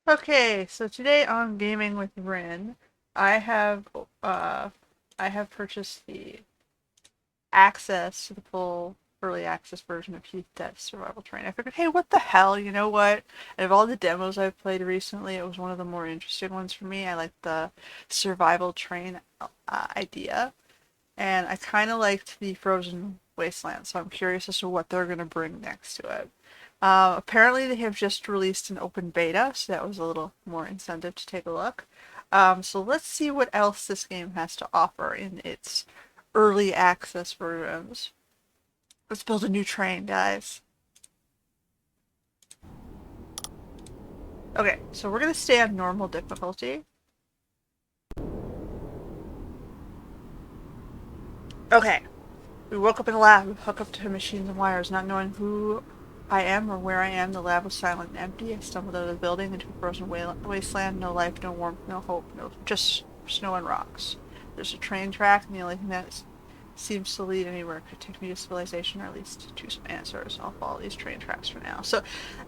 Okay, so today on Gaming with Rin, I have uh I have purchased the access to the full early access version of Heath Dead Survival Train. I figured, hey, what the hell? You know what? Out of all the demos I've played recently, it was one of the more interesting ones for me. I like the survival train idea, and I kind of liked the Frozen Wasteland, so I'm curious as to what they're going to bring next to it. Apparently, they have just released an open beta, so that was a little more incentive to take a look. So let's see what else this game has to offer in its early access versions. Let's build a new train, guys. Okay, so we're gonna stay on normal difficulty. Okay, we woke up in a lab, hooked up to machines and wires, not knowing who I am or where I am. The lab was silent and empty. I stumbled out of the building into a frozen wasteland. No life, no warmth, no hope, no just snow and rocks. There's a train track, and the only thing that seems to lead anywhere could take me to civilization, or at least to some answers. I'll follow these train tracks for now. So,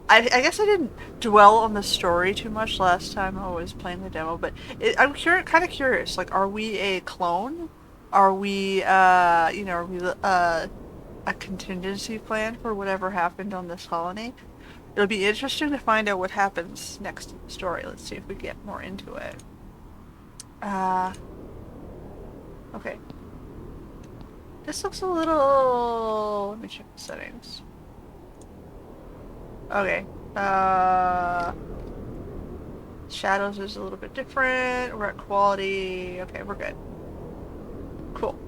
I guess I didn't dwell on the story too much last time I was playing the demo, but I'm kind of curious. Like, are we a clone? Are we, are we a contingency plan for whatever happened on this colony? It'll be interesting to find out what happens next in the story. Let's see if we get more into it. Uh, okay. This looks a little... Let me check the settings. Okay. Shadows is a little bit different. We're at quality. Okay, we're good. Cool.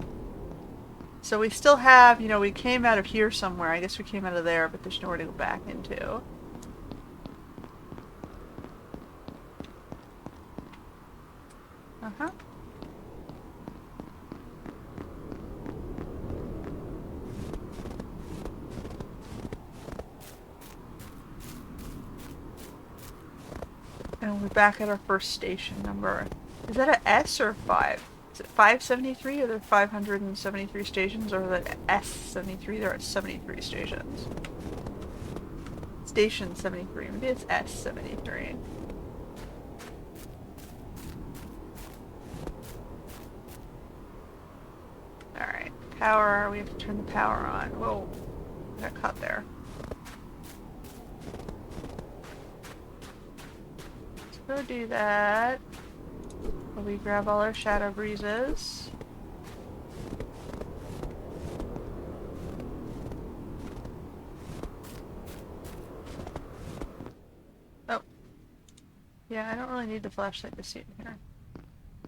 So we still have, we came out of here somewhere. I guess we came out of there, but there's nowhere to go back into. Uh-huh. And we're back at our first station number. Is that a S or a 5? Is it 573? Are there 573 stations? Or is it S73? There are 73 stations. Station 73. Maybe it's S73. Alright. Power. We have to turn the power on. Whoa. I got caught there. Let's go do that. While we grab all our shadow breezes. Oh. Yeah, I don't really need the flashlight to see in here.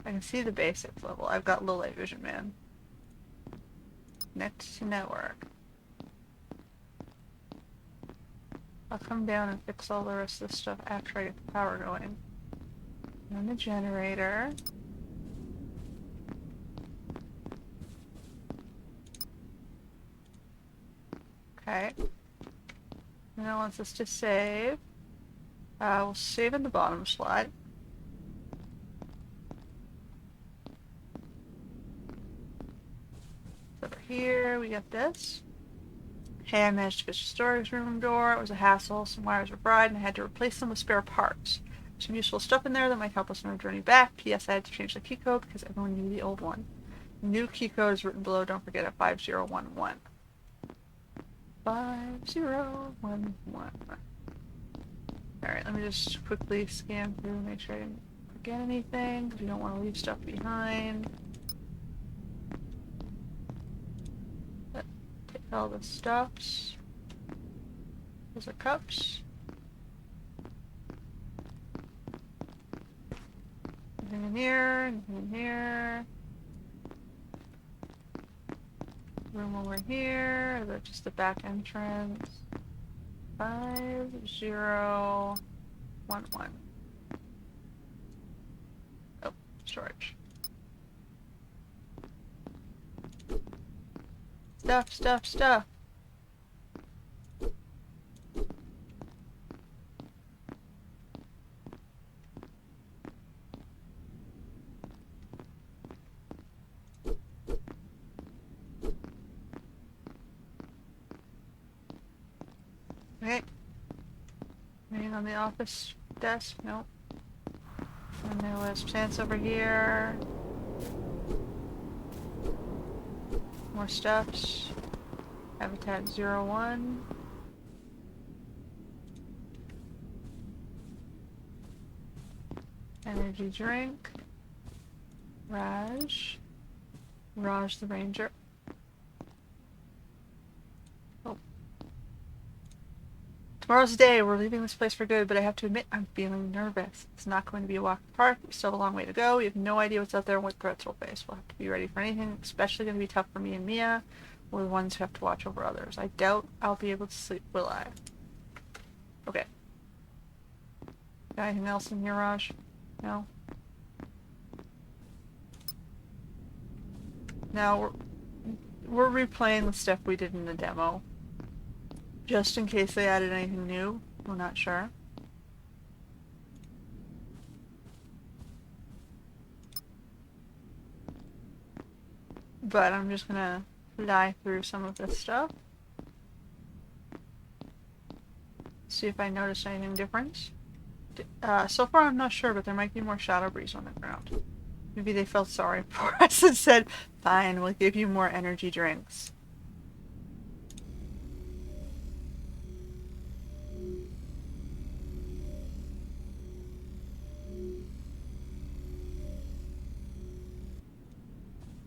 I can see the basics level. I've got low light vision, man. Next to network. I'll come down and fix all the rest of this stuff after I get the power going. And the generator. Okay. And it wants us to save. We'll save in the bottom slot. Over here, we got this. Hey, I managed to fix the storage room door. It was a hassle. Some wires were fried, and I had to replace them with spare parts. Some useful stuff in there that might help us on our journey back. P.S. I had to change the key code because everyone knew the old one. New key code is written below. Don't forget at 5011. 5011. Alright, let me just quickly scan through, make sure I didn't forget anything, because we don't want to leave stuff behind. Take all the stuffs. Those are cups. Nothing in here, nothing in here. Room over here, is that just the back entrance? 5011. Oh, storage. Stuff, stuff, stuff. Okay. Waiting on the office desk? Nope. And there was plants over here. More stuffs. Habitat 01. Energy drink. Raj. Raj the Ranger. Oh. Tomorrow's the day. We're leaving this place for good, but I have to admit I'm feeling nervous. It's not going to be a walk in the park. We still have a long way to go. We have no idea what's out there and what threats we'll face. We'll have to be ready for anything, especially going to be tough for me and Mia. We're the ones who have to watch over others. I doubt I'll be able to sleep, will I? Okay. Got anything else in here, Raj? No? Now, we're replaying the stuff we did in the demo. Just in case they added anything new. We're not sure. But I'm just gonna fly through some of this stuff. See if I notice anything different. So far I'm not sure, but there might be more shadow breeze on the ground. Maybe they felt sorry for us and said, fine, we'll give you more energy drinks.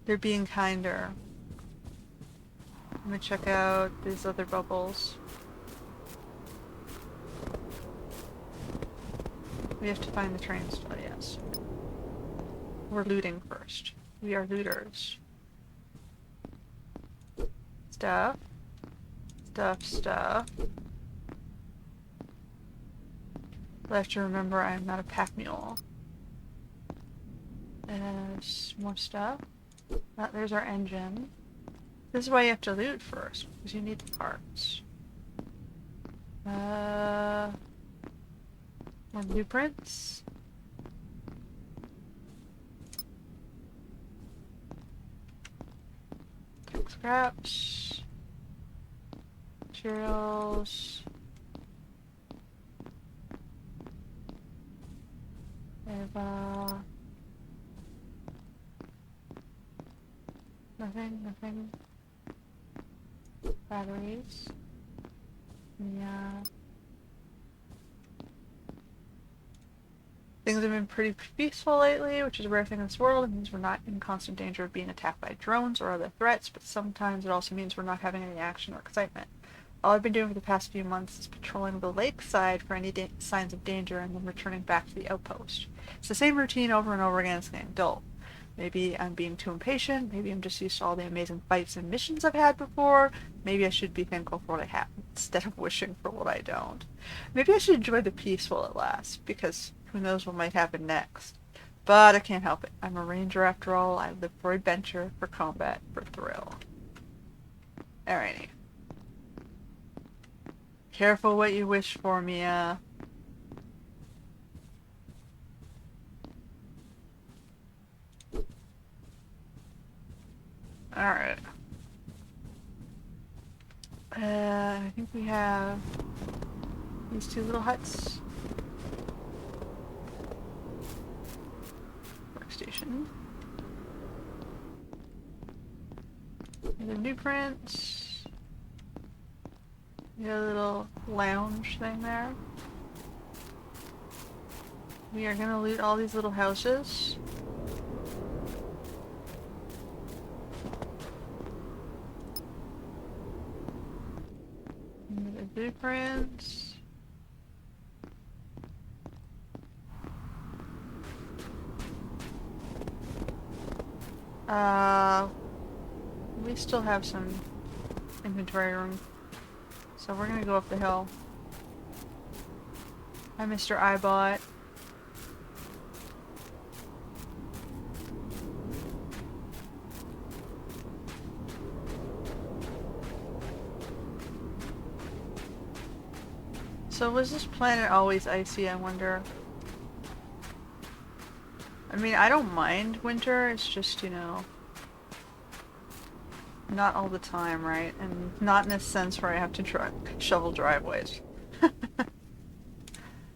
They're being kinder. Let me check out these other bubbles. We have to find the train still, yes. We're looting first. We are looters. Stuff. Stuff, stuff. But I have to remember I'm not a pack mule. There's more stuff. There's our engine. This is why you have to loot first, because you need the parts. More blueprints. Tech scraps. Materials. Eva. Nothing. Batteries. Yeah. Things have been pretty peaceful lately, which is a rare thing in this world. It means we're not in constant danger of being attacked by drones or other threats, but sometimes it also means we're not having any action or excitement. All I've been doing for the past few months is patrolling the lakeside for any signs of danger and then returning back to the outpost. It's the same routine over and over again. It's getting dull. Maybe I'm being too impatient. Maybe I'm just used to all the amazing fights and missions I've had before. Maybe I should be thankful for what I have instead of wishing for what I don't. Maybe I should enjoy the peace while it lasts, because who knows what might happen next. But I can't help it. I'm a ranger after all. I live for adventure, for combat, for thrill. Alrighty. Careful what you wish for, Mia. Alright. I think we have these two little huts. Workstation. The blueprints. Got a little lounge thing there. We are gonna loot all these little houses. The blueprints. We still have some inventory room. So we're gonna go up the hill. Hi, Mr. iBot. So was this planet always icy, I wonder? I mean, I don't mind winter, it's just, you know, not all the time, right? And not in a sense where I have to shovel driveways.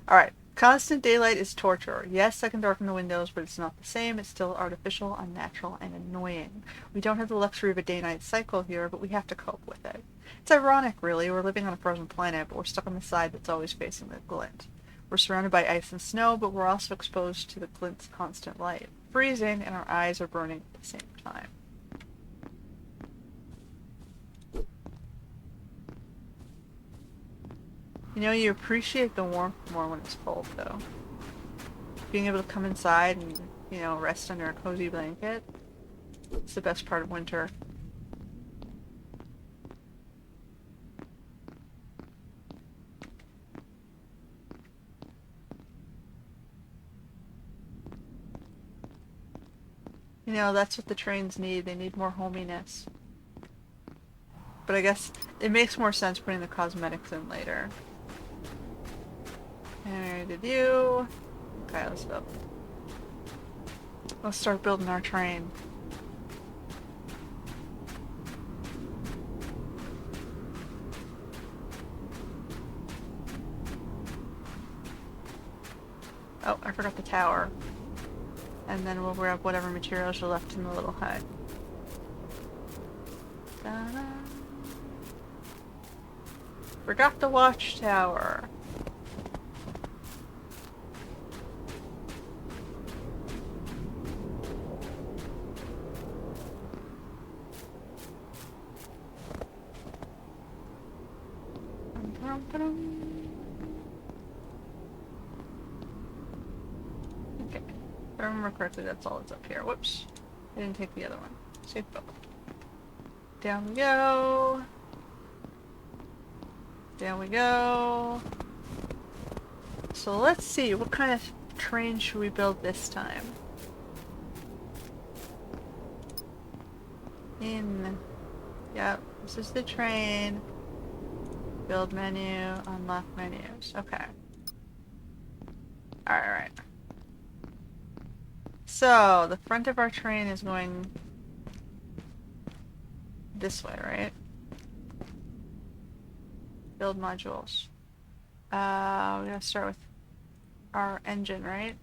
Alright, Constant daylight is torture. Yes, I can darken the windows, but it's not the same. It's still artificial, unnatural, and annoying. We don't have the luxury of a day-night cycle here, but we have to cope with it. It's ironic, really. We're living on a frozen planet, but we're stuck on the side that's always facing the glint. We're surrounded by ice and snow, but we're also exposed to the glint's constant light. Freezing, and our eyes are burning at the same time. You know, you appreciate the warmth more when it's cold, though. Being able to come inside and, you know, rest under a cozy blanket. It's the best part of winter. You know, that's what the trains need. They need more hominess. But I guess it makes more sense putting the cosmetics in later. And did you? Okay, let's go. Let's start building our train. Oh, I forgot the tower. And then we'll grab whatever materials are left in the little hut. Ta-da. Forgot the watchtower. Okay. If I remember correctly, that's all that's up here. Whoops. I didn't take the other one. Safe boat. Down we go. Down we go. So let's see, what kind of train should we build this time? Yep, this is the train. Build menu, unlock menus. Okay. Alright. So, the front of our train is going this way, right? Build modules. We're gonna start with our engine, right?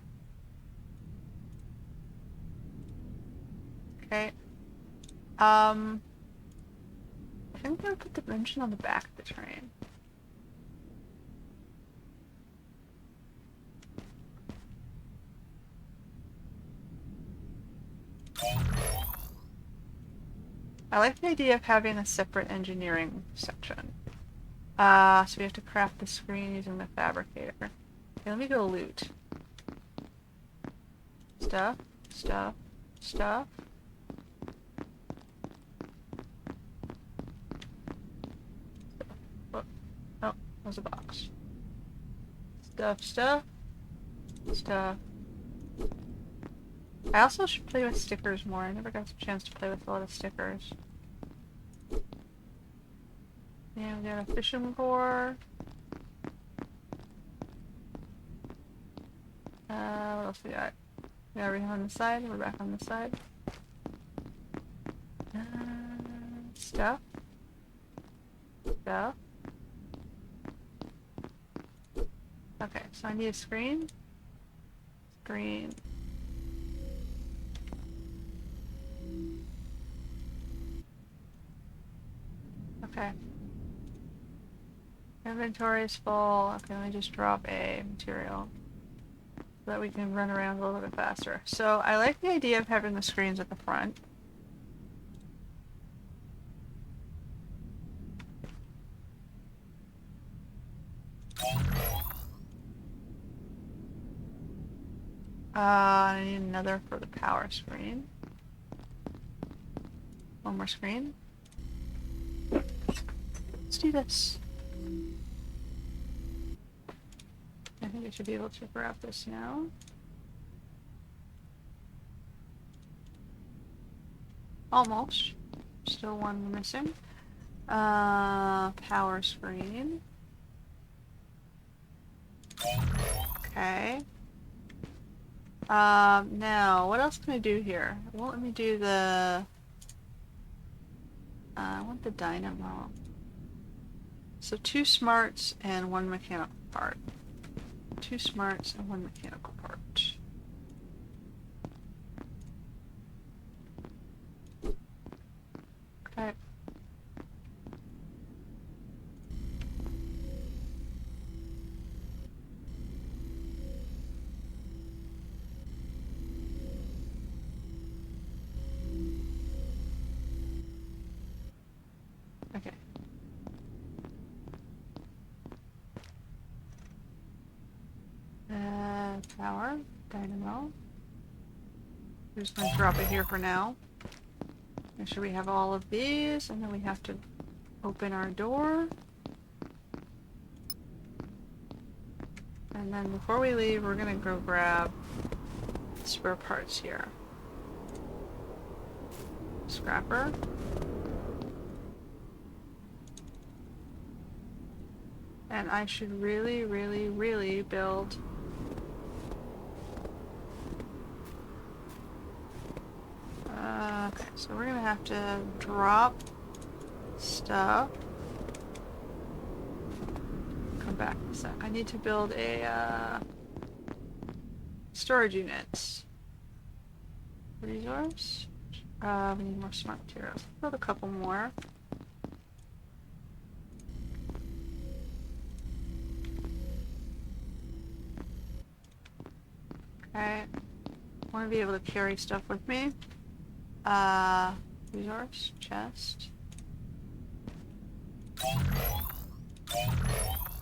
Okay. I think I'm gonna put the engine on the back of the train. I like the idea of having a separate engineering section. So we have to craft the screen using the fabricator. Okay, let me go loot. Stuff, stuff, stuff. Oh, there's a box. Stuff, stuff, stuff. I also should play with stickers more. I never got a chance to play with a lot of stickers. Yeah, we got a fishing core. What else we got? We got everything on the side. We're back on the side. Stuff. Stuff. Okay, so I need a screen. Screen. Okay. Inventory is full. Okay, let me just drop a material so that we can run around a little bit faster. So I like the idea of having the screens at the front. I need another for the power screen. One more screen. Let's do this. I think I should be able to grab this now. Almost. Still one missing. Power screen. Okay. Now, what else can I do here? It won't let me do the... I want the dynamo. So 2 smarts and 1 mechanical part. 2 smarts and 1 mechanical part. Okay. Okay. Power, dynamo. We're just gonna drop it here for now. Make sure we have all of these, and then we have to open our door. And then before we leave, we're gonna go grab spare parts here. Scrapper. And I should really, really, really build okay, so we're gonna have to drop stuff. Come back in a sec. I need to build a storage unit. Resource. We need more smart materials. Build a couple more. Okay. I want to be able to carry stuff with me. Resource, chest.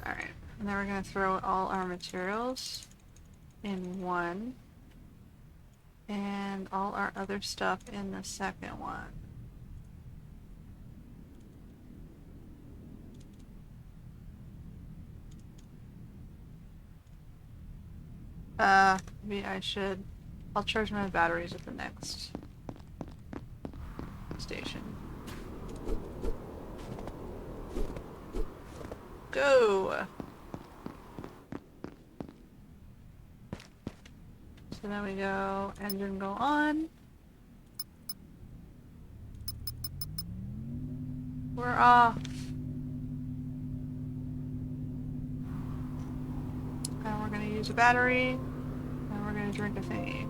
Alright, and then we're gonna throw all our materials in one. And all our other stuff in the second one. Maybe I should... I'll charge my batteries at the next station. Go! So then we go, engine go on. We're off. And we're gonna use a battery, and we're gonna drink a thingy.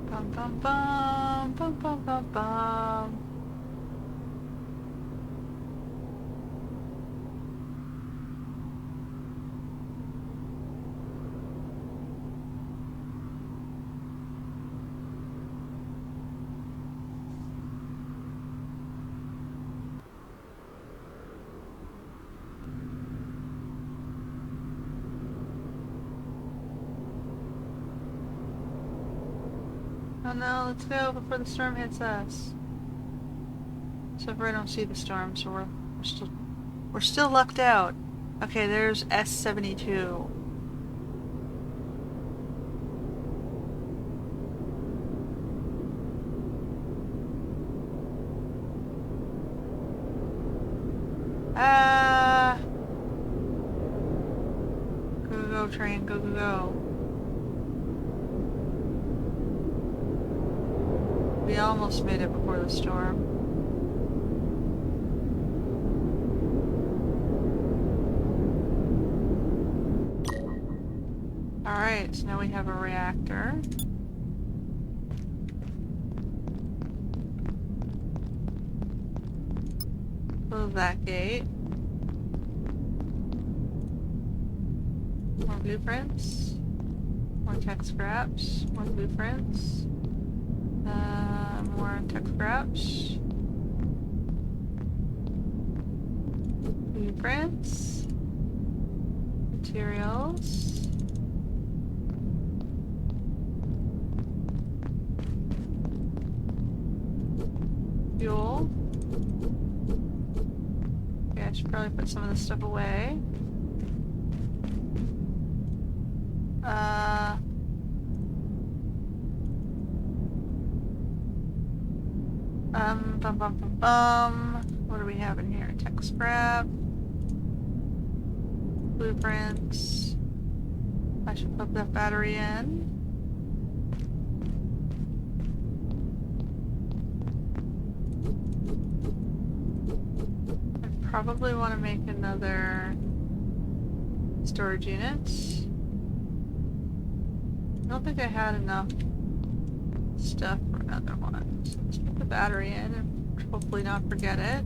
Bum bum bum, bum bum bum bum. Oh no, let's go before the storm hits us. So far I don't see the storm, so we're still lucked out. Okay, there's S-72. Go, go, go, train, go, go, go. We almost made it before the storm. Alright, so now we have a reactor. Close that gate. More blueprints. More tech scraps. More blueprints. More tech scraps. Blueprints. Materials. Fuel. Okay, I should probably put some of this stuff away. Bum bum bum bum. What do we have in here? Tech scrap. Blueprints. I should put that battery in. I probably want to make another storage unit. I don't think I had enough stuff for another one. So let's put the battery in and hopefully not forget it.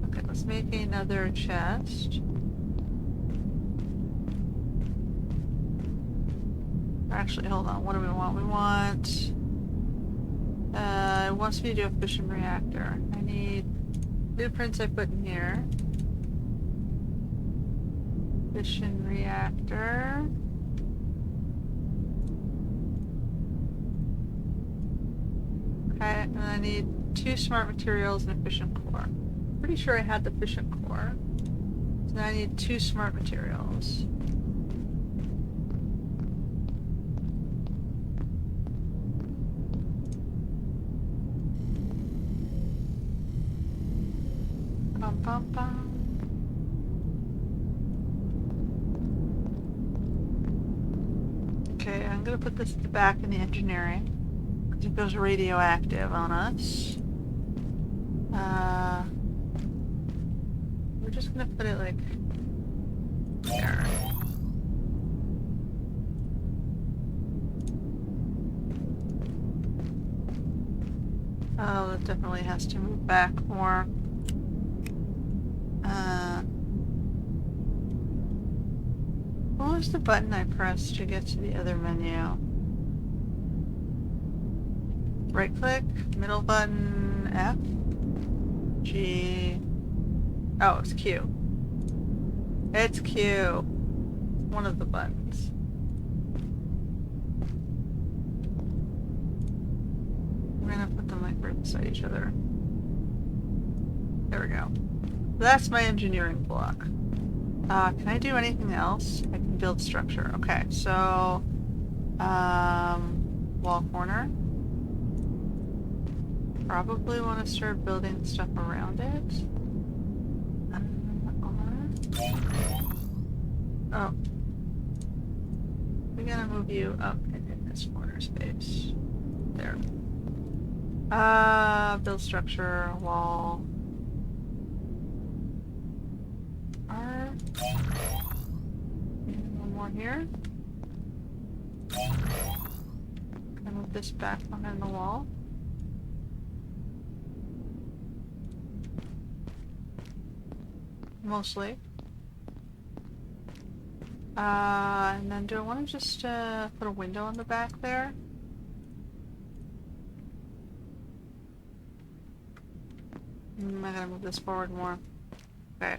Okay, let's make another chest. Actually, hold on. What do we want? We want... it wants me to do a fission reactor. I need blueprints I put in here. Fission reactor. Okay, and I need 2 smart materials and a fission core. Pretty sure I had the fission core. So now I need 2 smart materials. Bum bum bum. Okay, I'm gonna put this back in the engineering because it goes radioactive on us. We're just gonna put it like there. Oh, that definitely has to move back more. What was the button I pressed to get to the other menu? Right click, middle button, F, G. Oh, it's Q. It's Q. One of the buttons. I'm gonna put them like right beside each other. There we go. That's my engineering block. Can I do anything else? I can build structure. Okay, so wall corner. Probably want to start building stuff around it. Oh. We gotta move you up and in this corner space. There. Build structure, wall. R. And one more here. Can I move this back behind the wall? Mostly. And then do I want to just put a window on the back there? I gotta move this forward more. Okay.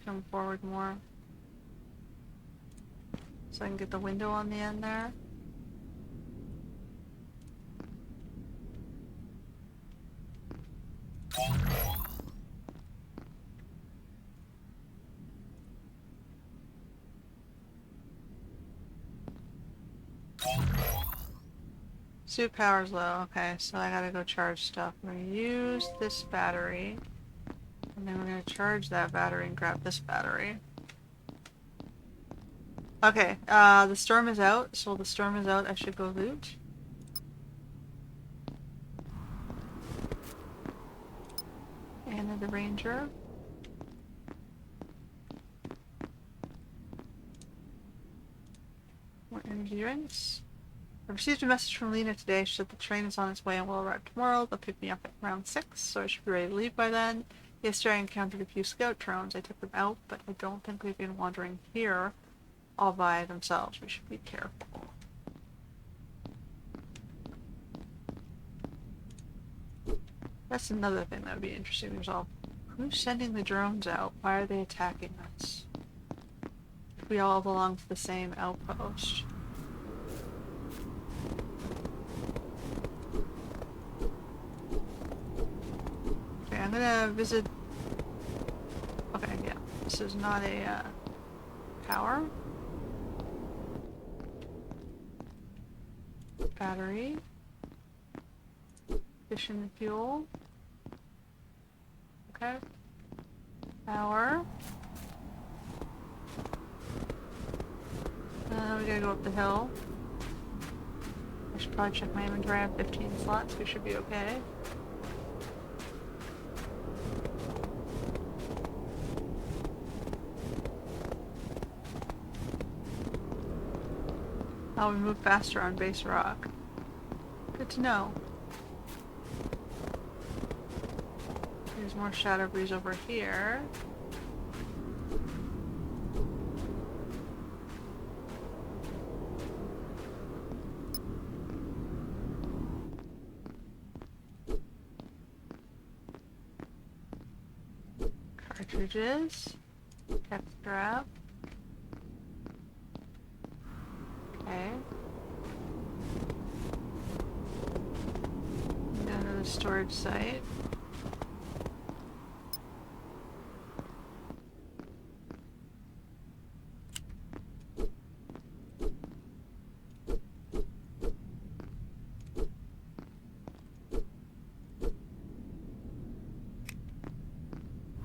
Come forward more. So I can get the window on the end there. Suit power's low. Okay, so I gotta go charge stuff. I'm gonna use this battery. And then we're gonna charge that battery and grab this battery. Okay, the storm is out. So the storm is out, I should go loot. And the ranger. More energy drinks. I received a message from Lena today. She said the train is on its way and will arrive tomorrow. They'll pick me up at around 6, so I should be ready to leave by then. Yesterday I encountered a few scout drones. I took them out, but I don't think we've been wandering here all by themselves. We should be careful. That's another thing that would be interesting to resolve. Who's sending the drones out? Why are they attacking us? If we all belong to the same outpost. Okay, I'm gonna visit... Okay, yeah. This is not a, power. Battery. Fission fuel. Okay. Power. We gotta go up the hill. I should probably check my inventory. I have 15 slots. We should be okay. Oh, we move faster on base rock. Good to know. There's more Shadow Breeze over here. Cartridges. Tech strap. Okay. Down to the storage site.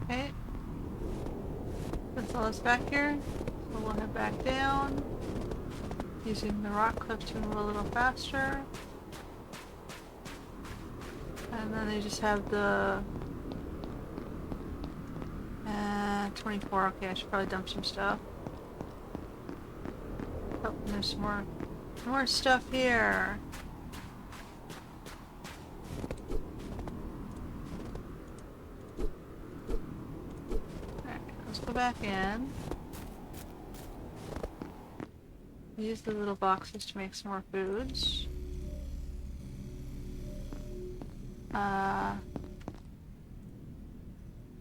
Okay. That's all that's back here. So we'll head back down. Using the rock cliff to move a little faster. And then they just have the 24. Okay, I should probably dump some stuff. Oh, and there's some more stuff here. Alright, let's go back in. Use the little boxes to make some more foods.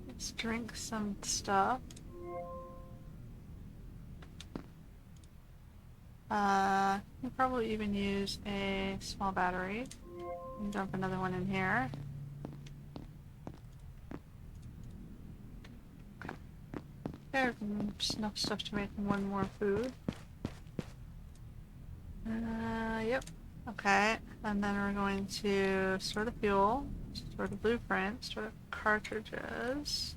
Let's drink some stuff. You can probably even use a small battery. And dump another one in here. Okay. There's just enough stuff to make one more food. Yep. Okay, and then we're going to store the fuel, store the blueprint, store the cartridges,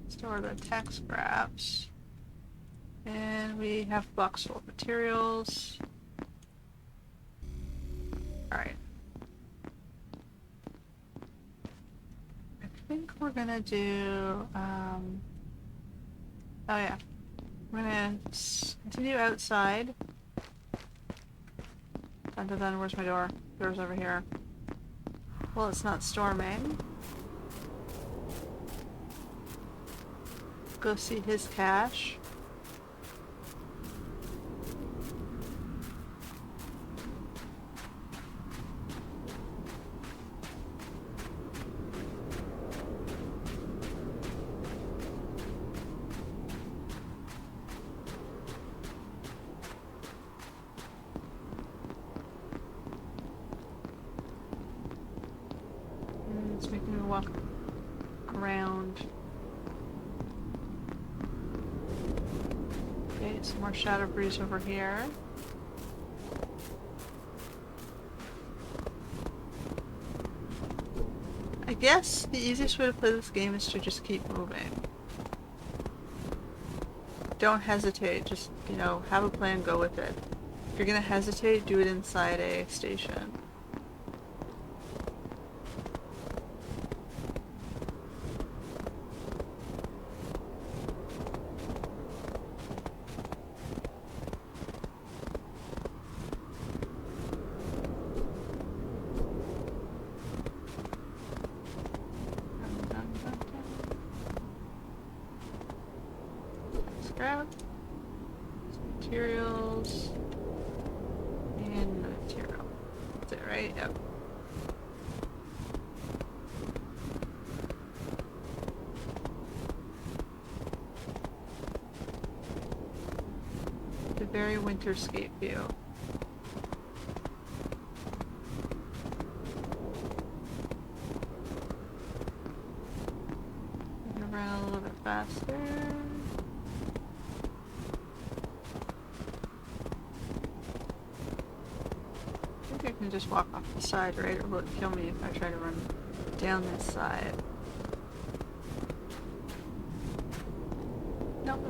store the tech scraps, and we have a box full of materials. Alright. I think we're gonna do, oh yeah. We're gonna continue outside. Dun dun dun, where's my door? Door's over here. Well, it's not storming. Go see his cache. It's making me walk around. Okay, some more Shadow Breeze over here. I guess the easiest way to play this game is to just keep moving. Don't hesitate, just, you know, have a plan, go with it. If you're gonna hesitate, do it inside a station. Scrap, materials, and material. That's it, right? Yep. The very winterscape view. Move around a little bit faster. I can just walk off the side, right? Or will it kill me if I try to run down this side?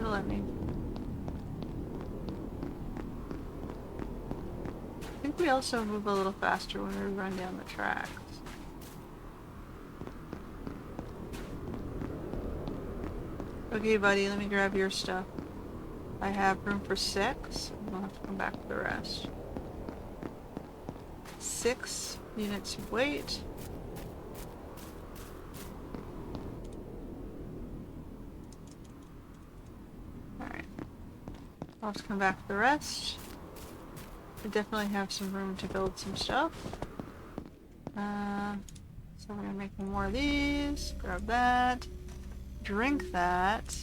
It'll let me. I think we also move a little faster when we run down the tracks. Okay, buddy, let me grab your stuff. I have room for 6. I'll have to come back for the rest. 6 units of weight. Alright. I'll have to come back for the rest. I definitely have some room to build some stuff. So we're gonna make more of these. Grab that. Drink that.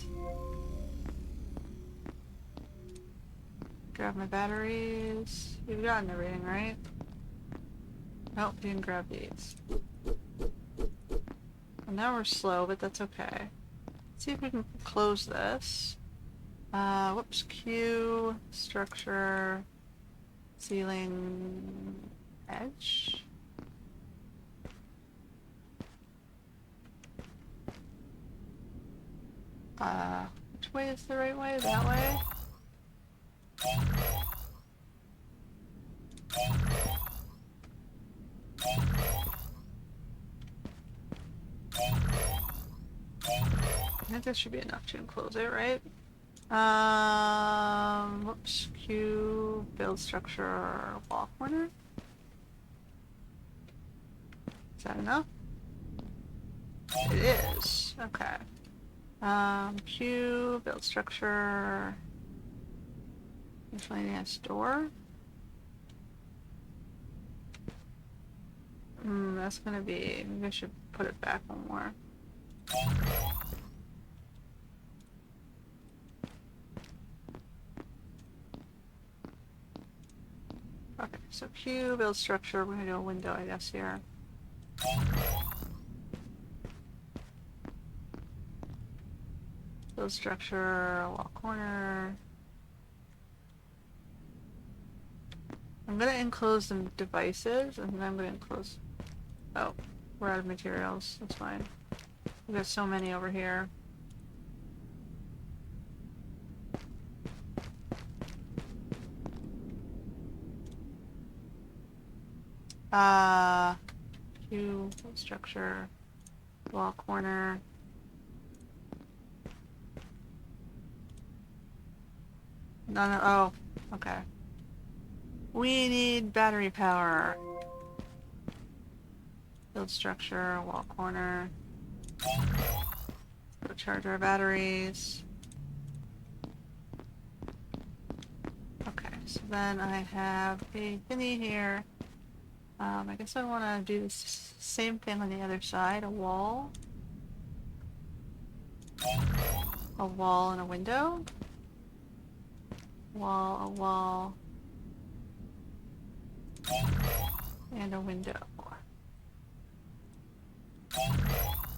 Grab my batteries. You've gotten everything, right? Nope, you didn't grab these. Well, now we're slow, but that's okay. Let's see if we can close this. Whoops, Q, structure, ceiling, edge. Which way is the right way? That way? I think that should be enough to enclose it, right? Whoops, Q, build structure, wall corner. Is that enough? It is. Okay. Q, build structure, miscellaneous door. That's gonna be, maybe I should put it back one more. Okay, so Q, build structure, we're gonna do a window, I guess, here. Build structure, wall corner. I'm gonna enclose some devices, and then I'm gonna enclose... Oh, we're out of materials, that's fine. We've got so many over here. Q, structure, wall corner. No, oh, okay. We need battery power. Build structure, wall corner. Go charge our batteries. Okay, so then I have a thingy here. I guess I want to do the same thing on the other side, a wall. A wall and a window. Wall, a wall. And a window.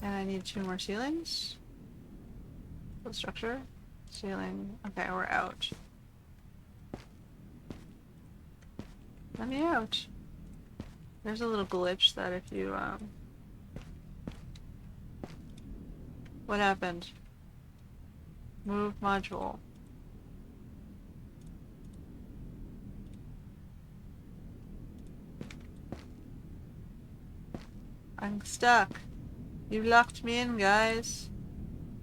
And I need 2 more ceilings. Build structure. Ceiling. Okay, we're out. Let me out. There's a little glitch that if you, What happened? Move module. I'm stuck. You locked me in, guys.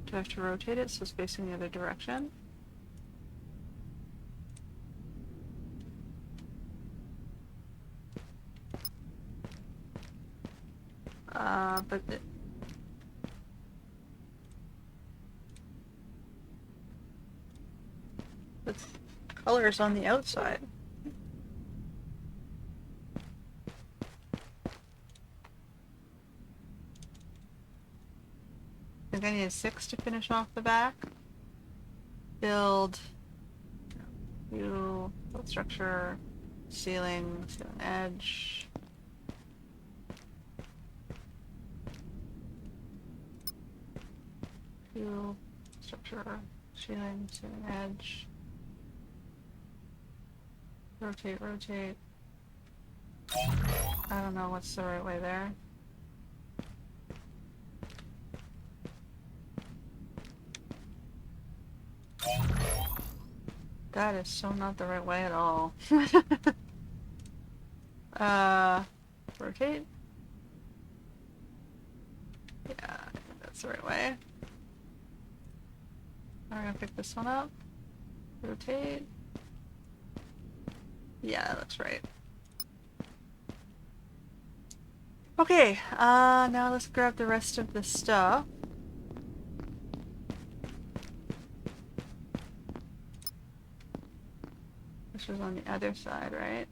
Do I have to rotate it so it's facing the other direction? But the color's on the outside. I think I need a 6 to finish off the back. Build structure, ceiling, edge. View, structure, ceiling, edge. Rotate, rotate. I don't know what's the right way there. That is so not the right way at all. Rotate. Yeah, I think that's the right way. Now we're gonna pick this one up. Rotate. Yeah, that looks right. Okay, now let's grab the rest of the stuff. This was on the other side, right?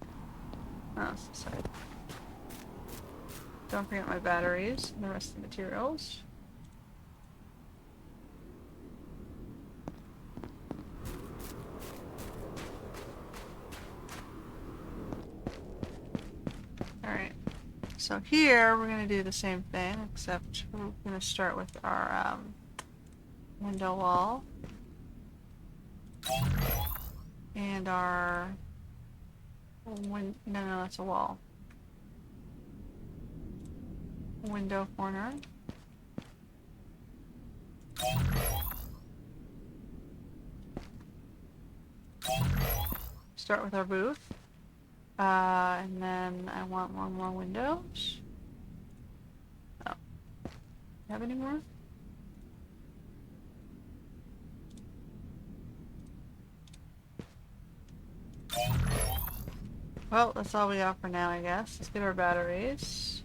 Oh, it's this side. Don't forget my batteries and the rest of the materials. Alright, so here we're going to do the same thing, except we're going to start with our window wall. And our... no, that's a wall. Window corner. Start with our booth. And then I want one more windows. Oh. Have any more? Well, that's all we got for now, I guess. Let's get our batteries.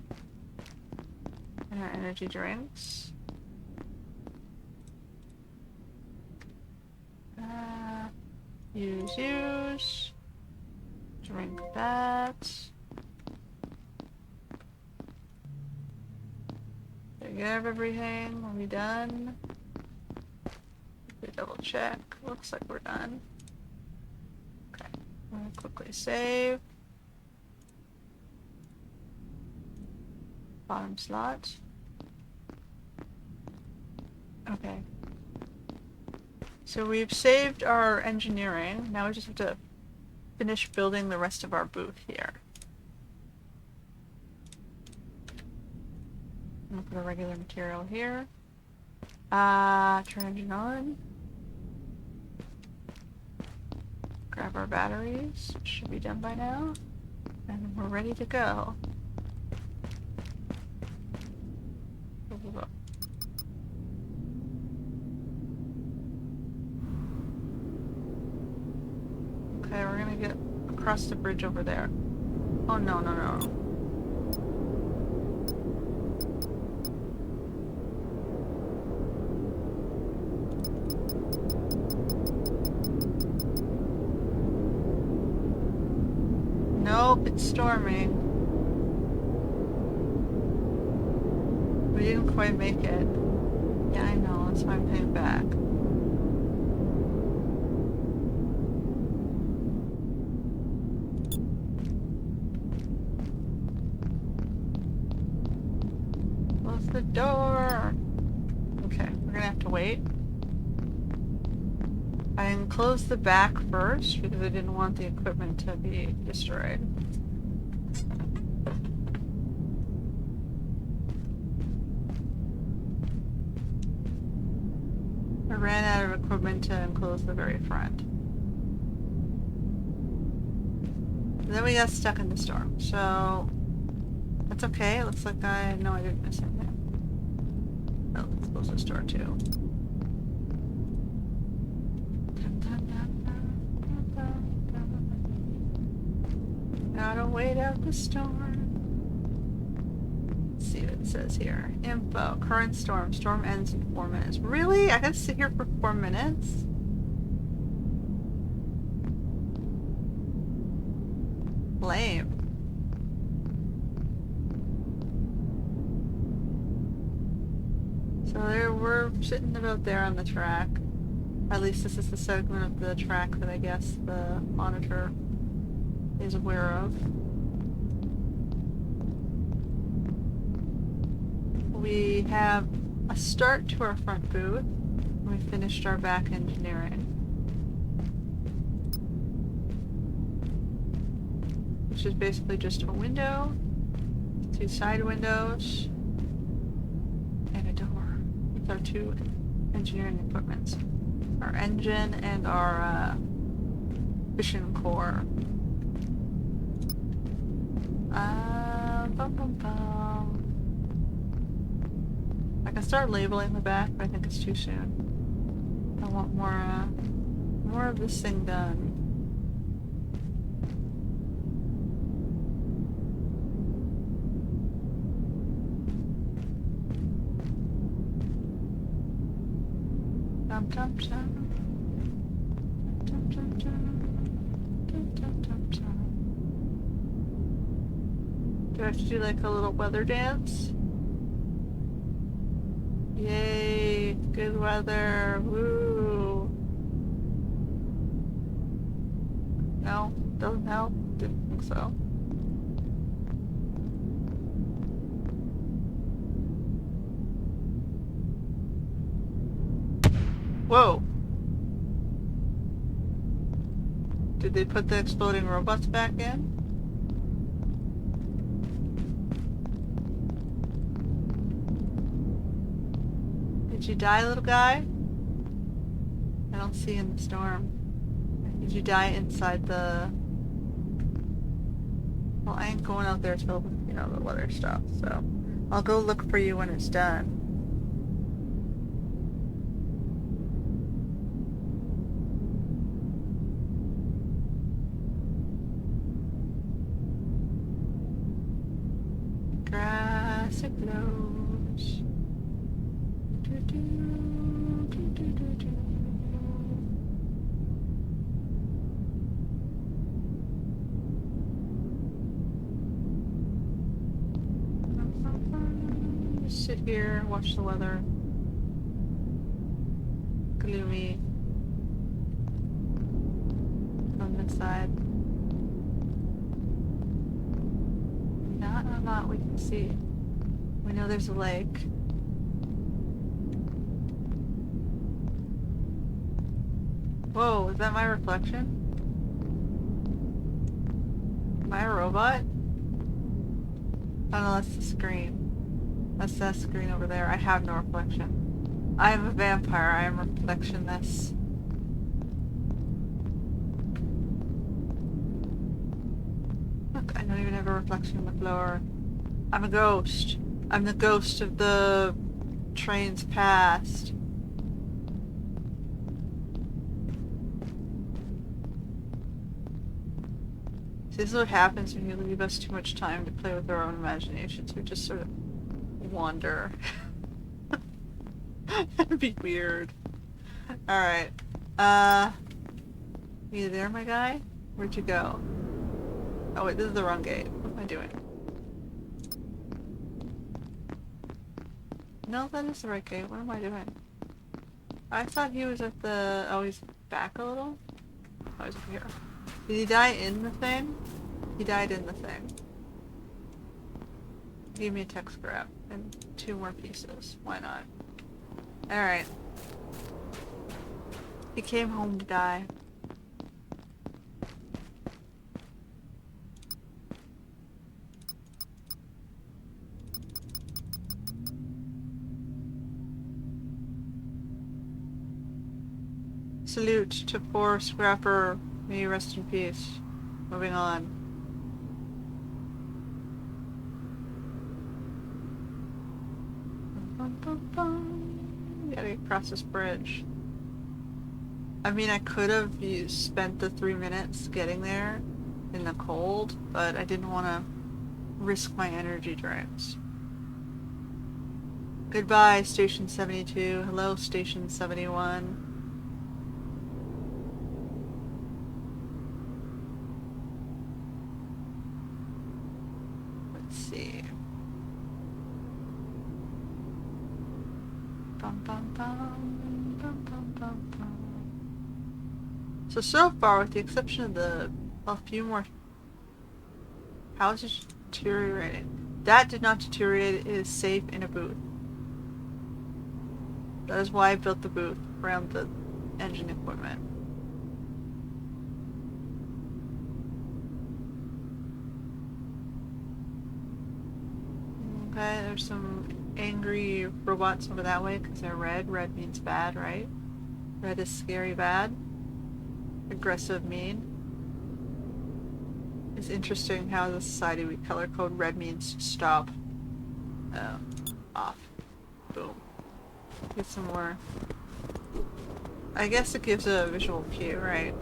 And our energy drinks. Use. Drink that. There you have everything. Are we done? We double check. Looks like we're done. Okay. I'm gonna quickly save. Bottom slot. Okay. So we've saved our engineering. Now we just have to finish building the rest of our booth here. I'm gonna put a regular material here. Turn engine on. Grab our batteries. Should be done by now. And we're ready to go. Okay, we're gonna get across the bridge over there. Oh no, no, no. Nope, it's storming. We didn't quite make it. Yeah, I know, that's why I'm paying back. Close the door! Okay, we're gonna have to wait. I enclosed the back first because I didn't want the equipment to be destroyed. I ran out of equipment to enclose the very front. And then we got stuck in the storm, so that's okay. It looks like I didn't miss anything. Oh, let's close this door too. Gotta wait out the storm. Let's see what it says here. Info. Current storm. Storm ends in 4 minutes. Really? I gotta sit here for 4 minutes? Lame. So there, we're sitting about there on the track. At least this is the segment of the track that I guess the monitor is aware of. We have a start to our front booth. We finished our back engineering, which is basically just a window, 2 side windows, and a door with our 2 engineering equipments. Our engine and our Fission core. Bum, bum, bum. I can start labeling the back, but I think it's too soon. I want more of this thing done. Dum dum dum. Dum dum dum. Dum dum dum dum. Do I have to do like a little weather dance? Yay, good weather, woo. No, doesn't help? Didn't think so. Whoa. Did they put the exploding robots back in? Did you die, little guy? I don't see you in the storm. Did you die inside the... Well, I ain't going out there till, you know, the weather stops, so... I'll go look for you when it's done. Grass it glows. Do, do, do, do, do, do. Just sit here, watch the weather. Gloomy. On this side. Not a lot we can see. We know there's a lake. Whoa, is that my reflection? Am I a robot? Oh no, that's the screen. That's that screen over there. I have no reflection. I am a vampire. I am reflectionless. Look, I don't even have a reflection on the floor. I'm a ghost. I'm the ghost of the train's past. See, this is what happens when you leave us too much time to play with our own imaginations. We just sort of wander. That'd be weird. Alright. You there, my guy? Where'd you go? Oh wait, this is the wrong gate. What am I doing? No, that is the right gate. What am I doing? I thought he was at the... Oh, he's back a little? Oh, he's over here. Did he die in the thing? He died in the thing. Give me a tech scrap and 2 more pieces. Why not? Alright. He came home to die. Salute to poor scrapper. May you rest in peace. Moving on. Bum, bum, bum. Gotta get across this bridge. I mean, I could have spent the 3 minutes getting there in the cold, but I didn't want to risk my energy drinks. Goodbye, Station 72. Hello, Station 71. Let's see. Bum, bum, bum, bum, bum, bum, bum. So far, with the exception of a few more... How is it deteriorating? That did not deteriorate. It is safe in a booth. That is why I built the booth around the engine equipment. Okay, there's some angry robots over that way because they're red. Red means bad, right? Red is scary bad. Aggressive, mean. It's interesting how the society we color code red means stop. Off. Boom. Get some more. I guess it gives a visual cue, right?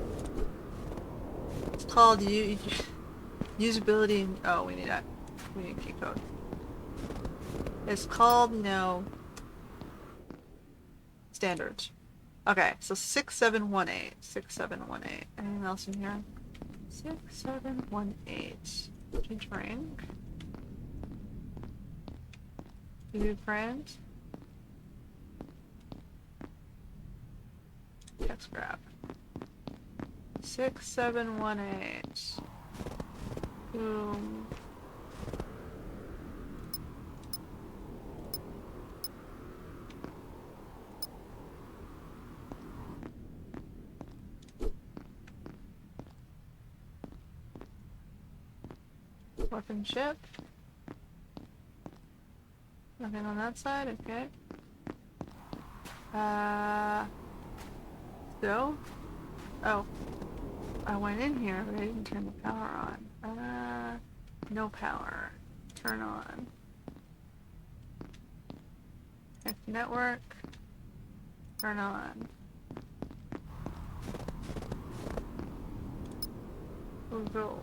It's called usability. Oh, we need that. We need key code. It's called, you know, standards. Okay, so 6718. 6718. Anything else in here? 6718. Change rank. View friends. Text grab. 6718. Boom. Weapon ship. Nothing on that side, okay. So? Oh. I went in here, but I didn't turn the power on. No power. Turn on. Connect network. Turn on. We'll go.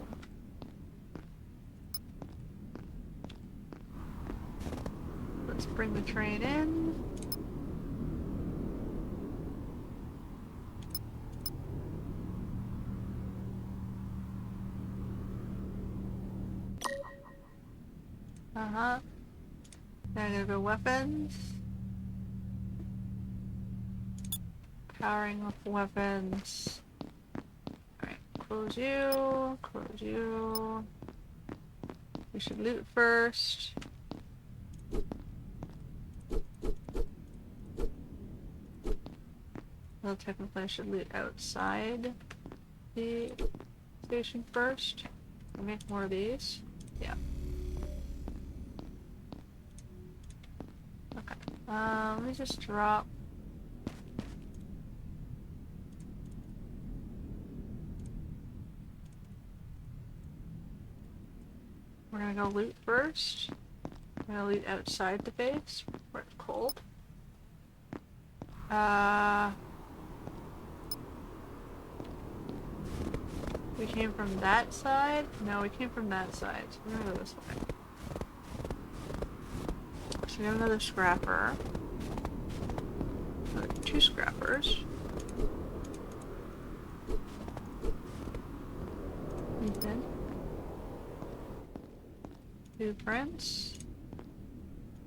Let's bring the train in. Now I'm gonna go weapons. Powering up weapons. Alright, close you, close you. We should loot first. Well, technically I should loot outside the station first. I'll make more of these. Yeah. Okay. Let me just drop. We're gonna go loot first. We're gonna loot outside the base where it's cold. We came from that side? No, we came from that side. So we're gonna go this way. So we have another scrapper. Two scrappers. Ethan. Blueprints.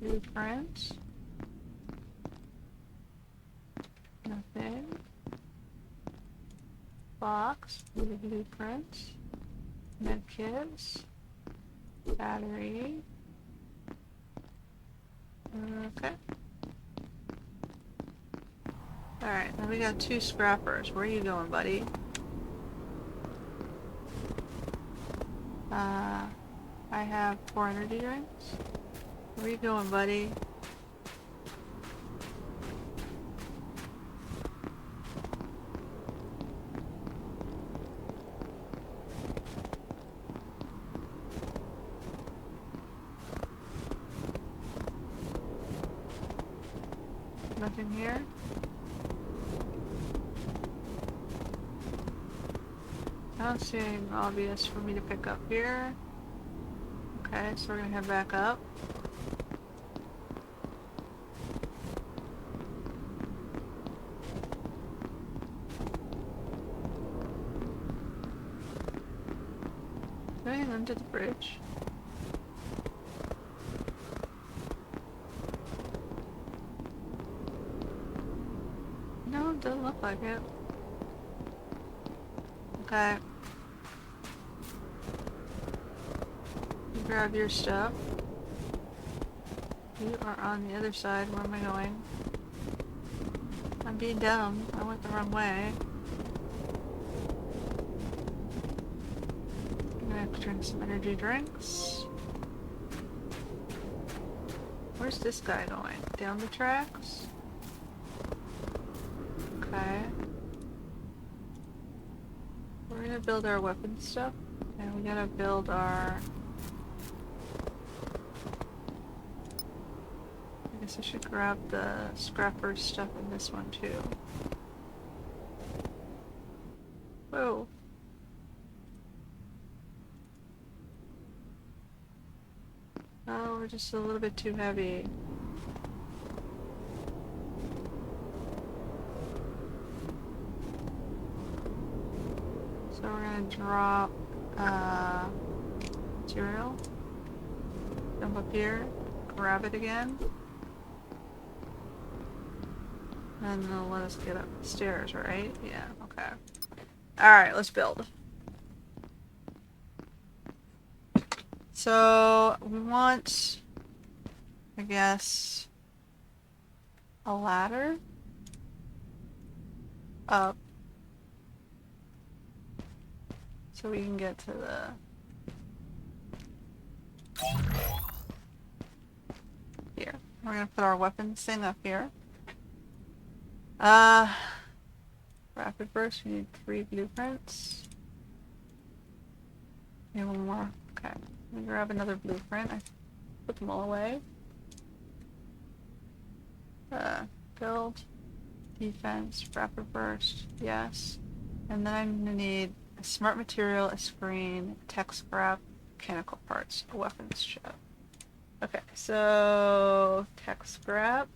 Blueprints. Nothing. Box. Blueprints. Medkits. Battery. Okay. Alright, then we got two scrappers. Where are you going, buddy? I have 4 energy drinks. Where are you going, buddy? Nothing here. Not seeing obvious for me to pick up here. Okay, so we're gonna head back up. Going under the bridge. No, it doesn't look like it. Okay. You grab your stuff. You are on the other side. Where am I going? I'm being dumb. I went the wrong way. I'm gonna have to drink some energy drinks. Where's this guy going? Down the tracks? Okay. We're gonna build our weapon stuff And we gotta build our... I guess I should grab the scrapper stuff in this one too. Whoa. Oh, we're just a little bit too heavy. So we're gonna drop material. Jump up here, grab it again. And then it'll let us get up the stairs, right? Yeah, okay. Alright, let's build. So, we want, I guess, a ladder up so we can get to the... Here. We're gonna put our weapons thing up here. Rapid burst, we need 3 blueprints. Need one more. Okay. Let me grab another blueprint. I put them all away. Build, defense, rapid burst, yes. And then I'm gonna need a smart material, a screen, tech scrap, mechanical parts, a weapons chip. Okay, so tech scrap,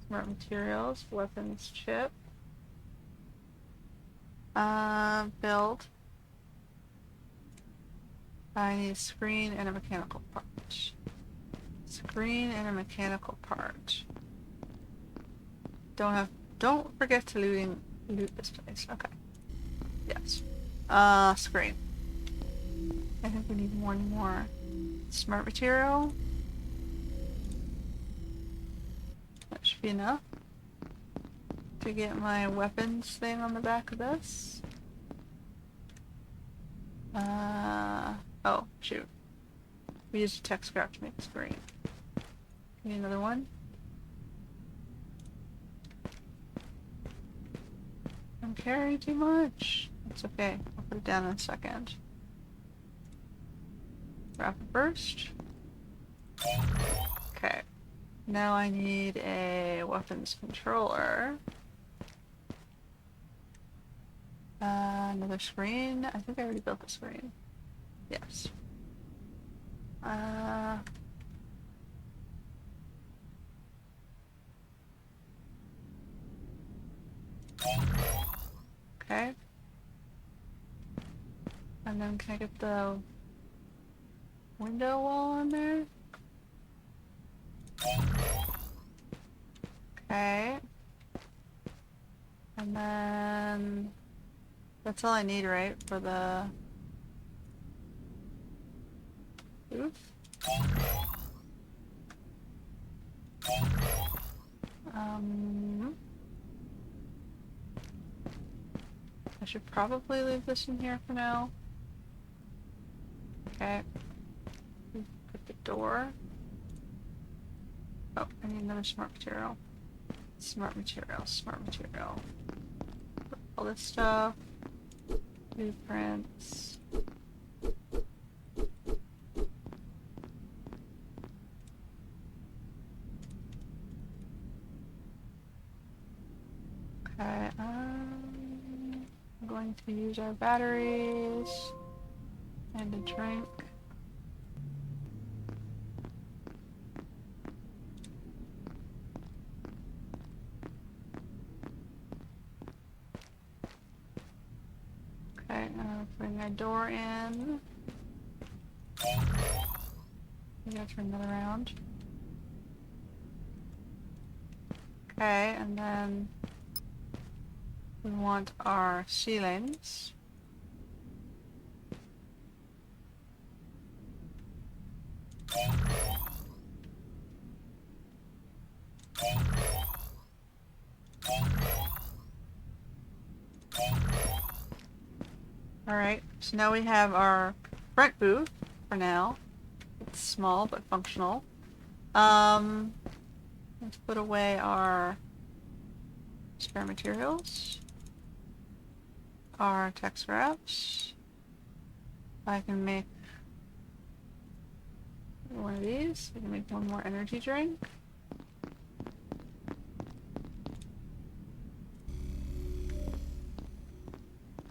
smart materials, weapons chip. Build. I need a screen and a mechanical part. Screen and a mechanical part. Don't forget to loot this place. Okay. Yes. Screen. I think we need one more. Smart material. That should be enough to get my weapons thing on the back of this. Oh, shoot. We used a tech scrap to make the screen. Need another one? I'm carrying too much. It's okay. I'll put it down in a second. Rapid burst. Okay. Now I need a weapons controller. Another screen. I think I already built the screen. Yes. Okay. And then can I get the window wall on there? Okay. And then that's all I need, right? For the roof? I should probably leave this in here for now. Okay. Put the door. Oh, I need another smart material. Smart material, smart material. Put all this stuff. Blueprints. Okay, I'm going to use our batteries and a drink. Okay, bring my door in. We gotta turn that around. Okay, and then we want our ceilings. Alright, so now we have our front booth for now. It's small but functional. Let's put away our spare materials, our tech scraps, I can make one of these. I can make one more energy drink.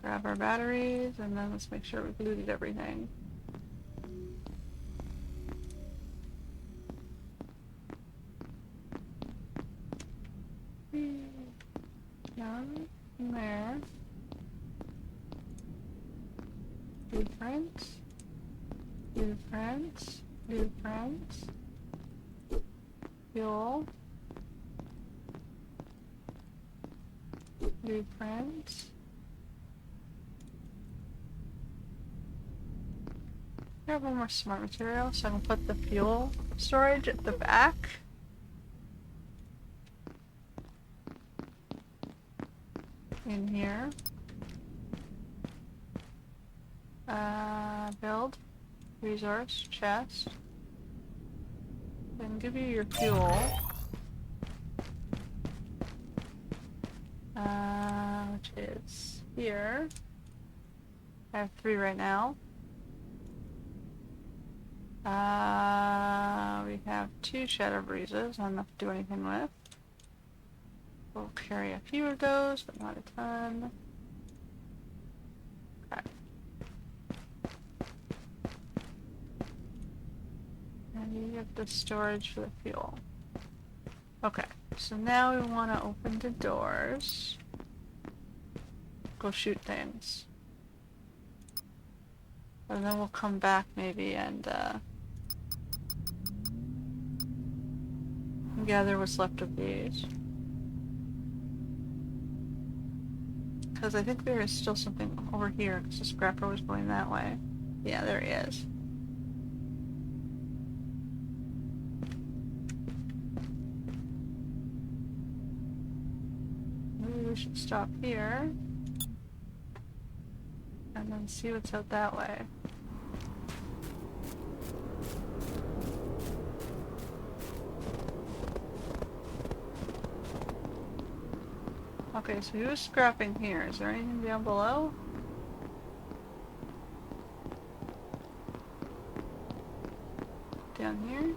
Grab our batteries, and then let's make sure we've looted everything. None there. Blueprints. Blueprints. Blueprints. Fuel. Blueprints. Grab one more smart material so I can put the fuel storage at the back. In here. Build. Resource. Chest. Then give you your fuel. Which is here. I have 3 right now. We have 2 Shadow Breezes, not enough to do anything with. We'll carry a few of those, but not a ton. Okay. And you get the storage for the fuel. Okay, so now we want to open the doors. Go shoot things. And then we'll come back maybe and gather what's left of these. Because I think there is still something over here, because the scrapper was going that way. Yeah, there he is. Maybe we should stop here. And then see what's out that way. Okay, so he was scrapping here. Is there anything down below? Down here?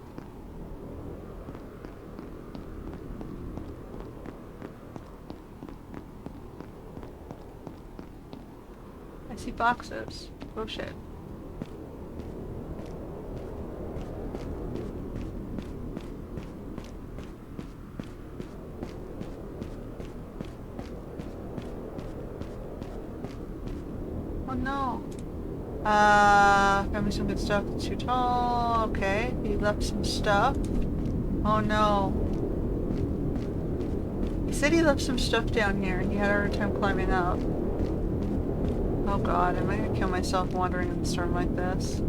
I see boxes. Oh shit. Oh no. Got me some good stuff. Too tall. Okay, he left some stuff. Oh no. He said he left some stuff down here and he had a hard time climbing up. Oh god, am I gonna kill myself wandering in the storm like this?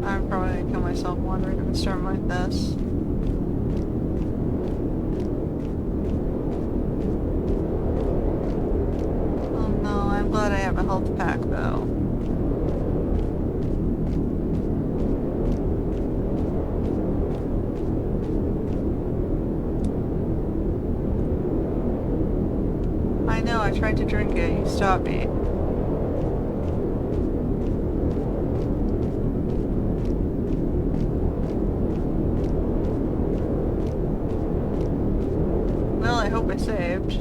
I'm probably gonna kill myself wandering in the storm like this. Oh no, I'm glad I have a health pack though. I know, I tried to drink it, you stopped me. Well, I hope I saved.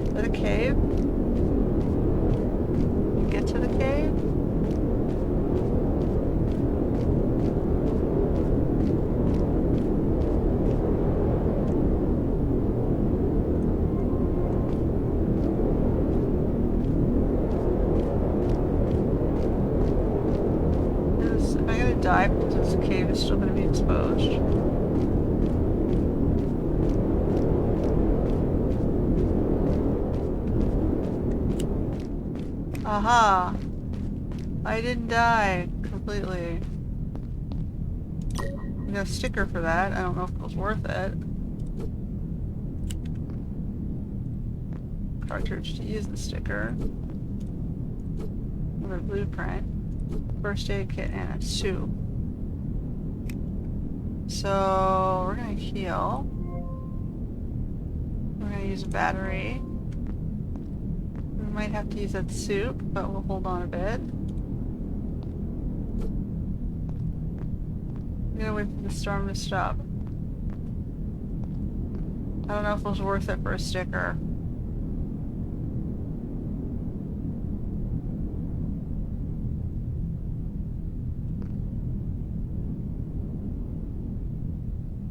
Is that a cave? You get to the cave? Am I gonna die because this cave is still gonna be exposed? Aha! I didn't die completely. I got a sticker for that. I don't know if it was worth it. Cartridge to use the sticker. Another blueprint. First aid kit and a soup. So we're gonna heal. We're gonna use a battery. We might have to use that soup, but we'll hold on a bit. I'm gonna wait for the storm to stop. I don't know if it was worth it for a sticker.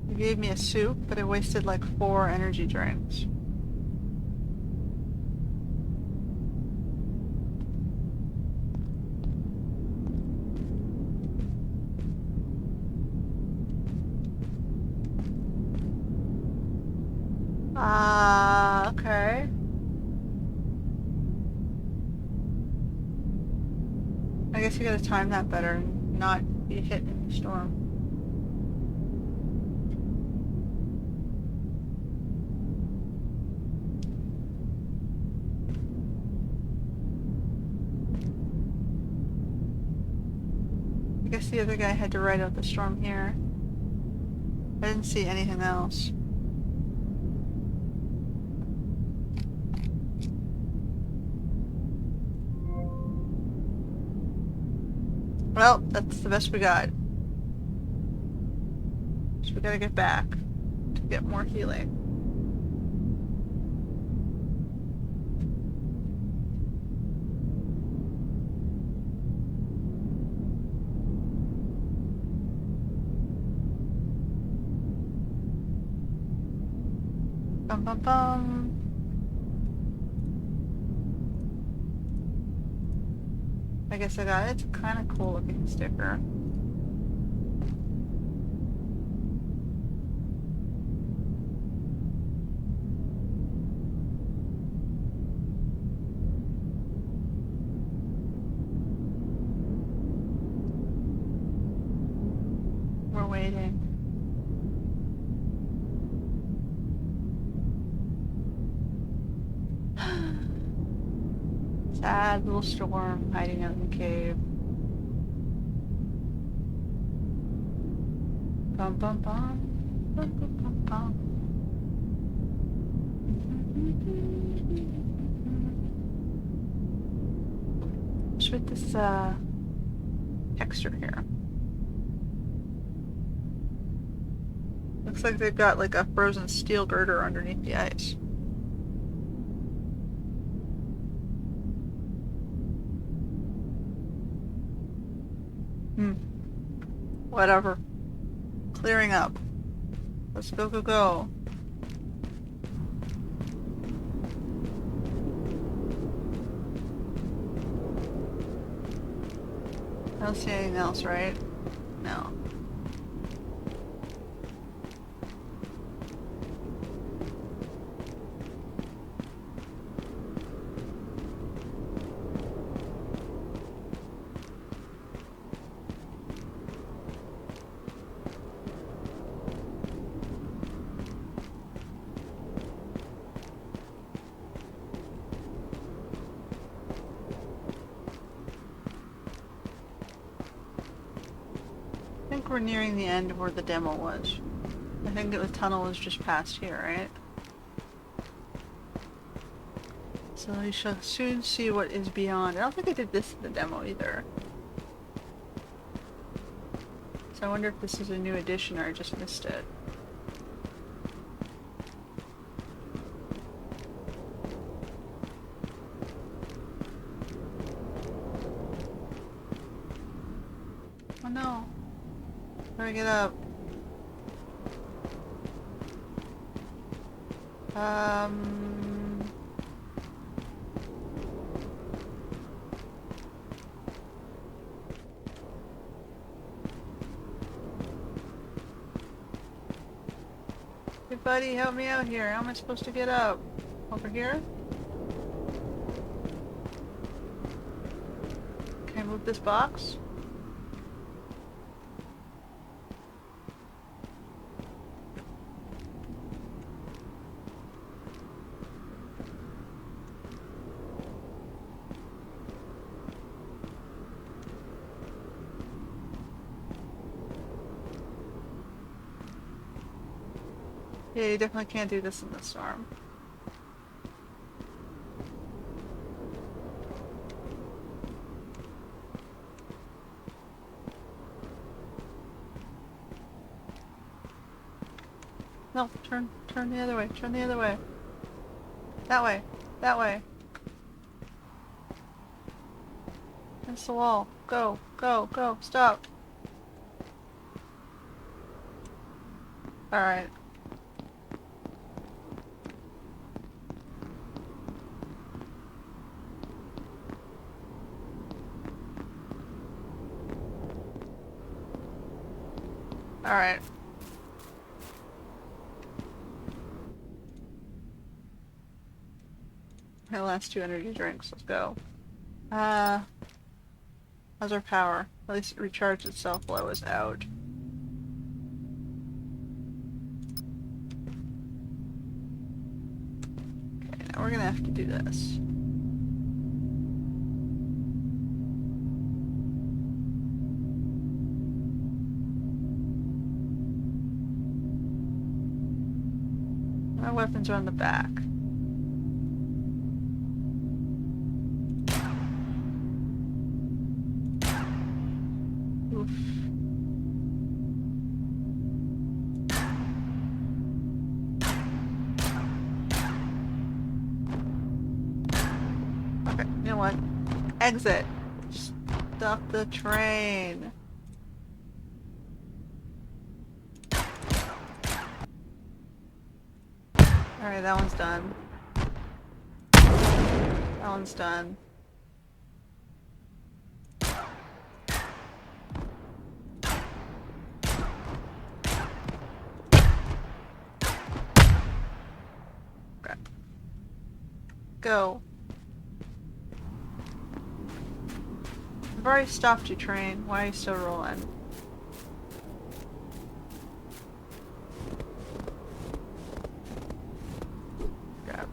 He gave me a soup, but it wasted like 4 energy drinks. Okay. I guess you gotta time that better and not be hit in the storm. I guess the other guy had to ride out the storm here. I didn't see anything else. Well, that's the best we got. So we gotta get back to get more healing. Bum bum bum. I guess I got it. It's a kind of cool looking sticker. We're waiting. Sad little storm hiding out in the cave. Bum bum bum. Bum bum bum bum. What's with this texture here? Looks like they've got like a frozen steel girder underneath the ice. Whatever. Clearing up. Let's go, go, go. I don't see anything else, right? No. I think we're nearing the end of where the demo was. I think that the tunnel was just past here, right? So we shall soon see what is beyond. I don't think I did this in the demo either. So I wonder if this is a new addition or I just missed it. Oh no. How do I get up? Hey buddy, help me out here. How am I supposed to get up? Over here? Can I move this box? Yeah, you definitely can't do this in the storm. No, turn the other way, turn the other way. That way, that way. Against the wall. Go, go, go, stop. Alright. Alright. My last 2 energy drinks, let's go. How's our power? At least it recharged itself while I was out. Okay, now we're gonna have to do this. My weapons are on the back. Oof. Okay, you know what? Exit! Stop the train! Alright, that one's done. That one's done. Okay. Go. I've already stopped you, train. Why are you still rolling? Grab.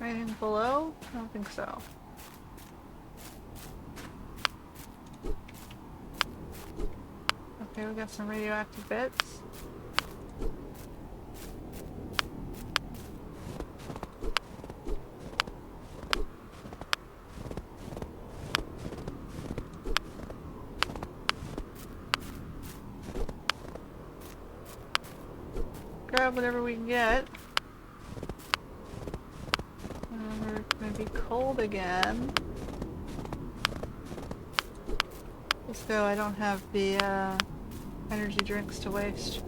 Anything below? I don't think so. Okay, we got some radioactive bits. Grab whatever we can get. We're gonna be cold again. Let's go, I don't have the energy drinks to waste.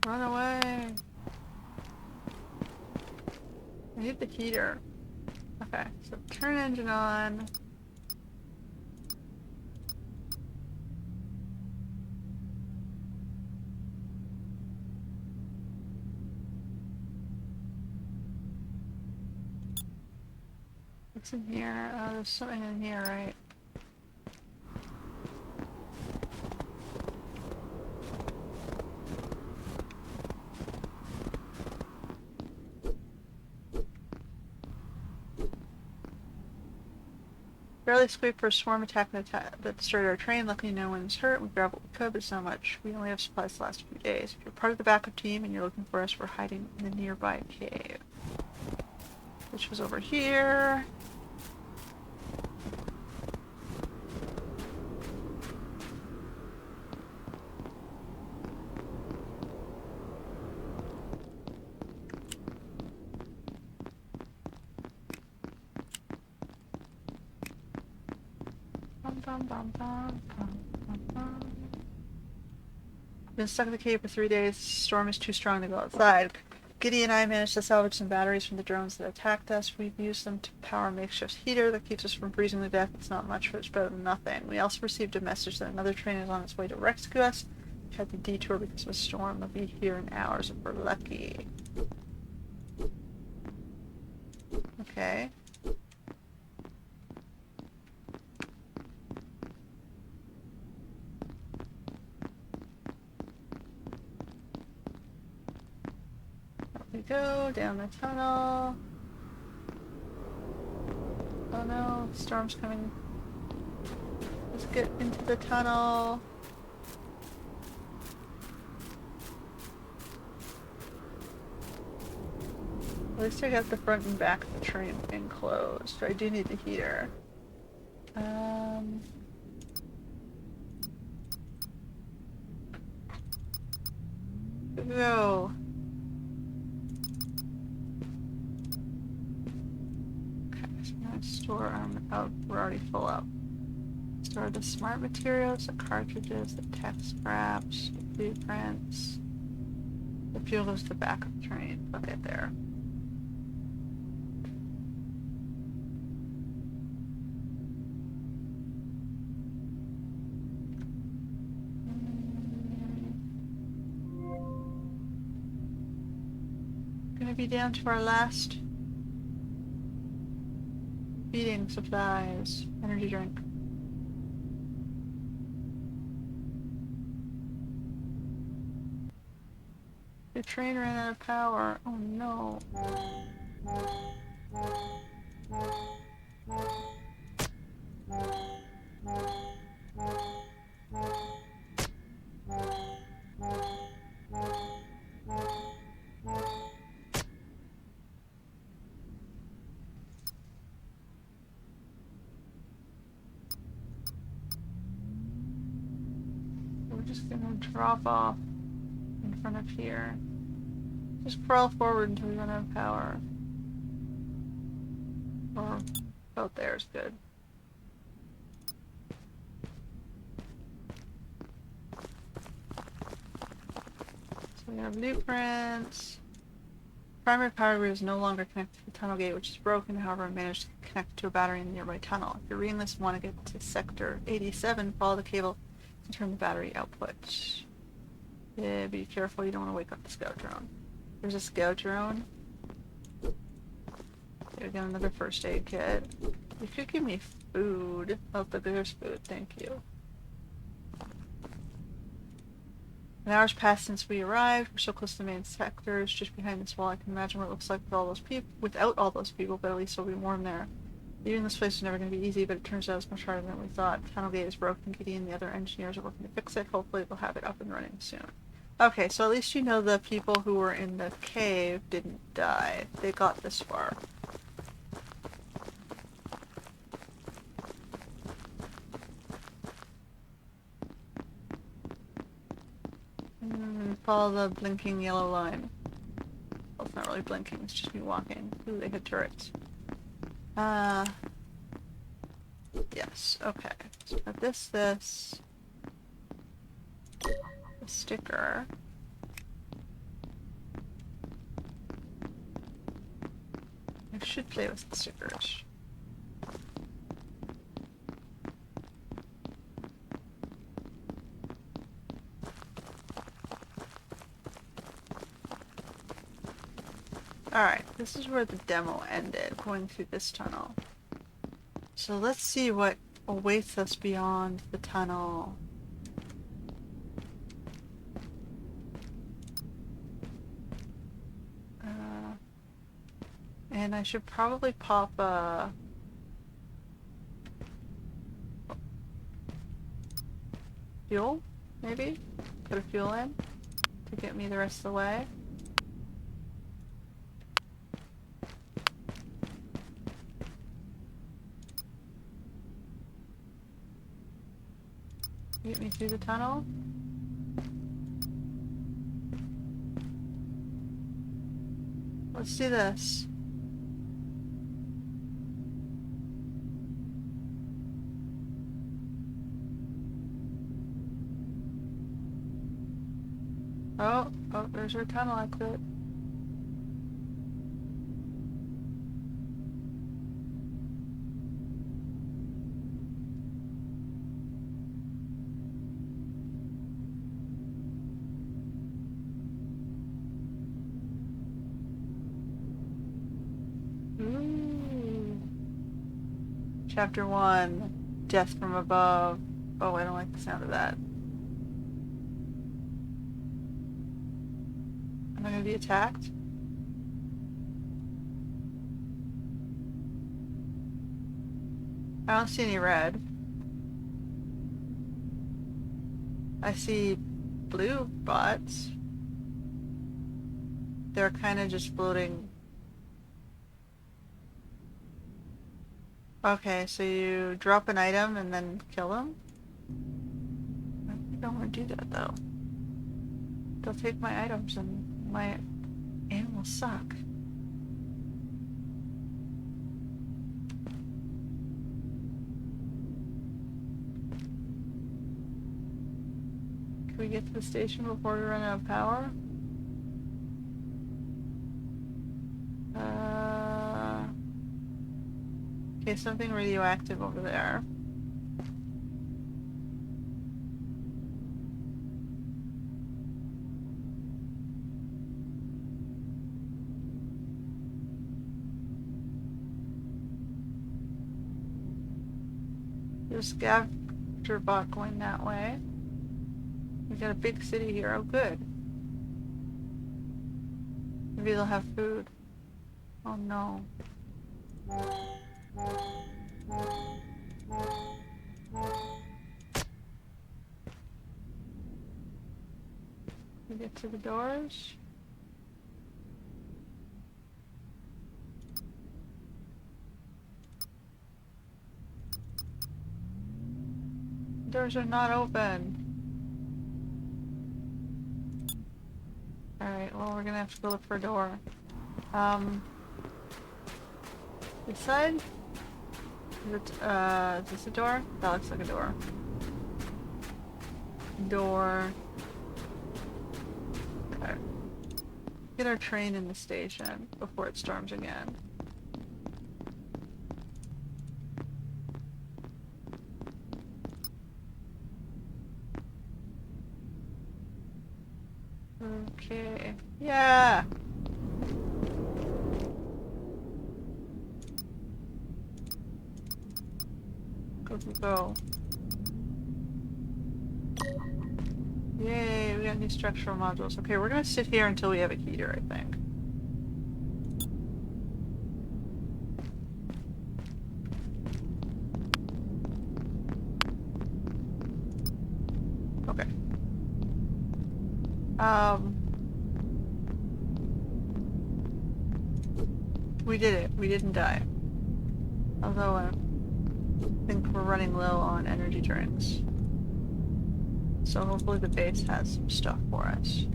Run away. I need the heater. Okay, so turn engine on. What's in here? Oh, there's something in here, right? Barely escaped for a swarm attack that destroyed our train. Luckily no one's hurt. We grabbed what we could, but so much. We only have supplies to last a few days. If you're part of the backup team and you're looking for us, we're hiding in a nearby cave. Which was over here. bum, bum, bum, bum, bum, bum. Been stuck in the cave for 3 days. The storm is too strong to go outside. Giddy and I managed to salvage some batteries from the drones that attacked us. We've used them to power a makeshift heater that keeps us from freezing to death. It's not much, but it's better than nothing. We also received a message that another train is on its way to rescue us. We had to detour because of a storm. They'll be here in hours if we're lucky. Okay. We go down the tunnel. Oh no, the storm's coming. Let's get into the tunnel. At least I got the front and back of the train enclosed. I do need the heater. Go. Store out. We're already full up. Store the smart materials, the cartridges, the tech scraps, the blueprints. The fuel goes to the back of the train. Okay, there. Gonna be down to our last feeding supplies. Energy drink. The train ran out of power. Oh no. We're just gonna drop off in front of here. Just crawl forward until we run out of power. Or out there is good. So we have blueprints. Primary power grid is no longer connected to the tunnel gate, which is broken. However, I managed to connect to a battery in the nearby tunnel. If you're reading this and want to get to Sector 87, follow the cable to turn the battery output. Yeah, be careful, you don't want to wake up the scout drone. There's a scout drone. There we go, another first aid kit. You could give me food. Oh, but there's food, thank you. An hour's passed since we arrived. We're so close to the main sectors, just behind this wall. I can imagine what it looks like with all those people, without all those people, but at least it'll be warm there. Leaving this place is never going to be easy, but it turns out it's much harder than we thought. The tunnel gate is broken. Giddy and the other engineers are working to fix it. Hopefully they'll have it up and running soon. Okay, so at least you know the people who were in the cave didn't die. They got this far. Follow the blinking yellow line. Well, it's not really blinking, it's just me walking. Ooh, they hit turrets. Yes, okay. So this, the sticker. I should play with the stickers. Alright, this is where the demo ended, going through this tunnel. So let's see what awaits us beyond the tunnel. And I should probably pop a... fuel, maybe? Put a fuel in to get me the rest of the way. Get me through the tunnel. Let's do this. Oh, oh, there's our tunnel exit. Ooh. Chapter 1, Death from Above. Oh, I don't like the sound of that. Am I gonna be attacked? I don't see any red. I see blue spots. They're kind of just floating. Okay, so you drop an item and then kill them? I don't want to do that though. They'll take my items and my animals suck. Can we get to the station before we run out of power? Okay, something radioactive over there. There's a scavenger bot going that way. We got a big city here. Oh, good. Maybe they'll have food. Oh no. We get to the doors. Doors are not open. Alright, well we're gonna have to go look for a door. This side? Is this a door? That looks like a door. Door. Okay. Get our train in the station before it storms again. Okay. Yeah! Go, go, go. Yay, we got new structural modules. Okay, we're gonna sit here until we have a heater, I think. Okay. We did it. We didn't die. Although I think we're running low on energy drinks. So hopefully the base has some stuff for us.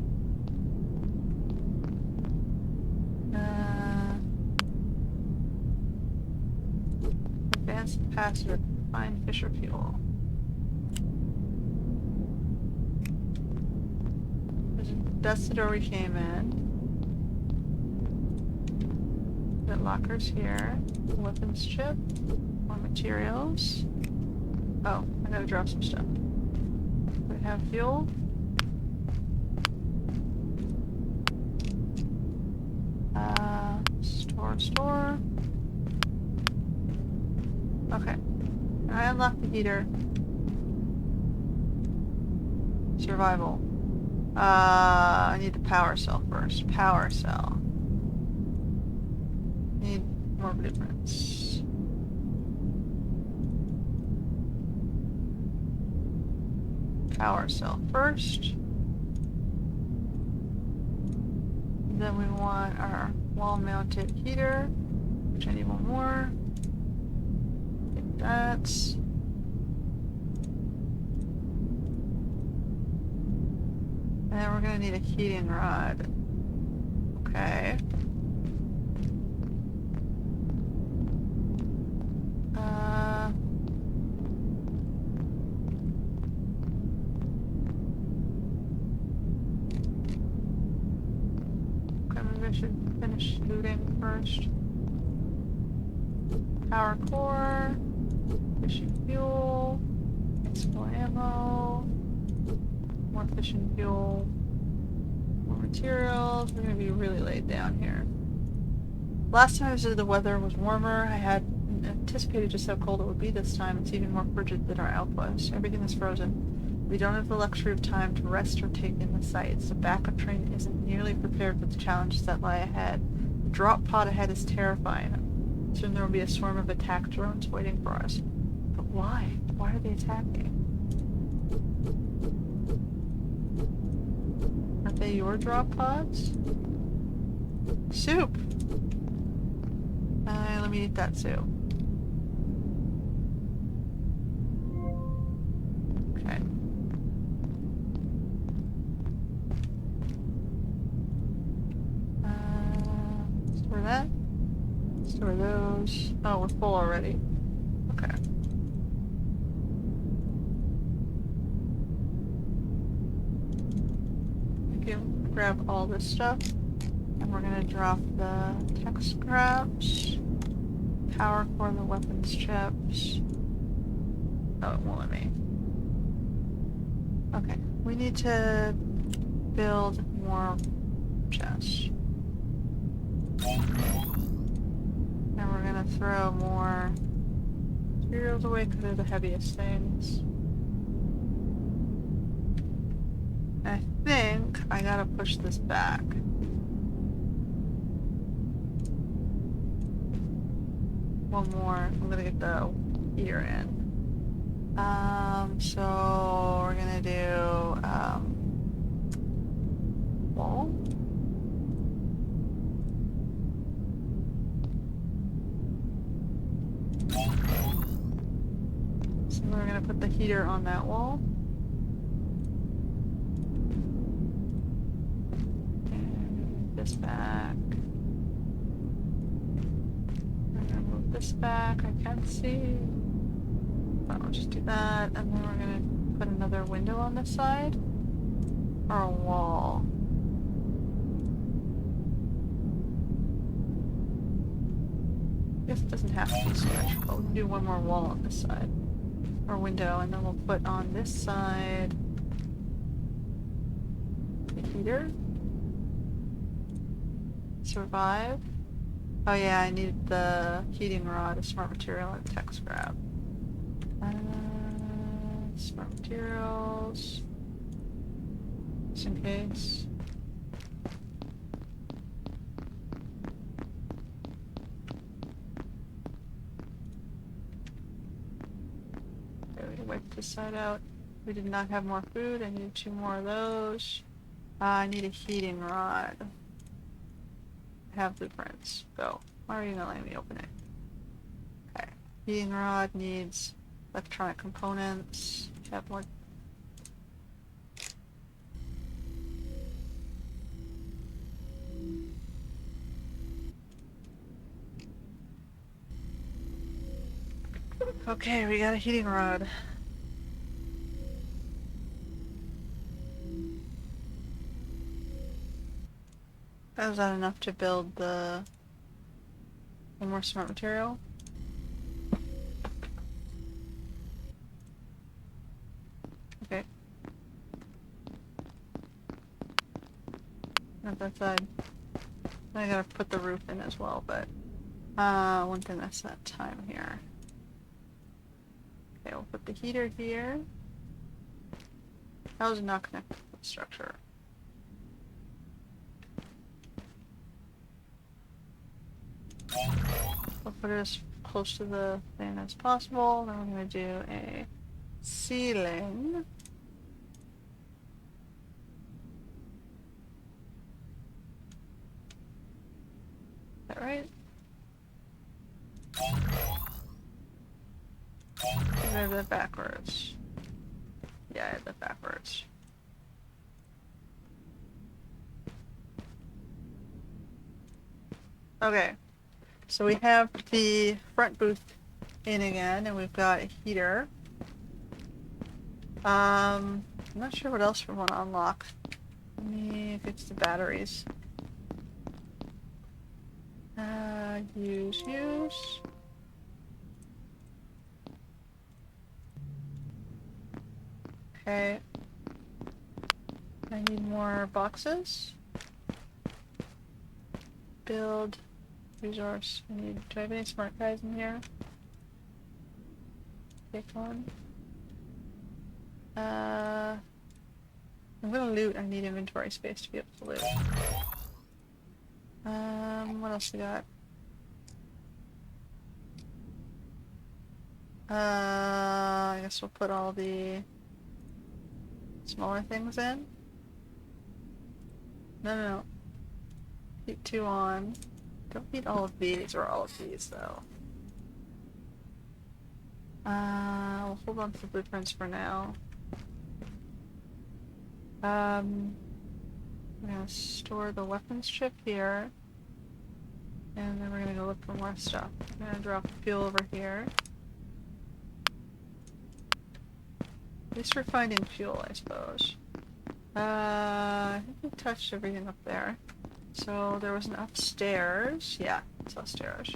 Advanced capacitor, find Fisher fuel. That's the door we came in. The lockers here. Weapons chip. More materials. Oh, I gotta drop some stuff. We have fuel. Store. Okay. I unlocked the heater. Survival. I need the power cell first. Power cell. Need more blueprints. Power cell first. Then we want our wall-mounted heater, which I need one more. Take that. And then we're gonna need a heating rod. Okay. finish looting first. Power core, fishing fuel, explosive ammo, more fishing fuel, more materials. We're gonna be really laid down here. Last time I visited, the weather was warmer. I had anticipated just how cold it would be this time. It's even more frigid than our outpost. Everything is frozen. We don't have the luxury of time to rest or take in the sights. The backup train isn't nearly prepared for the challenges that lie ahead. The drop pod ahead is terrifying. Soon there will be a swarm of attack drones waiting for us. But why? Why are they attacking? Are they your drop pods? Soup! Let me eat that soup. Okay. Store that. Store those. Oh, we're full already. Okay. We can grab all this stuff. And we're gonna drop the tech scraps. Power core, the weapons chips. Oh, it won't let me. Okay, we need to build more chests. And we're gonna throw more materials away because they're the heaviest things. I think I gotta push this back. One more. I'm gonna get the heater in. So we're gonna do wall. So we're gonna put the heater on that wall. And this back. This back, I can't see. I'll just do that, and then we're gonna put another window on this side. Or a wall. I guess it doesn't have to be symmetrical. We can do one more wall on this side. Or window, and then we'll put on this side the heater. Survive. Oh yeah, I need the heating rod, a smart material, and tech scrap. Smart materials. Just in case. Okay, we can wipe this side out. We did not have more food. I need 2 more of those. I need a heating rod. Have blueprints. Go. Why are you not letting me open it? Okay. Heating rod needs electronic components. Have more. Okay, we got a heating rod. Was that enough to build the one more smart material? Okay. Not that side. I gotta put the roof in as well, but one thing that's that time here. Okay, we'll put the heater here. How is it not connected to the structure? We'll put it as close to the thing as possible. Then we're going to do a ceiling. Is that right? I have that backwards. Yeah, I have that backwards. Okay. So we have the front booth in again, and we've got a heater. I'm not sure what else we want to unlock. Let me fix the batteries. Use. Okay. I need more boxes. Build. Resource. Do I have any smart guys in here? Take one. I'm gonna loot. I need inventory space to be able to loot. What else we got? I guess we'll put all the smaller things in. No. Keep 2 on. Don't need all of these or all of these though. We'll hold on to the blueprints for now. I'm gonna store the weapons chip here. And then we're gonna go look for more stuff. I'm gonna drop fuel over here. At least we're finding fuel, I suppose. I think we touched everything up there. So there was an upstairs. Yeah, it's upstairs.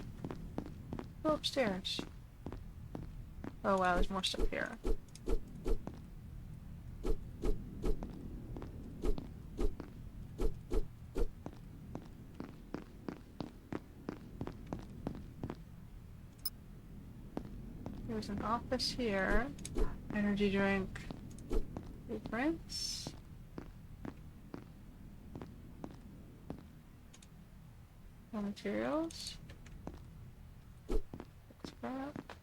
Go upstairs. Oh wow, there's more stuff here. There's an office here. Energy drink. Blueprints. Raw materials. Scrap.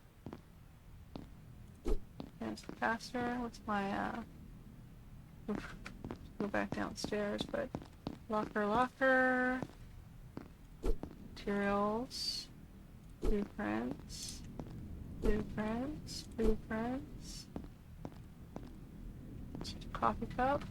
There's the capacitor. What's my oof. Go back downstairs, but locker. Materials. Blueprints. Just a coffee cup.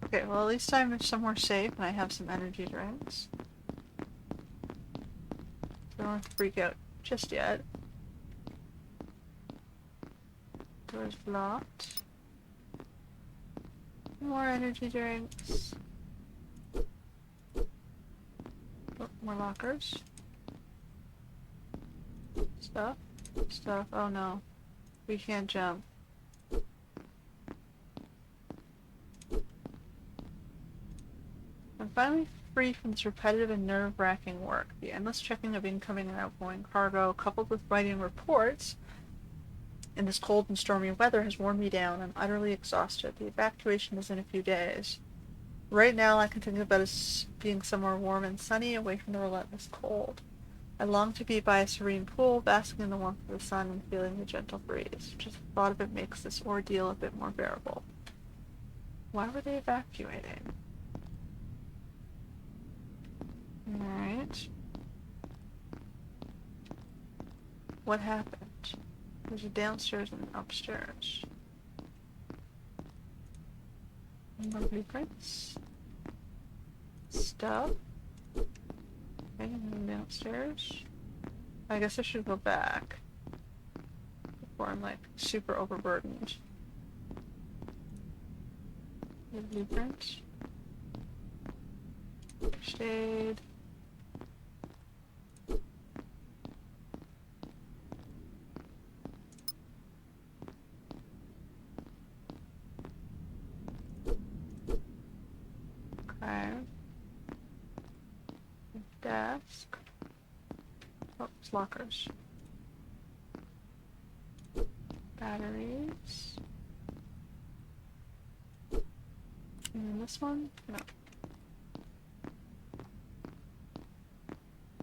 Okay, well at least I'm somewhere safe and I have some energy drinks. So I don't have to freak out just yet. Door's blocked. More energy drinks. Oh, more lockers. Stuff. Oh no. We can't jump. I'm finally free from this repetitive and nerve-wracking work. The endless checking of incoming and outgoing cargo, coupled with writing reports in this cold and stormy weather, has worn me down. I'm utterly exhausted. The evacuation is in a few days. Right now, I can think about it being somewhere warm and sunny, away from the relentless cold. I long to be by a serene pool, basking in the warmth of the sun and feeling the gentle breeze. Just the thought of it makes this ordeal a bit more bearable. Why were they evacuating? Alright. What happened? There's a downstairs and an upstairs. More blueprints. Stuff. Okay, and then downstairs. I guess I should go back before I'm like super overburdened. The blueprints. Shade. Okay. Desk. Oh, it's lockers. Batteries. And this one? No.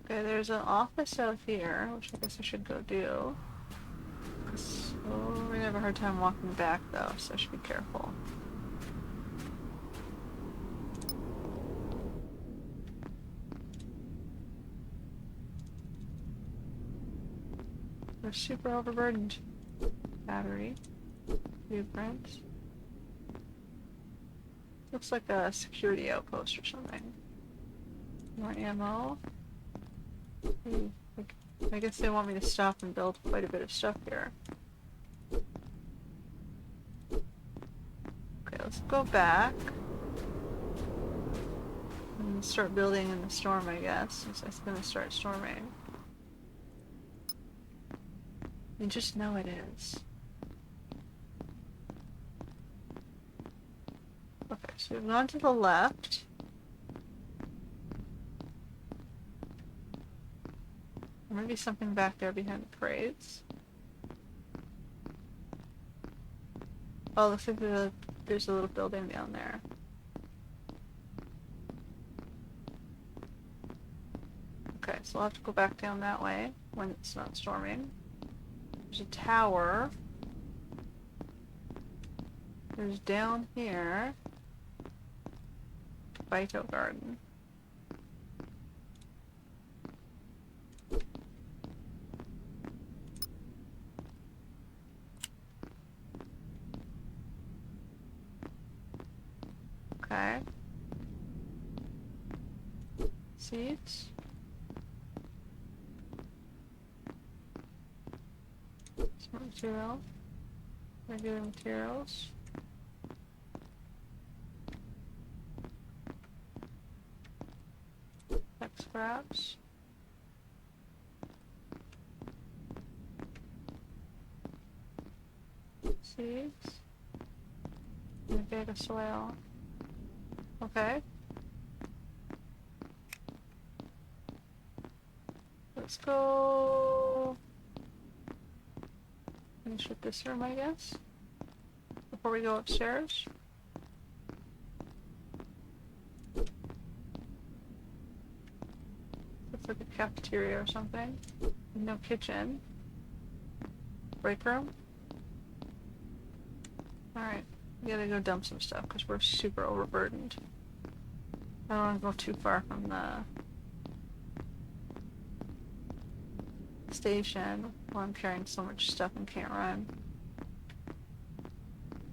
Okay, there's an office out here, which I guess I should go do. Oh, we're gonna have a hard time walking back though, so I should be careful. We're super overburdened. Battery. Blueprint. Looks like a security outpost or something. More ammo. Like I guess they want me to stop and build quite a bit of stuff here. Okay, let's go back. And start building in the storm, I guess, since it's gonna start storming. You just know it is. Okay, so we've gone to the left. There might be something back there behind the crates. Oh, looks like there's a little building down there. Okay, so I'll have to go back down that way when it's not storming. There's a tower. There's down here Phyto Garden. Okay. Seeds. Smart material. Regular materials. Tech scraps. Seeds. And a bag of soil. Okay. Let's go finish with this room, I guess, before we go upstairs. Looks like a cafeteria or something. No kitchen. Break room. Alright, we gotta go dump some stuff because we're super overburdened. I don't want to go too far from the station while I'm carrying so much stuff and can't run.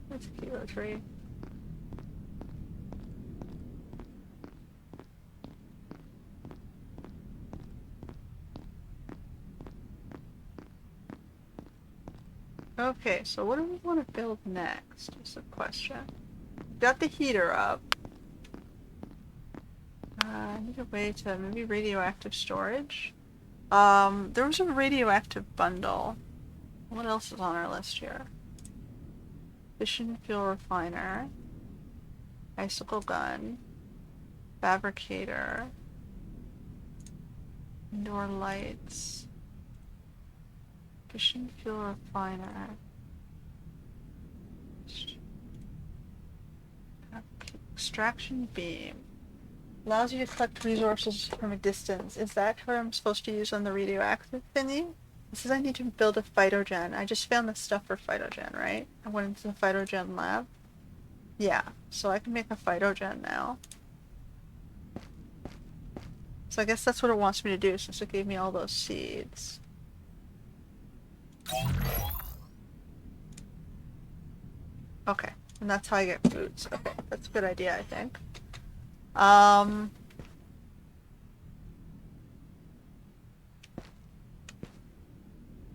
That's a cute little tree. Okay, so what do we want to build next? Is the question. Got the heater up. I need a way to maybe radioactive storage. There was a radioactive bundle. What else is on our list here? Fission fuel refiner. Icicle gun. Fabricator. Indoor lights. Fission fuel refiner. Extraction beam. Allows you to collect resources from a distance. Is that what I'm supposed to use on the radioactive thingy? It says I need to build a phytogen. I just found the stuff for phytogen, right? I went into the phytogen lab. Yeah, so I can make a phytogen now. So I guess that's what it wants me to do since it gave me all those seeds. Okay, and that's how I get foods. Okay, that's a good idea, I think.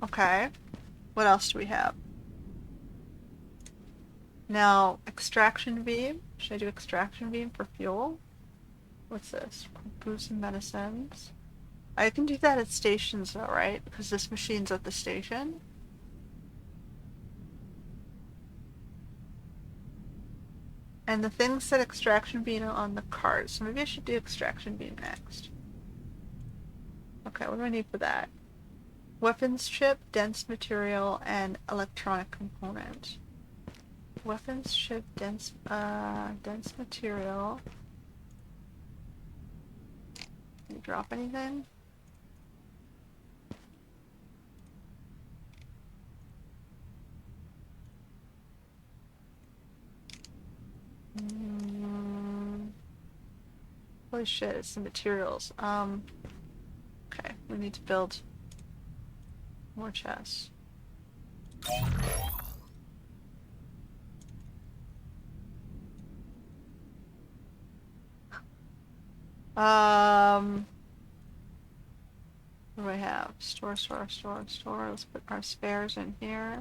Okay. What else do we have? Now, extraction beam. Should I do extraction beam for fuel? What's this? Booze and medicines. I can do that at stations though, right? Because this machine's at the station. And the thing said extraction beam on the card, so maybe I should do extraction beam next. Okay, what do I need for that? Weapons chip, dense material, and electronic component. Weapons chip, dense material. Can you drop anything? Holy shit, it's the materials. Okay, we need to build more chests. What do I have? have? Store. Let's put our spares in here.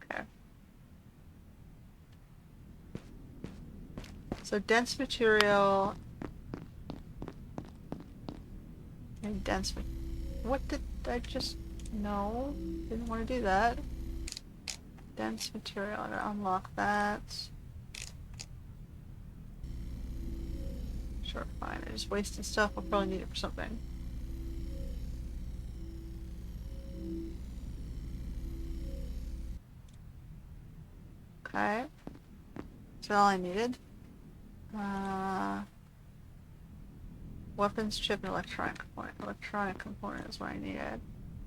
Okay. So dense material and what did I just... No, didn't want to do that. Dense material, I'm gonna unlock that. Sure, fine, I just wasted stuff, I'll probably need it for something. Okay. That's all I needed. Weapons chip and electronic component. Electronic component is what I needed.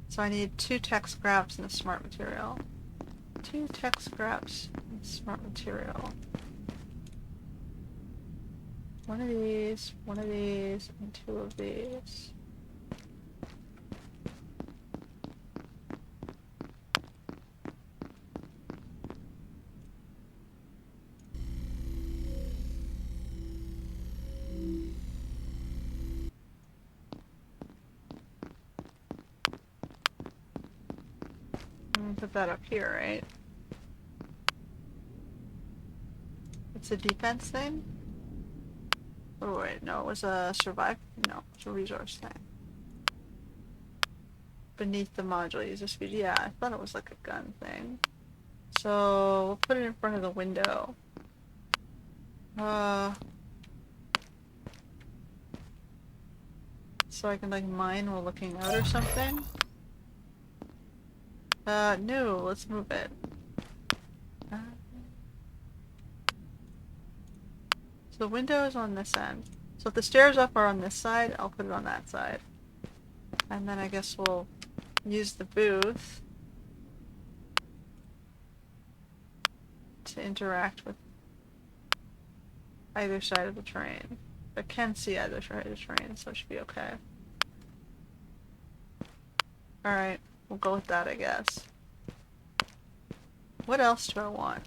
So I need 2 tech scraps and a smart material. 2 tech scraps and smart material. One of these, and 2 of these. Put that up here, right? It's a defense thing? Oh wait, no, it was a survive? No, it's a resource thing. Beneath the module, use this speed. Yeah, I thought it was like a gun thing. So, we'll put it in front of the window. So I can like mine while looking out or something? No, let's move it. So the window is on this end. So if the stairs up are on this side, I'll put it on that side. And then I guess we'll use the booth to interact with either side of the train. I can see either side of the train, so it should be okay. Alright, we'll go with that, I guess. What else do I want?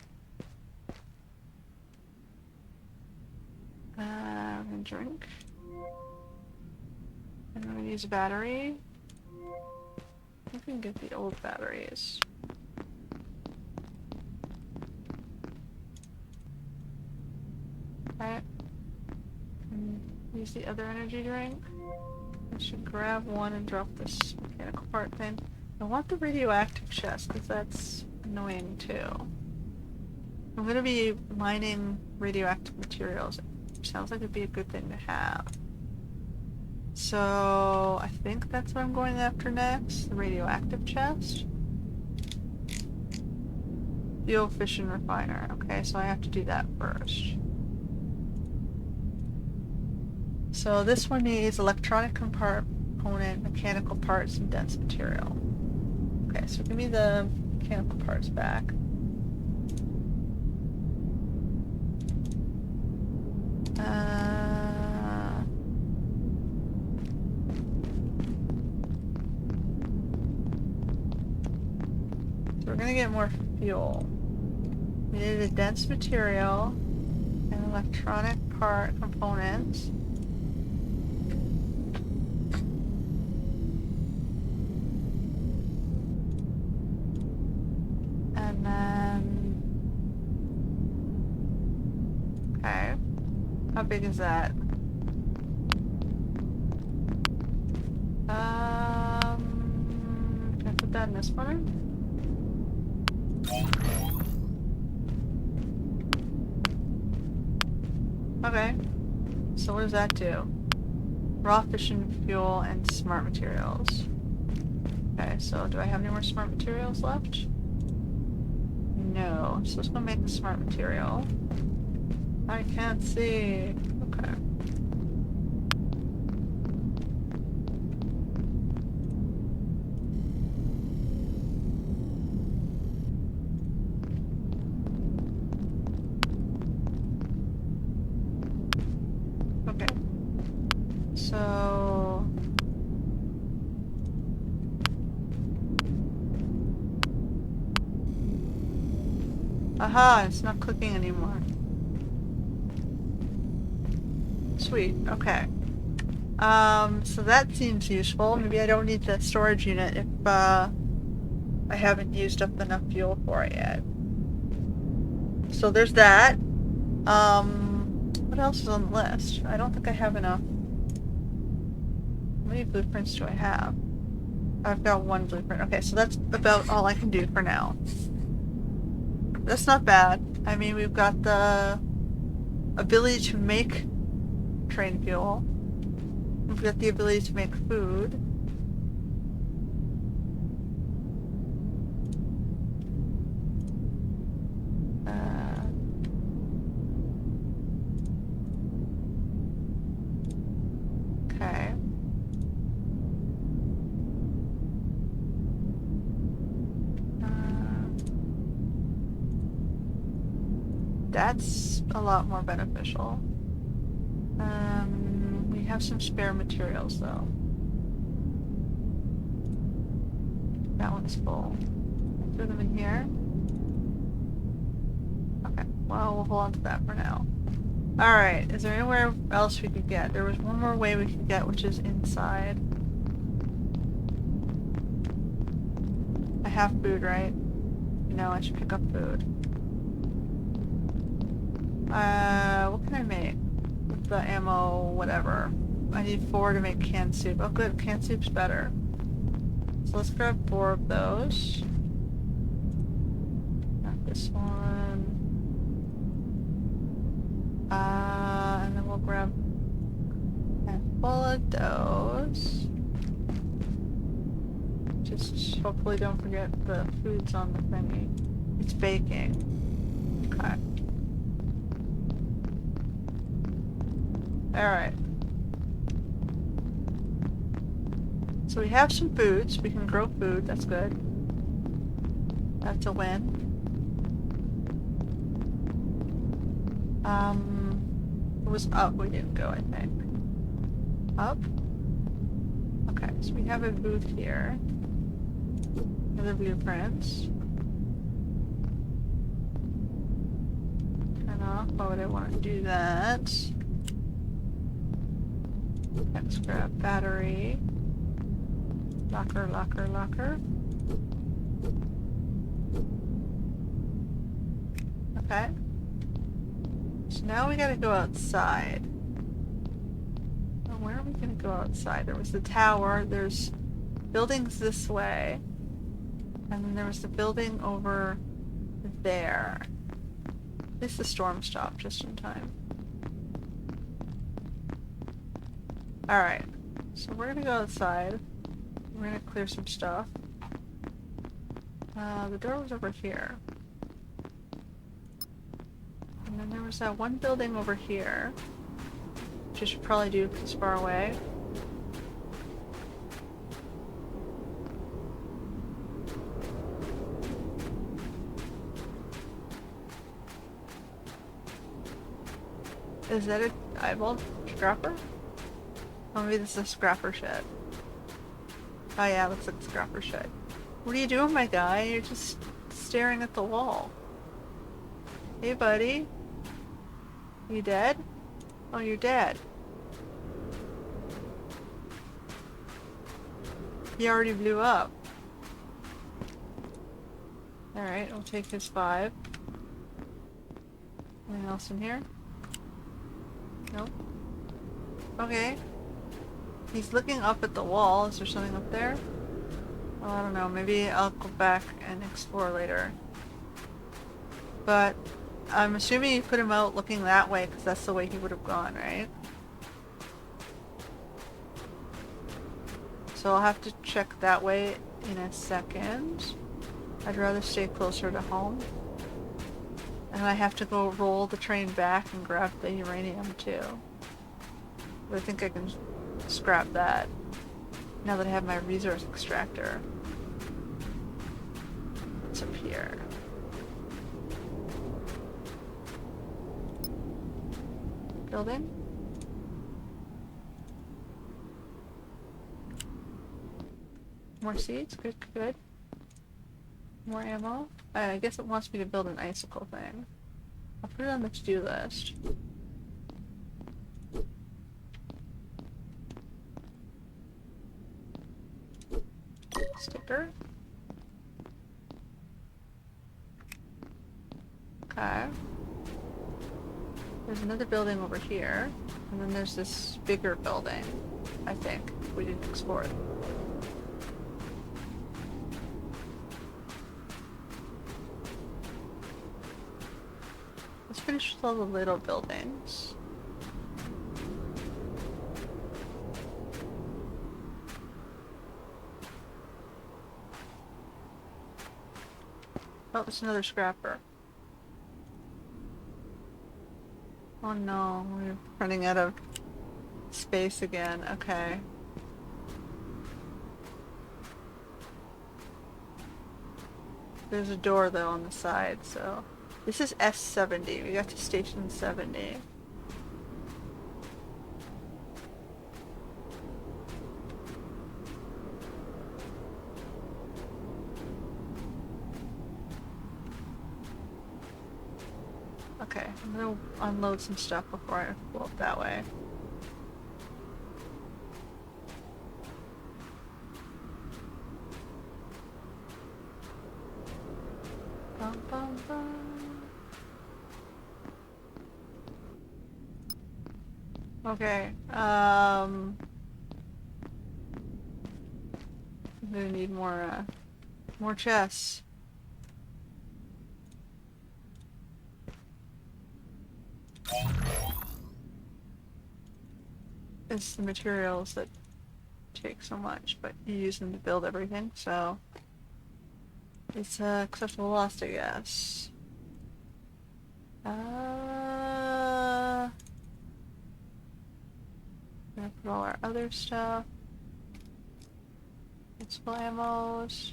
I'm gonna drink. And I'm gonna use a battery. I think we can get the old batteries. Alright. Use the other energy drink. I should grab one and drop this mechanical part thing. I want the radioactive chest, because that's annoying too. I'm gonna be mining radioactive materials. It sounds like it'd be a good thing to have. So, I think that's what I'm going after next. The radioactive chest. Fuel fission refiner. Okay, so I have to do that first. So this one needs electronic component, mechanical parts, and dense material. Okay, so give me the mechanical parts back. So we're gonna get more fuel. We needed a dense material, an electronic part component. And then... Okay. How big is that? Can I put that in this one? Okay. So what does that do? Raw fission fuel and smart materials. Okay, so do I have any more smart materials left? No. So let's go make the smart material. I can't see. Okay. Okay. So... Aha! It's not clicking anymore. sweet. Okay. So that seems useful. Maybe I don't need the storage unit if, I haven't used up enough fuel for it yet. So there's that. What else is on the list? I don't think I have enough. How many blueprints do I have? I've got one blueprint. Okay, so that's about all I can do for now. That's not bad. I mean, we've got the ability to make train fuel. We've got the ability to make food. Okay. That's a lot more beneficial. We have some spare materials though. That one's full. Throw them in here. Okay, well, we'll hold on to that for now. Alright, is there anywhere else we could get? There was one more way we could get, which is inside. I have food, right? No, I should pick up food. What can I make? With the ammo, whatever. I need 4 to make canned soup. Oh good, canned soup's better. So let's grab 4 of those. Not this one. And then we'll grab a handful of those. Just hopefully don't forget the foods on the thingy. It's baking. Okay. Alright. So we have some foods. We can grow food. That's good. That's a win. It was up. We didn't go, I think. Up? Okay, so we have a booth here. Another blueprints. Turn off. Why would I want to do that? Let's grab battery. Locker, locker, locker. Okay. So now we gotta go outside. Oh, where are we gonna go outside? There was the tower, there's buildings this way. And then there was the building over there. At least the storm stopped just in time. Alright. So we're gonna go outside. We're gonna clear some stuff. The door was over here. And then there was that one building over here. Which I should probably do because it's far away. Is that a eyeball scrapper? Oh, maybe this is a scrapper shed. Oh yeah, looks like a scrapper shed. What are you doing, my guy? You're just staring at the wall. Hey, buddy. You dead? Oh, you're dead. He already blew up. Alright, I'll take his 5. Anything else in here? Nope. Okay. He's looking up at the wall. Is there something up there? Oh, I don't know. Maybe I'll go back and explore later. But I'm assuming you put him out looking that way because that's the way he would have gone, right? So I'll have to check that way in a second. I'd rather stay closer to home. And I have to go roll the train back and grab the uranium too. But I think I can scrap that now that I have my resource extractor. It's up here. Building? More seeds? Good, good. More ammo? I guess it wants me to build an icicle thing. I'll put it on the to-do list. Sticker. Okay. There's another building over here. And then there's this bigger building, I think. We didn't explore it. Let's finish with all the little buildings. Oh, it's another scrapper. Oh no, we're running out of space again. Okay. There's a door though on the side, so... This is S70. We got to station 70. Okay, I'm gonna unload some stuff before I go up that way. Bum, bum, bum. Okay, I'm gonna need more chests. It's the materials that take so much, but you use them to build everything, so it's acceptable loss, I guess. Gonna put all our other stuff. It's ammos.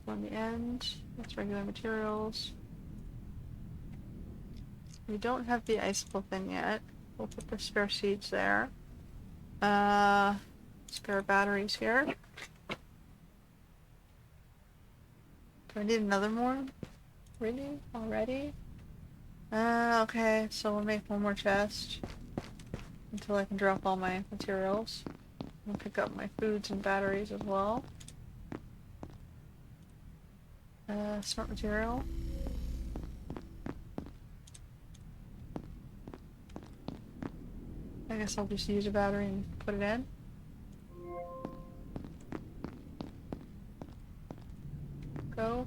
On the end, that's regular materials. We don't have the icicle thing yet. We'll put the spare seeds there. Spare batteries here. Do I need another more? Really? Already? Okay, so we'll make one more chest until I can drop all my materials. I'll pick up my foods and batteries as well. Smart material. I guess I'll just use a battery and put it in. Go.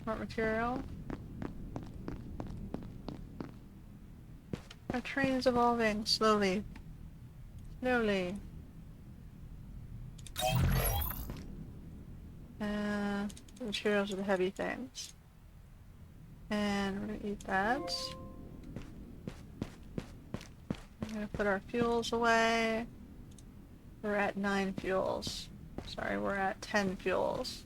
Smart material. Our train is evolving slowly. Slowly. The materials are the heavy things. And we're gonna eat that. I'm gonna put our fuels away. We're at 9 fuels. Sorry, we're at 10 fuels.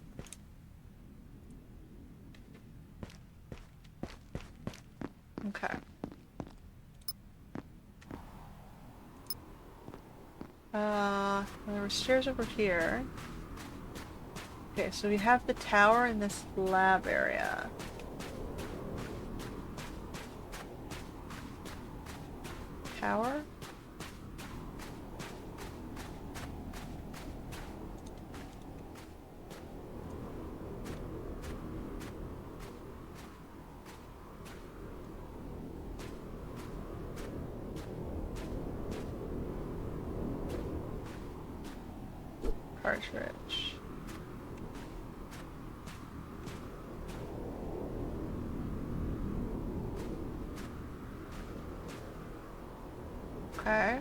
Okay. There were stairs over here. Okay, so we have the tower in this lab area. Tower? Cartridge. Okay.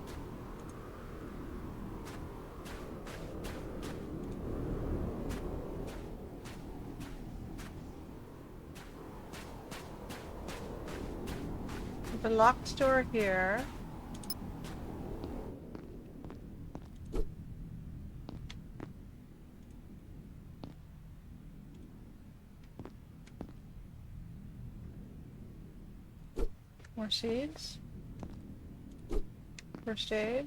The locked door here. More seeds. First aid.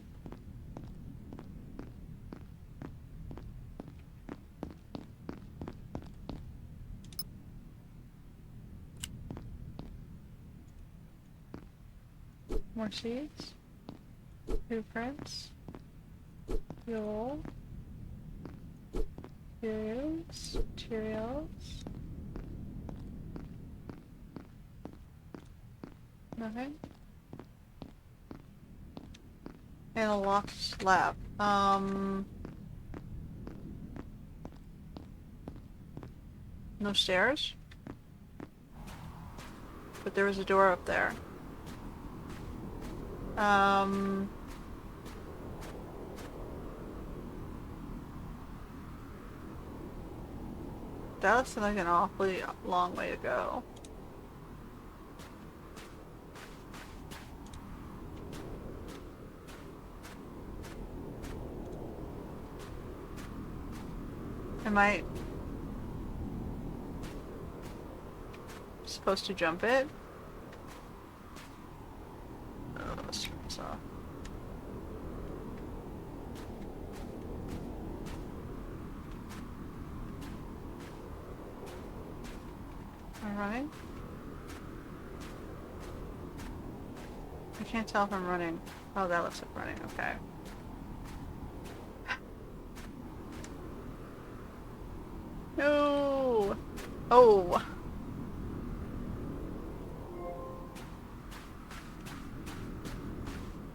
More seeds. Blueprints. Fuel. Materials. Nothing. And a locked slab. No stairs? But there was a door up there. That looks like an awfully long way to go. Am I supposed to jump it? Oh, let's turn this off. Am I running? I can't tell if I'm running. Oh, that looks like running. Okay. No! Oh!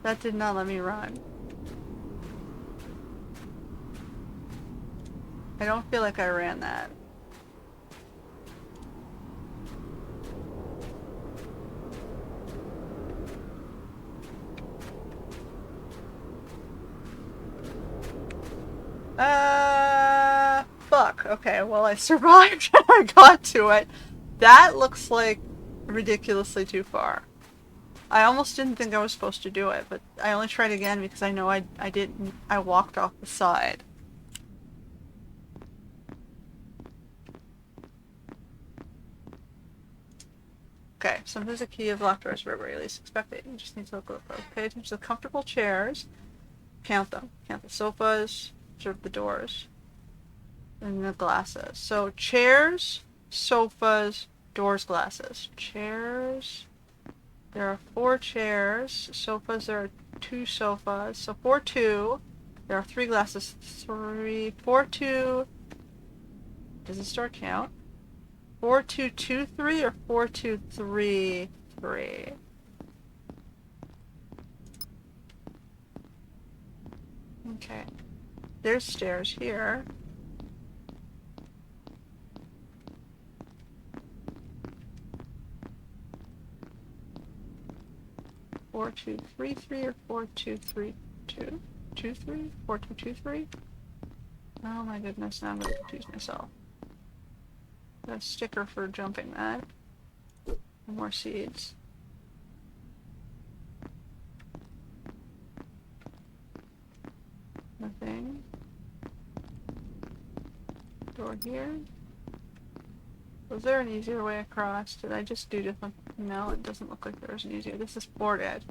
That did not let me run. I don't feel like I ran that. Fuck. Okay, well I survived and I got to it. That looks like ridiculously too far. I almost didn't think I was supposed to do it, but I only tried again because I know I didn't. I walked off the side. Okay, sometimes a key of locked doors wherever you least expect it. You just need to look. Pay attention to the comfortable chairs. Count them. Count the sofas. Observe the doors. And the glasses. So chairs, sofas, doors, glasses. Chairs. There are 4 chairs. Sofas, there are 2 sofas. So 4, 2. There are 3 glasses. 3, 4, 2. Does the store count? 4, 2, 2, 3 or 4, 2, 3, 3? Okay. There's stairs here. 4, 2, 3, 3 or 4, 2, 3, 2? 2, 3? 4, 2, 2, 3? Oh my goodness, now I'm gonna confuse myself. Got a sticker for jumping that. And more seeds. Nothing. Door here. Was there an easier way across? Did I just do different? No, it doesn't look like there's an easier. This is boarded.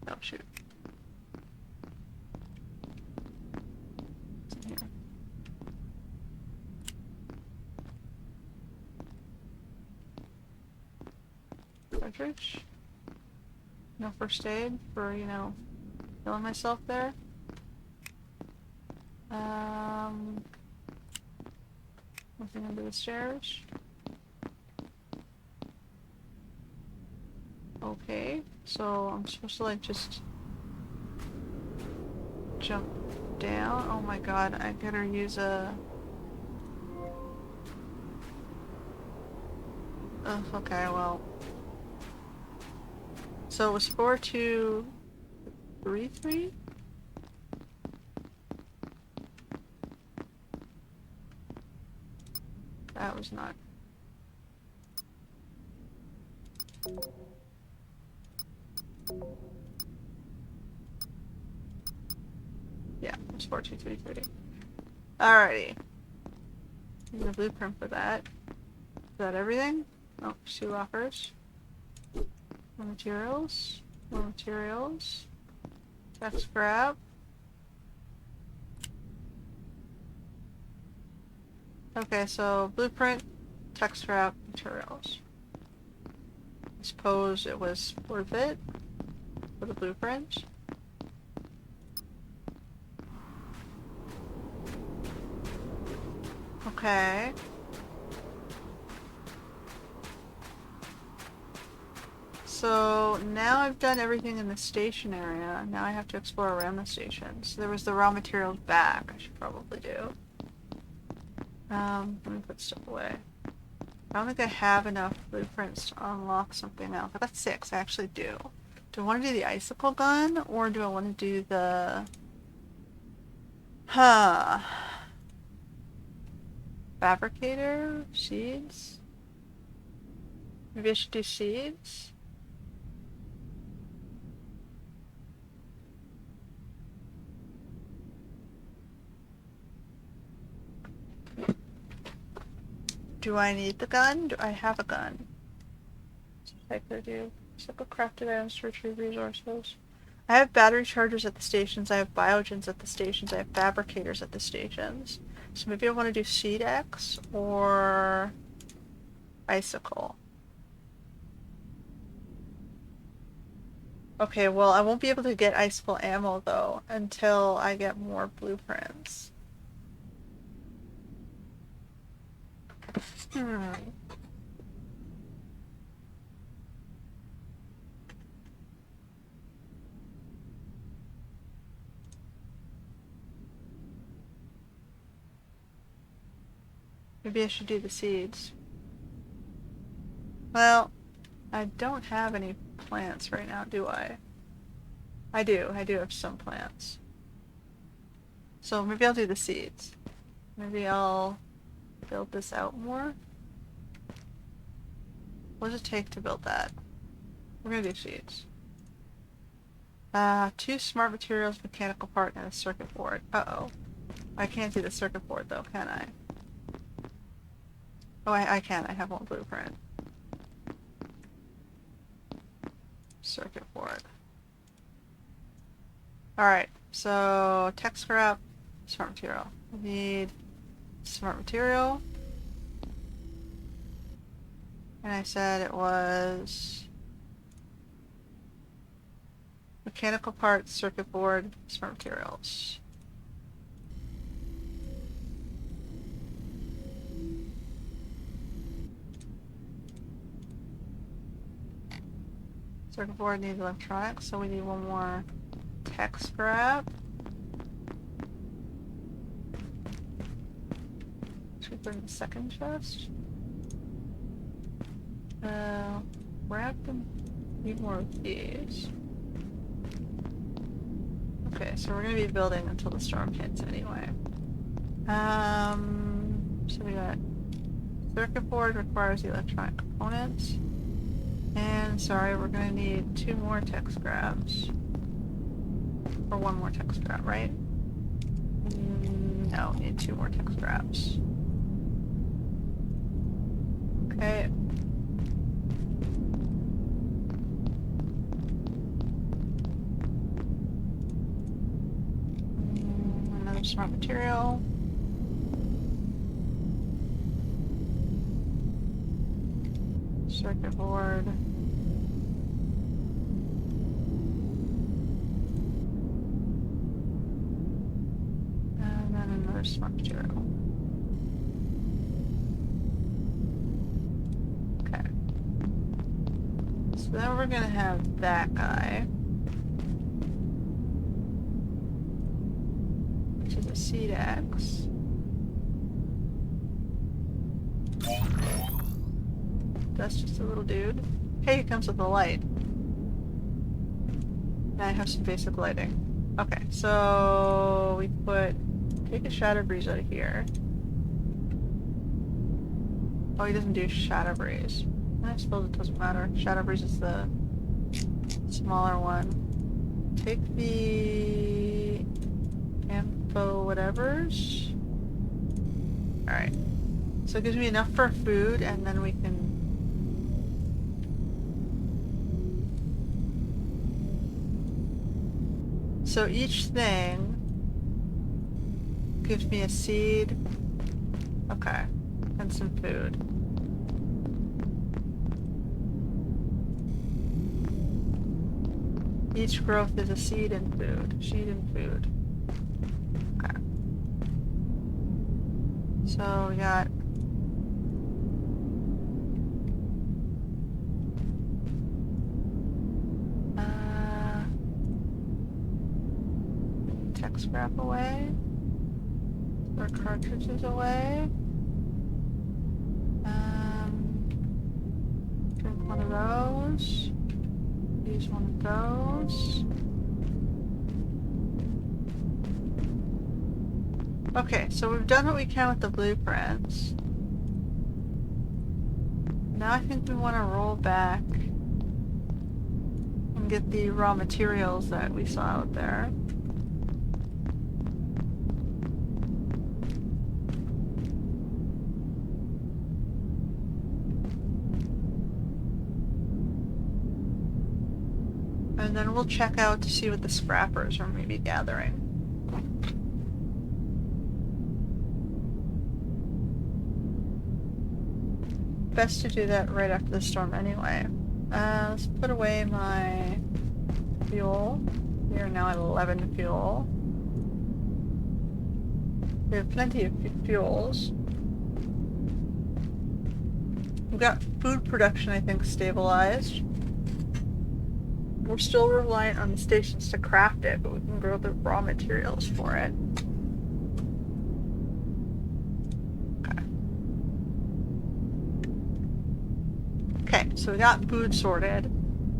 Oh shoot. What's in here? Cartridge. No first aid for, you know, killing myself there. Nothing under the stairs. Okay, so I'm supposed to like just jump down. Oh my god, I gotta use a... Oh, okay, well. So it was 4, 2, 3, 3? That was not... Yeah, it was 4, 2, 3, 3. Alrighty. Need a blueprint for that. Is that everything? Oh, 2 lockers. More materials. More materials. Tech scrap. Okay, so blueprint, tech scrap, materials. I suppose it was worth it for the blueprint. Okay. So now I've done everything in the station area. Now I have to explore around the station. So there was the raw materials back. I should probably do. Let me put stuff away. I don't think I have enough blueprints to unlock something else. I got 6. I actually do. Do I want to do the icicle gun or do I want to do the... Fabricator? Seeds? Maybe I should do seeds? Do I need the gun? Do I have a gun? I could do simple crafted items to retrieve resources. I have battery chargers at the stations, I have biogens at the stations, I have fabricators at the stations. So maybe I want to do Seed X or Icicle. Okay, well I won't be able to get Icicle ammo though until I get more blueprints. Maybe I should do the seeds. Well, I don't have any plants right now, do I? I do have some plants. So maybe I'll do the seeds. Maybe I'll build this out more. What does it take to build that? We're gonna do seeds. 2 smart materials, mechanical part, and a circuit board. Uh-oh. I can't do the circuit board though, can I? Oh, I can. I have one blueprint. Circuit board. Alright, so tech scrap, smart material. We need smart material. And I said it was mechanical parts, circuit board, smart materials. Circuit board needs electronics, so we need one more tech scrap. Should we put in the second chest? Wrapped and need more of these. Okay, so we're gonna be building until the storm hits anyway. So we got circuit board requires the electronic components. And sorry, we're gonna need 2 more tech scraps. Or 1 more tech scrap, right? No, we need 2 more tech scraps. Okay. Another smart material. Circuit board. And then another smart material. Okay. So then we're gonna have that guy. Which is a Seed X. That's just a little dude. Hey, it comes with a light. And I have some basic lighting. Okay, so we take a Shadow Breeze out of here. Oh, he doesn't do Shadow Breeze. I suppose it doesn't matter. Shadow Breeze is the smaller one. Take the Ampho whatevers. Alright. So it gives me enough for food, and then we can... So each thing gives me a seed. Okay. And some food. Each growth is a seed and food. Seed and food. Okay. So we got tech scrap away. Our cartridges away. Drink one of those. Use one of those. Okay, so we've done what we can with the blueprints. Now I think we want to roll back and get the raw materials that we saw out there. And then we'll check out to see what the scrappers are maybe gathering. Best to do that right after the storm anyway. Let's put away my fuel. We are now at 11 fuel. We have plenty of fuels. We've got food production, I think, stabilized. We're still reliant on the stations to craft it, but we can grow the raw materials for it. Okay, so we got food sorted.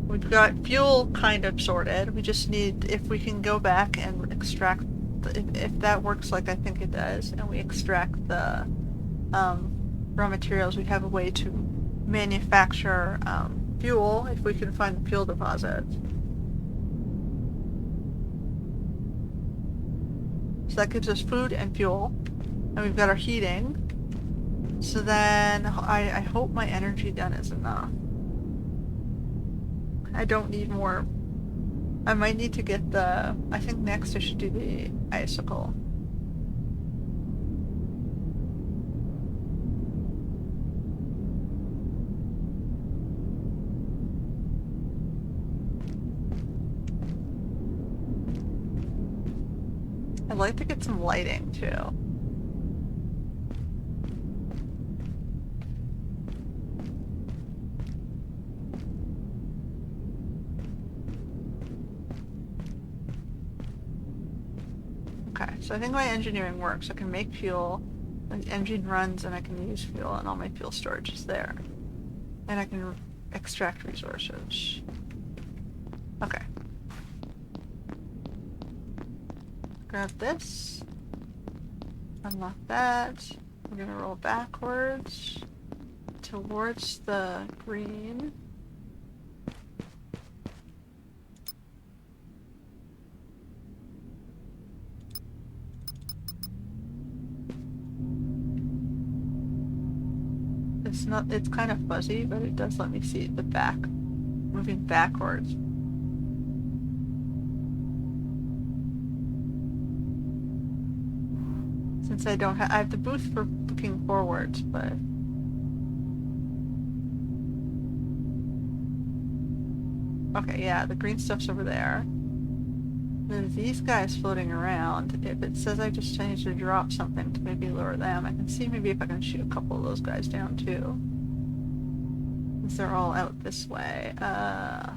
We've got fuel kind of sorted. We just need, if we can go back and extract, if that works like I think it does, and we extract the raw materials, we have a way to manufacture fuel if we can find the fuel deposits. So that gives us food and fuel, and we've got our heating. So then I hope my energy done is enough. I don't need more. I might need to get the, I think next I should do the icicle. I'd like to get some lighting too. Okay, so I think my engineering works. I can make fuel, the engine runs, and I can use fuel, and all my fuel storage is there. And I can extract resources. Okay. Grab this. Unlock that. We're gonna roll backwards towards the green. It's kind of fuzzy, but it does let me see the back, moving backwards. Since I don't have, I have the booth for looking forwards, but. Okay, yeah, the green stuff's over there. There's these guys floating around. If it says I just need to drop something to maybe lure them, I can see maybe if I can shoot a couple of those guys down too. Since they're all out this way. I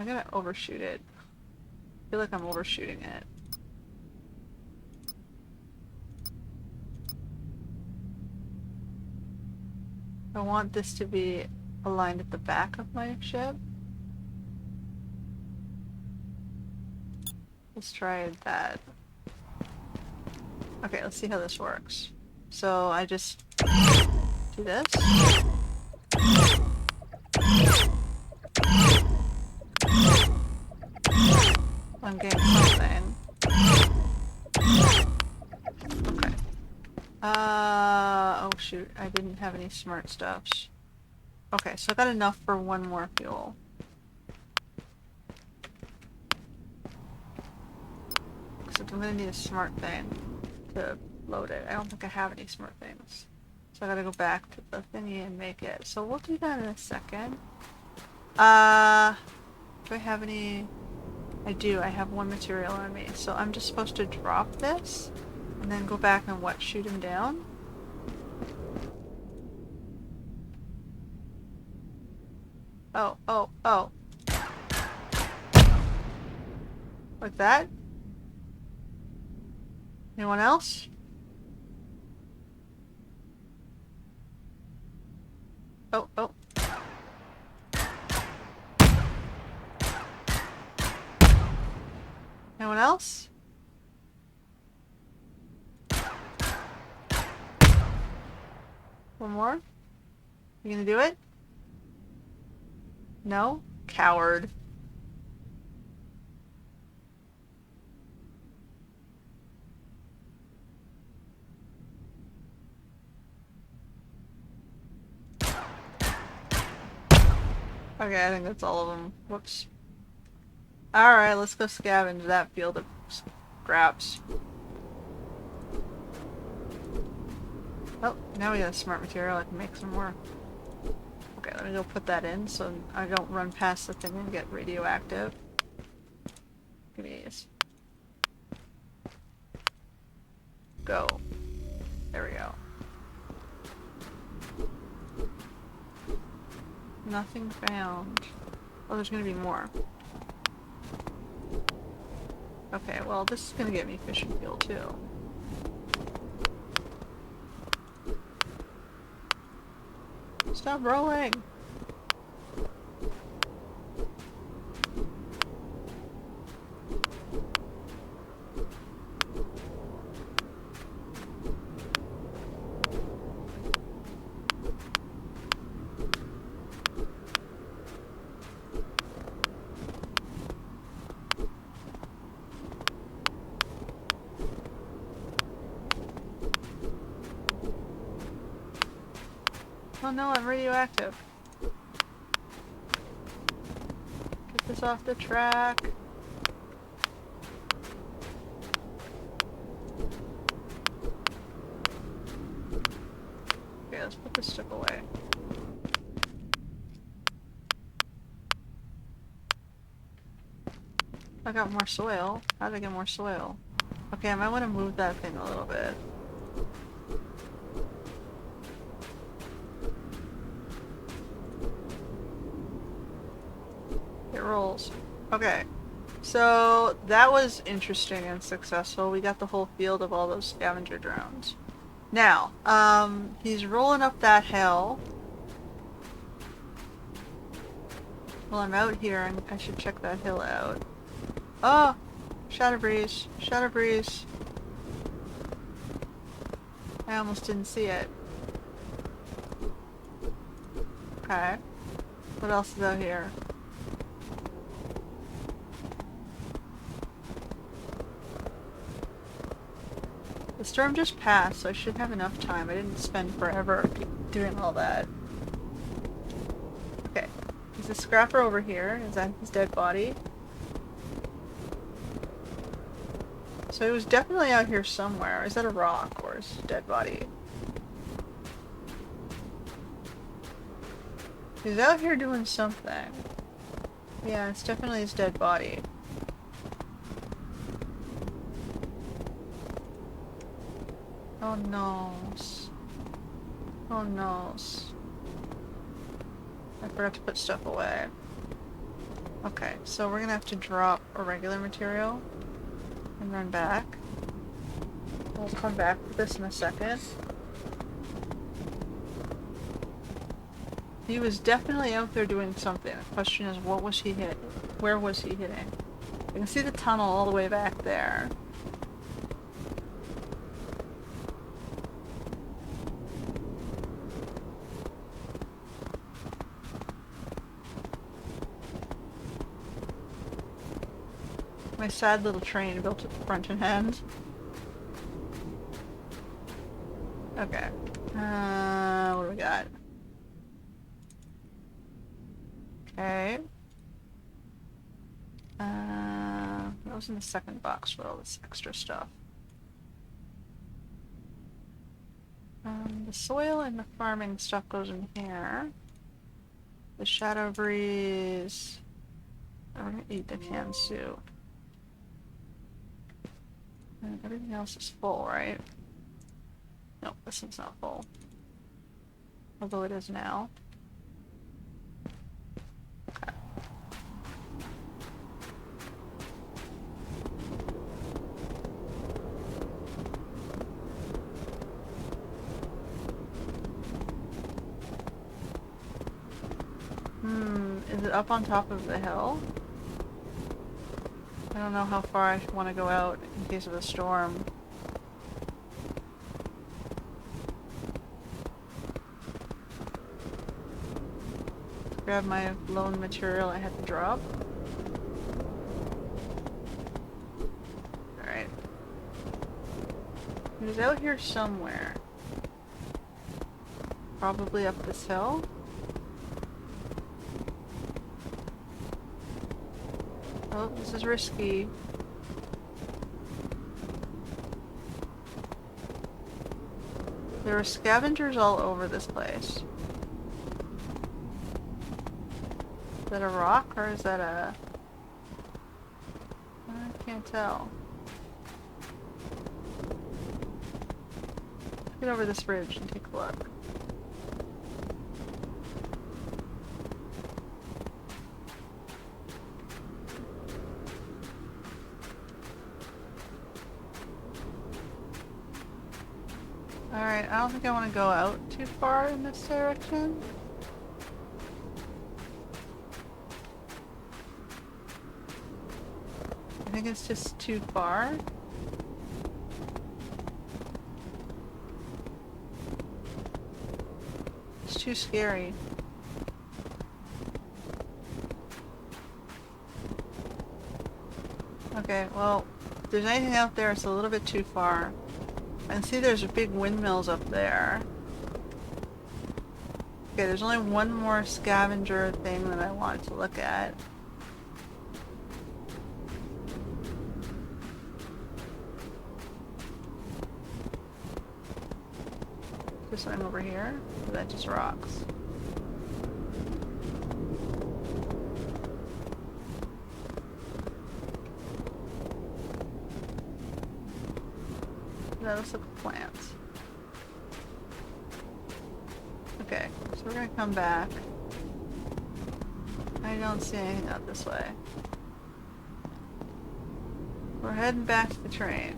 gotta overshoot it. I feel like I'm overshooting it. I want this to be aligned at the back of my ship. Let's try that. Okay, let's see how this works. So I just do this. I'm getting something. Okay. Oh shoot, I didn't have any smart stuffs. Okay, so I got enough for one more fuel. Except I'm gonna need a smart thing to load it. I don't think I have any smart things. So I gotta go back to the thingy and make it. So we'll do that in a second. Do I have any? I do. I have one material on me. So I'm just supposed to drop this and then go back and what? Shoot him down? Oh, oh, oh. Like that? Anyone else? Oh, oh. Anyone else? One more? You gonna do it? No? Coward. Okay, I think that's all of them. Whoops. Alright, let's go scavenge that field of scraps. Oh, now we got a smart material. I can make some more. Okay, let me go put that in so I don't run past the thing and get radioactive. Give me these. Go. There we go. Nothing found. Oh, there's gonna be more. Okay, well, this is gonna get me fishing fuel too. Stop rolling! Oh no, I'm radioactive. Get this off the track. Okay, let's put this stuff away. I got more soil. How did I get more soil? Okay, I might want to move that thing a little bit. It rolls. Okay. So, that was interesting and successful. We got the whole field of all those scavenger drones. Now, he's rolling up that hill. Well, I'm out here, and I should check that hill out. Oh! Shadow breeze. Shadow breeze. I almost didn't see it. Okay. What else is out here? The storm just passed, so I should have enough time. I didn't spend forever doing all that. Okay. There's a scrapper over here. Is that his dead body? So he was definitely out here somewhere. Is that a rock or his dead body? He's out here doing something. Yeah, it's definitely his dead body. Oh no. Oh no. I forgot to put stuff away. Okay, so we're gonna have to drop a regular material and run back. We'll come back to this in a second. He was definitely out there doing something. The question is, what was he hitting? Where was he hitting? I can see the tunnel all the way back there. My sad little train built at the front and end. Okay. What do we got? Okay. That was in the second box for all this extra stuff. The soil and the farming stuff goes in here. The shadow breeze. I'm gonna eat the canned soup. And everything else is full, right? Nope, this one's not full. Although it is now. Okay. Is it up on top of the hill? I don't know how far I want to go out in case of a storm. Grab my lone material I had to drop. Alright. It was out here somewhere. Probably up this hill. Oh, this is risky. There are scavengers all over this place. Is that a rock or is that a... I can't tell. Get over this bridge and take a look. Alright, I don't think I want to go out too far in this direction. I think it's just too far. It's too scary. Okay, well, if there's anything out there, it's a little bit too far. And see there's big windmills up there. Okay, there's only one more scavenger thing that I wanted to look at. Is there something over here? Or is that just rocks? That looks like plants. Okay, so we're gonna come back. I don't see anything out this way. We're heading back to the train.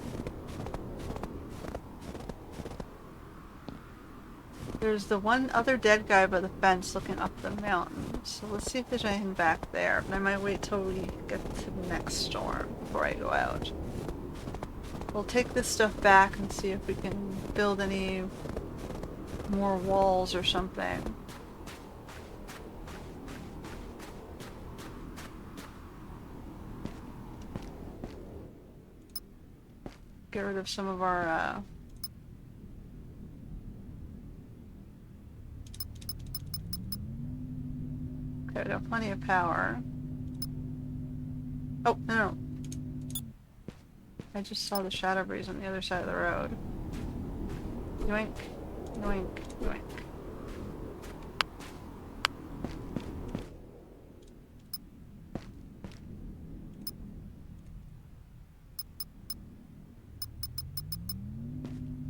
There's the one other dead guy by the fence looking up the mountain. So let's see if there's anything back there. But I might wait till we get to the next storm before I go out. We'll take this stuff back and see if we can build any more walls or something. Get rid of some of our okay, we got plenty of power. Oh, no. I just saw the shadow breeze on the other side of the road. Yoink, yoink, yoink.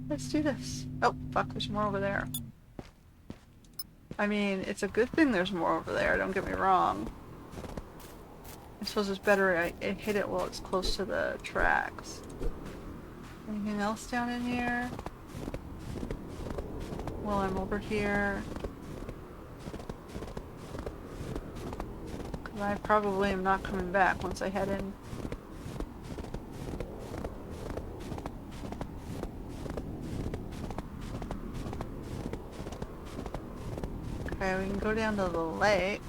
Let's do this. Oh, fuck, there's more over there. I mean, it's a good thing there's more over there, don't get me wrong. I suppose it's better I hit it while it's close to the tracks. Anything else down in here? While I'm over here. Because I probably am not coming back once I head in. Okay, we can go down to the lake.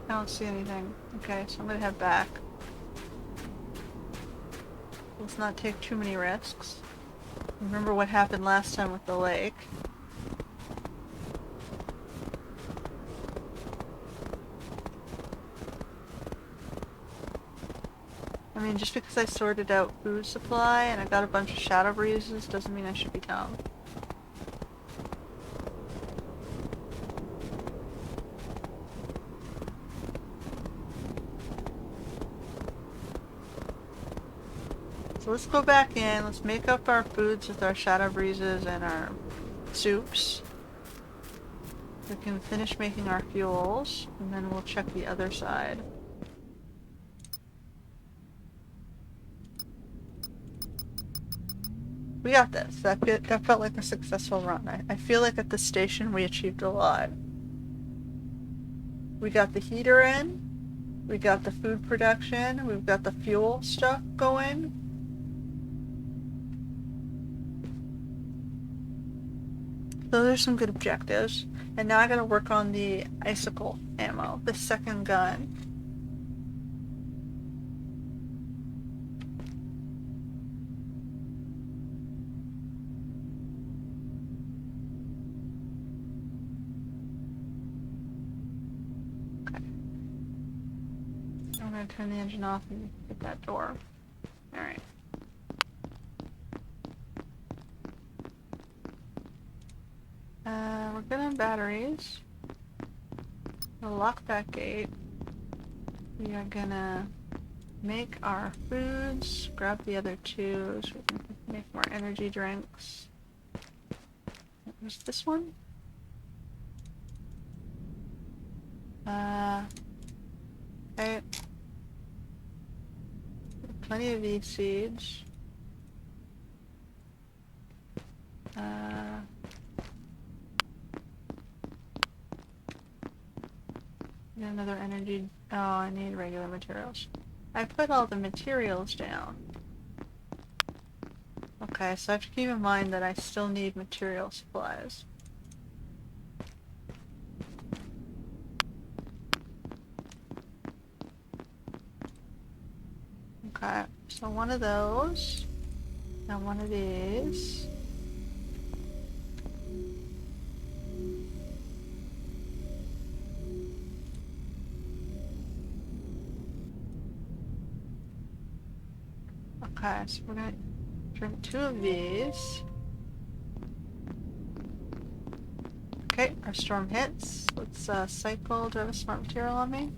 I don't see anything. Okay, so I'm gonna head back. Let's not take too many risks. Remember what happened last time with the lake. mean, just because I sorted out food supply and I got a bunch of shadow breezes doesn't mean I should be dumb. So let's go back in, let's make up our foods with our shadow breezes and our soups. We can finish making our fuels, and then we'll check the other side. We got this. That felt like a successful run. I feel like at the station we achieved a lot. We got the heater in, we got the food production, we've got the fuel stuff going. Those are some good objectives. And now I gotta work on the icicle ammo, the second gun. Okay. I'm gonna turn the engine off and hit that door. Alright. We're good on batteries. We'll lock that gate. We are gonna make our foods, grab the other two so we can make more energy drinks. Where's this one? Okay. Plenty of these seeds. Another energy. Oh, I need regular materials. I put all the materials down. Okay, so I have to keep in mind that I still need material supplies. Okay, so one of those. And one of these. Okay, so we're gonna drink 2 of these. Okay, our storm hits. Let's cycle. Do I have a smart material on me?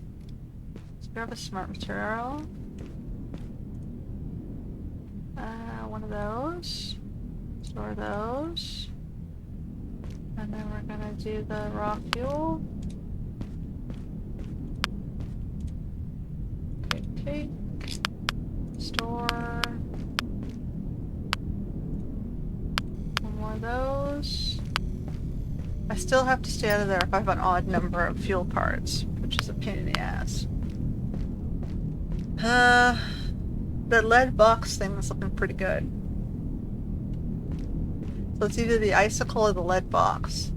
Let's grab a smart material. One of those. Store those. And then we're gonna do the raw fuel. Okay, take. Store. One more of those. I still have to stay out of there if I have an odd number of fuel parts, which is a pain in the ass. That lead box thing is looking pretty good. So it's either the icicle or the lead box.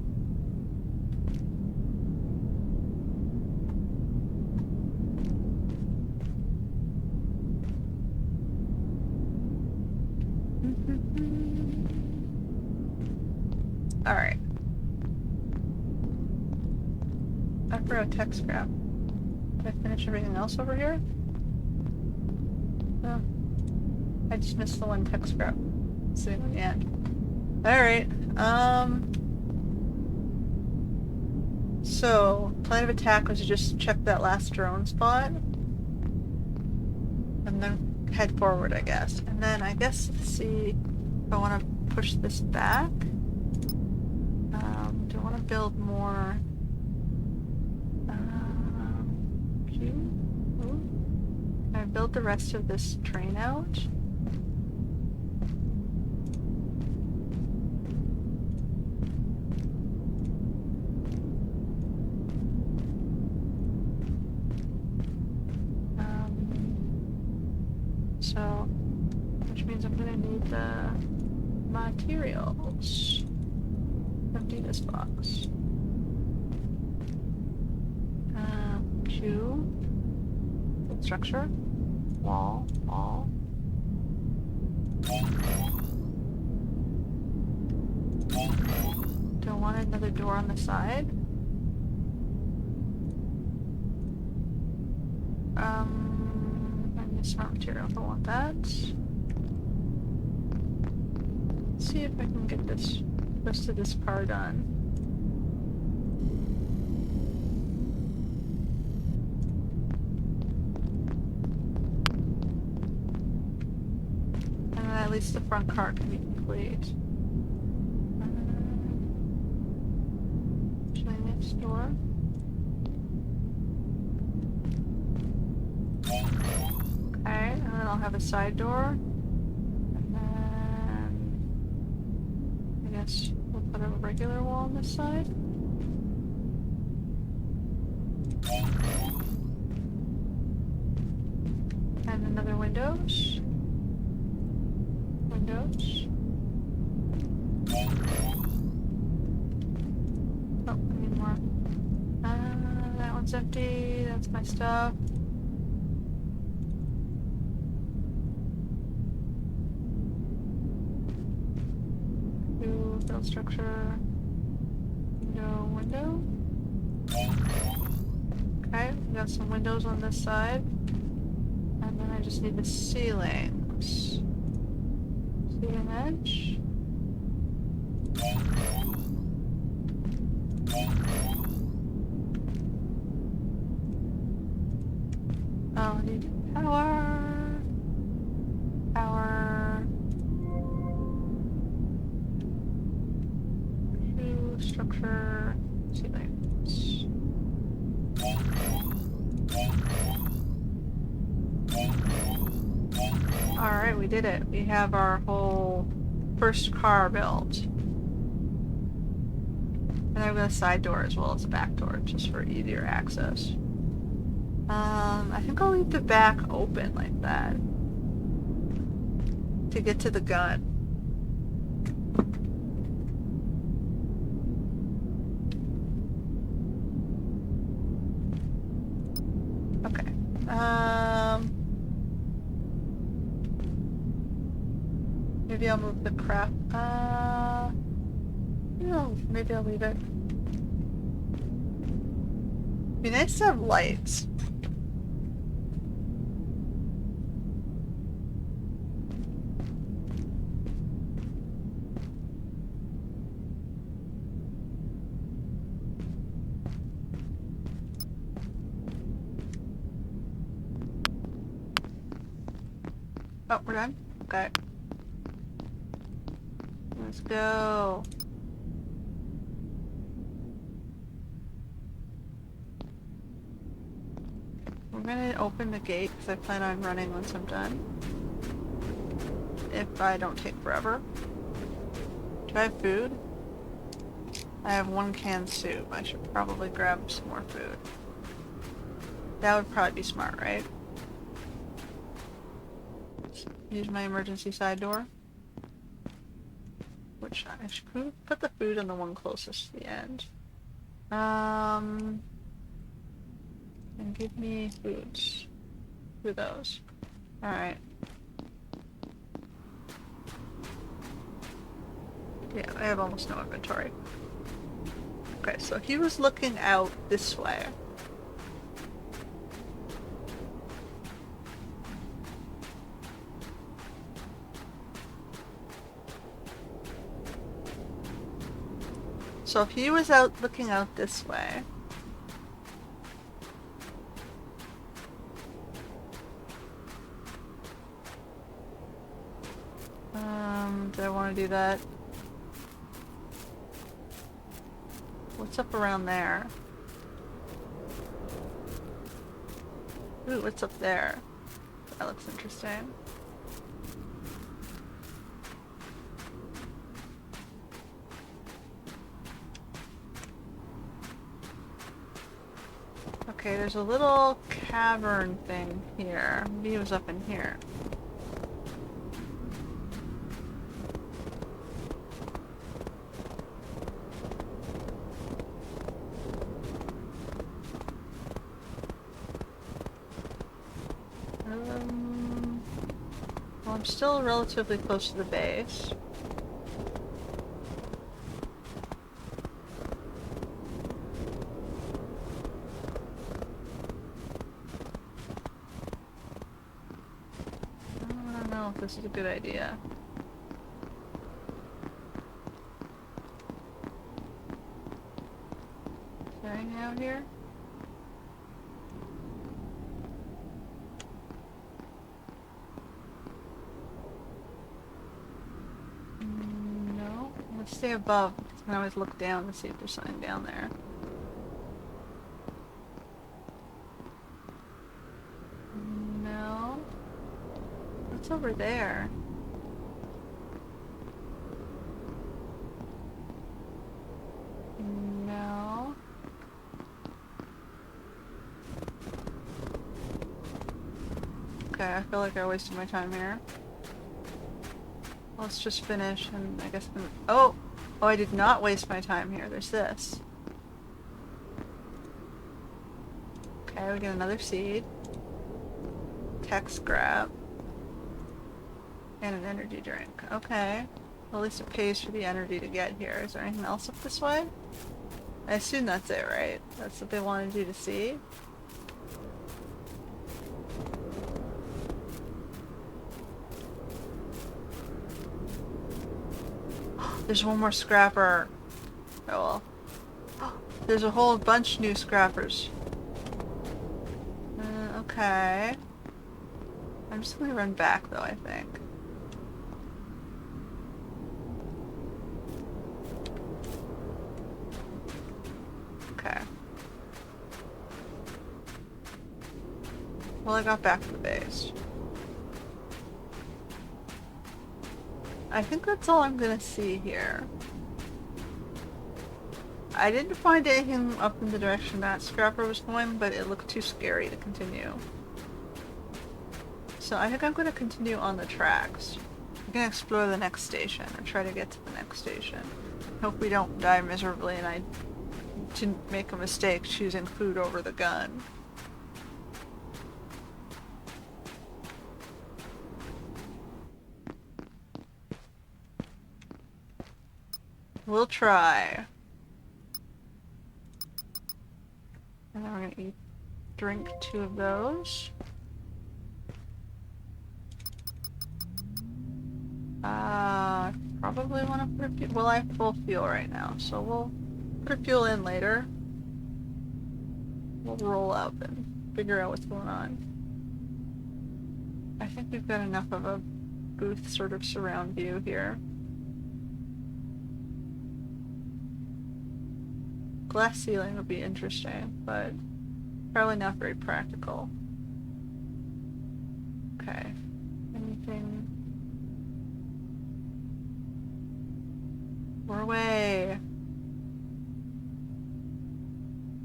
Alright. I forgot tech scrap. Did I finish everything else over here? No. I just missed the one tech scrap sitting on the end. Alright, so, plan of attack was to just check that last drone spot. And then head forward, I guess. And then I guess, let's see if I want to push this back. Do I want to build more? Can I build the rest of this train out? So, which means I'm gonna need the materials. Empty this box. Two. Structure. Wall. Wall. Do I want another door on the side? smart material if I want that. Let's see if I can get this rest of this car done. And then at least the front car can be complete. Next door. Okay, and then I'll have a side door. And then I guess we'll put a regular wall on this side. And another windows. Windows. Oh, I need more. That one's empty. That's my stuff. New build structure. No window. Okay, we got some windows on this side. And then I just need the ceilings. Ceiling edge. Oh, I need power. Power. Shoe structure. Ceilings. Alright, we did it. We have our whole first car built. And I've got a side door as well as a back door, just for easier access. I think I'll leave the back open like that. To get to the gun. Okay. Maybe I'll move the crap. No, maybe I'll leave it. Be nice to have lights. Oh, we're done? Okay. Let's go. We're gonna open the gate because I plan on running once I'm done. If I don't take forever. Do I have food? I have 1 canned soup. I should probably grab some more food. That would probably be smart, right? Use my emergency side door. Which I should put the food on the one closest to the end. And give me foods. Who are those? Alright. Yeah, I have almost no inventory. Okay, so he was looking out this way. So if he was out looking out this way, do I want to do that? What's up around there? Ooh, what's up there? That looks interesting. Okay, there's a little cavern thing here. Maybe it was up in here. Well, I'm still relatively close to the base. this is a good idea. Is there anything out here? No. Let's stay above. I can always look down to see if there's something down there. No. What's over there? No. Okay, I feel like I wasted my time here. Let's just finish and I guess oh! Oh, I did not waste my time here. There's this. Okay, we get another seed. Tech scrap. And an energy drink. Okay. Well, at least it pays for the energy to get here. Is there anything else up this way? I assume that's it, right? That's what they wanted you to see? There's one more scrapper. Oh well. There's a whole bunch new scrappers. Okay. I'm just gonna run back though, I think. Okay. Well, I got back to the base. I think that's all I'm gonna see here. I didn't find anything up in the direction that scrapper was going, but it looked too scary to continue. So I think I'm gonna continue on the tracks. I'm gonna explore the next station and try to get to the next station. Hope we don't die miserably and I didn't make a mistake choosing food over the gun. We'll try. And then we're gonna drink 2 of those. Probably want to put a fuel. Well, I have full fuel right now, so we'll put a fuel in later. We'll roll up and figure out what's going on. I think we've got enough of a booth sort of surround view here. Glass ceiling would be interesting, but probably not very practical. Okay. Anything? We're away.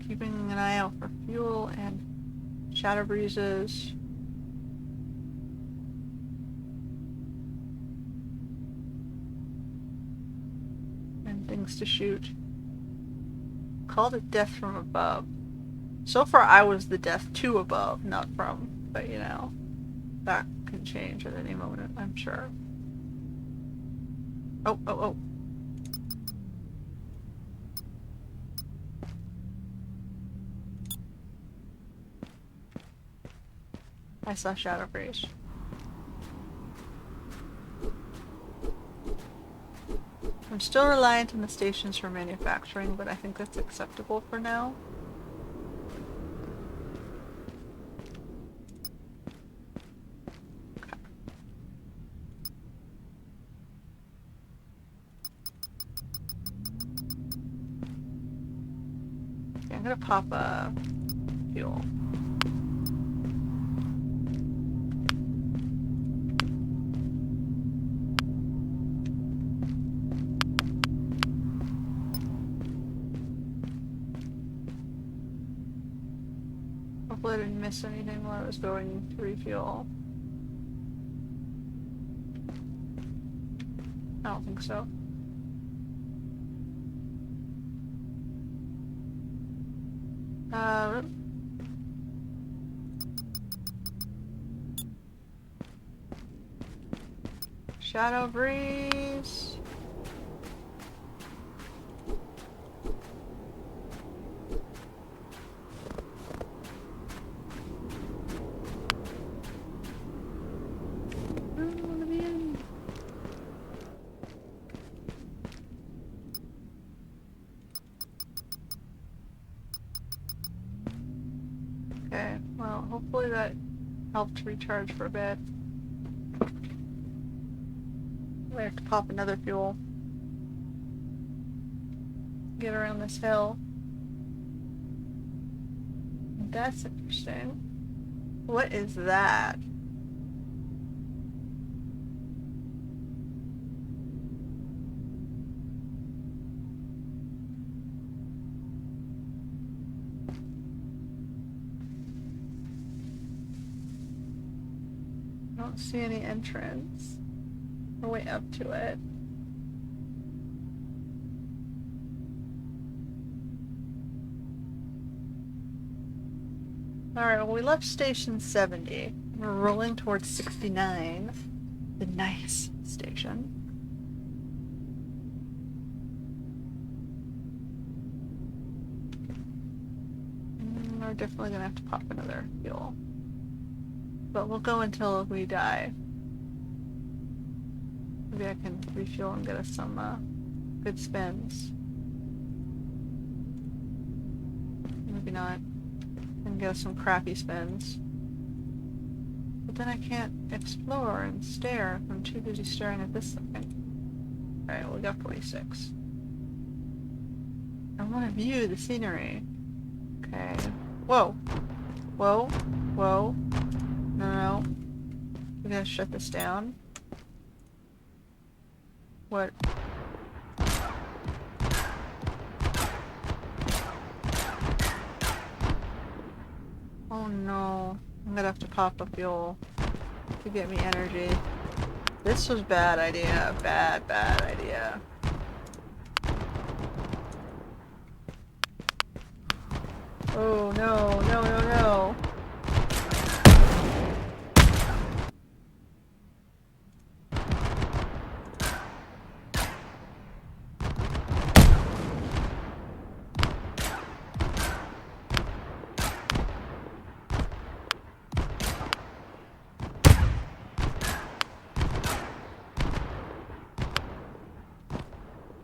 Keeping an eye out for fuel and shadow breezes. And things to shoot. Called it death from above. So far I was the death to above, not from, but you know, that can change at any moment, I'm sure. Oh, oh, oh. I saw shadow breeze. I'm still reliant on the stations for manufacturing, but I think that's acceptable for now. Okay. Okay, I'm gonna pop a fuel. Hopefully I didn't miss anything while I was going to refuel. I don't think so. Shadow breeze. Okay, well, hopefully that helped recharge for a bit. We have to pop another fuel. Get around this hill. That's interesting. What is that? I don't see any entrance. We're way up to it. Alright, well, we left station 70. We're rolling towards 69. The nice station. We're definitely gonna have to pop another fuel. But we'll go until we die. Maybe I can refuel and get us some good spins. Maybe not. And get us some crappy spins. But then I can't explore and stare if I'm too busy staring at this thing. Alright, well, we got 46. I want to view the scenery. Okay. Whoa. Whoa. Whoa. No. We gotta shut this down. What? Oh no. I'm gonna have to pop a fuel to get me energy. This was bad idea. Bad idea. Oh no, no, no, no.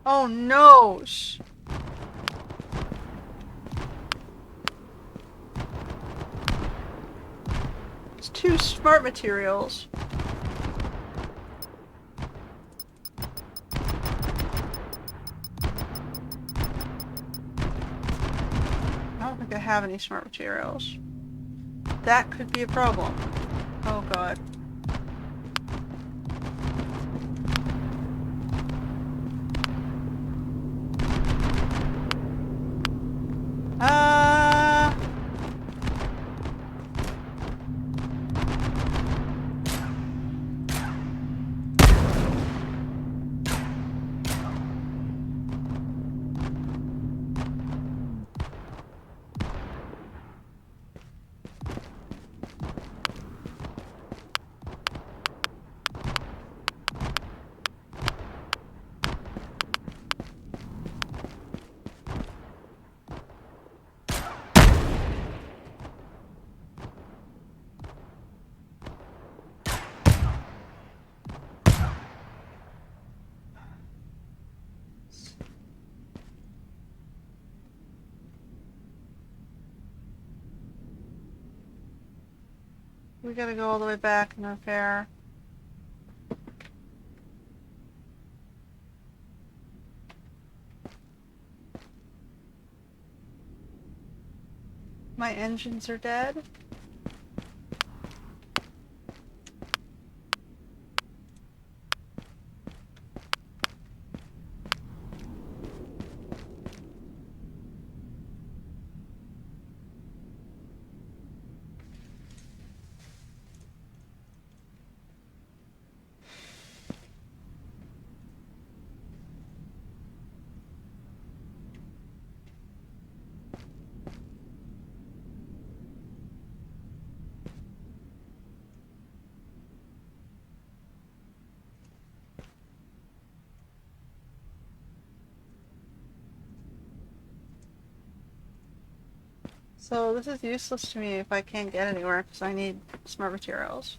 Oh no! It's two smart materials. I don't think I have any smart materials. That could be a problem. Oh god. We gotta go all the way back and repair. My engines are dead. So this is useless to me if I can't get anywhere because I need smart materials.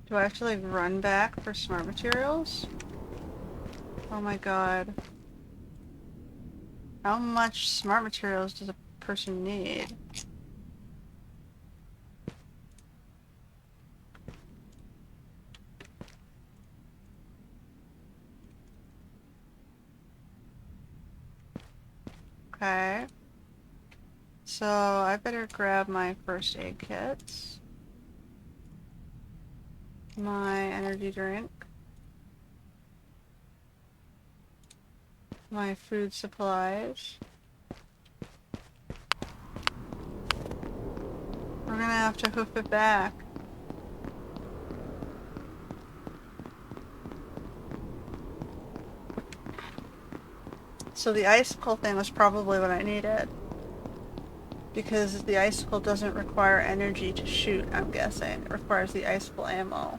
Do I have to like run back for smart materials? Oh my god. How much smart materials does a person need? Okay. So I better grab my first aid kits. My energy drink. My food supplies. We're gonna have to hoof it back. So the icicle thing was probably what I needed. Because the icicle doesn't require energy to shoot, I'm guessing. It requires the icicle ammo.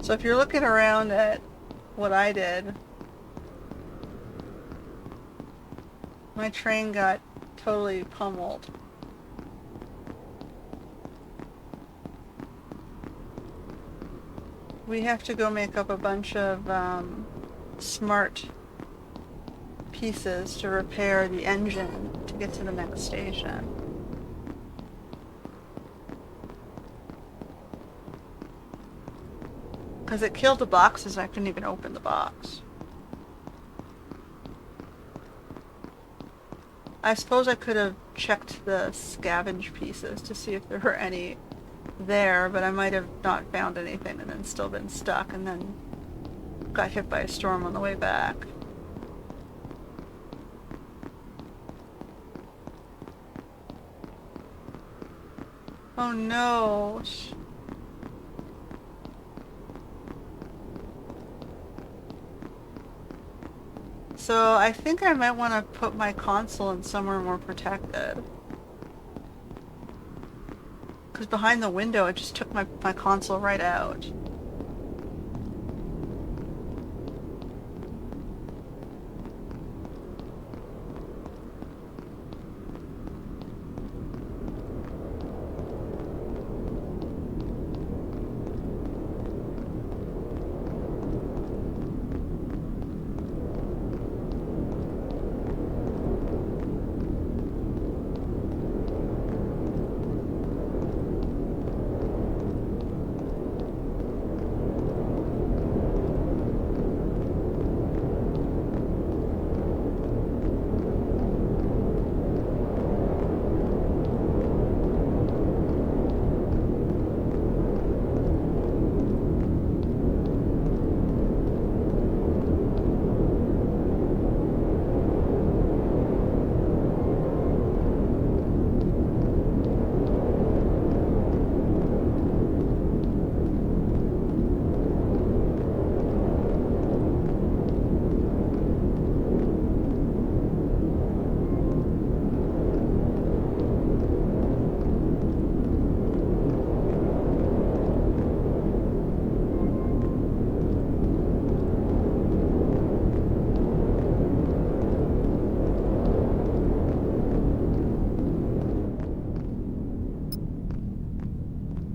So if you're looking around at what I did, my train got totally pummeled. We have to go make up a bunch of smart pieces to repair the engine to get to the next station. Because it killed the boxes, I couldn't even open the box. I suppose I could have checked the scavenge pieces to see if there were any there, but I might have not found anything and then still been stuck and then got hit by a storm on the way back. Oh no. So I think I might want to put my console in somewhere more protected. Because behind the window it just took my console right out.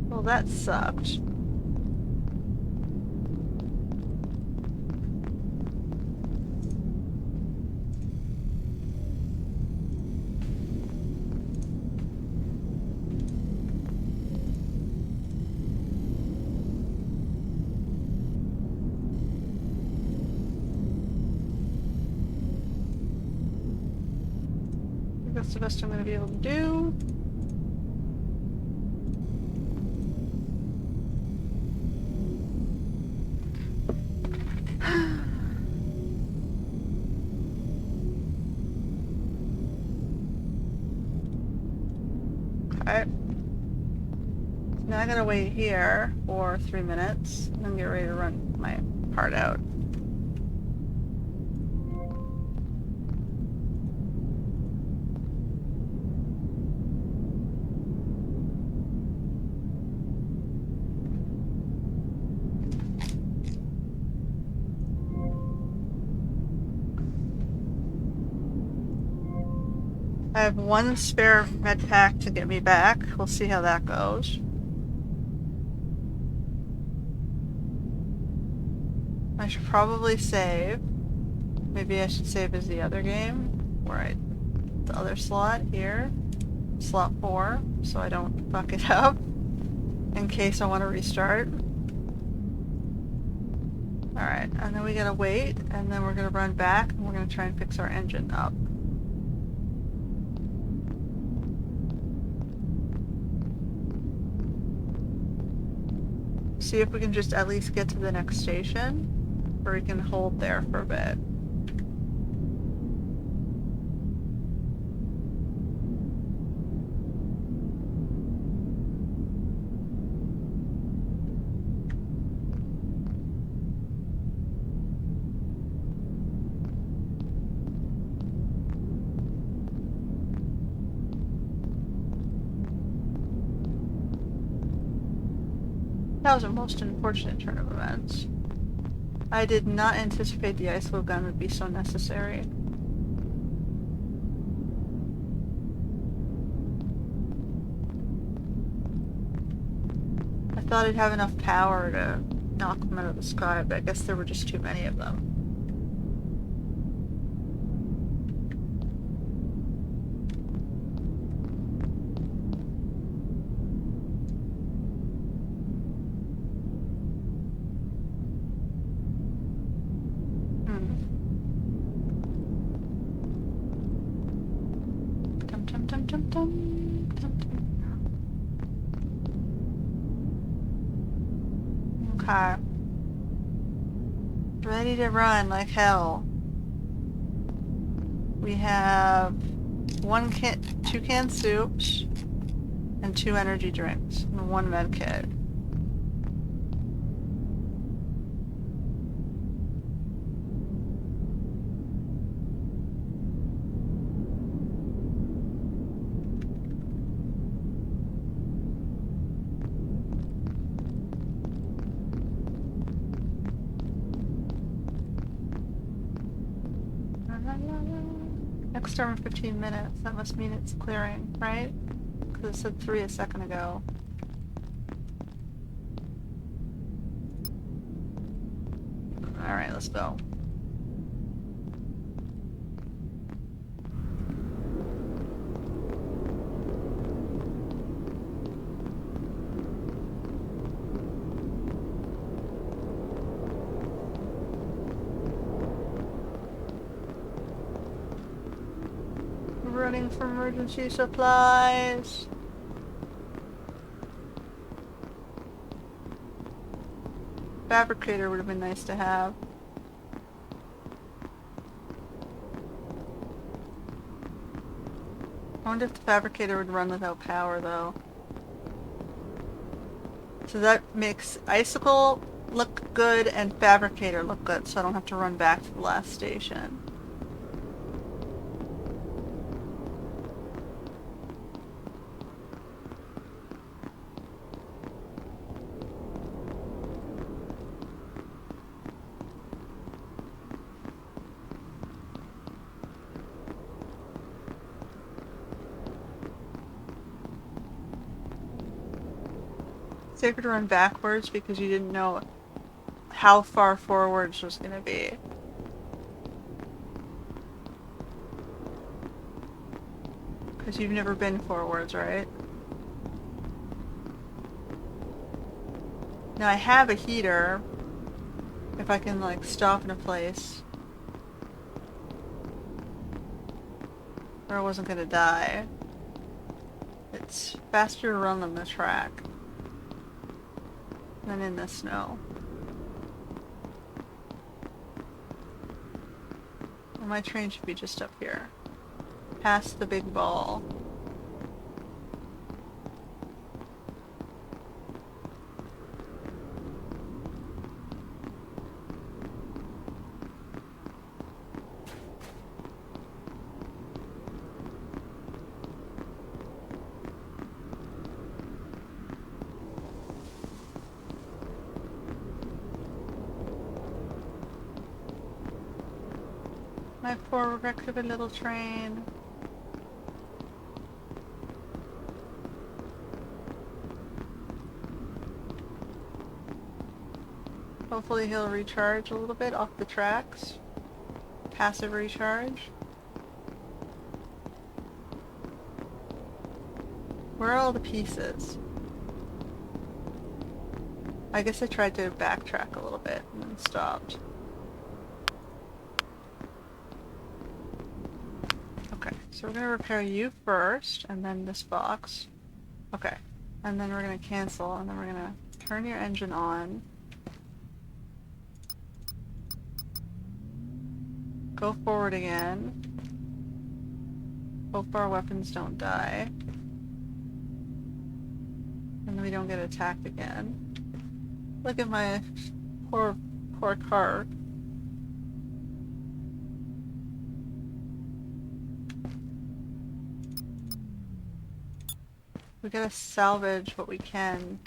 Well, that sucked. I think that's the best I'm going to be able to do. Okay. Now I gotta wait here for 3 minutes and then get ready to run my part out. I have one spare med pack to get me back. We'll see how that goes. I should probably save. Maybe I should save as the other game. Right. The other slot here. Slot 4. So I don't fuck it up. In case I want to restart. Alright, and then we gotta wait, and then we're gonna run back, and we're gonna try and fix our engine up. See if we can just at least get to the next station, or we can hold there for a bit. That was a most unfortunate turn of events. I did not anticipate the ice flow gun would be so necessary. I thought I'd have enough power to knock them out of the sky, but I guess there were just too many of them. Okay. Ready to run like hell. We have two canned soups, and 2 energy drinks, and 1 med kit. Next turn in 15 minutes. That must mean it's clearing, right? Because it said 3 a second ago. Alright, let's go. Running for emergency supplies. Fabricator would have been nice to have. I wonder if the fabricator would run without power, though. So that makes Icicle look good and Fabricator look good, so I don't have to run back to the last station. Safer to run backwards because you didn't know how far forwards was going to be. Because you've never been forwards, right? Now I have a heater. If I can, like, stop in a place where I wasn't going to die. It's faster to run on the track than in the snow. Well, my train should be just up here. Past the big ball. My poor wretched little train. Hopefully he'll recharge a little bit off the tracks. Passive recharge. Where are all the pieces? I guess I tried to backtrack a little bit and then stopped. Okay, so we're gonna repair you first, and then this box. Okay, and then we're gonna cancel, and then we're gonna turn your engine on. Go forward again. Hope our weapons don't die. And we don't get attacked again. Look at my poor car. We gotta salvage what we can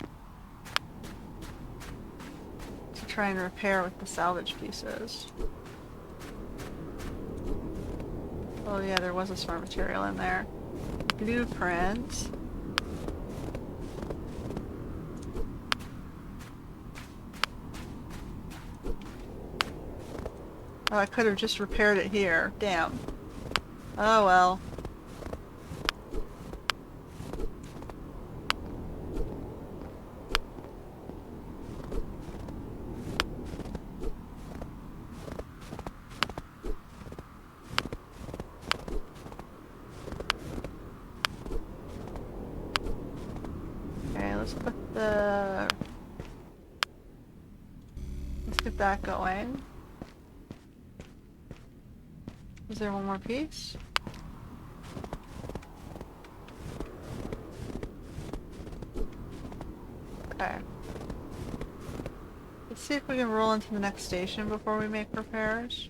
to try and repair with the salvage pieces. Oh yeah, there was a smart material in there. Blueprint. Oh, I could have just repaired it here. Damn. Oh well. Okay, let's get that going. Is there one more piece? Okay. Let's see if we can roll into the next station before we make repairs.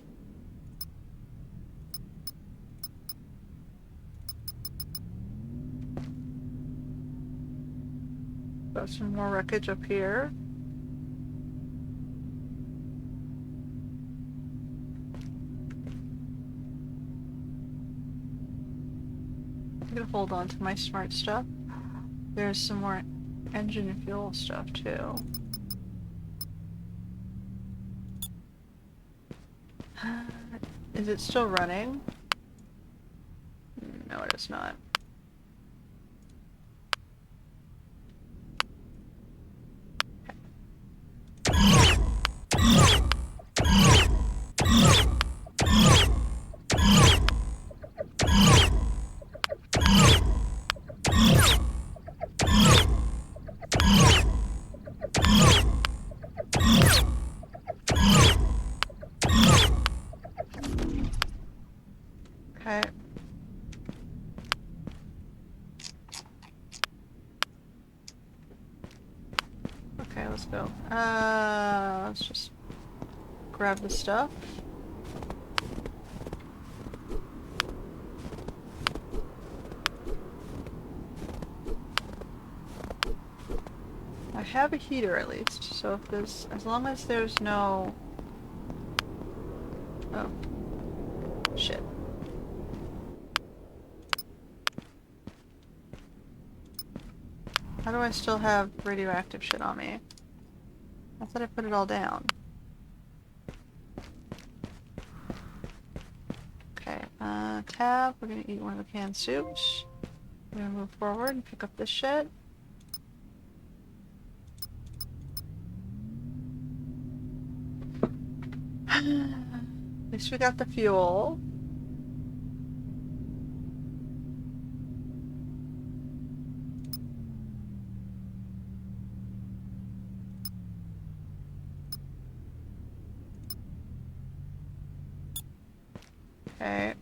Got some more wreckage up here. I'm gonna hold on to my smart stuff. There's some more engine and fuel stuff too. Is it still running? No, it is not. Okay. Okay, let's go. Let's just grab the stuff. I have a heater at least, so if there's, as long as there's no... Oh. Shit. How do I still have radioactive shit on me? I thought I put it all down. Okay, tab, we're gonna eat one of the canned soups. We're gonna move forward and pick up this shit. At least we got the fuel. Okay.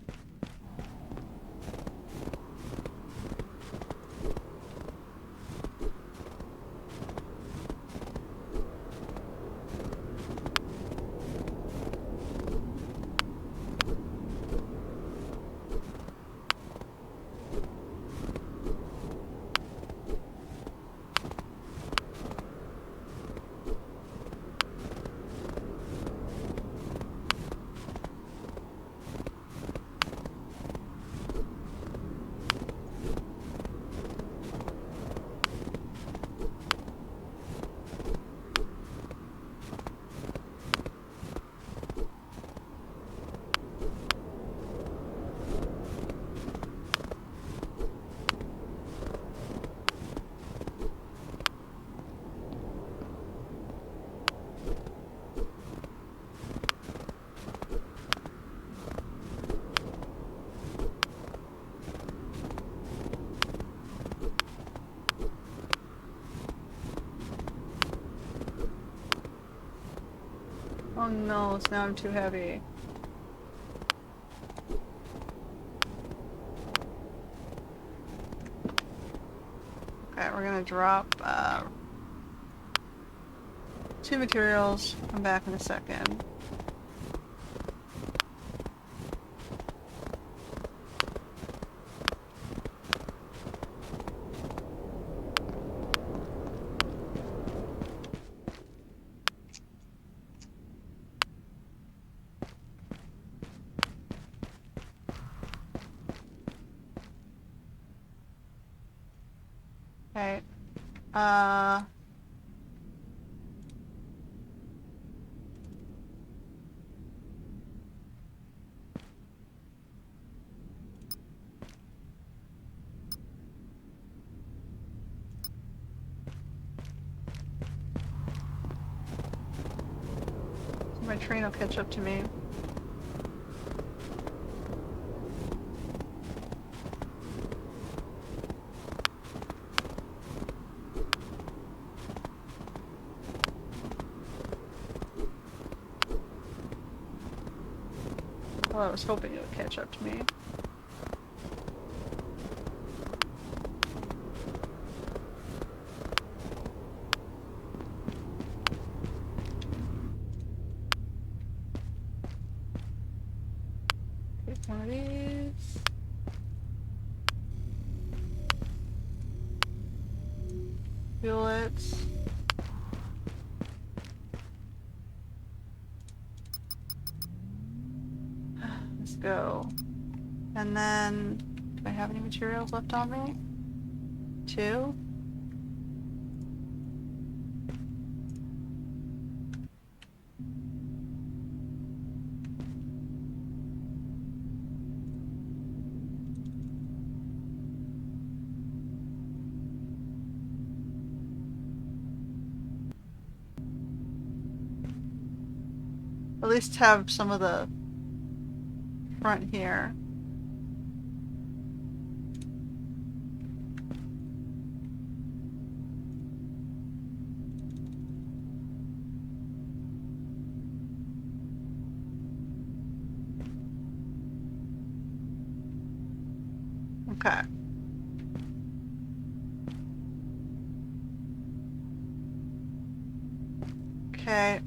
Oh no, so now I'm too heavy. Okay, we're gonna drop 2 materials. Come back in a second. Okay. So my train will catch up to me. Well, I was hoping it would catch up to me. Take one of these. Fuel it. Let's go. And then, do I have any materials left on me? 2? At least have some of the front here. Okay. Okay.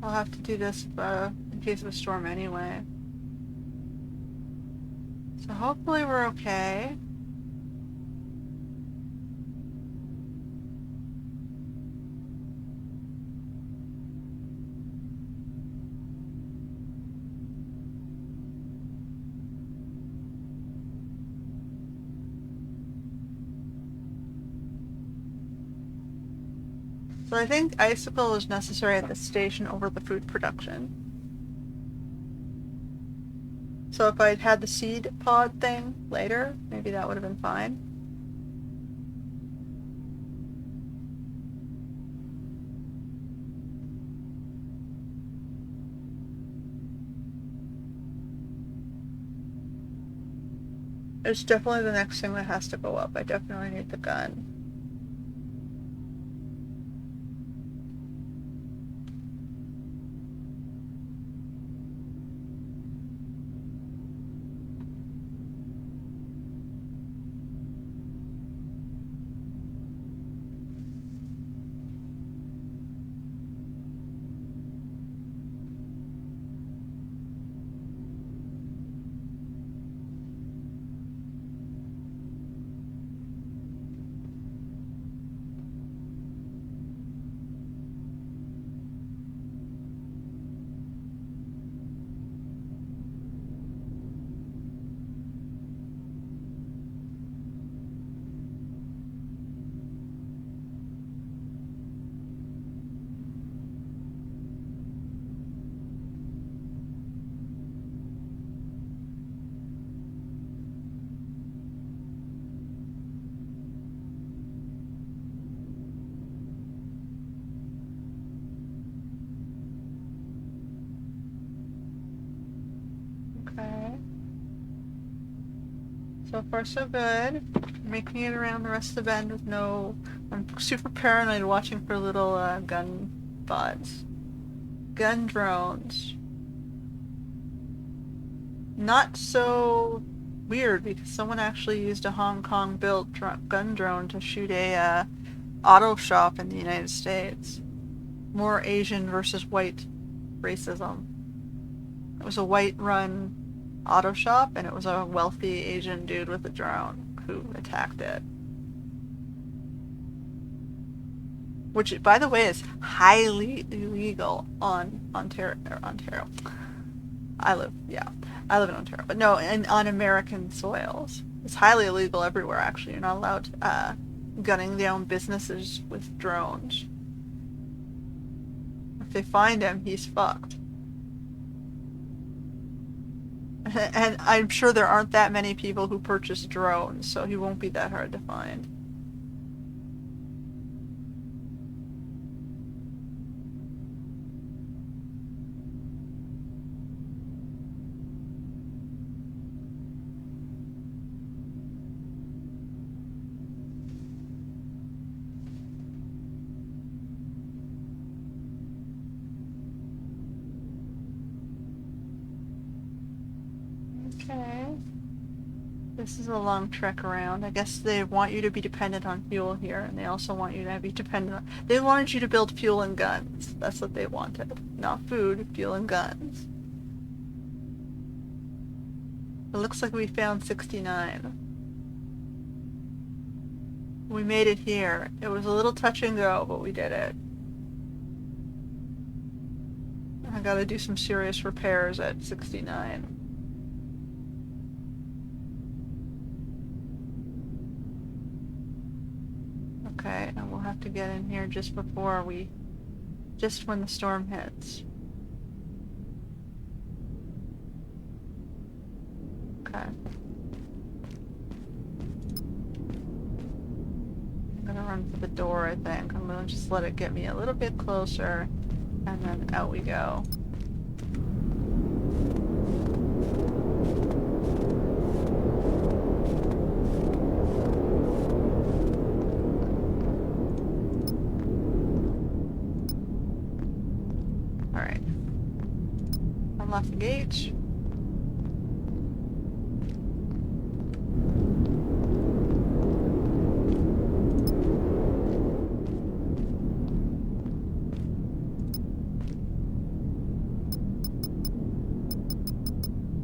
I'll have to do this in case of a storm anyway. So hopefully we're okay. So I think icicle is necessary at this station over the food production. So if I'd had the seed pod thing later, maybe that would have been fine. It's definitely the next thing that has to go up. I definitely need the gun. Okay. So far so good. making it around the rest of the bend with no... I'm super paranoid watching for little gun bots. Gun drones. Not so weird because someone actually used a Hong Kong built gun drone to shoot a auto shop in the United States. More Asian versus white racism. It was a white run auto shop and it was a wealthy Asian dude with a drone who attacked it. Which, by the way, is highly illegal on Ontario. I live in Ontario, but no, on American soils. It's highly illegal everywhere, actually. You're not allowed gunning down businesses with drones. If they find him, he's fucked. And I'm sure there aren't that many people who purchase drones, so he won't be that hard to find. Okay. This is a long trek around. I guess they want you to be dependent on fuel here, and they also want you to be dependent on... They wanted you to build fuel and guns. That's what they wanted. Not food, fuel and guns. It looks like we found 69. We made it here. It was a little touch and go, but we did it. I gotta do some serious repairs at 69. Okay, and we'll have to get in here just when the storm hits. Okay. I'm gonna run for the door, I think. I'm gonna just let it get me a little bit closer, and then out we go. Alright. Unlock the gate.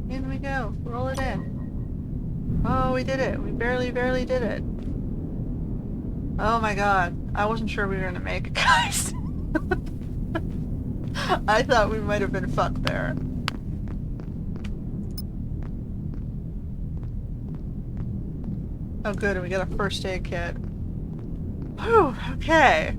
In we go. Roll it in. Oh, we did it. We barely did it. Oh my god. I wasn't sure we were gonna make it, guys. I thought we might have been fucked there. Oh good, and we got a first aid kit. Whew, okay.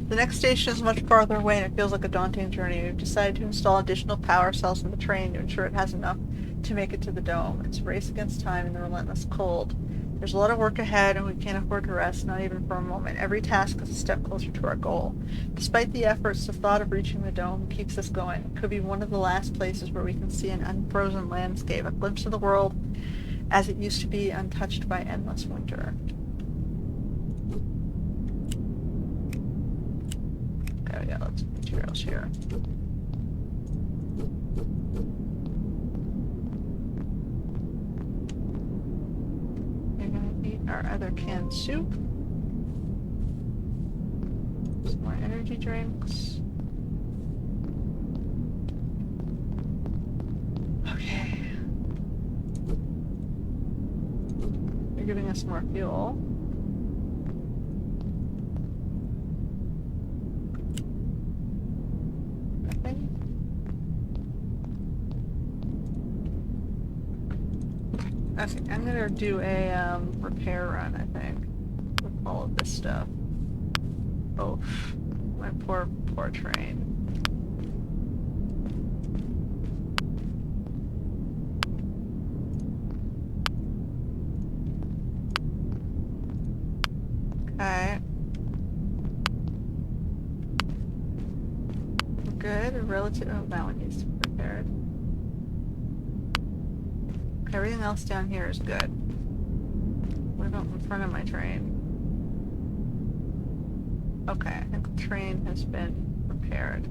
The next station is much farther away and it feels like a daunting journey. We've decided to install additional power cells in the train to ensure it has enough to make it to the dome. It's a race against time in the relentless cold. There's a lot of work ahead and we can't afford to rest, not even for a moment. Every task is a step closer to our goal. Despite the efforts, the thought of reaching the dome keeps us going. It could be one of the last places where we can see an unfrozen landscape, a glimpse of the world as it used to be, untouched by endless winter. Okay, we got lots of materials here. Our other canned soup. Some more energy drinks. Okay. They're giving us more fuel. Nothing. Okay, I'm gonna do a repair run, I think, with all of this stuff. Oh, my poor train. Okay. Good. Relative. Oh, that one needs to be repaired. Everything else down here is good. What about in front of my train? Okay, I think the train has been repaired.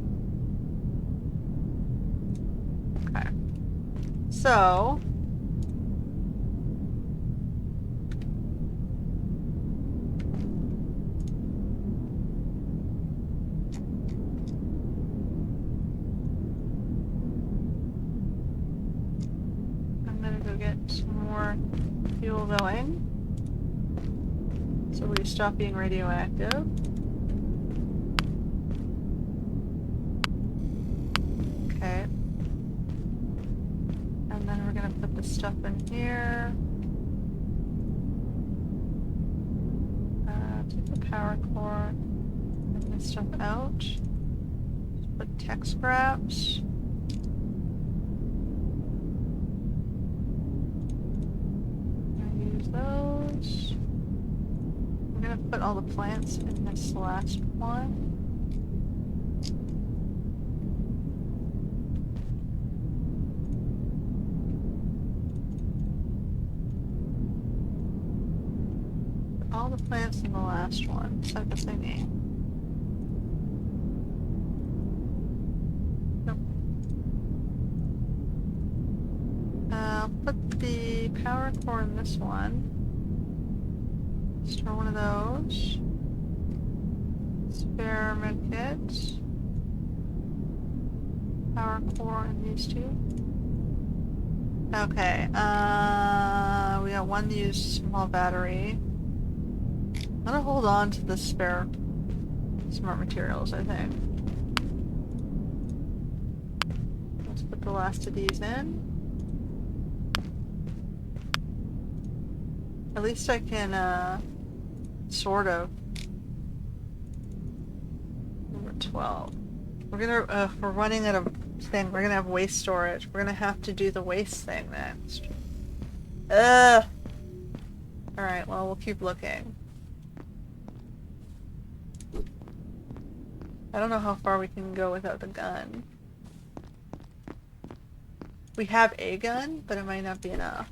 Okay. So... I'm gonna go get some more fuel going. So we stop being radioactive. Okay. And then we're gonna put the stuff in here. Take the power core. And this stuff out. Just put tech scraps. Use those. I'm gonna put all the plants in this last one. Put all the plants in the last one. Set the thingy. Nope. Put the power core in this one. Store one of those. Spare medkit. Power core in these two. Okay, we got one used small battery. I'm gonna hold on to the spare smart materials, I think. Let's put the last of these in. At least I can, sort of. Number 12. We're running out of thing. We're gonna have waste storage. We're gonna have to do the waste thing next. Alright, well, we'll keep looking. I don't know how far we can go without the gun. We have a gun, but it might not be enough.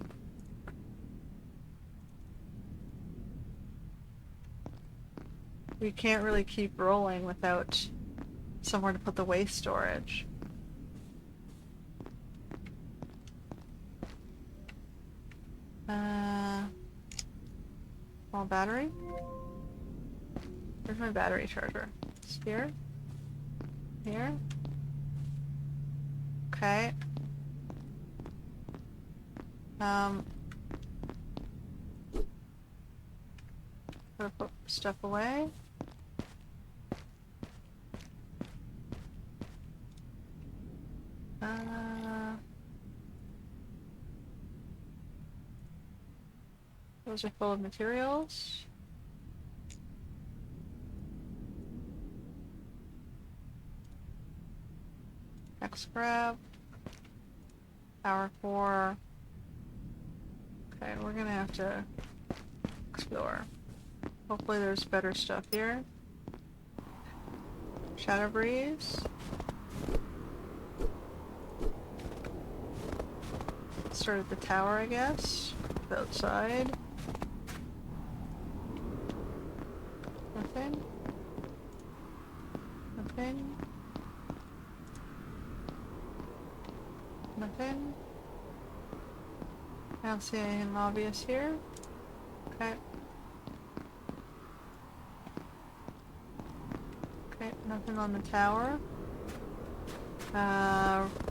We can't really keep rolling without somewhere to put the waste storage. Small battery? Where's my battery charger? It's here? Here? Okay. Gotta put stuff away. Those are full of materials. X grab. Power core. Okay, we're gonna have to explore. Hopefully there's better stuff here. Shadow breeze. Start at the tower, I guess. Outside. Nothing. Nothing. Nothing. I don't see anything obvious here. Okay. Okay, nothing on the tower.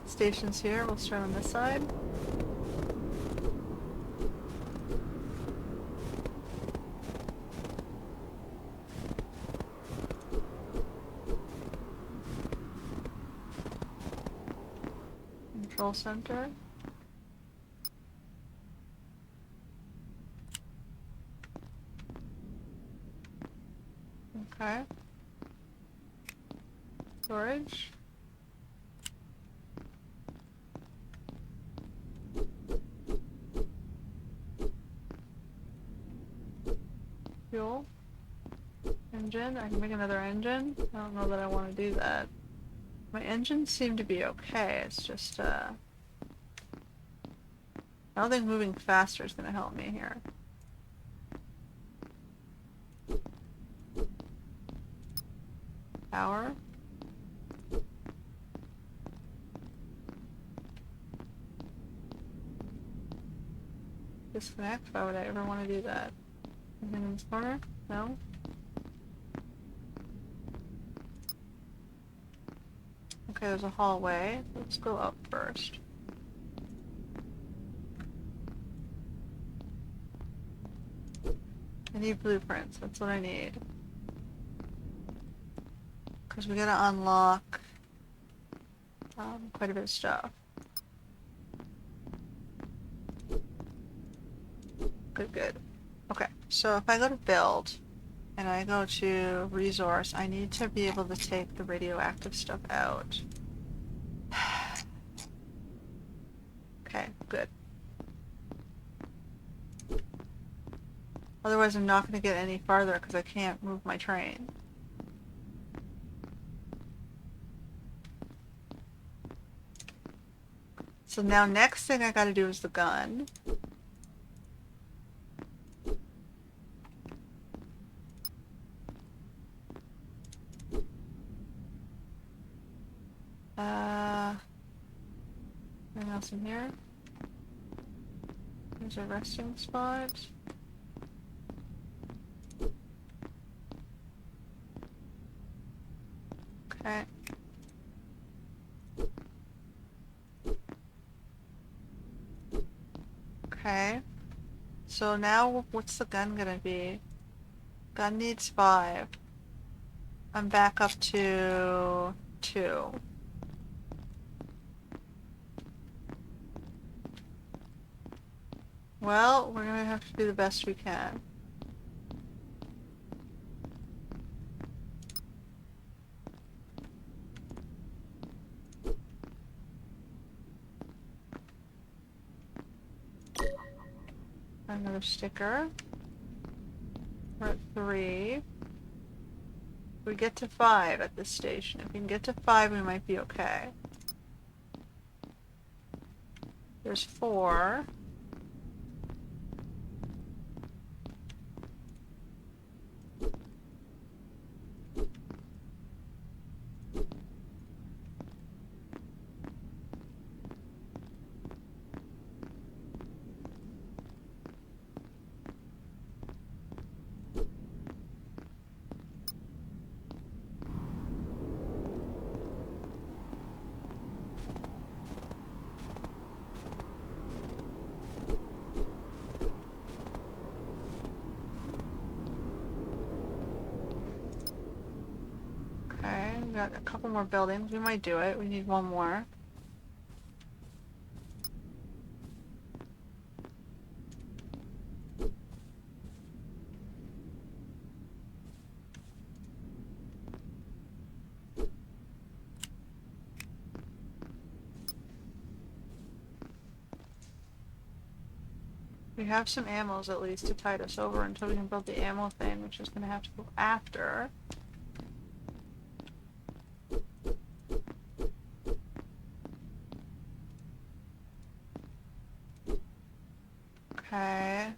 Stations here. We'll start on this side. Control center. Okay. Storage. Fuel. Engine. I can make another engine. I don't know that I want to do that. My engines seem to be okay. It's just, I don't think moving faster is going to help me here. Power. Disconnect? Why would I ever want to do that? Anything in this corner? No? Okay, there's a hallway. Let's go up first. I need blueprints. That's what I need. Because we gotta unlock quite a bit of stuff. Good, good. Okay, so if I go to build, and I go to resource, I need to be able to take the radioactive stuff out. Okay, good. Otherwise I'm not going to get any farther because I can't move my train. So now next thing I gotta do is the gun. Anything else in here? There's a resting spot. Okay. Okay. So now what's the gun gonna be? Gun needs 5. I'm back up to 2. Well, we're gonna have to do the best we can. Another sticker. We're at 3. We get to 5 at this station. If we can get to 5, we might be okay. There's 4. Okay, we got a couple more buildings. We might do it. We need one more. We have some ammos at least to tide us over until we can build the ammo thing, which is going to have to go after. Okay.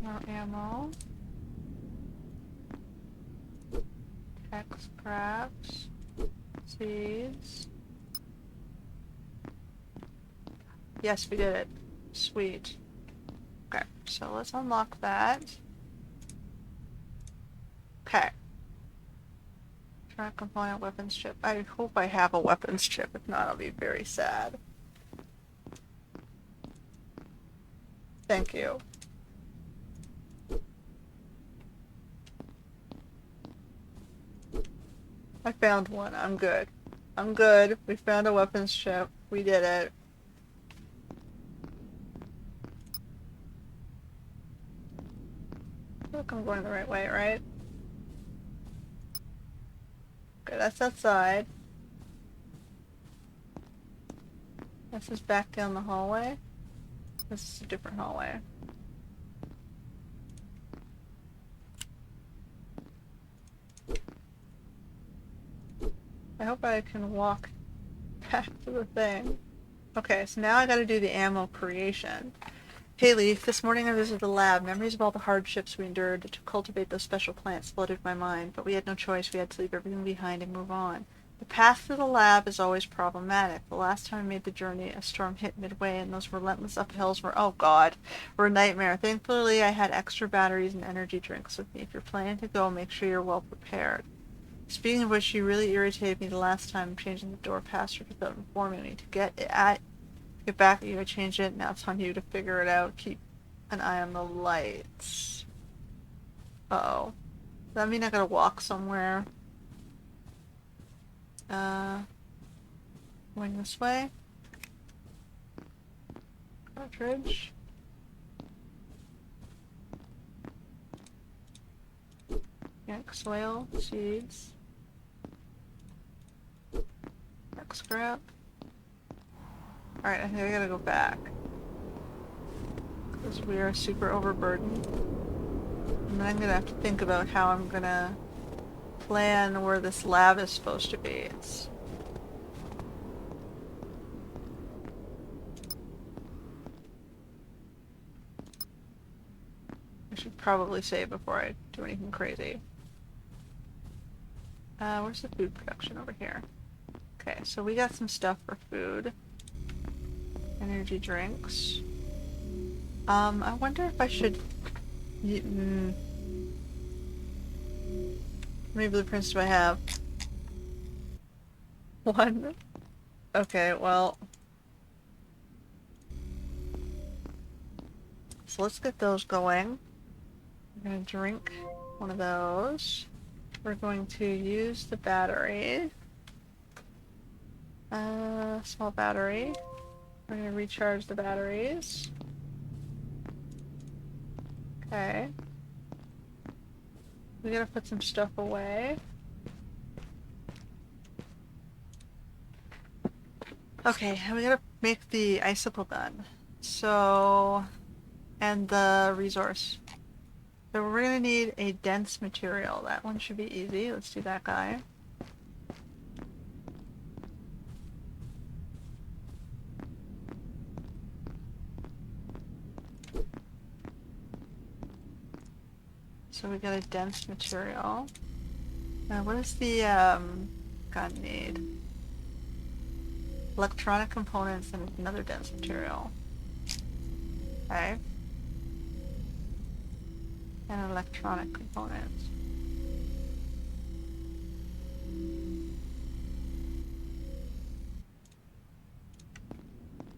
More ammo. X scraps. Seeds. Yes, we did it. Sweet. Okay, so let's unlock that. Okay. Track component weapons chip. I hope I have a weapons chip. If not, I'll be very sad. Thank you. I found one. I'm good. I'm good. We found a weapons chip. We did it. Look, I'm going the right way, right? Okay, that's outside. This is back down the hallway. This is a different hallway. I hope I can walk back to the thing. Okay, so now I gotta do the ammo creation. Hey Leaf, this morning I visited the lab. Memories of all the hardships we endured to cultivate those special plants flooded my mind, but we had no choice. We had to leave everything behind and move on. The path to the lab is always problematic. The last time I made the journey, a storm hit midway, and those relentless uphills oh god, were a nightmare. Thankfully, I had extra batteries and energy drinks with me. If you're planning to go, make sure you're well prepared. Speaking of which, you really irritated me the last time changing the door password without informing me. To get back at you, I changed it. Now it's on you to figure it out. Keep an eye on the lights. Uh-oh. Does that mean I gotta walk somewhere? Going this way? Cartridge? Yak soil, seeds. Yak scrap. Alright, I think I gotta go back. Because we are super overburdened. And then I'm gonna have to think about how I'm gonna plan where this lab is supposed to be. It's... I should probably save before I do anything crazy. Where's the food production? Over here. Okay, so we got some stuff for food. Energy drinks. I wonder if I should... How many blueprints do I have? One. Okay, well... So let's get those going. We're gonna drink one of those. We're going to use the battery. Small battery. We're gonna recharge the batteries. Okay. We gotta put some stuff away. Okay, and we gotta make the icicle gun. So... and the resource. So we're gonna need a dense material. That one should be easy. Let's do that guy. So we got a dense material. Now what does the gun need? Electronic components and another dense material. Okay. And electronic components.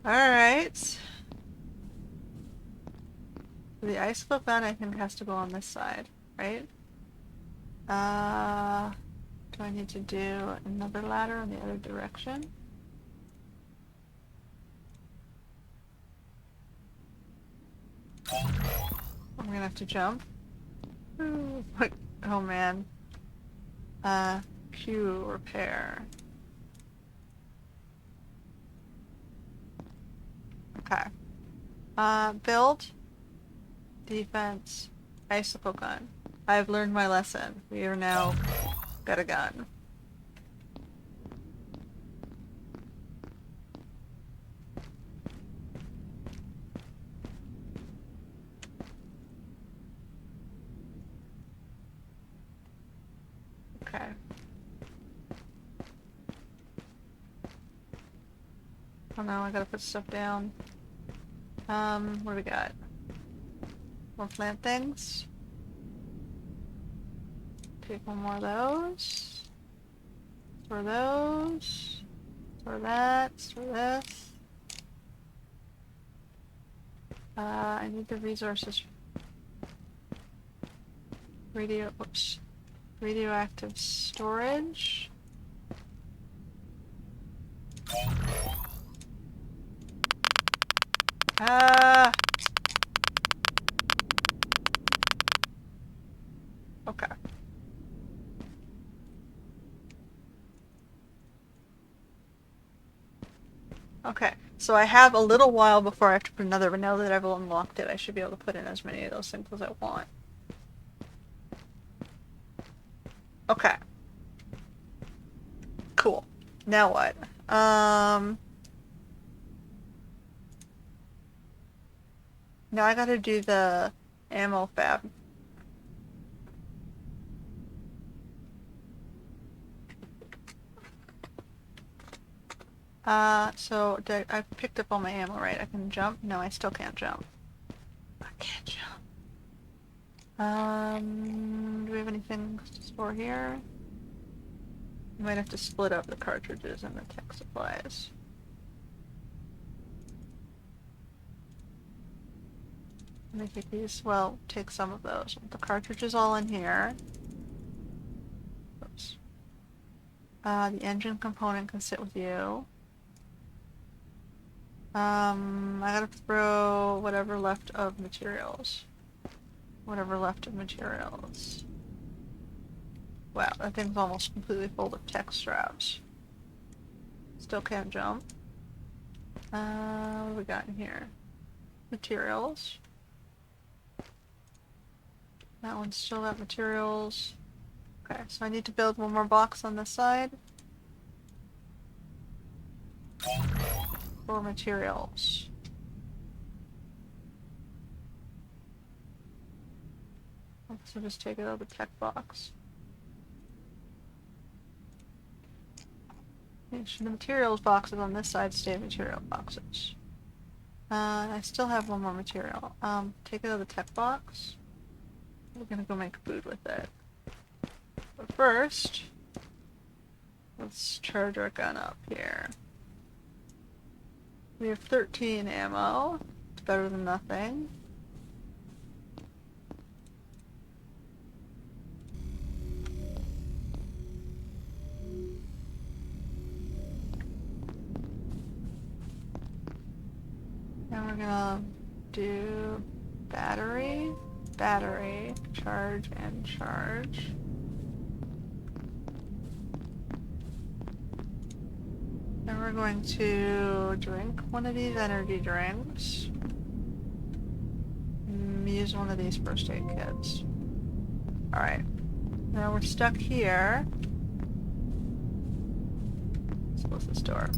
Alright. The icicle gun I think has to go on this side, right? Do I need to do another ladder in the other direction? I'm gonna have to jump. Ooh, oh man. Pew repair. Okay. Build. Defense. Icicle gun. I've learned my lesson. We are now got a gun. Okay. Oh no, I gotta put stuff down. What do we got? More plant things. Take one more of those. Store those. Store that. Store this. I need the resources. Radioactive storage. Okay. Okay, so I have a little while before I have to put another, but now that I've unlocked it, I should be able to put in as many of those things as I want. Okay. Cool. Now what? Now I gotta do the ammo fab. So I picked up all my ammo, right? I can jump? No, I still can't jump. I can't jump. Do we have anything to store here? We might have to split up the cartridges and the tech supplies. Let me take these. Well, take some of those. The cartridges all in here. Oops. The engine component can sit with you. I gotta throw whatever left of materials. Whatever left of materials. Wow, that thing's almost completely full of tech straps. Still can't jump. What do we got in here? Materials. That one's still got materials. Okay, so I need to build one more box on this side. For materials. So just take it out of the tech box. Should the materials boxes on this side stay material boxes? I still have one more material. Take it out of the tech box. We're gonna go make food with it. But first, let's charge our gun up here. We have 13 ammo. It's better than nothing. And we're gonna do battery, battery, charge, and charge. And we're going to drink one of these energy drinks. Use one of these first aid kits. Alright. Now we're stuck here. Let's close this door.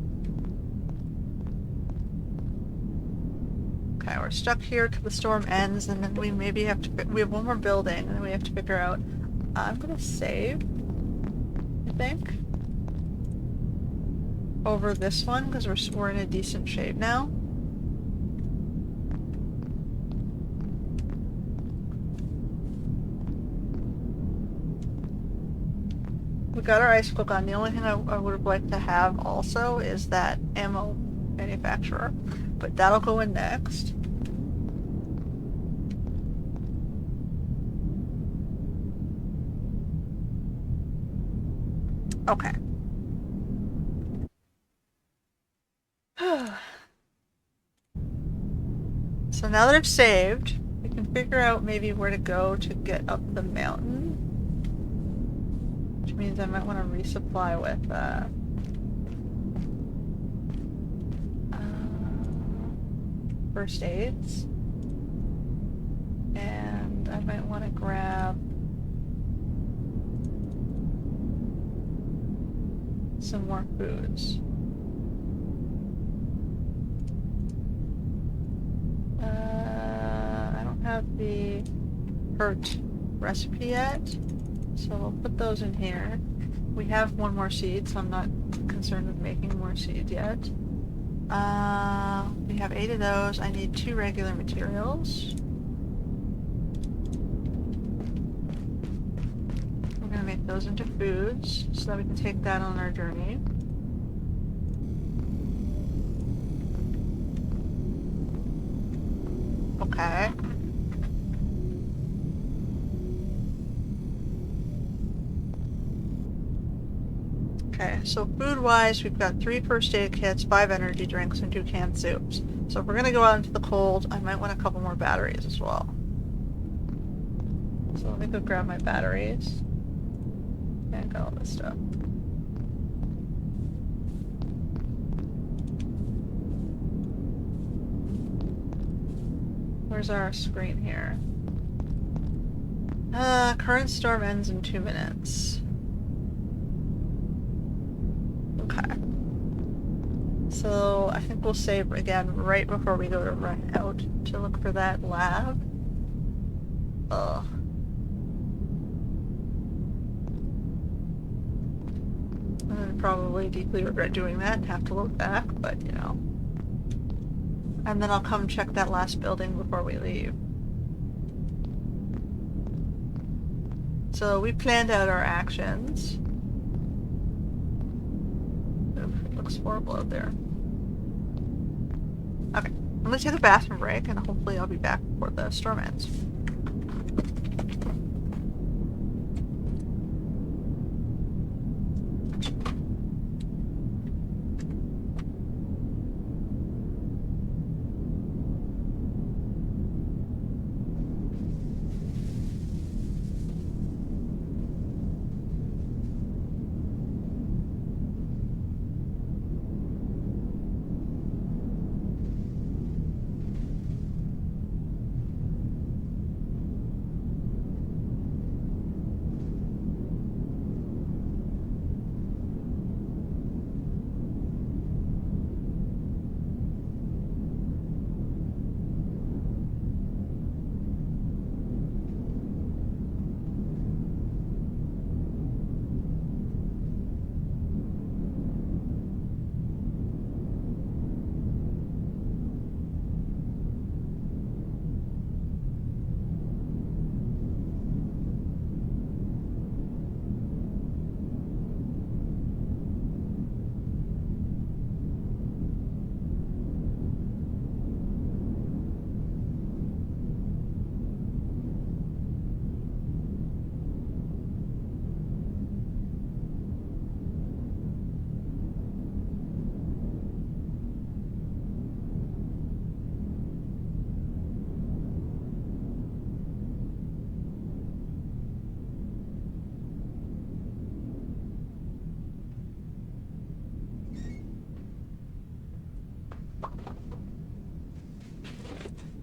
Okay, we're stuck here till the storm ends, and then we maybe have to... We have one more building, and then we have to figure out... I'm gonna save, I think. Over this one, because we're in a decent shape now. We got our icicle gun. The only thing I would have liked to have also is that ammo manufacturer. But that'll go in next. Okay. So now that I've saved, we can figure out maybe where to go to get up the mountain. Which means I might want to resupply with, first aids. And I might want to grab some more foods. I don't have the hurt recipe yet, so we'll put those in here. We have one more seed, so I'm not concerned with making more seeds yet. We have 8 of those. I need 2 regular materials. We're gonna make those into foods so that we can take that on our journey. Okay. Okay, so food-wise, we've got 3 first aid kits, 5 energy drinks, and 2 canned soups. So if we're gonna go out into the cold, I might want a couple more batteries as well. So let me go grab my batteries. And got all this stuff. Where's our screen here? Current storm ends in 2 minutes. Okay. So I think we'll save again right before we go to run out to look after that lab. Ugh. I would probably deeply regret doing that and have to look back, but you know. And then I'll come check that last building before we leave. So we planned out our actions. Oof, it looks horrible out there. Okay, I'm gonna take a bathroom break and hopefully I'll be back before the storm ends.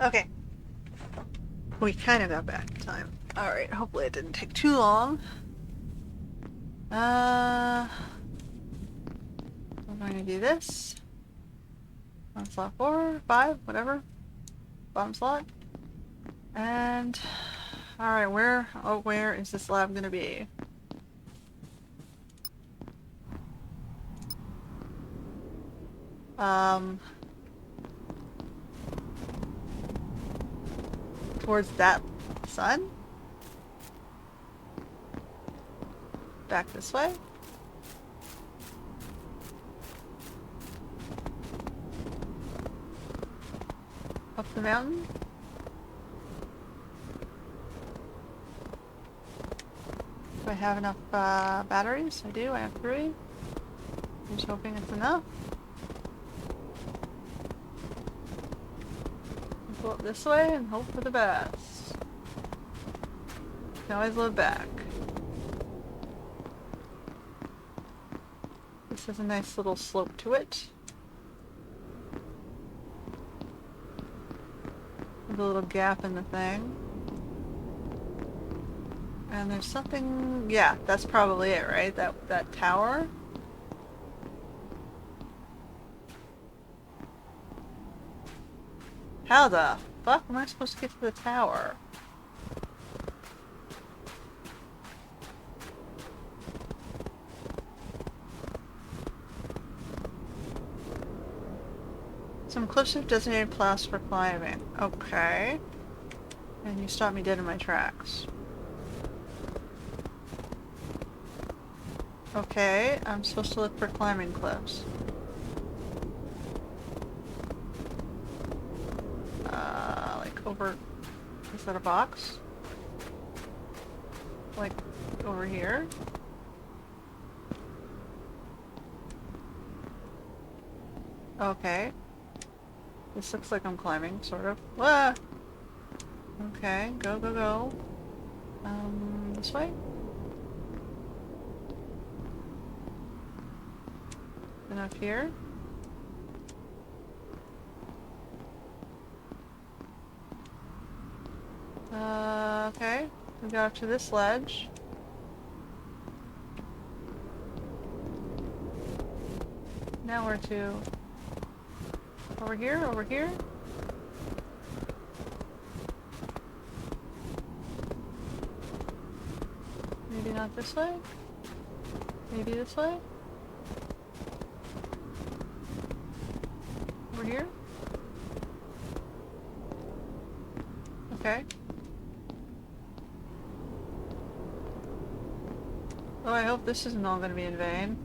Okay. We kind of got back in time. Alright, hopefully it didn't take too long. We're going to do this. On slot 4, 5, whatever. Bottom slot. And... Alright, where is this lab gonna be? Towards that sun? Back this way? Up the mountain? Do I have enough batteries? I do, I have 3. I'm just hoping it's enough. Go up this way and hope for the best. Can always load back. This has a nice little slope to it. With a little gap in the thing. And there's something... yeah, that's probably it, right? That tower? How the fuck am I supposed to get to the tower? Some cliffs have designated paths for climbing. Okay. And you stopped me dead in my tracks. Okay, I'm supposed to look for climbing cliffs. Like over... is that a box? Like, over here? Okay. This looks like I'm climbing, sort of. Ah! Okay, go, go, go. This way? And up here? Okay. We got up to this ledge. Now where to? Over here? Over here? not this way? Maybe this way? Over here? Okay. Oh, I hope this isn't all gonna be in vain.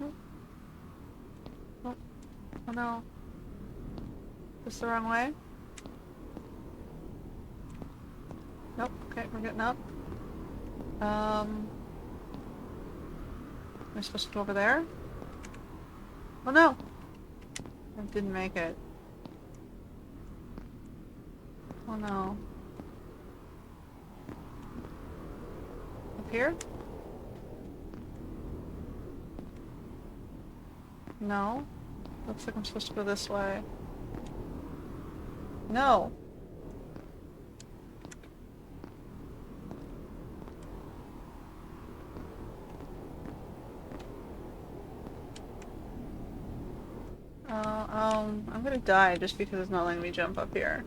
Oh, oh no. Is this the wrong way? Nope. Okay, we're getting up. Am I supposed to go over there? Oh no! I didn't make it. Oh no. Up here? No. Looks like I'm supposed to go this way. No! I'm gonna die just because it's not letting me jump up here.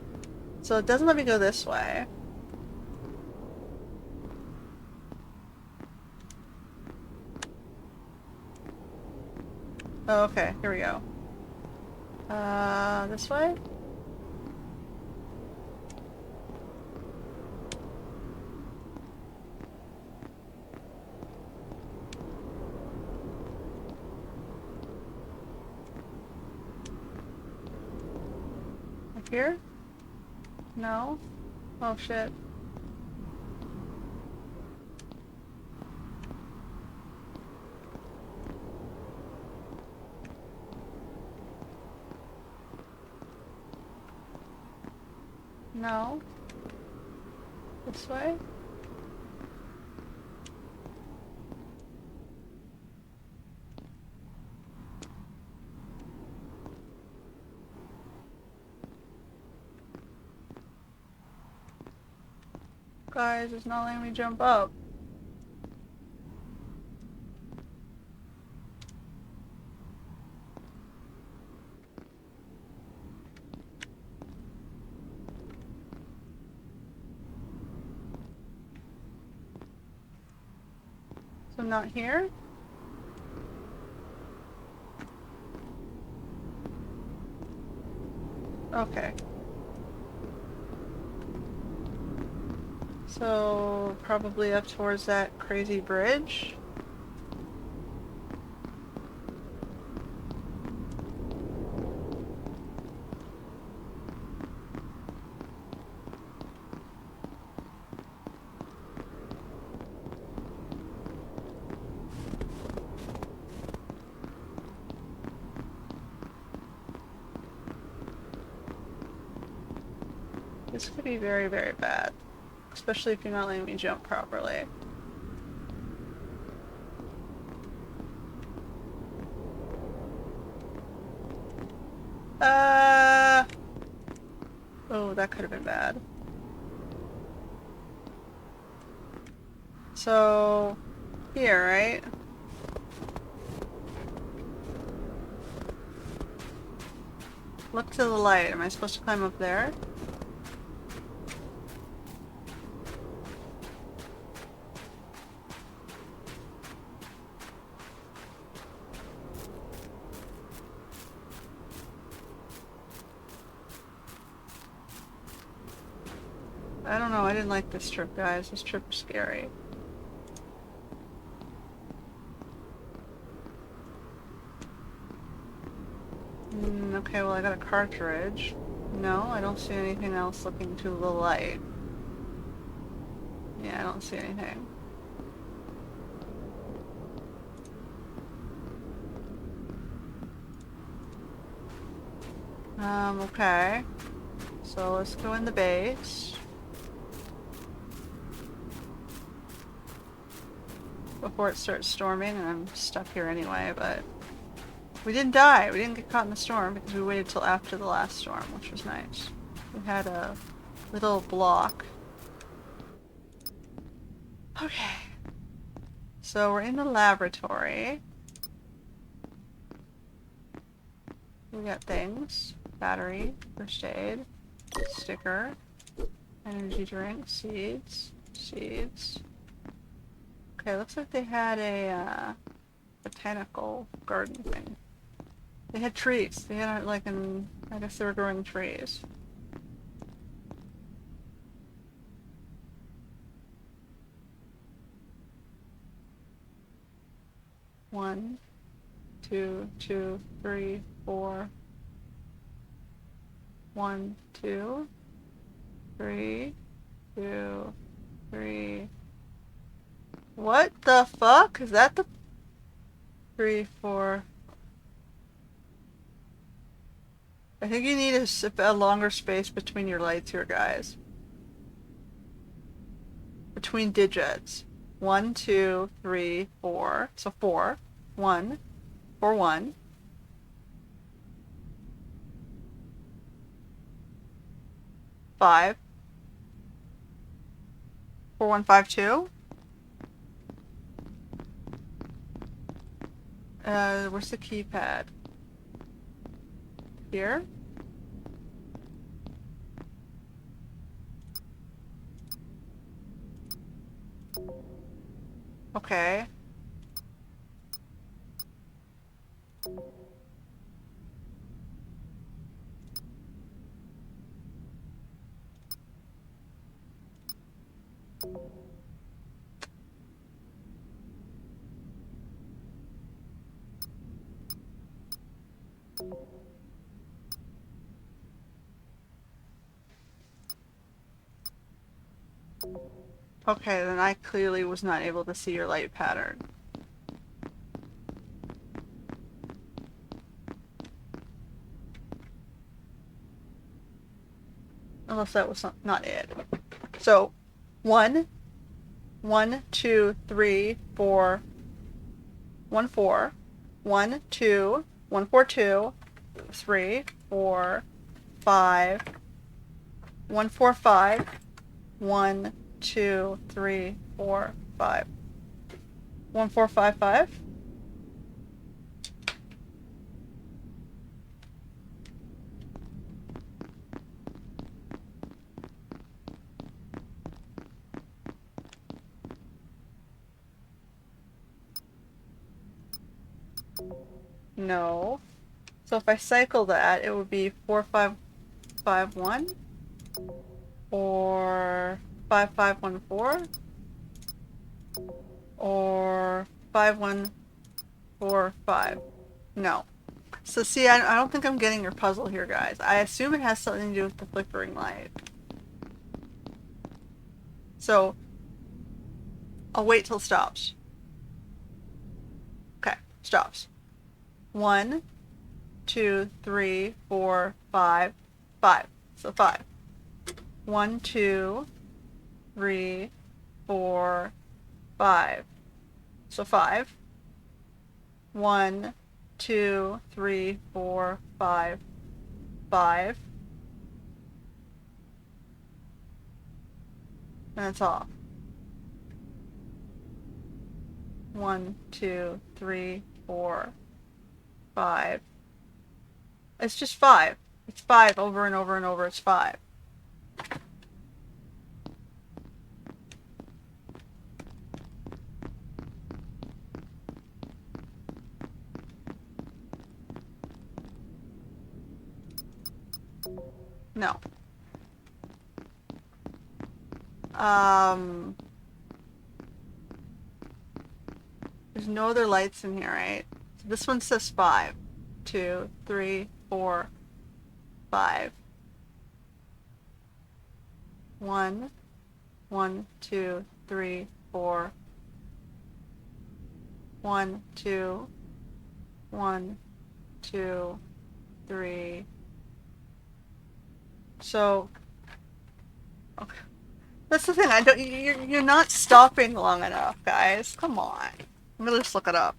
So it doesn't let me go this way. Oh, okay, here we go. This way? Up here? No? Oh shit. No? This way? Guys, it's not letting me jump up. So I'm not here? Okay. So, probably up towards that crazy bridge? This could be very, very bad. Especially if you're not letting me jump properly. Oh, that could have been bad. So, here, right? Look to the light. Am I supposed to climb up there? I don't know, I didn't like this trip, guys. This trip was scary. Okay, well I got a cartridge. No, I don't see anything else looking to the light. Yeah, I don't see anything. Okay. So let's go in the base. Before it starts storming, and I'm stuck here anyway, but... We didn't die! We didn't get caught in the storm because we waited till after the last storm, which was nice. We had a little block. Okay. So we're in the laboratory. We got things. Battery, first aid, sticker, energy drink, seeds, Seeds. Okay, looks like they had a botanical garden thing. They had trees. They had like I guess they were growing trees. One, two, two, three, four. 1, 2, 3, 2, 3. What the fuck? Is that the 3, 4? I think you need a longer space between your lights here, guys. Between digits. 1, 2, 3, 4. So 4. 1. 4, 1. 5. 4, 1, 5, 2. Where's the keypad? Here? Okay. Okay, then I clearly was not able to see your light pattern. Unless that was not it. So, 1, 1, 2, 3, 4, 1, 4, 1, 2, 1, 4, 2, 3, 4, 5, 1, 4, 5, 1, 2, 3, 4, 5. 1, 4, 5, 5. No. So if I cycle that, it would be 4, 5, 5, 1. Or 5, 5, 1, 4. Or 5, 1, 4, 5. No. So see, I don't think I'm getting your puzzle here, guys. I assume it has something to do with the flickering light. So, I'll wait till it stops. Okay, stops. 1, 2, 3, 4, 5, 5. So 5. 1, 2, 3, 4, 5. So 5. 1, 2, 3, 4, 5, 5. And it's off. 1, 2, 3, 4, 5. It's just 5. It's 5 over and over and over. It's 5. No. There's no other lights in here, right? So this one says 5. 2, 3, 4, 5. 1, 1, 2, 3, 4. 1, 2, 1, 2, 3. So, okay. That's the thing. You're not stopping long enough, guys. Come on. I'm gonna just look it up.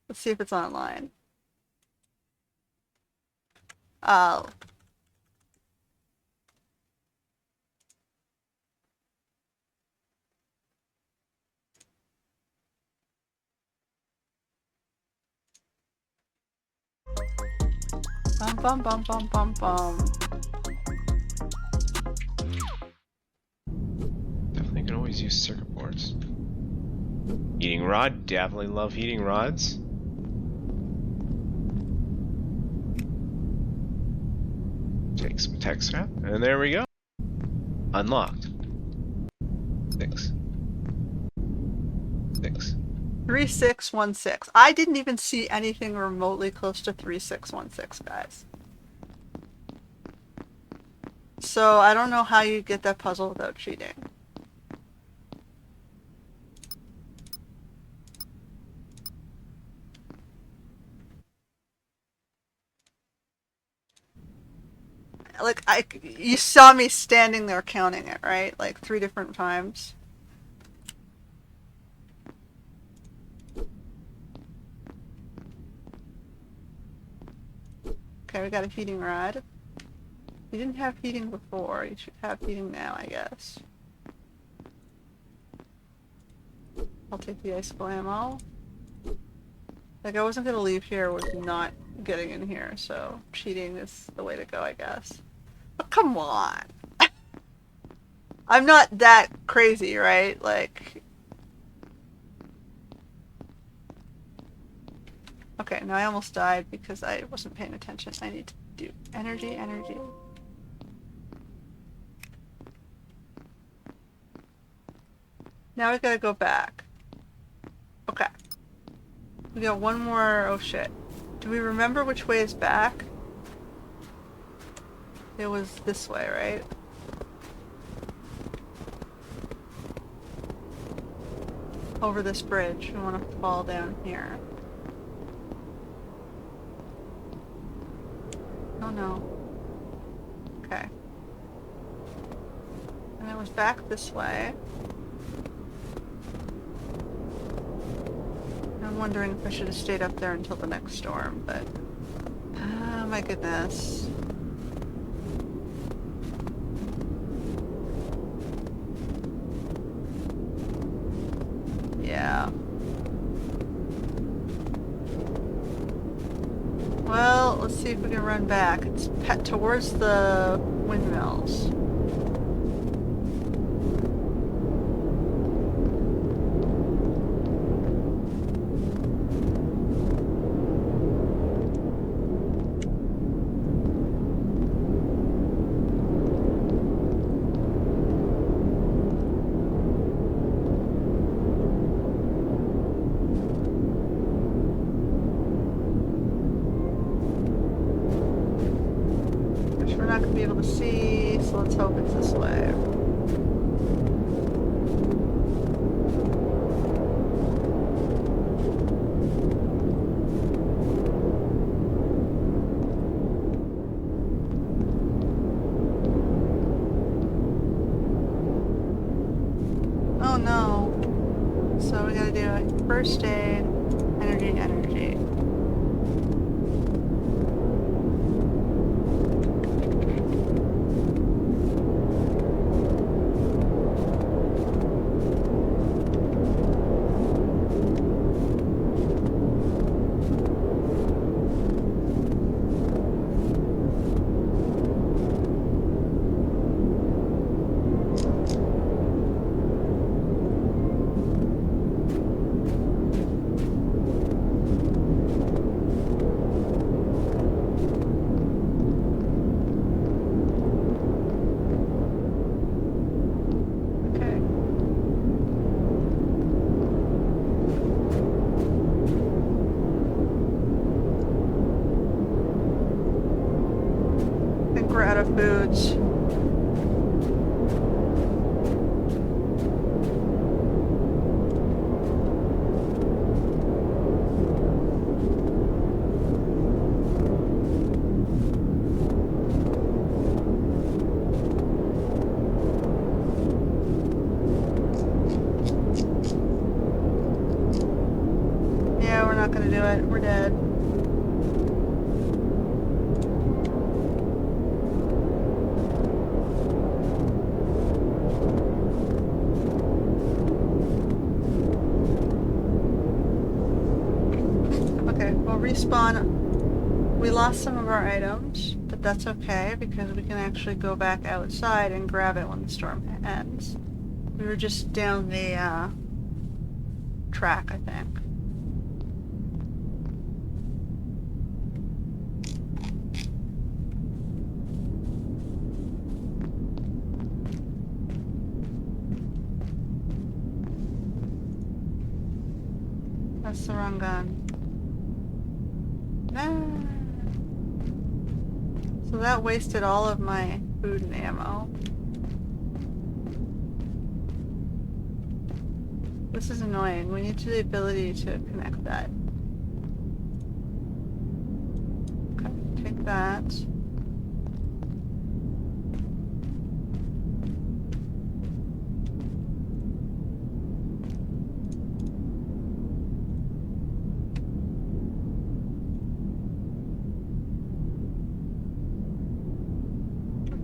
Let's see if it's online. Oh. Bum bum bum bum bum bum. Definitely can always use circuit boards. Heating rod, definitely love heating rods. Take some tech scrap, and there we go. Unlocked. 6. 6. 3616. I didn't even see anything remotely close to 3616, guys. So I don't know how you get that puzzle without cheating. Like, you saw me standing there counting it, right? Like 3 different times. Okay, we got a heating rod. You didn't have heating before. You should have heating now, I guess. I'll take the icicle ammo. Like, I wasn't gonna leave here with not getting in here, so cheating is the way to go, I guess. But come on! I'm not that crazy, right? Like... Okay, now I almost died because I wasn't paying attention. I need to do energy. Now we gotta go back. Okay. We got one more... Oh shit. Do we remember which way is back? It was this way, right? Over this bridge. We want to fall down here. Oh no. Okay. And it was back this way. I'm wondering if I should have stayed up there until the next storm, but... Oh my goodness. Yeah. Well, let's see if we can run back. It's towards the windmills. We're not going to be able to see, so let's hope it's this way. Oh no. So we gotta do first aid, energy. We're out of foods. Yeah, we're not gonna do it. We're dead. Respawn. We lost some of our items, but that's okay because we can actually go back outside and grab it when the storm ends. We were just down the track, I think. That's the wrong gun. No. So that wasted all of my food and ammo. This is annoying. We need the ability to connect that. Okay, take that.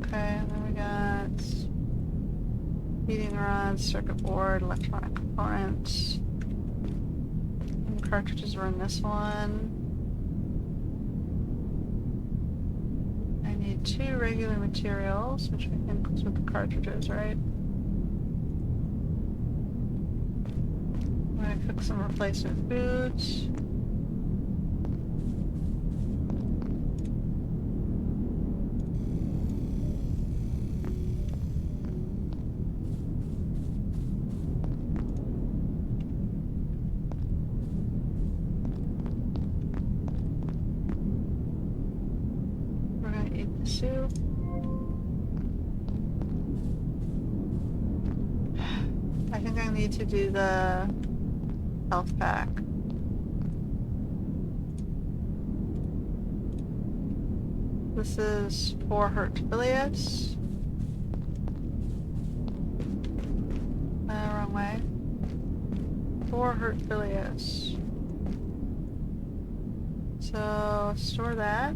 Okay, and then we got heating rods, circuit board, electronic components. And cartridges are in this one. I need 2 regular materials, which I think goes with the cartridges, right? I'm gonna cook some replacement foods. We're gonna eat the soup. I think I need to do the health pack. This is for Hertbilius. Wrong way. For Hertbilius. So, store that.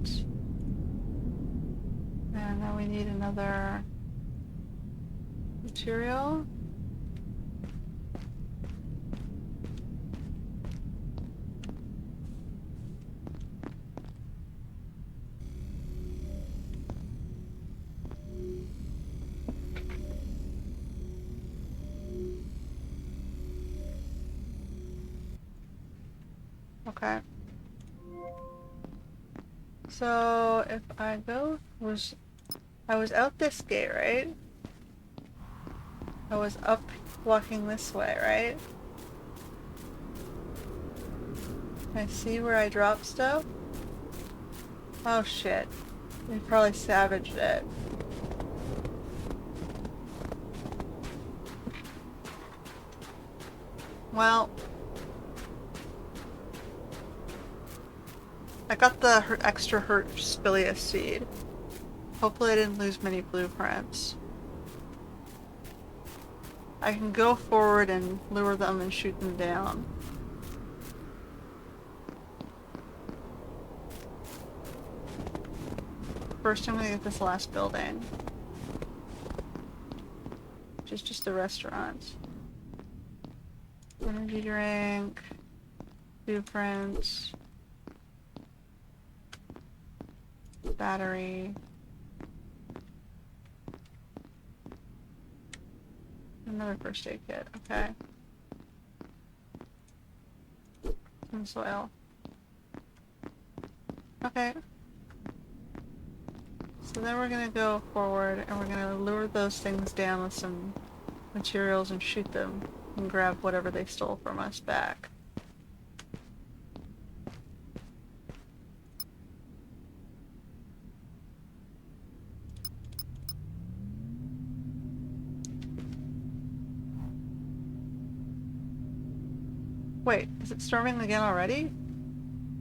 And then we need another material. Okay. So if I go I was out this gate, right? I was up walking this way, right? I see where I dropped stuff. Oh shit. They probably savaged it. Well, I got the extra Hertbilius seed. Hopefully I didn't lose many blueprints. I can go forward and lure them and shoot them down. First I'm gonna get this last building. Which is just a restaurant. Energy drink. Blueprints. Battery. Another first aid kit, okay. Some soil. Okay. So then we're gonna go forward and we're gonna lure those things down with some materials and shoot them and grab whatever they stole from us back. Wait, is it storming again already?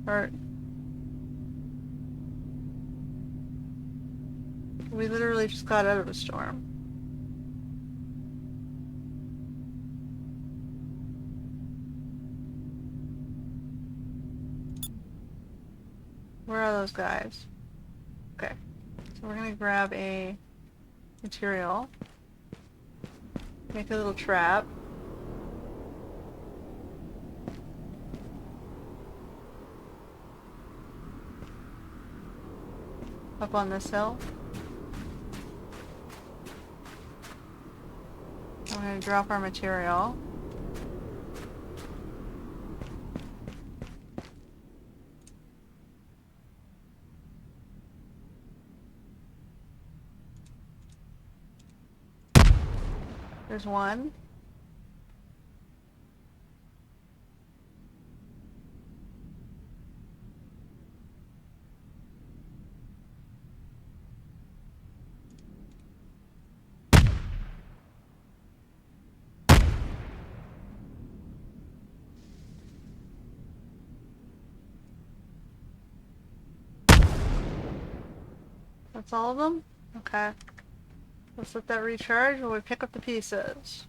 Or... we literally just got out of a storm. Where are those guys? Okay. So we're gonna grab a material. Make a little trap. Up on this hill. I'm gonna drop our material. There's one. That's all of them? Okay. Let's let that recharge while we pick up the pieces.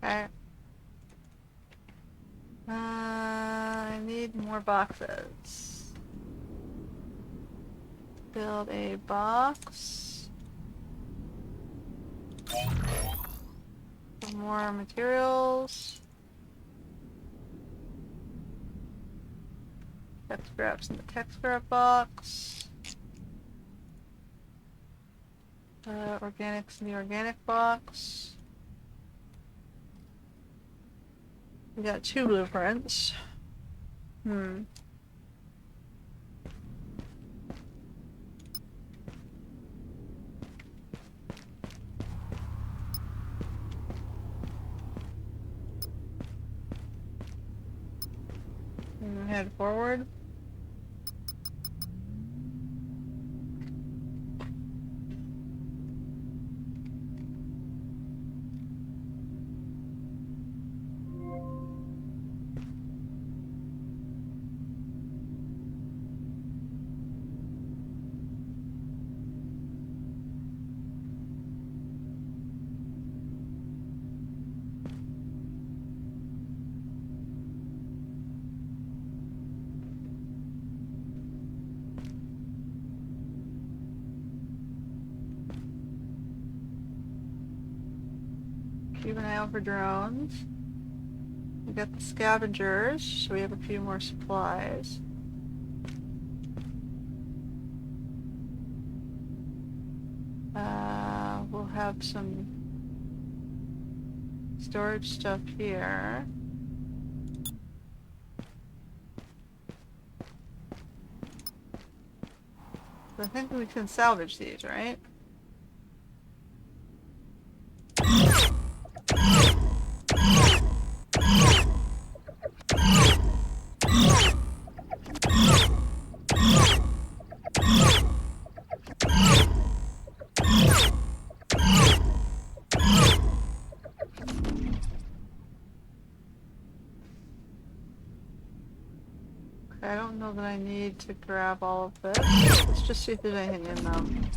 Okay. I need more boxes. Build a box. Some more materials. Tech scraps in the tech scrap box. Organics in the organic box. We got 2 blueprints. Head forward. Keep an eye out for drones. We got the scavengers, so we have a few more supplies. We'll have some storage stuff here. I think we can salvage these, right? I don't know that I need to grab all of this. Let's just see if there's anything in them.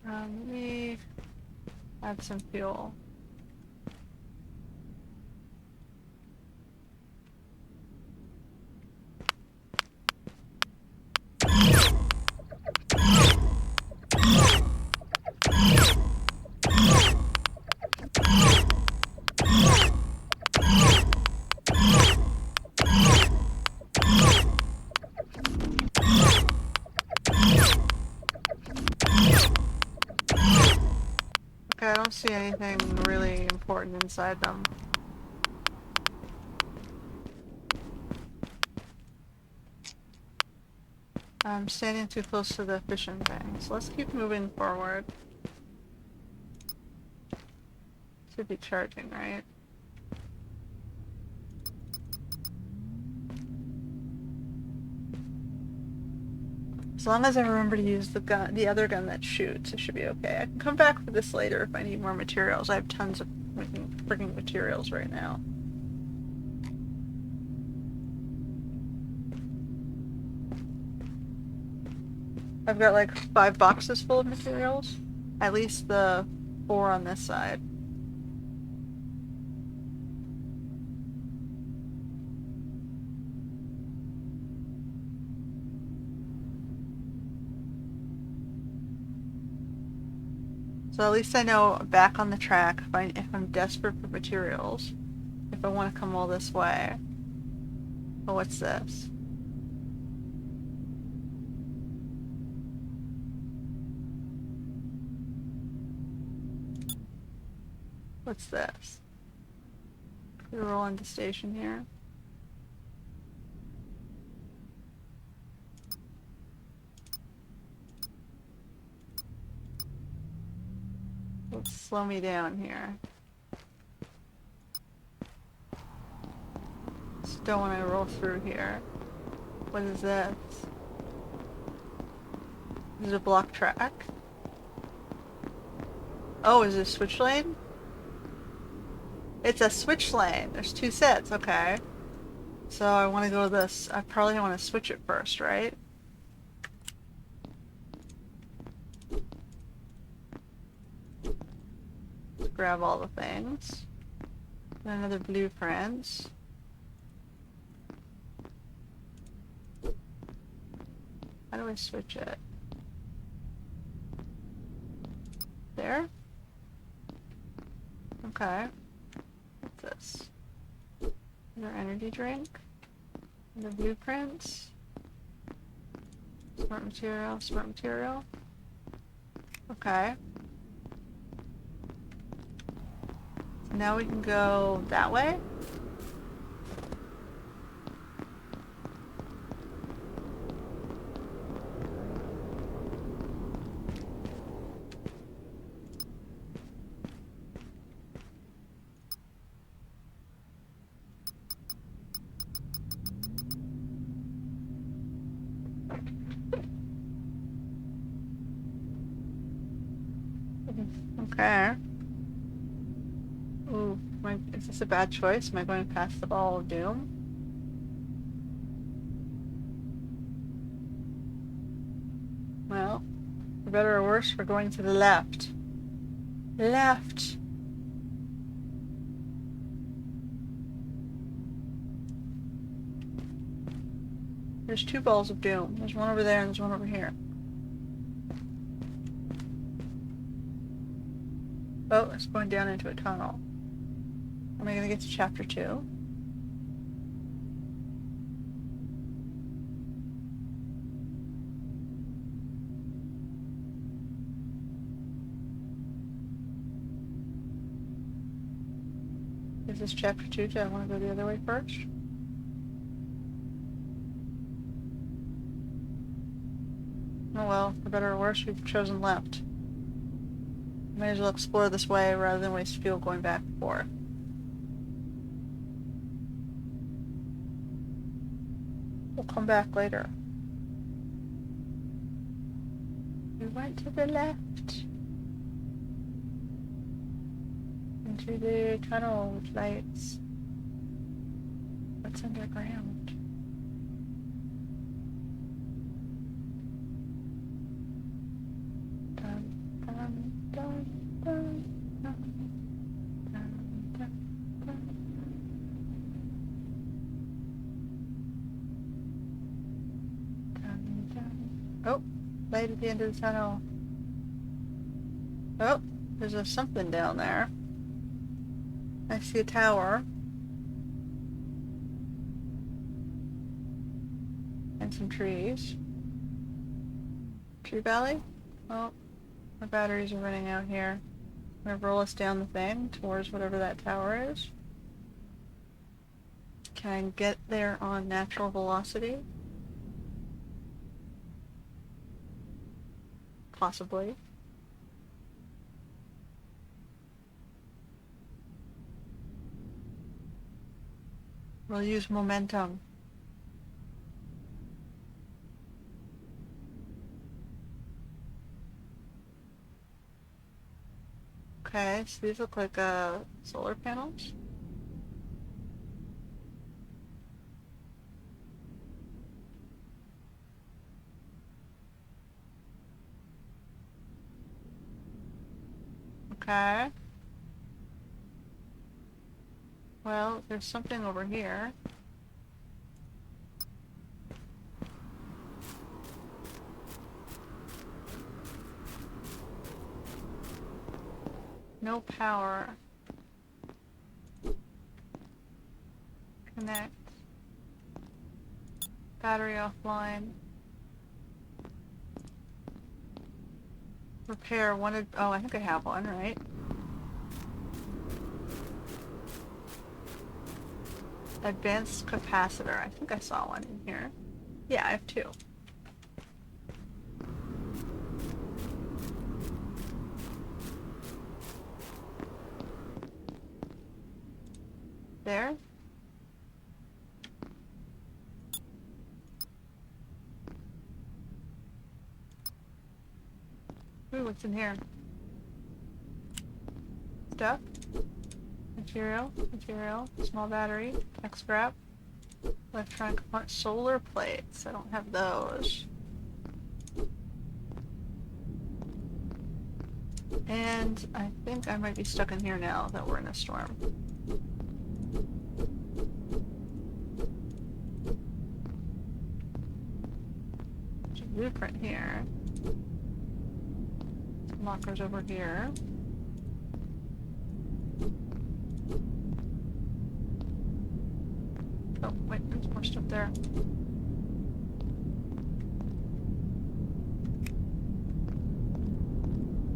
Let me add some fuel. Okay, I don't see anything really important inside them. I'm standing too close to the fishing thing, so let's keep moving forward. Should be charging, right? As long as I remember to use the gun, the other gun that shoots, it should be okay. I can come back for this later if I need more materials. I have tons of freaking materials right now. I've got like 5 boxes full of materials. At least the 4 on this side. So at least I know back on the track if I'm desperate for materials. If I want to come all this way. Oh, what's this? What's this? We roll into station here. Let's slow me down here. Just don't want to roll through here. What is this? This is a block track. Oh, is it a switch lane? It's a switch lane. There's 2 sets, okay. So I want to go to this. I probably want to switch it first, right? Let's grab all the things. And another blueprint. How do I switch it? There? Okay. What's this? Another energy drink. The blueprints. Smart material, smart material. Okay. So now we can go that way. Okay. Ooh, is this a bad choice? Am I going past the ball of doom? Well, for better or worse, we're going to the left. Left! There's 2 balls of doom. There's one over there and there's one over here. Oh, it's going down into a tunnel. Am I gonna get to chapter 2? Is this chapter 2? Do I want to go the other way first? Oh well, for better or worse, we've chosen left. Might as well explore this way rather than waste fuel going back and forth. We'll come back later. We went to the left. Into the tunnel with lights. What's underground? Dun, dun, dun, dun, dun, dun, dun, dun. Dun, dun. Oh, light at the end of the tunnel. Oh, there's a something down there. I see a tower. And some trees. Tree Valley? Oh, my batteries are running out here. I'm gonna roll us down the thing towards whatever that tower is. Can I get there on natural velocity? Possibly. We'll use momentum. Okay, so these look like solar panels. Okay. Well, there's something over here. No power. Connect. Battery offline. Repair one. Oh, I think I have one, right? Advanced capacitor. I think I saw one in here. Yeah, I have two. There. Ooh, what's in here? Stuff. Material, small battery, tech scrap, electronic component, solar plates. I don't have those. And I think I might be stuck in here now that we're in a storm. There's a blueprint here. Some lockers over here. Oh, wait, there's more stuff there.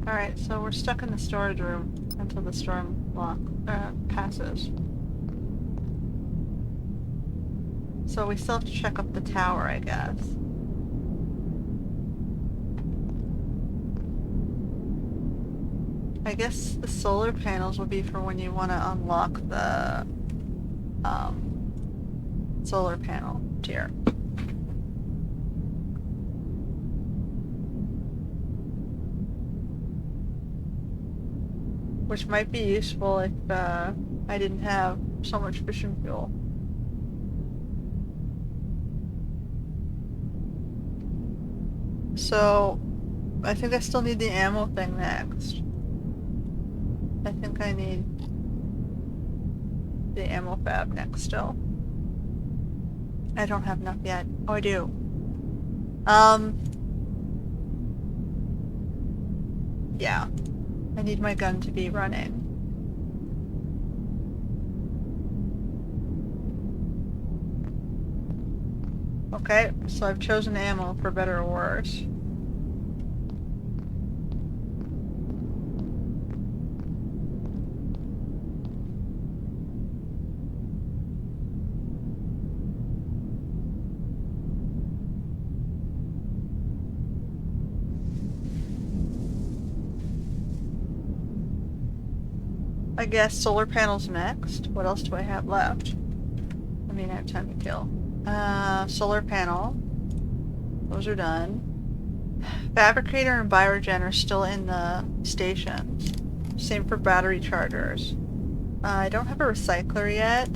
Alright, so we're stuck in the storage room until the storm passes. So we still have to check up the tower, I guess. I guess the solar panels will be for when you want to unlock the solar panel tier. Which might be useful if I didn't have so much fission fuel. So, I think I still need the ammo thing next. I think I need the ammo fab next still. I don't have enough yet. Oh, I do. Yeah. I need my gun to be running. Okay, so I've chosen ammo for better or worse. I guess solar panels next. What else do I have left? I mean, I have time to kill. Solar panel. Those are done. Fabricator and Biogen are still in the stations. Same for battery chargers. I don't have a recycler yet.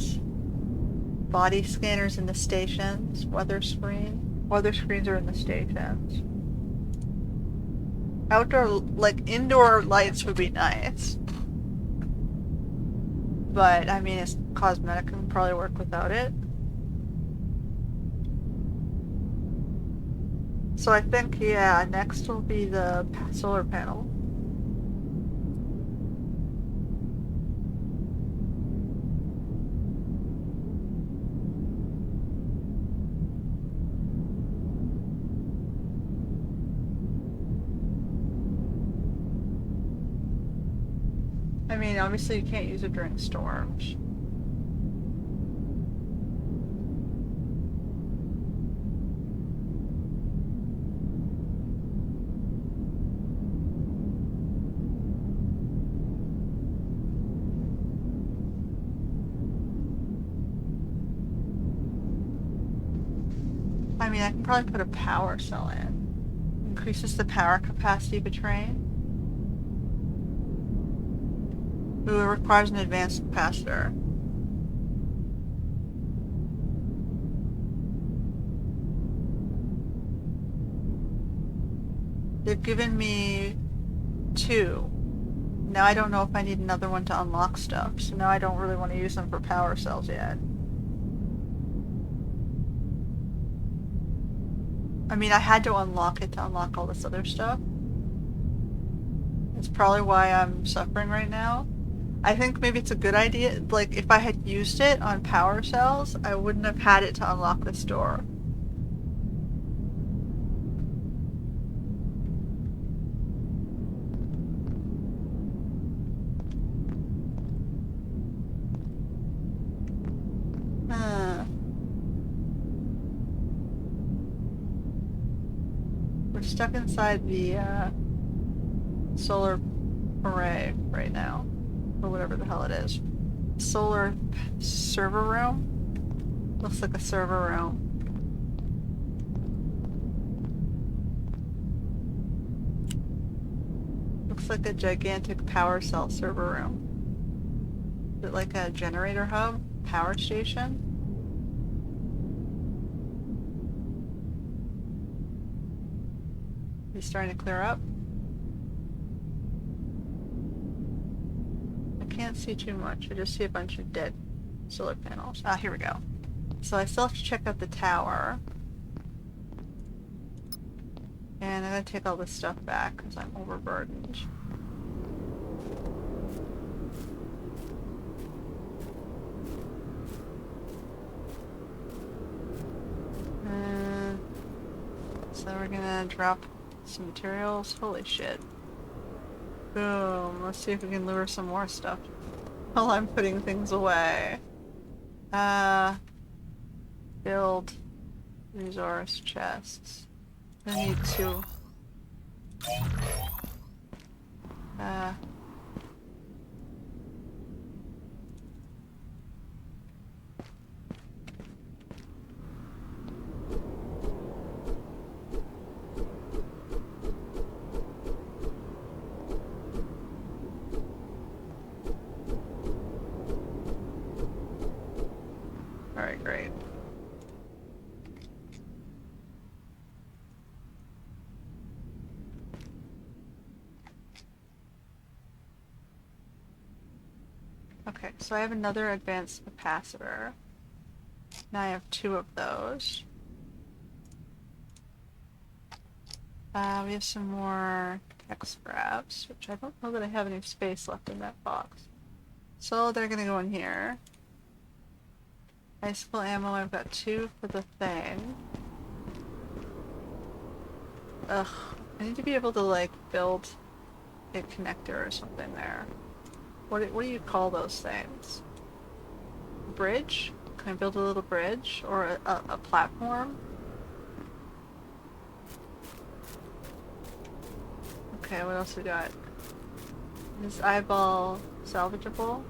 Body scanners in the stations. Weather screen. Weather screens are in the stations. Outdoor, like, indoor lights would be nice. But, I mean, it's cosmetic and probably work without it. So I think, yeah, next will be the solar panel. I mean, obviously you can't use it during storms. I mean, I can probably put a power cell in. Increases the power capacity of a train. Ooh, it requires an advanced capacitor. They've given me 2. Now I don't know if I need another one to unlock stuff, so now I don't really want to use them for power cells yet. I mean, I had to unlock it to unlock all this other stuff. That's probably why I'm suffering right now. I think maybe it's a good idea, like, if I had used it on power cells, I wouldn't have had it to unlock this door. We're stuck inside the solar array right now, or whatever the hell it is. Solar server room? Looks like a server room. Looks like a gigantic power cell server room. Is it like a generator hub? Power station? He's starting to clear up. I can't see too much. I just see a bunch of dead solar panels. Ah, here we go. So I still have to check out the tower. And I'm gonna take all this stuff back because I'm overburdened. So we're gonna drop some materials. Holy shit. Boom. Let's see if we can lure some more stuff while I'm putting things away. Build resource chests. I need 2. Alright, great. Okay, so I have another advanced capacitor. Now I have 2 of those. We have some more tech scraps, which I don't know that I have any space left in that box. So they're gonna go in here. Icicle ammo, I've got 2 for the thing. Ugh, I need to be able to, like, build a connector or something there. What do you call those things? Bridge? Can I build a little bridge? Or a platform? Okay, what else we got? Is eyeball salvageable?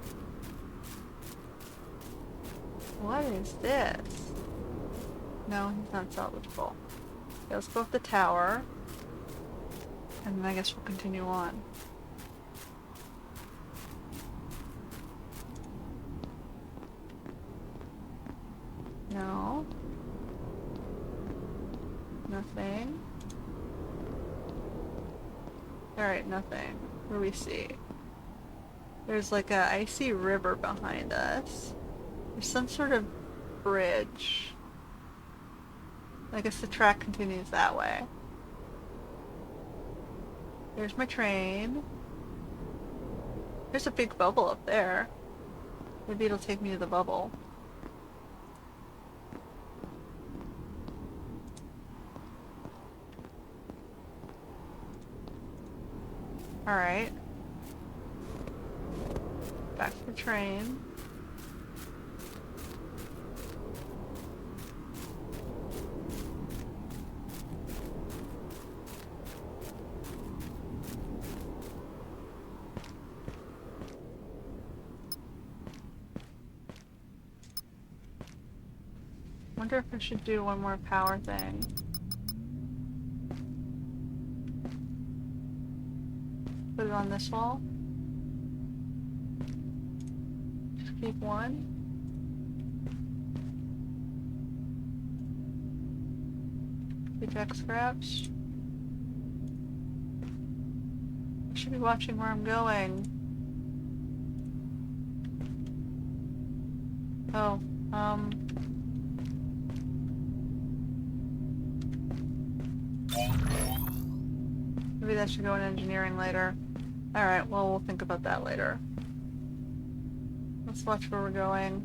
What is this? No, he's not salvageable. Okay, let's go up the tower. And then I guess we'll continue on. No. Nothing. Alright, nothing. What do we see? There's like a icy river behind us. There's some sort of bridge. I guess the track continues that way. There's my train. There's a big bubble up there. Maybe it'll take me to the bubble. Alright. Back to the train. Wonder if I should do one more power thing. Put it on this wall. Just keep one. The tech scraps. I should be watching where I'm going. Oh, maybe that should go in engineering later. Alright, well, we'll think about that later. Let's watch where we're going.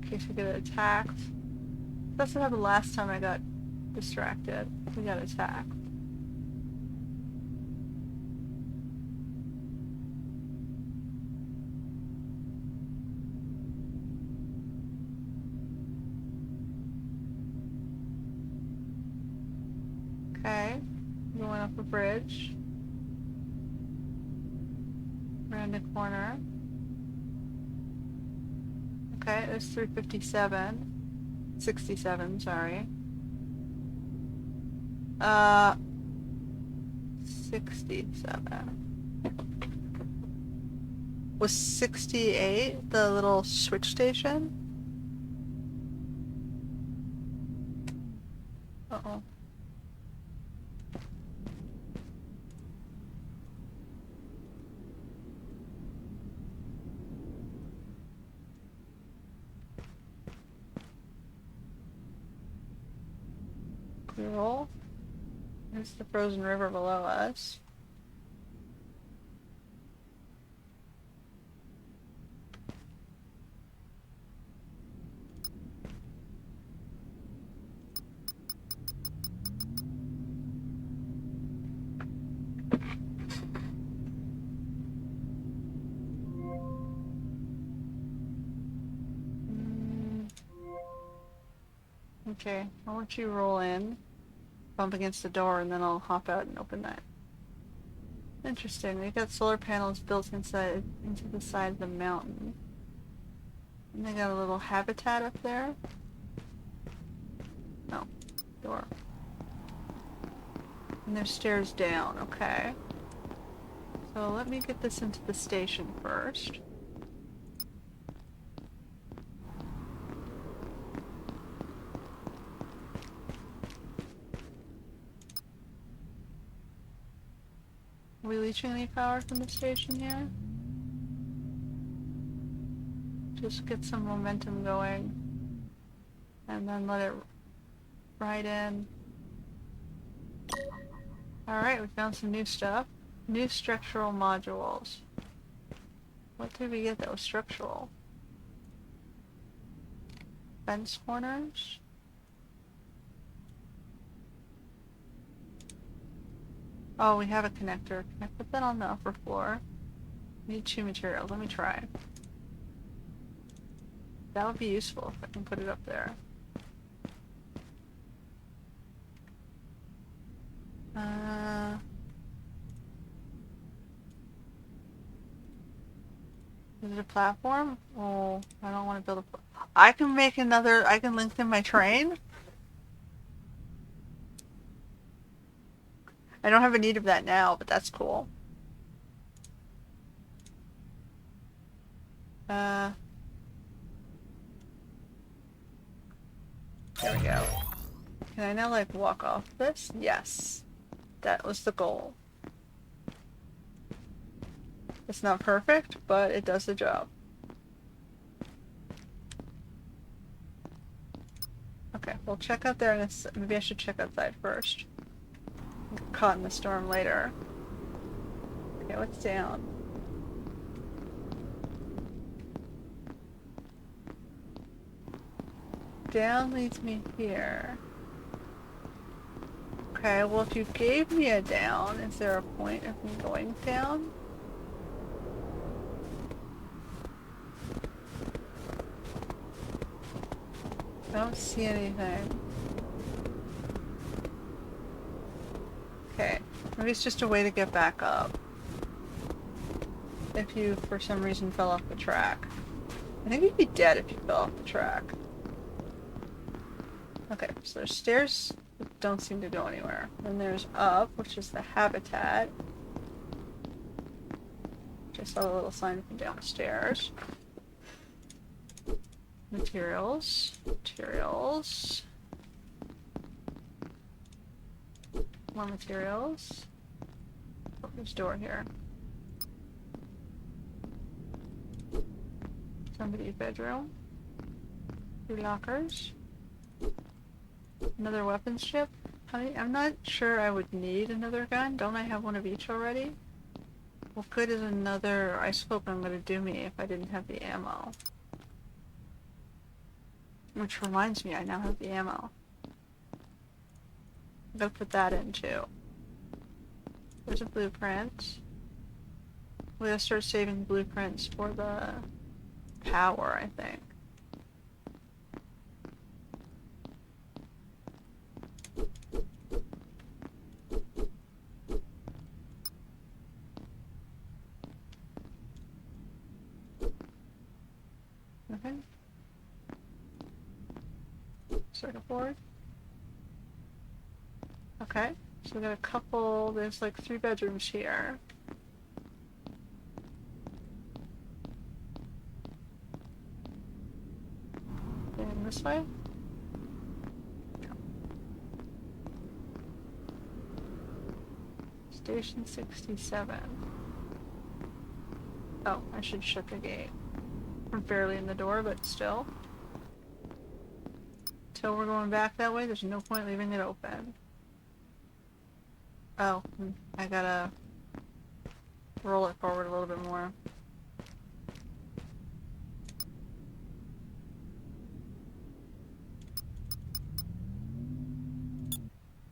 In case we get attacked. That's what happened last time I got distracted. We got attacked. Okay, going up a bridge. Around the corner. Okay, there's 357. 67, sorry. 67. Was 68 the little switch station? Uh-oh. Roll. There's the frozen river below us. Okay, I'll let you roll in, bump against the door, and then I'll hop out and open that. Interesting, they got solar panels built into the side of the mountain. And they got a little habitat up there. No, door. And there's stairs down, okay. So let me get this into the station first. Are we leeching any power from the station here? Just get some momentum going. And then let it ride in. Alright, we found some new stuff. New structural modules. What did we get that was structural? Fence corners? Oh, we have a connector. Can I put that on the upper floor? Need 2 materials. Let me try. That would be useful if I can put it up there. Is it a platform? Oh, I don't want to build a... I can make another... I can lengthen my train? I don't have a need of that now, but that's cool. There we go. Can I now, like, walk off this? Yes. That was the goal. It's not perfect, but it does the job. Okay, we'll check out there, and maybe I should check outside first. Get caught in the storm later. Okay, what's down? Down leads me here. Okay, well if you gave me a down, is there a point of me going down? I don't see anything. Okay, maybe it's just a way to get back up. If you, for some reason, fell off the track. I think you'd be dead if you fell off the track. Okay, so there's stairs that don't seem to go anywhere. Then there's up, which is the habitat. Just saw a little sign from downstairs. Materials. Materials. More materials. Oh, there's a door here. Somebody's bedroom. 3 lockers. Another weapons chip. I'm not sure I would need another gun. Don't I have one of each already? What good is another ice gun gonna do me if I didn't have the ammo? Which reminds me, I now have the ammo. I'm gonna put that in too. There's a blueprint. We gotta start saving blueprints for the power, I think. Okay. Circuit board. Okay, so we got a couple, there's like 3 bedrooms here. And this way? No. Station 67. Oh, I should shut the gate. I'm barely in the door, but still. Till we're going back that way, there's no point leaving it open. Oh, I gotta roll it forward a little bit more.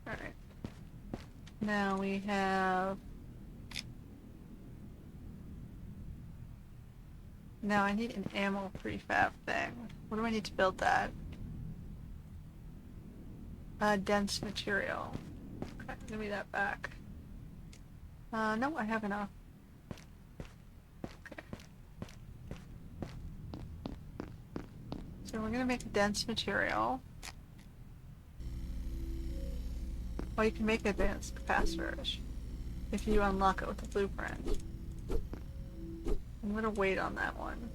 Alright. Now we have... Now I need an ammo prefab thing. What do I need to build that? Dense material. Okay, give me that back. No, I have enough. Okay. So we're gonna make a dense material. Well, you can make advanced capacitors if you unlock it with the blueprint. I'm gonna wait on that one.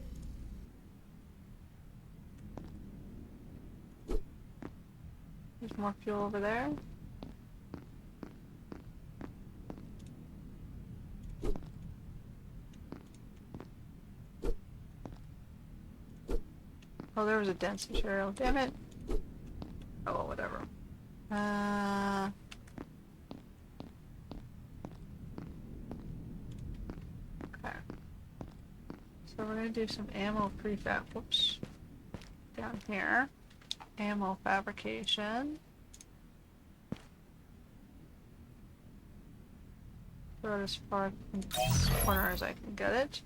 There's more fuel over there. Oh, there was a dense material. Damn it. Oh, well, whatever. Okay. So we're gonna do some ammo prefab. Whoops. Down here. Ammo fabrication. Throw it as far from this corner as I can get it.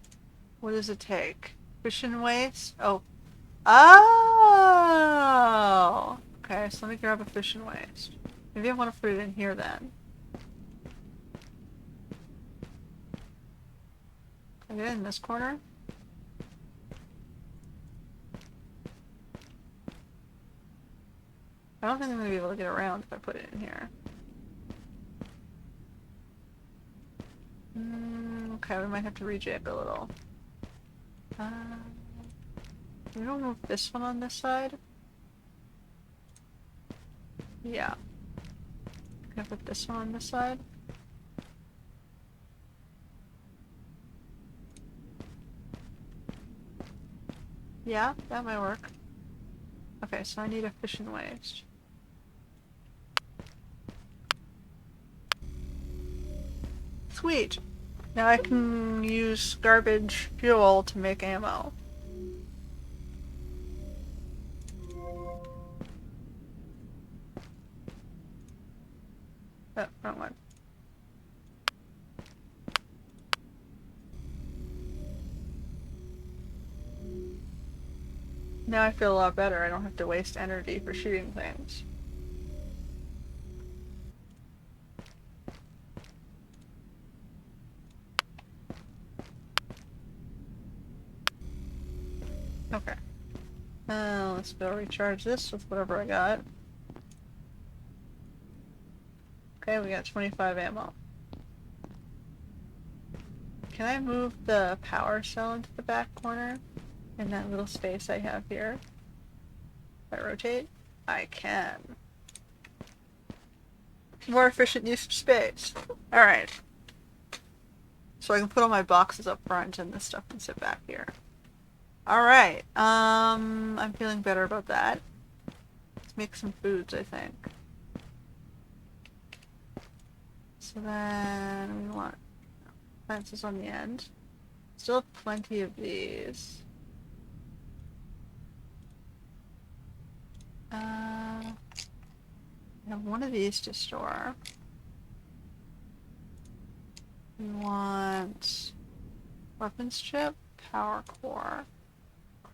What does it take? Fission waste? Oh. Oh! Okay, so let me grab a fission waste. Maybe I want to put it in here then. Can I get it in this corner? I don't think I'm going to be able to get around if I put it in here. Okay, we might have to rejig a little. Can we remove this one on this side? Yeah. Can I put this one on this side? Yeah, that might work. Okay, so I need a fission waste. Sweet! Now I can use garbage fuel to make ammo. Oh, wrong one. Now I feel a lot better. I don't have to waste energy for shooting things. Okay. Let's go recharge this with whatever I got. Okay, we got 25 ammo. Can I move the power cell into the back corner? In that little space I have here? If I rotate? I can. More efficient use of space. Alright. So I can put all my boxes up front and this stuff can sit back here. Alright. I'm feeling better about that. Let's make some foods, I think. So then we want fences on the end. Still have plenty of these. I have one of these to store. We want weapons chip, power core.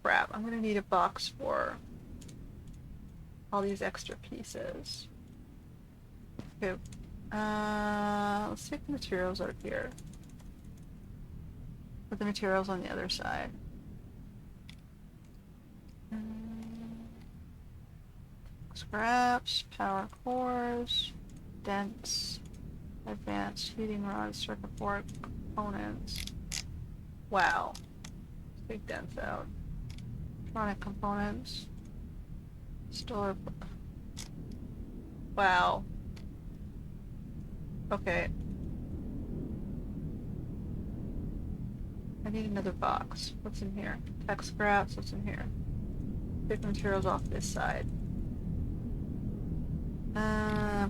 Crap, I'm gonna need a box for all these extra pieces. Okay, let's take the materials out here. Put the materials on the other side. Scraps, power cores, dents, advanced heating rods, circuit board components. Wow. Let's take dents out. Electronic components. Store. Wow. Okay. I need another box. What's in here? Tech scraps, what's in here? Pick materials off this side.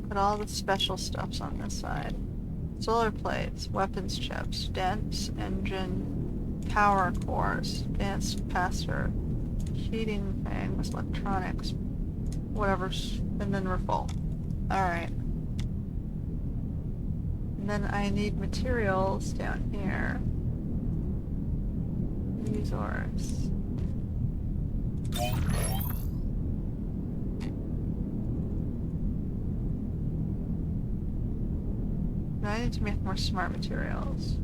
Put all the special stuffs on this side. Solar plates, weapons chips, dents, engine, power cores, advanced capacitor, heating things, electronics, whatever's, and then we're full. Alright. And then I need materials down here. Resource. I need to make more smart materials.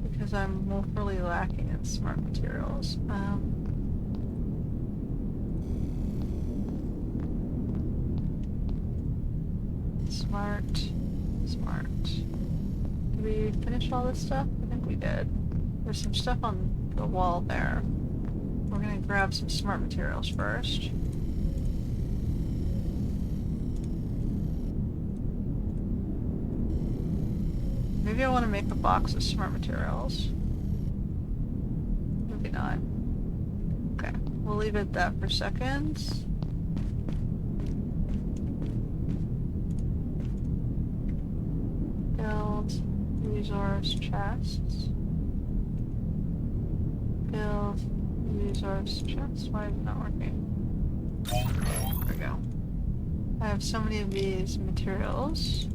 Because I'm woefully lacking in smart materials. Smart. Did we finish all this stuff? I think we did. There's some stuff on the wall there. We're gonna grab some smart materials first. Maybe I want to make a box of smart materials. Maybe not. Okay, we'll leave it at that for seconds. Build resource chests. Build resource chests. Why is it not working? There we go. I have so many of these materials.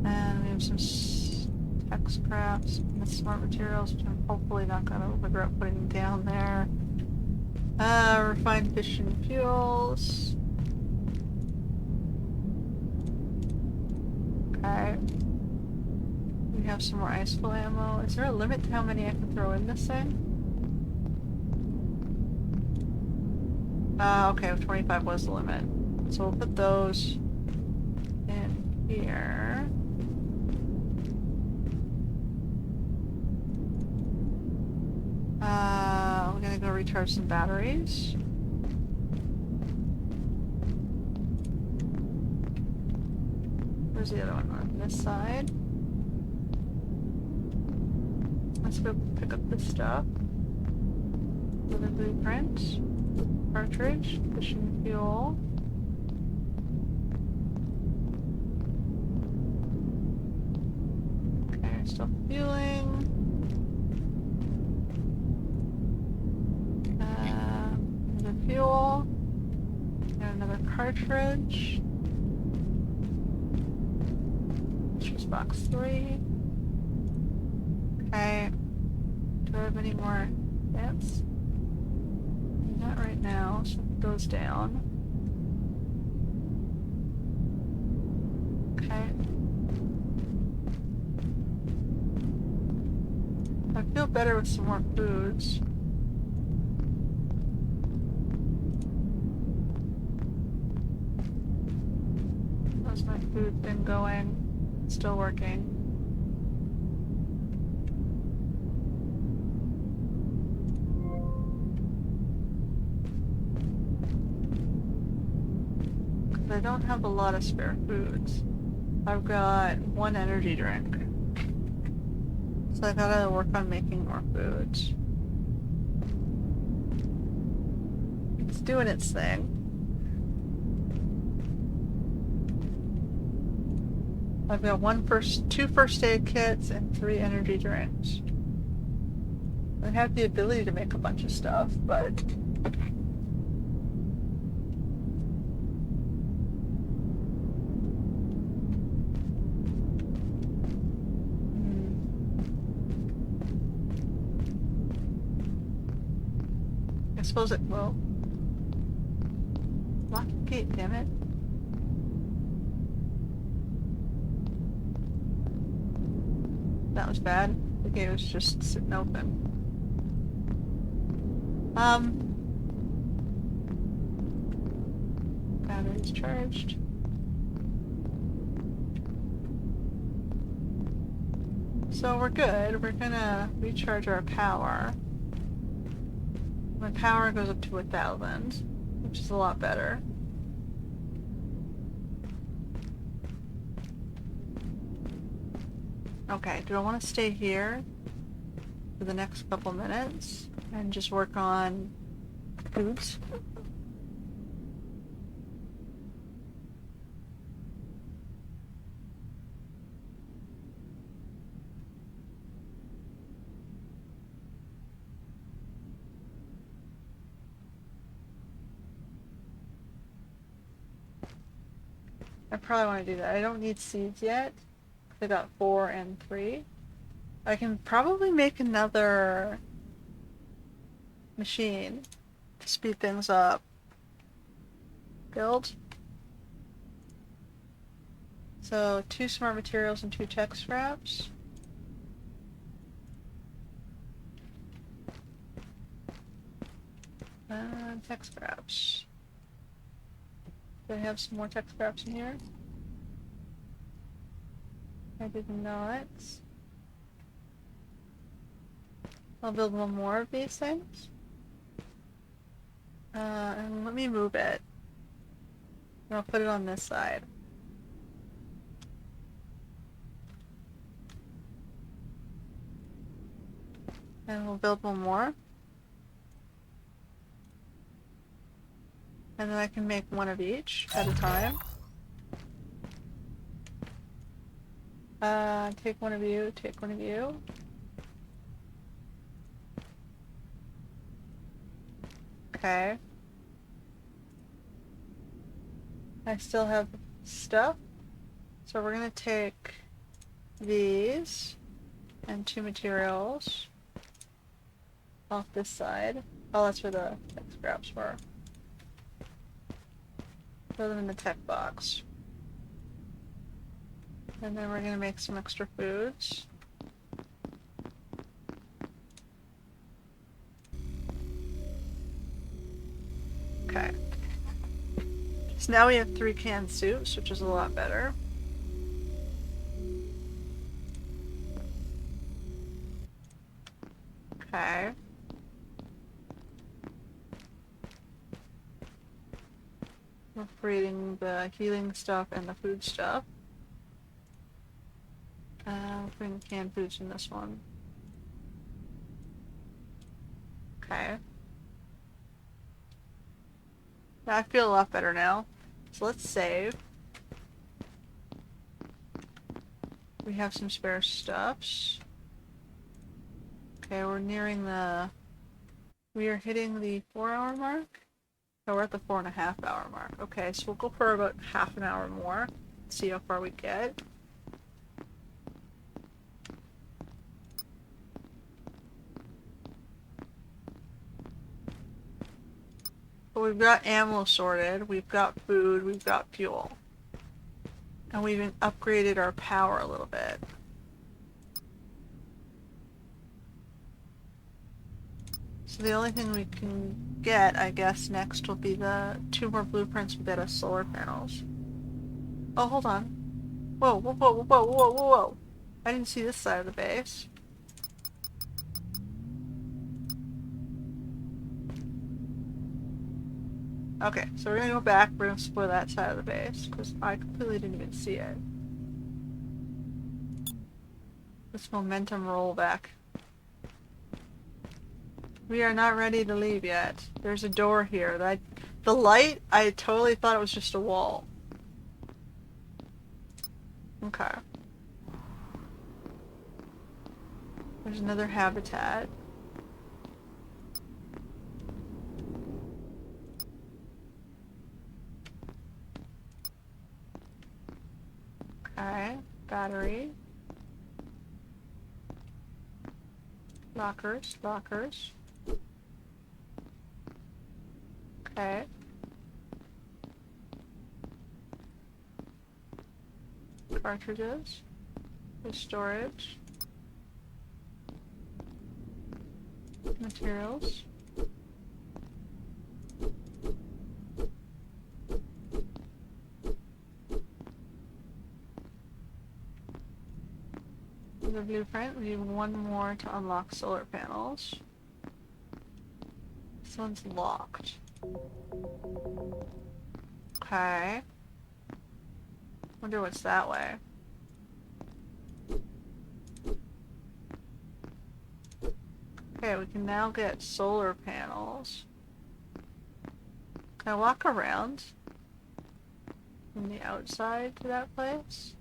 And we have some tech scraps and smart materials, which I'm hopefully not going to regret putting down there. Refined fission fuels. Okay. We have some more iceful ammo. Is there a limit to how many I can throw in this thing? Okay, 25 was the limit. So we'll put those in here. We're gonna go recharge some batteries. Where's the other one? On this side. Let's go pick up this stuff. Another blueprint. Cartridge. Fission fuel. Okay, still fueling. Another fuel. And another cartridge. Which was box 3. Okay. Do I have any more hits? Not right now, so it goes down. Okay. I feel better with some more foods. How's my food been going? Still working. I don't have a lot of spare foods. I've got 1 energy drink. So I gotta work on making more foods. It's doing its thing. I've got 2 first aid kits and 3 energy drinks. I have the ability to make a bunch of stuff, but I suppose it will. Lock the gate, damn it. That was bad. The gate was just sitting open. Battery's charged. So we're good. We're gonna recharge our power. My power goes up to 1,000, which is a lot better. Okay, do I want to stay here for the next couple minutes and just work on foods? I probably want to do that. I don't need seeds yet. I got 4 and 3. I can probably make another machine to speed things up. Build. So 2 smart materials and 2 tech scraps. Tech scraps. Do I have some more tech scraps in here? I did not. I'll build 1 more of these things. And let me move it. And I'll put it on this side. And we'll build 1 more. And then I can make 1 of each at a time. Take 1 of you, take 1 of you. Okay. I still have stuff. So we're gonna take these and 2 materials off this side. Oh, that's where the tech scraps were. Throw them in the tech box. And then we're gonna make some extra foods. Okay. So now we have 3 canned soups, which is a lot better. Okay. We're creating the healing stuff and the food stuff. Putting the canned foods in this one. Okay. I feel a lot better now. So let's save. We have some spare stuffs. Okay, we're nearing the... We are hitting the 4-hour mark. So we're at the 4.5 hour mark. Okay, so we'll go for about half an hour more. See how far we get. But we've got ammo sorted, we've got food, we've got fuel. And we've even upgraded our power a little bit. So the only thing we can get, I guess, next will be the 2 more blueprints with better solar panels. Oh, hold on. Whoa, whoa, whoa, whoa, whoa, whoa, whoa. I didn't see this side of the base. Okay, so we're gonna go back, we're gonna explore that side of the base, because I completely didn't even see it. This momentum rollback. We are not ready to leave yet. There's a door here. The light, I totally thought it was just a wall. Okay. There's another habitat. Okay. Battery. Lockers. Lockers. Okay. Cartridges. The storage. Materials. The blueprint. We need one more to unlock solar panels. This one's locked. Okay. Wonder what's that way. Okay, we can now get solar panels. Can I walk around from the outside to that place?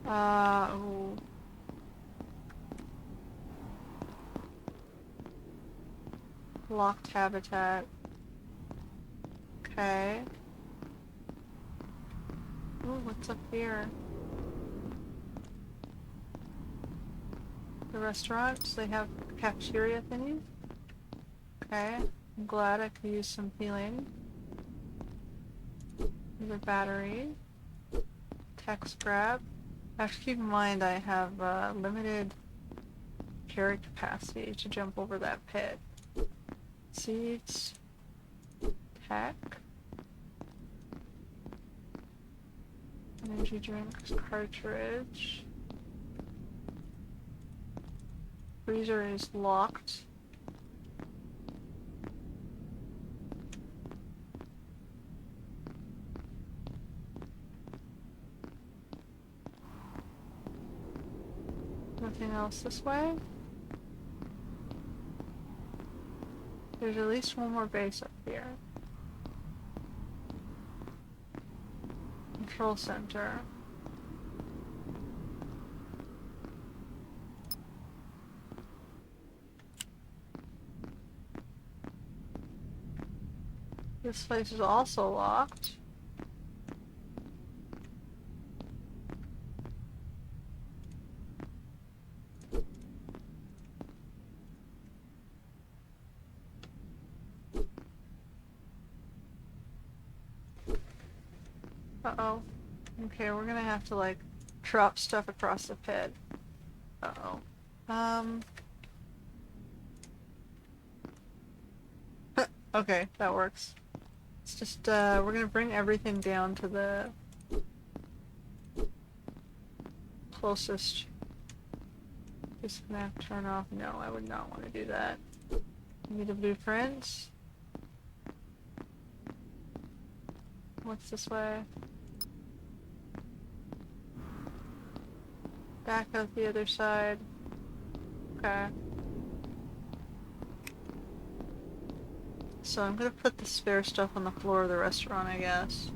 Ooh. Locked habitat. Okay. Ooh, what's up here? The restaurants, they have cafeteria thingy? Okay. I'm glad I could use some healing. Another battery. Tech scrap. I have to keep in mind I have limited carry capacity to jump over that pit. Seeds. Tech. Energy drinks cartridge. Freezer is locked. Nothing else this way? There's at least one more base up here. Control center. This place is also locked. Uh-oh. Okay, we're gonna have to, like, drop stuff across the pit. Uh-oh. Okay, that works. It's just, we're gonna bring everything down to the closest. Disconnect, turn off. No, I would not want to do that. Need the blueprints. What's this way? Back out the other side. Okay. So I'm gonna put the spare stuff on the floor of the restaurant, I guess.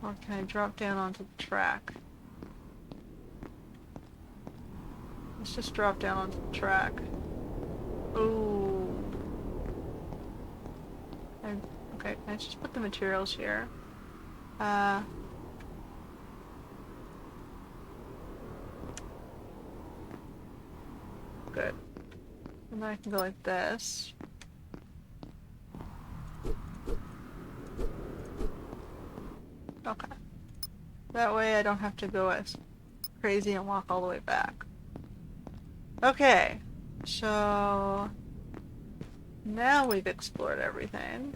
Or can I drop down onto the track? Let's just drop down onto the track. Ooh. Okay, can I just put the materials here? Good. And then I can go like this. Okay. That way I don't have to go as crazy and walk all the way back. Okay. So now we've explored everything.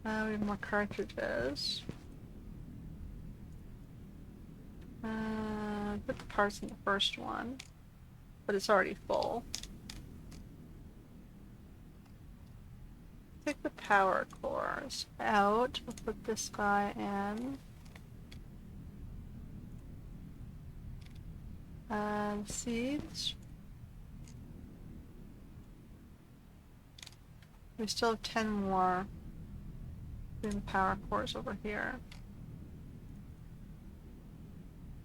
We have more cartridges. Put the parts in the first one, but it's already full. Take the power cores out. We'll put this guy in. Seeds. We still have 10 more. Doing the power cores over here.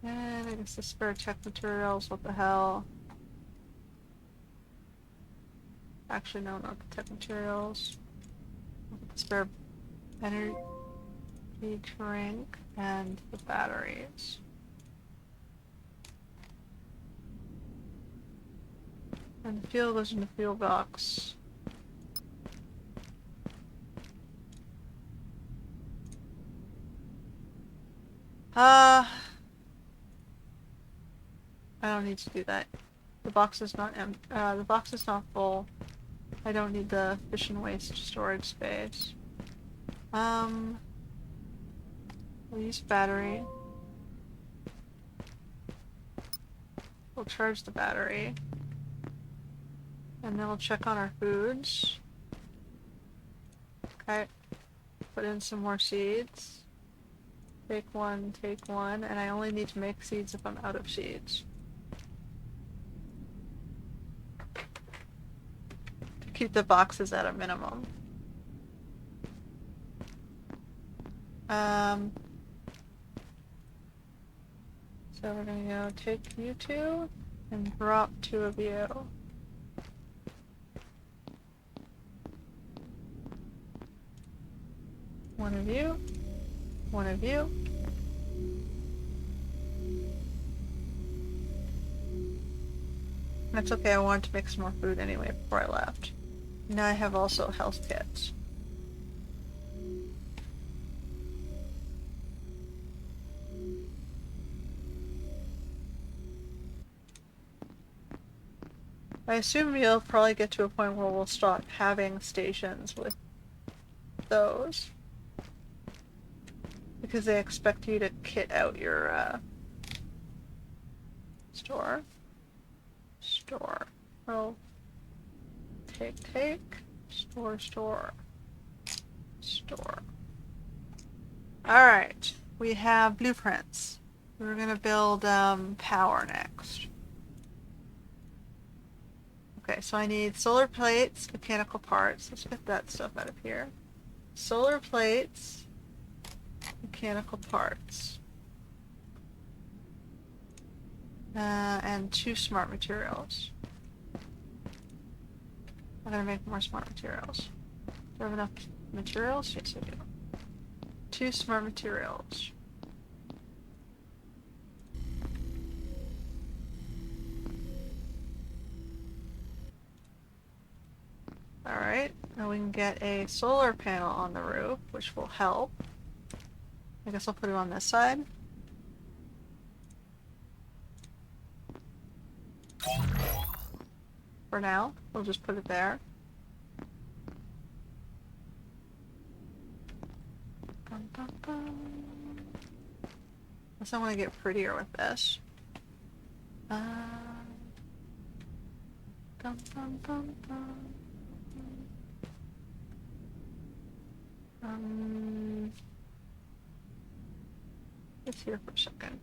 And I guess the spare tech materials, what the hell? Actually, no, not the tech materials. The spare energy drink and the batteries. And the fuel goes in the fuel box. I don't need to do that. The box is not the box is not full. I don't need the fission waste storage space. We'll use battery. We'll charge the battery. And then we'll check on our foods. Okay. Put in some more seeds. Take one, and I only need to make seeds if I'm out of seeds. To keep the boxes at a minimum. So we're gonna go take you two and drop 2 of you. One of you. One of you. That's okay, I wanted to make some more food anyway before I left. Now I have also health kits. I assume we'll probably get to a point where we'll stop having stations with those. Because they expect you to kit out your store. Oh. Take. Store. Alright. We have blueprints. We're gonna build power next. Okay, so I need solar plates, mechanical parts. Let's get that stuff out of here. Solar plates, mechanical parts. And 2 smart materials. I'm gonna make more smart materials. Do I have enough materials? Yes, I do. 2 smart materials. Alright, now we can get a solar panel on the roof, which will help. I guess I'll put it on this side. For now, we'll just put it there. Unless I want to get prettier with this. It's here for a second.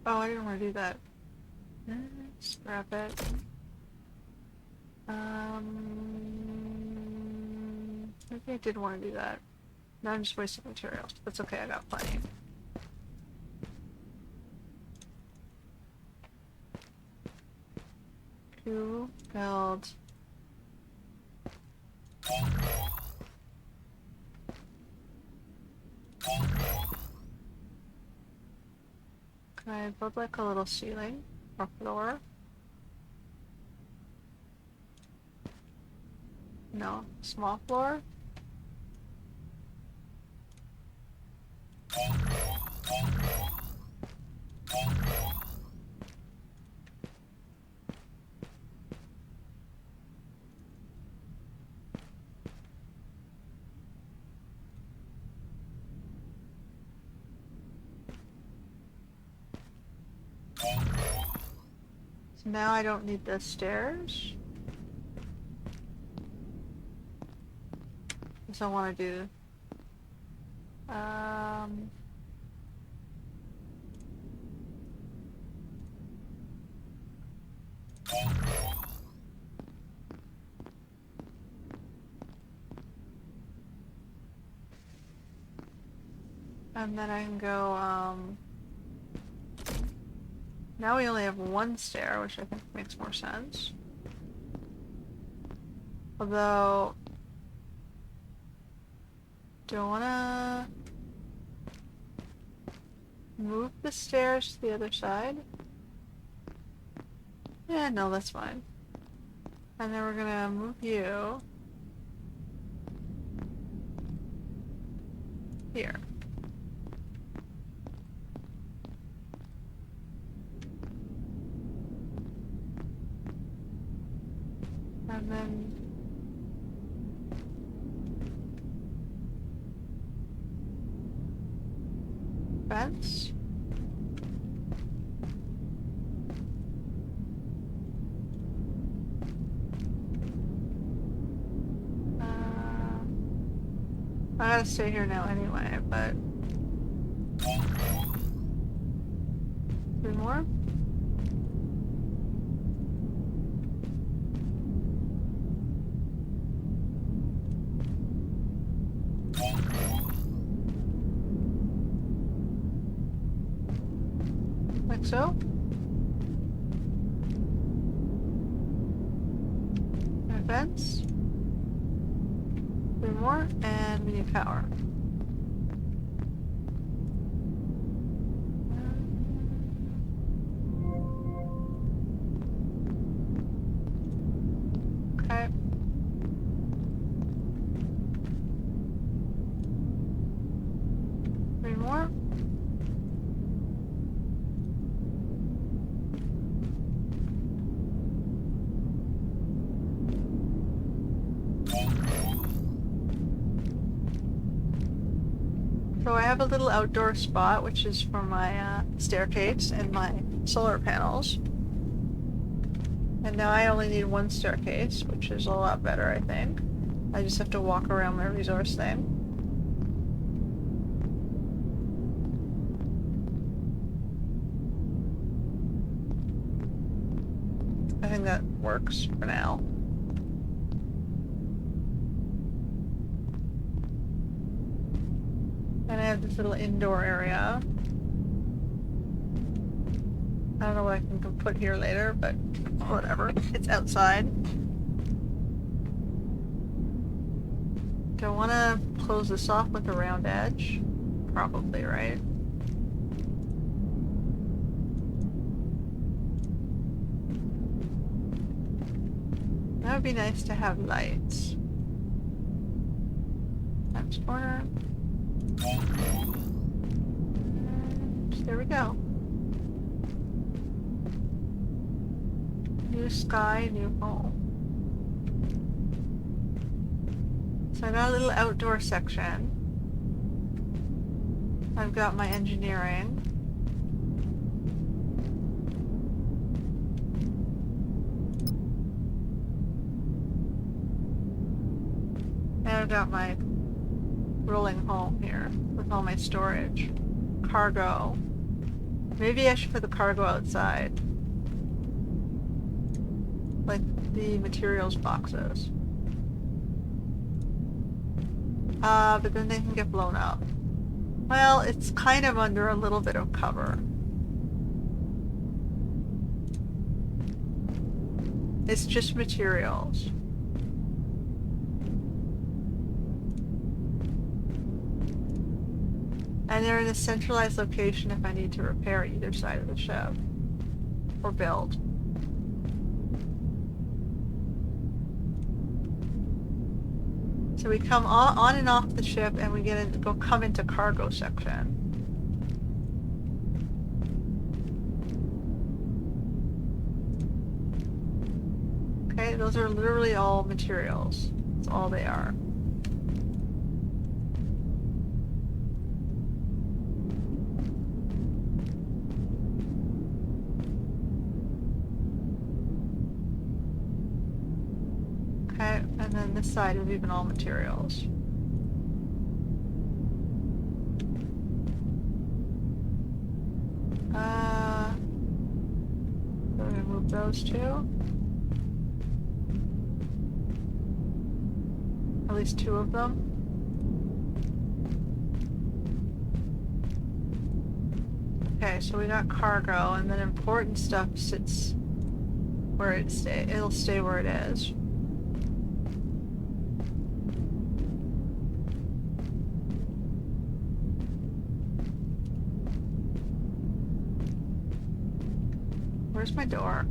Oh, I didn't want to do that. Scrap it. Maybe I did want to do that. Now I'm just wasting materials. That's okay, I got plenty. To build. Can I build like a little ceiling or floor? No, small floor? So now I don't need the stairs. So I want to do and then I can go now we only have one stair, which I think makes more sense. Although, do I wanna move the stairs to the other side? Yeah, no, that's fine. And then we're gonna move you here. And then fence. I gotta stay here now anyway, but 3 more? Like so? And a fence. 3 more, and we need power. Okay. Three more. So I have a little outdoor spot, which is for my staircase and my solar panels. And now I only need 1 staircase, which is a lot better, I think. I just have to walk around my resource thing. I think that works for now. And I have this little indoor area. I don't know what I can put here later, but whatever. It's outside. Do I want to close this off with a round edge? Probably, right? That would be nice to have lights. Times corner. And there we go. New sky, new home. So I got a little outdoor section. I've got my engineering. And I've got my rolling home here with all my storage. Cargo. Maybe I should put the cargo outside. Like the materials boxes. But then they can get blown up. Well, it's kind of under a little bit of cover. It's just materials. And they're in a centralized location if I need to repair either side of the ship. Or build. So we come on and off the ship and we come into cargo section. Okay, those are literally all materials. That's all they are. Okay, and then this side is even all materials. So we're gonna move those two. At least two of them. Okay, so we got cargo, and then important stuff sits where it'll stay where it is. Where's my door?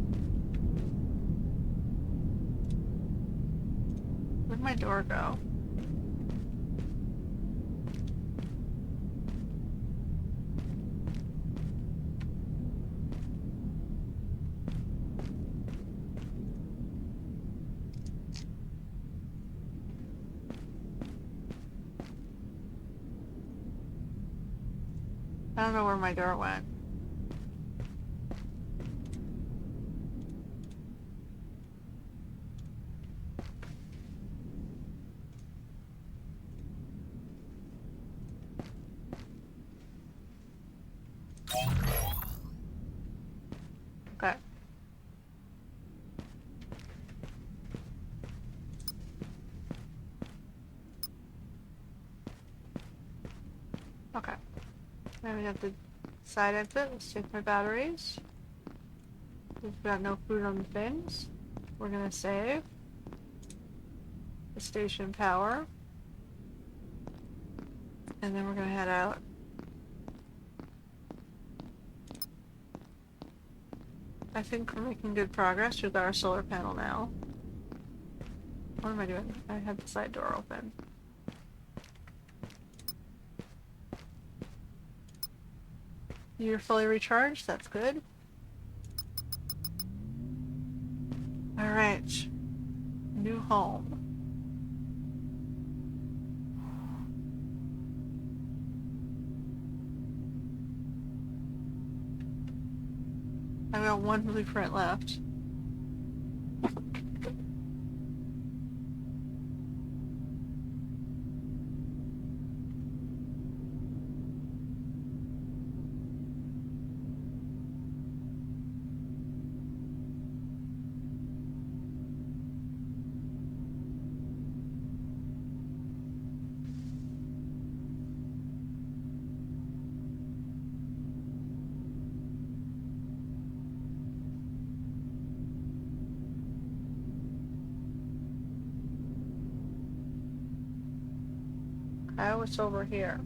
Where'd my door go? I don't know where my door went. Okay. Okay. Then we have the side exit. Let's take my batteries. We've got no food on the things. We're gonna save. The station power. And then we're gonna head out. I think we're making good progress. We've got our solar panel now. What am I doing? I had the side door open. You're fully recharged? That's good. Alright. New home. I've got one blueprint left. Okay, what's over here?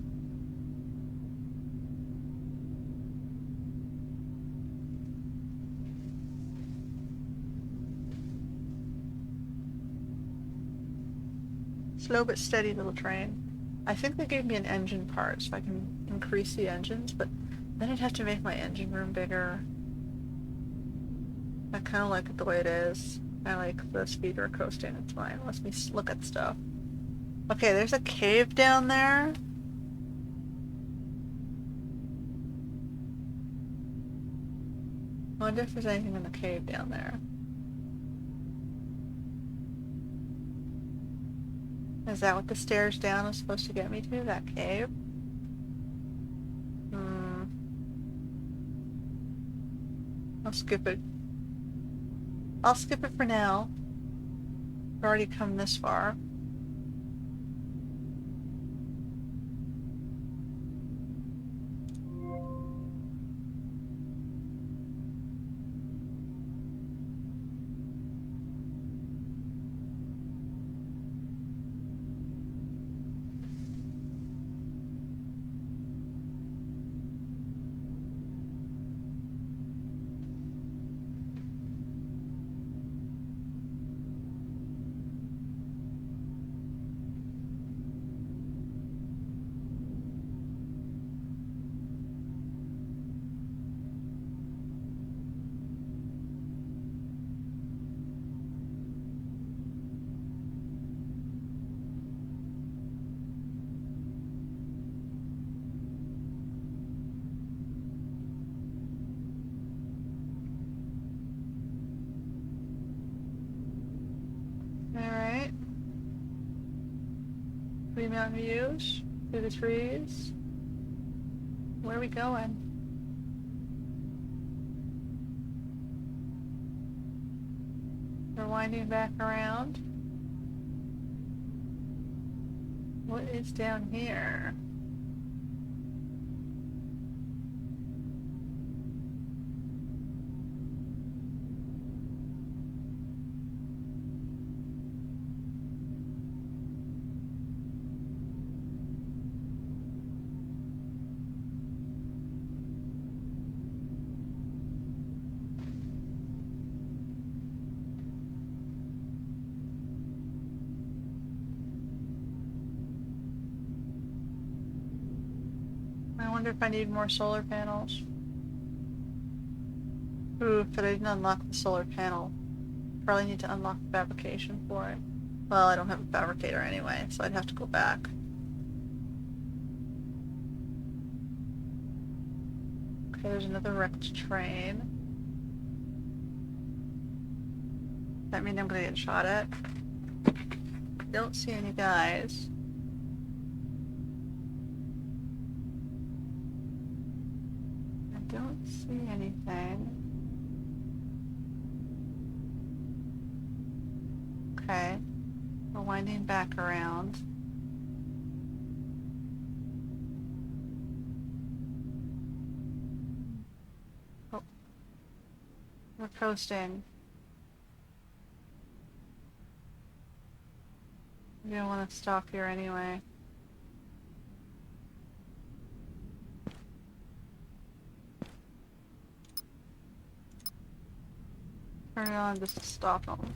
Slow but steady little train. I think they gave me an engine part so I can increase the engines, but then I'd have to make my engine room bigger. I kind of like it the way it is. I like the speed we're coasting. It's fine. Let me look at stuff. Okay, there's a cave down there. I wonder if there's anything in the cave down there. Is that what the stairs down is supposed to get me to? That cave? I'll skip it. I'll skip it for now. We've already come this far. Alright. Three mountain views. Through the trees. Where are we going? We're winding back around. What is down here? I wonder if I need more solar panels. Ooh, but I didn't unlock the solar panel. Probably need to unlock the fabrication for it. Well, I don't have a fabricator anyway, so I'd have to go back. Okay, there's another wrecked train. That mean I'm gonna get shot at? Don't see any guys. I don't see anything. Okay. We're winding back around. Oh. We're coasting. We don't want to stop here anyway. Turn it on just to stop them.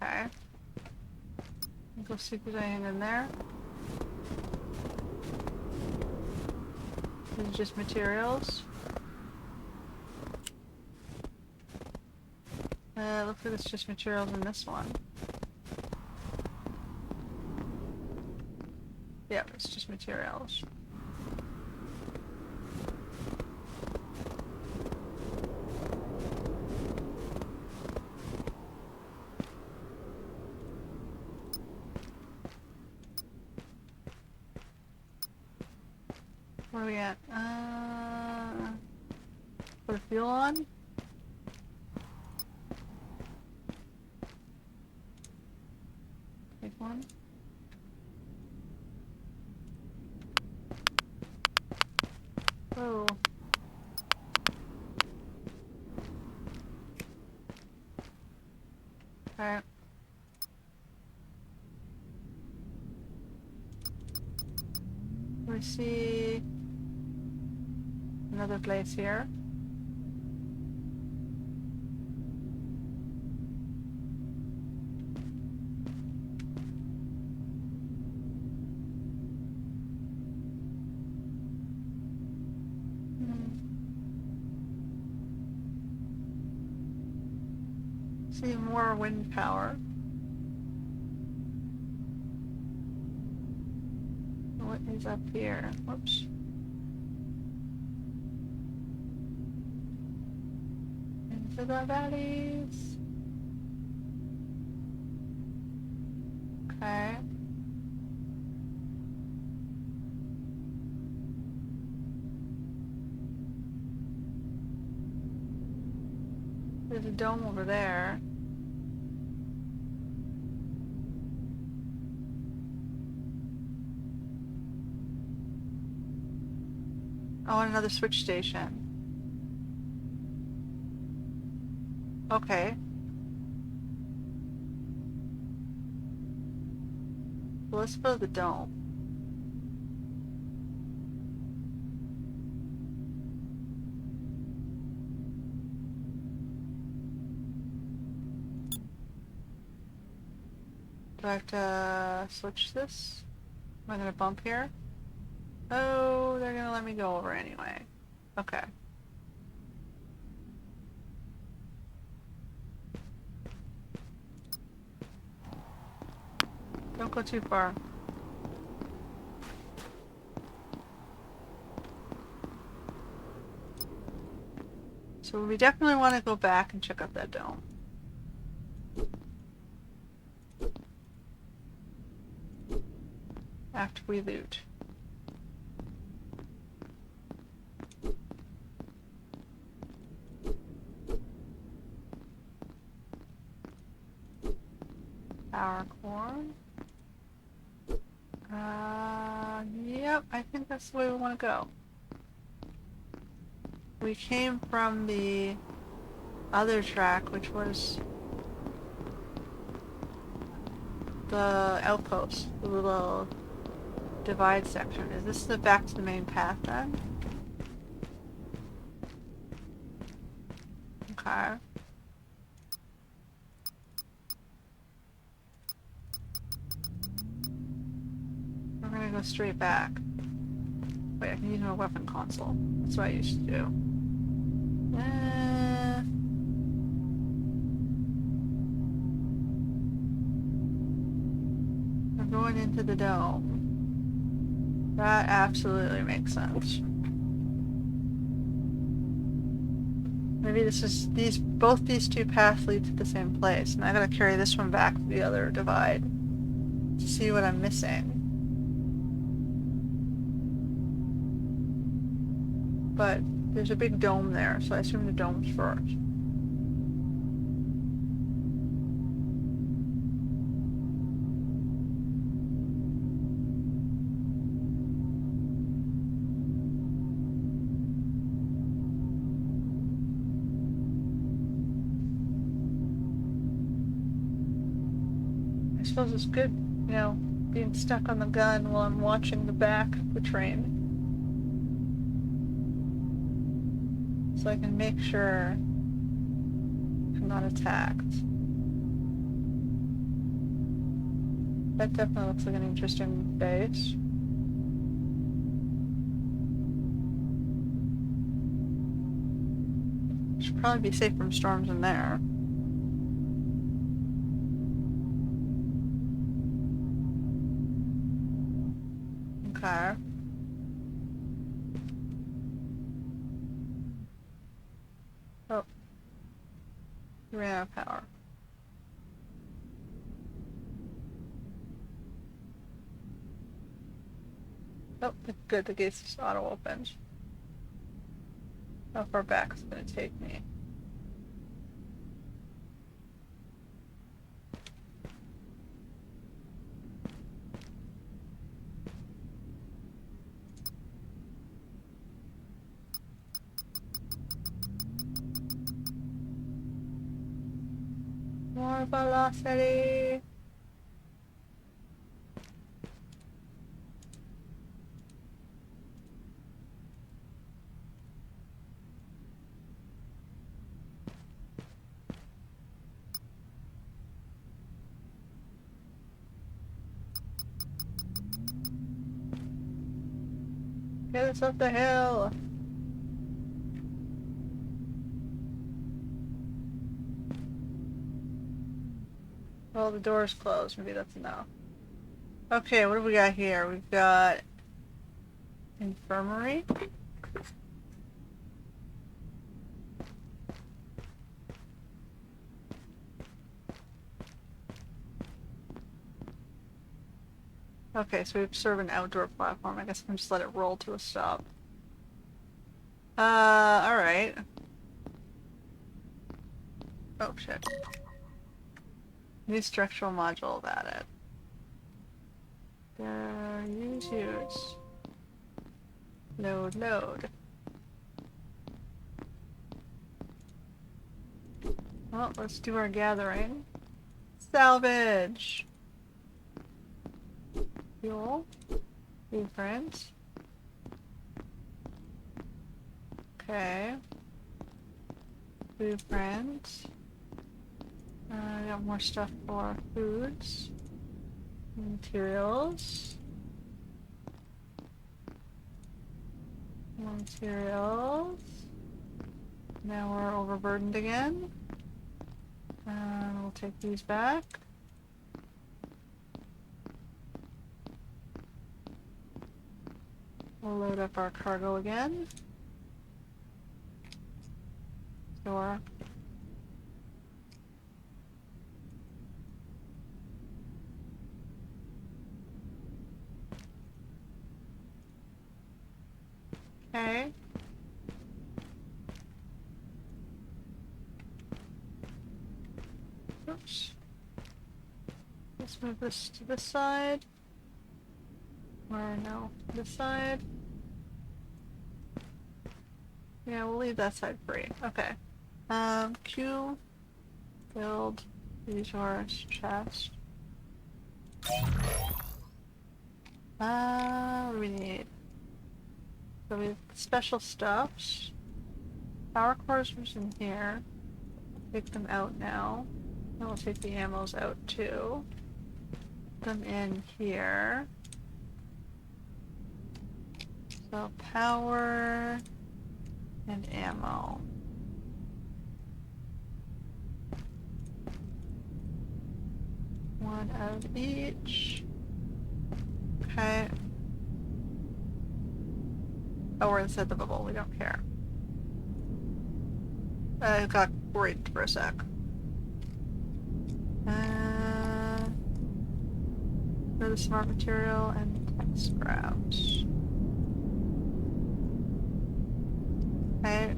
Okay. Go see if there's anything in there. These are just materials. Looks like it's just materials in this one. Yeah, it's just materials. Where are we at? Put a fuel on? Take one. Oh. Okay. We see another place here. See more wind power. What is up here? Whoops. Into the valleys. Okay. There's a dome over there. I want another switch station. Okay. Well, let's go to the dome. Do I have to switch this? Am I gonna bump here? Oh, they're gonna let me go over anyway. Okay. Don't go too far. So we definitely want to go back and check out that dome. After we loot. Power core. Yep, I think that's the way we want to go. We came from the other track, which was the outpost, the little divide section. Is this the back to the main path then? Okay. We're gonna go straight back. Wait, I can use my weapon console. That's what I used to do. We're going into the dome. That absolutely makes sense. Maybe this is both these two paths lead to the same place, and I gotta carry this one back to the other divide to see what I'm missing. But there's a big dome there, so I assume the dome's first. I suppose it's good, you know, being stuck on the gun while I'm watching the back of the train. So I can make sure I'm not attacked. That definitely looks like an interesting base. Should probably be safe from storms in there. Okay. Oh. We ran out of power. Oh, good, the gate's just auto-opened. How far back is it gonna take me? More velocity! Get us up the hill! Well, the door's closed. Maybe that's enough. Okay, what do we got here? We've got infirmary. Okay, so we have sort of an outdoor platform. I guess I can just let it roll to a stop. Alright. Oh shit. New structural module added. There, use. Load. Well, let's do our gathering. Salvage! Fuel. Blueprints. Okay. Blueprints. I got more stuff for foods. Materials. More materials. Now we're overburdened again. We'll take these back. We'll load up our cargo again. Store. Okay. Oops. Let's move this to this side. Or no, this side. Yeah, we'll leave that side free. Okay. Q, build, resource, chest. What do we need? So we have special stuffs. Power cores was in here. Take them out now. And we'll take the ammos out too. Put them in here. So power and ammo. One of each. Okay. Oh, we're inside the bubble. We don't care. I got worried for a sec. Go to smart material and tech scraps. Okay.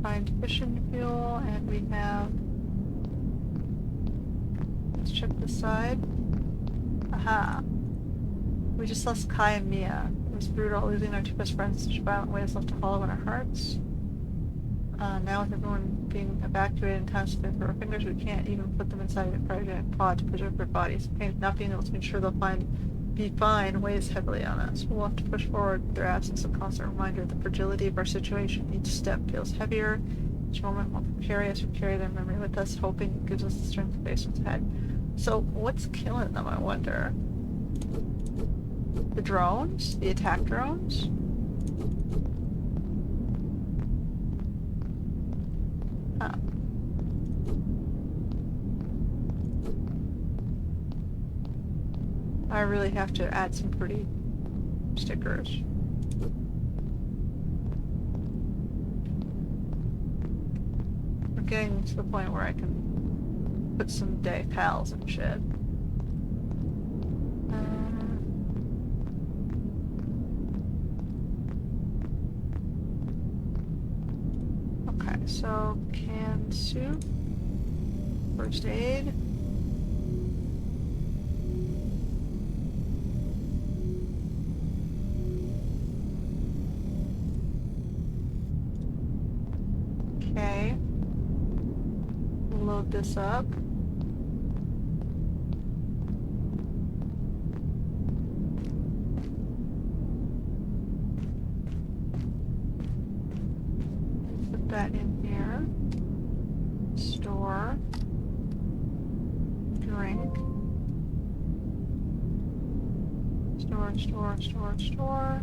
Find fission fuel, and we have. Let's check this side. Aha. We just lost Kai and Mia. It was brutal, losing our two best friends in such violent ways left a hollow in our hearts. Now with everyone being evacuated and time spent through our fingers, we can't even put them inside a cryogenic pod to preserve their bodies. Not being able to ensure they'll be fine weighs heavily on us. We'll have to push forward with their absence, a constant reminder of the fragility of our situation. Each step feels heavier. Each moment will carry us or carry their memory with us, hoping it gives us the strength to face what's ahead. So what's killing them, I wonder? The drones? The attack drones? Huh. I really have to add some pretty stickers. We're getting to the point where I can put some decals and shit. Okay, so canned soup, first aid. Okay, load this up. Put that in here. Store. Drink. Store.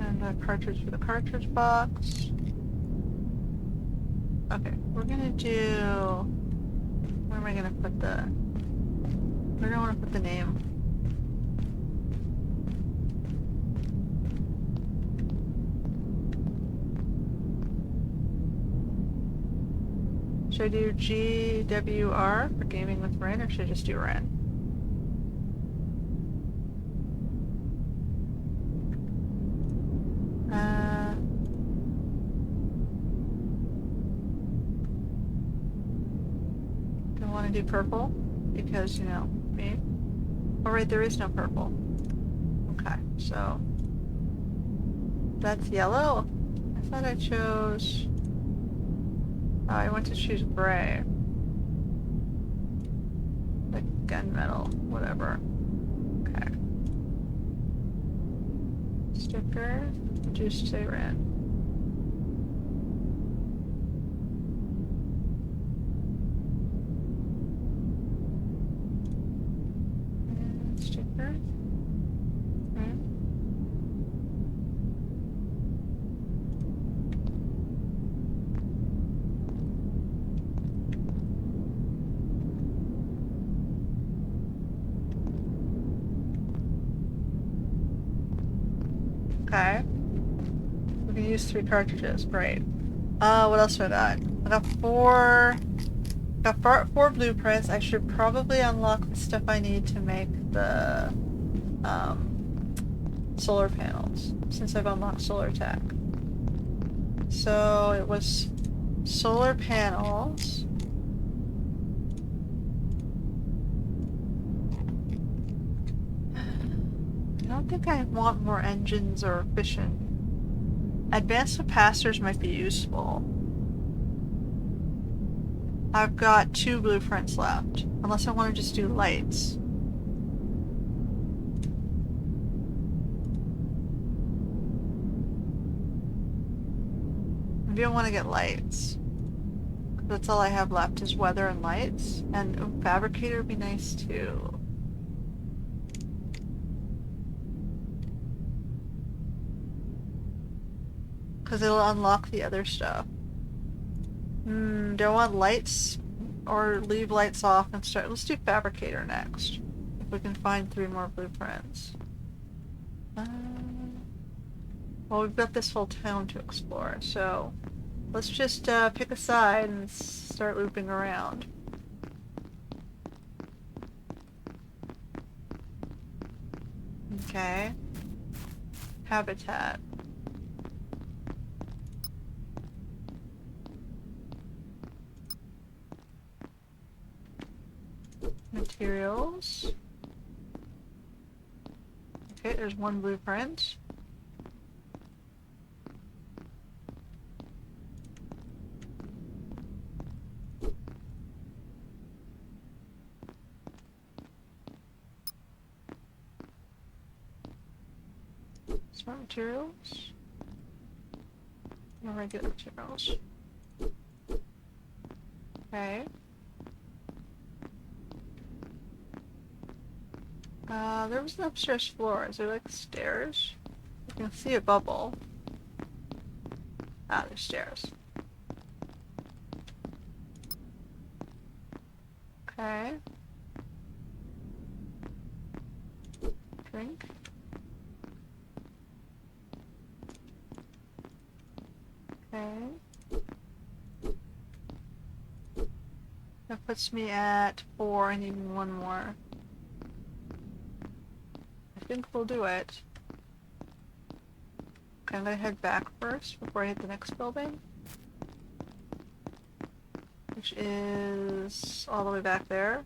And a cartridge for the cartridge box. Okay, we're gonna do... Where am I gonna put the... Where do I want to put the name? Should I do GWR for Gaming with Ren, or should I just do Ren? do purple because, you know, me. Oh, right, there is no purple. Okay, so that's yellow. I thought I chose. Oh, I went to choose gray. Like gunmetal, whatever. Okay. Sticker. Reduce to red. And sticker. Red. Okay. We can use 3 cartridges. Great. What else do I got? I got four blueprints. I should probably unlock the stuff I need to make the solar panels, since I've unlocked solar tech. So it was solar panels. I don't think I want more engines or fission. Advanced capacitors might be useful. I've got 2 blueprints left, unless I want to just do lights. Maybe I want to get lights. That's all I have left is weather and lights. And fabricator would be nice too. Because it'll unlock the other stuff. Do I want lights? Or leave lights off and start? Let's do fabricator next. If we can find 3 more blueprints. Well, we've got this whole town to explore, so let's just pick a side and start looping around. Okay. Habitat. Materials. Okay, there's 1 blueprint. Smart materials. No regular materials. Okay. There was an upstairs floor. Is there like stairs? You can see a bubble. Ah, there's stairs. Okay. Drink. Okay. That puts me at 4. I need 1 more. I think we'll do it. Okay, I'm gonna head back first before I hit the next building. Which is all the way back there.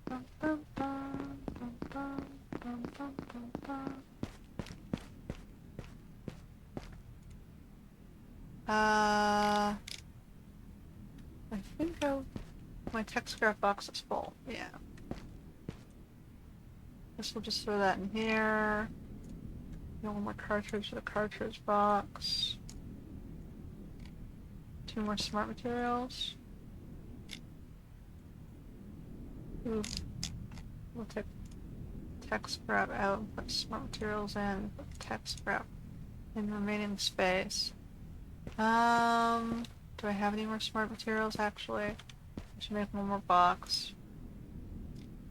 Bum, bum, bum, bum, bum, bum, bum, bum, bum. I think my tech scrap box is full. Yeah. Guess we'll just throw that in here. One more cartridge for the cartridge box. 2 more smart materials. Ooh. We'll take tech scrap out and put smart materials in. Put tech scrap in remaining space. Do I have any more smart materials actually? I should make 1 more box.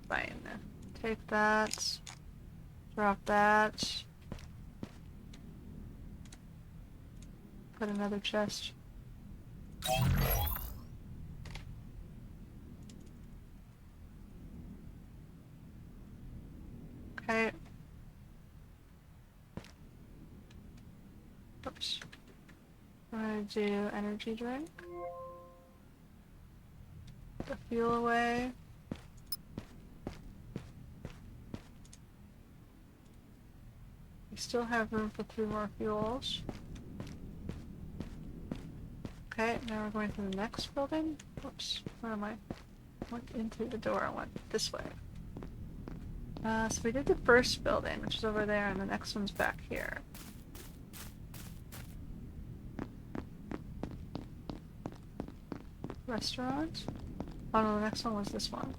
Fine. Take that. Drop that. Put another chest. Okay. Oops. gonna do energy drink. The fuel away. We still have room for 3 more fuels. Okay, now we're going to the next building. Whoops, where am I? I went into the door, I went this way. So we did the first building, which is over there, and the next one's back here. Restaurant? Oh no, the next one was this one.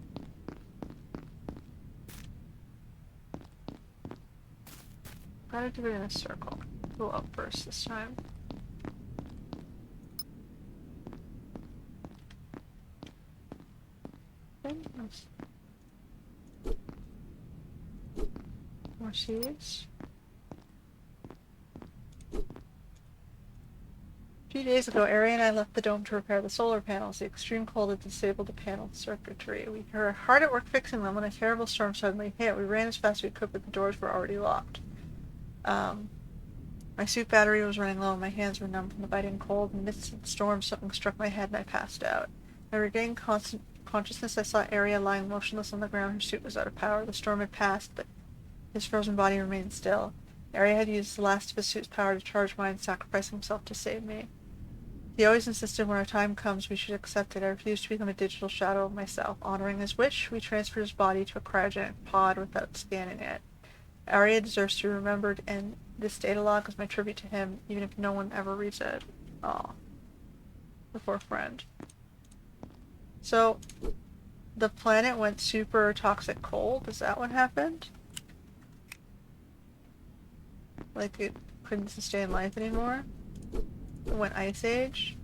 Gotta do it in a circle. Go up first this time. Okay, nice. More seeds. A few days ago, Ari and I left the dome to repair the solar panels. The extreme cold had disabled the panel circuitry. We were hard at work fixing them when a terrible storm suddenly hit. We ran as fast as we could, but the doors were already locked. My suit battery was running low, and my hands were numb from the biting cold. In the midst of the storm, something struck my head, and I passed out. I regained consciousness. I saw Arya lying motionless on the ground. Her suit was out of power. The storm had passed, but his frozen body remained still. Arya had used the last of his suit's power to charge mine, sacrificing himself to save me. He always insisted when our time comes we should accept it. I refused to become a digital shadow of myself. Honoring his wish, we transferred his body to a cryogenic pod without scanning it. Arya deserves to be remembered, and this data log is my tribute to him, even if no one ever reads it. Aw. The poor friend. So, the planet went super toxic cold? Is that what happened? Like it couldn't sustain life anymore? It went Ice Age?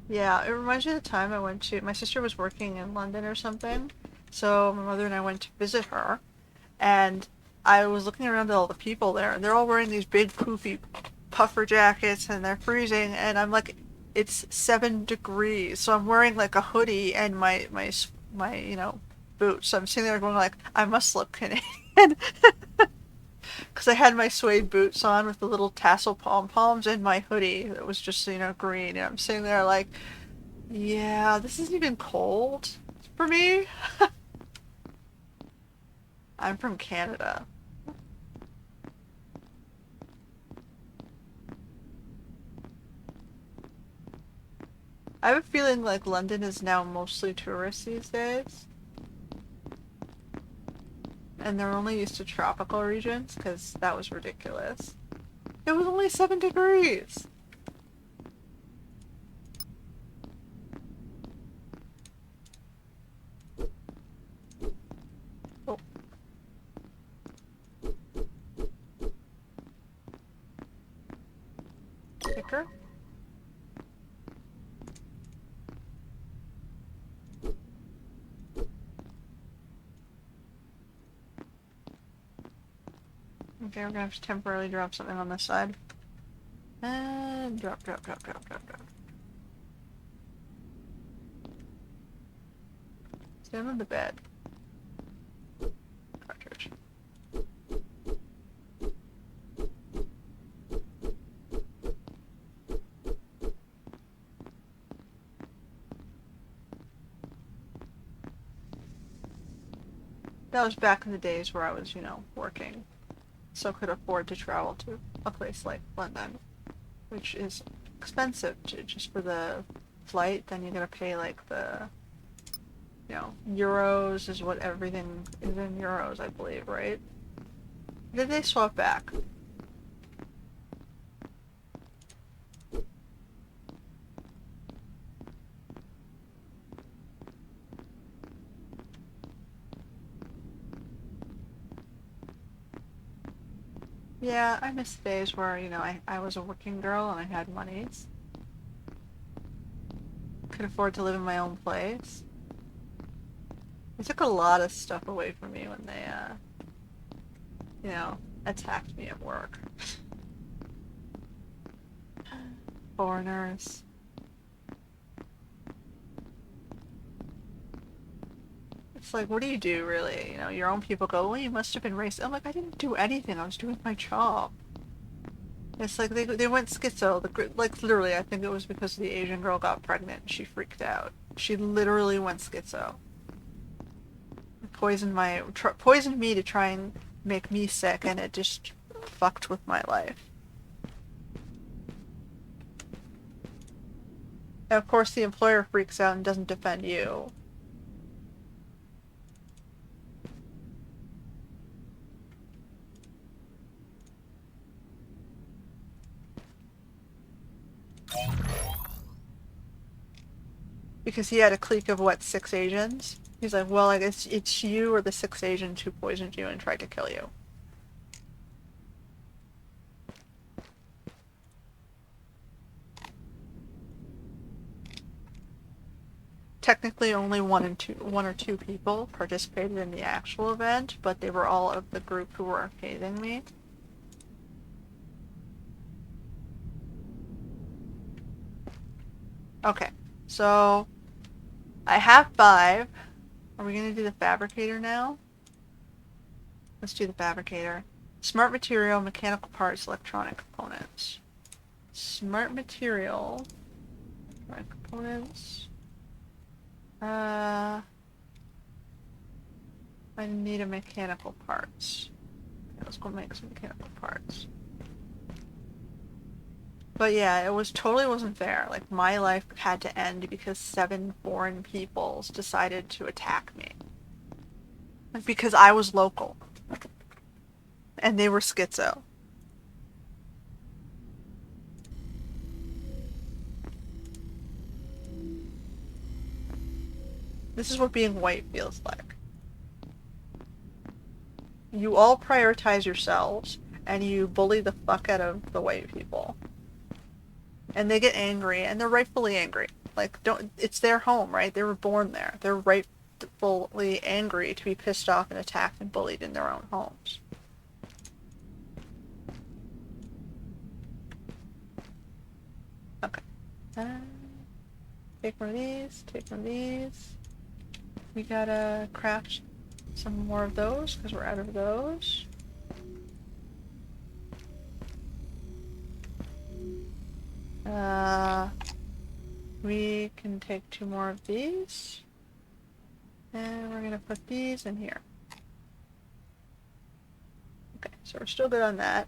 Yeah, it reminds me of the time I went to... My sister was working in London or something, so my mother and I went to visit her, and I was looking around at all the people there, and they're all wearing these big poofy puffer jackets, and they're freezing, and I'm like, it's 7 degrees, so I'm wearing like a hoodie and my boots, so I'm sitting there going like, I must look Canadian. Because I had my suede boots on with the little tassel pom-poms and my hoodie that was just, green. And I'm sitting there like, yeah, this isn't even cold for me. I'm from Canada. I have a feeling like London is now mostly tourists these days. And they're only used to tropical regions, because that was ridiculous. It was only 7 degrees! Oh. Kicker? Okay, we're gonna have to temporarily drop something on this side. And drop. Stand on the bed. Cartridge. That was back in the days where I was, working. So could afford to travel to a place like London, which is expensive just for the flight. Then you're gonna pay like the, euros is what everything is in euros, I believe, right? Did they swap back? Yeah, I miss the days where, you know, I was a working girl and I had monies. Could afford to live in my own place. They took a lot of stuff away from me when they, you know, attacked me at work. Foreigners. It's like, what do you do, really? You know, your own people go, well, you must have been racist. I'm like, I didn't do anything. I was doing my job. It's like they went schizo. Like, literally, I think it was because the Asian girl got pregnant and she freaked out. She literally went schizo. Poisoned me to try and make me sick, and it just fucked with my life. And of course, the employer freaks out and doesn't defend you. Because he had a clique of, what, 6 Asians? He's like, well, I guess it's you or the 6 Asians who poisoned you and tried to kill you. Technically, only one or two people participated in the actual event, but they were all of the group who were hazing me. Okay, so I have 5. Are we gonna do the fabricator now? Let's do the fabricator. Smart material, mechanical parts, electronic components. Smart material, electronic components. I need a mechanical parts. Okay, let's go make some mechanical parts. But yeah, it totally wasn't fair. Like, my life had to end because 7 foreign peoples decided to attack me. Like, because I was local. And they were schizo. This is what being white feels like. You all prioritize yourselves, and you bully the fuck out of the white people. And they get angry, and they're rightfully angry. Like, it's their home, right? They were born there. They're rightfully angry to be pissed off and attacked and bullied in their own homes. Okay. Take one of these, take one of these. We gotta craft some more of those, because we're out of those. We can take 2 more of these. And we're gonna put these in here. Okay, so we're still good on that.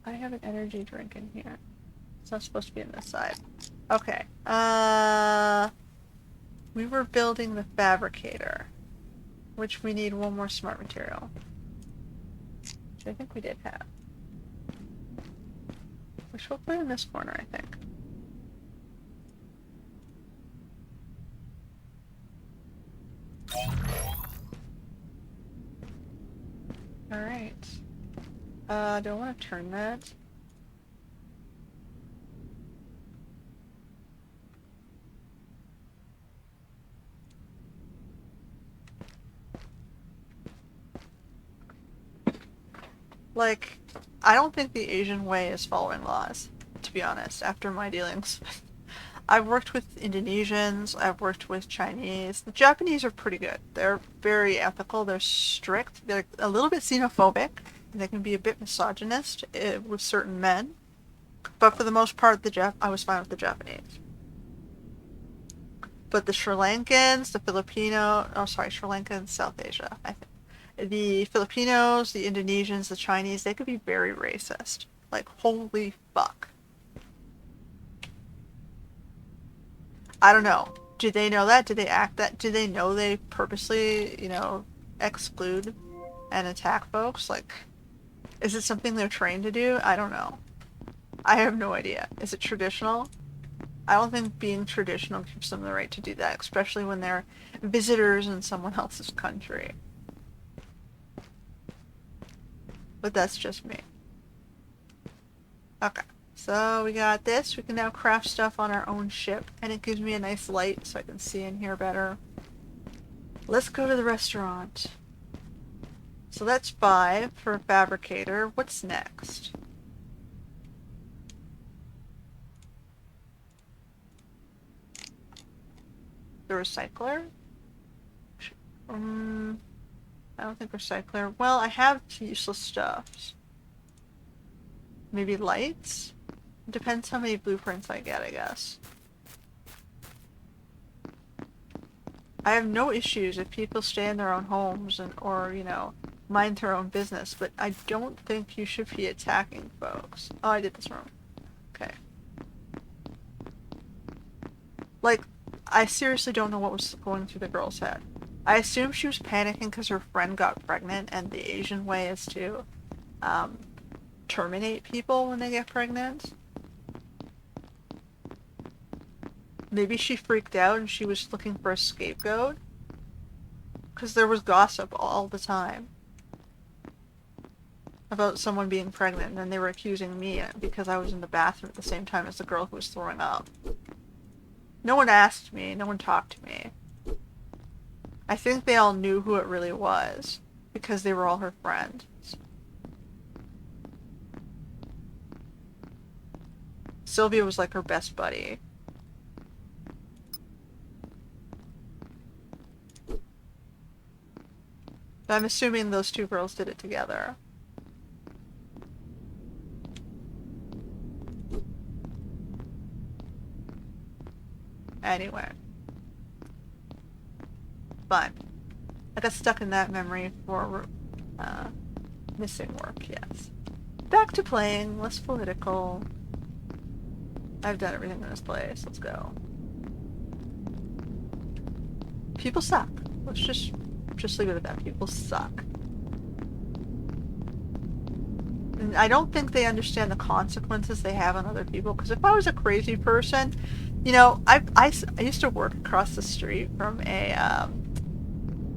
I have an energy drink in here. It's not supposed to be on this side. Okay. We were building the fabricator, which we need 1 more smart material. Which I think we did have. Which we'll put in this corner, I think. Alright. Do I want to turn that? Like, I don't think the Asian way is following laws, to be honest, after my dealings. I've worked with Indonesians, I've worked with Chinese. The Japanese are pretty good. They're very ethical, they're strict, they're a little bit xenophobic, and they can be a bit misogynist with certain men. But for the most part, I was fine with the Japanese. But the Sri Lankans, Sri Lanka and South Asia, I think. The Filipinos, the Indonesians, the Chinese, they could be very racist. Like, holy fuck. I don't know. Do they know that? Do they act that? Do they know they purposely, you know, exclude and attack folks? Like, is it something they're trained to do? I don't know. I have no idea. Is it traditional? I don't think being traditional gives them the right to do that, especially when they're visitors in someone else's country. But that's just me. Okay. So we got this. We can now craft stuff on our own ship, and it gives me a nice light so I can see in here better. Let's go to the restaurant. So that's 5 for a fabricator. What's next? The recycler? I don't think recycler. Well, I have useless stuffs. Maybe lights? Depends how many blueprints I get, I guess. I have no issues if people stay in their own homes or, mind their own business, but I don't think you should be attacking folks. Oh, I did this wrong. Okay. Like, I seriously don't know what was going through the girl's head. I assume she was panicking because her friend got pregnant, and the Asian way is to terminate people when they get pregnant. Maybe she freaked out and she was looking for a scapegoat. Because there was gossip all the time about someone being pregnant, and then they were accusing me because I was in the bathroom at the same time as the girl who was throwing up. No one asked me, no one talked to me. I think they all knew who it really was, because they were all her friends. Sylvia was like her best buddy. But I'm assuming those two girls did it together. Anyway. Fun. I got stuck in that memory for missing work, yes. Back to playing, less political. I've done everything in this place. Let's go. People suck. Let's just leave it at that. People suck. And I don't think they understand the consequences they have on other people, because if I was a crazy person, I used to work across the street from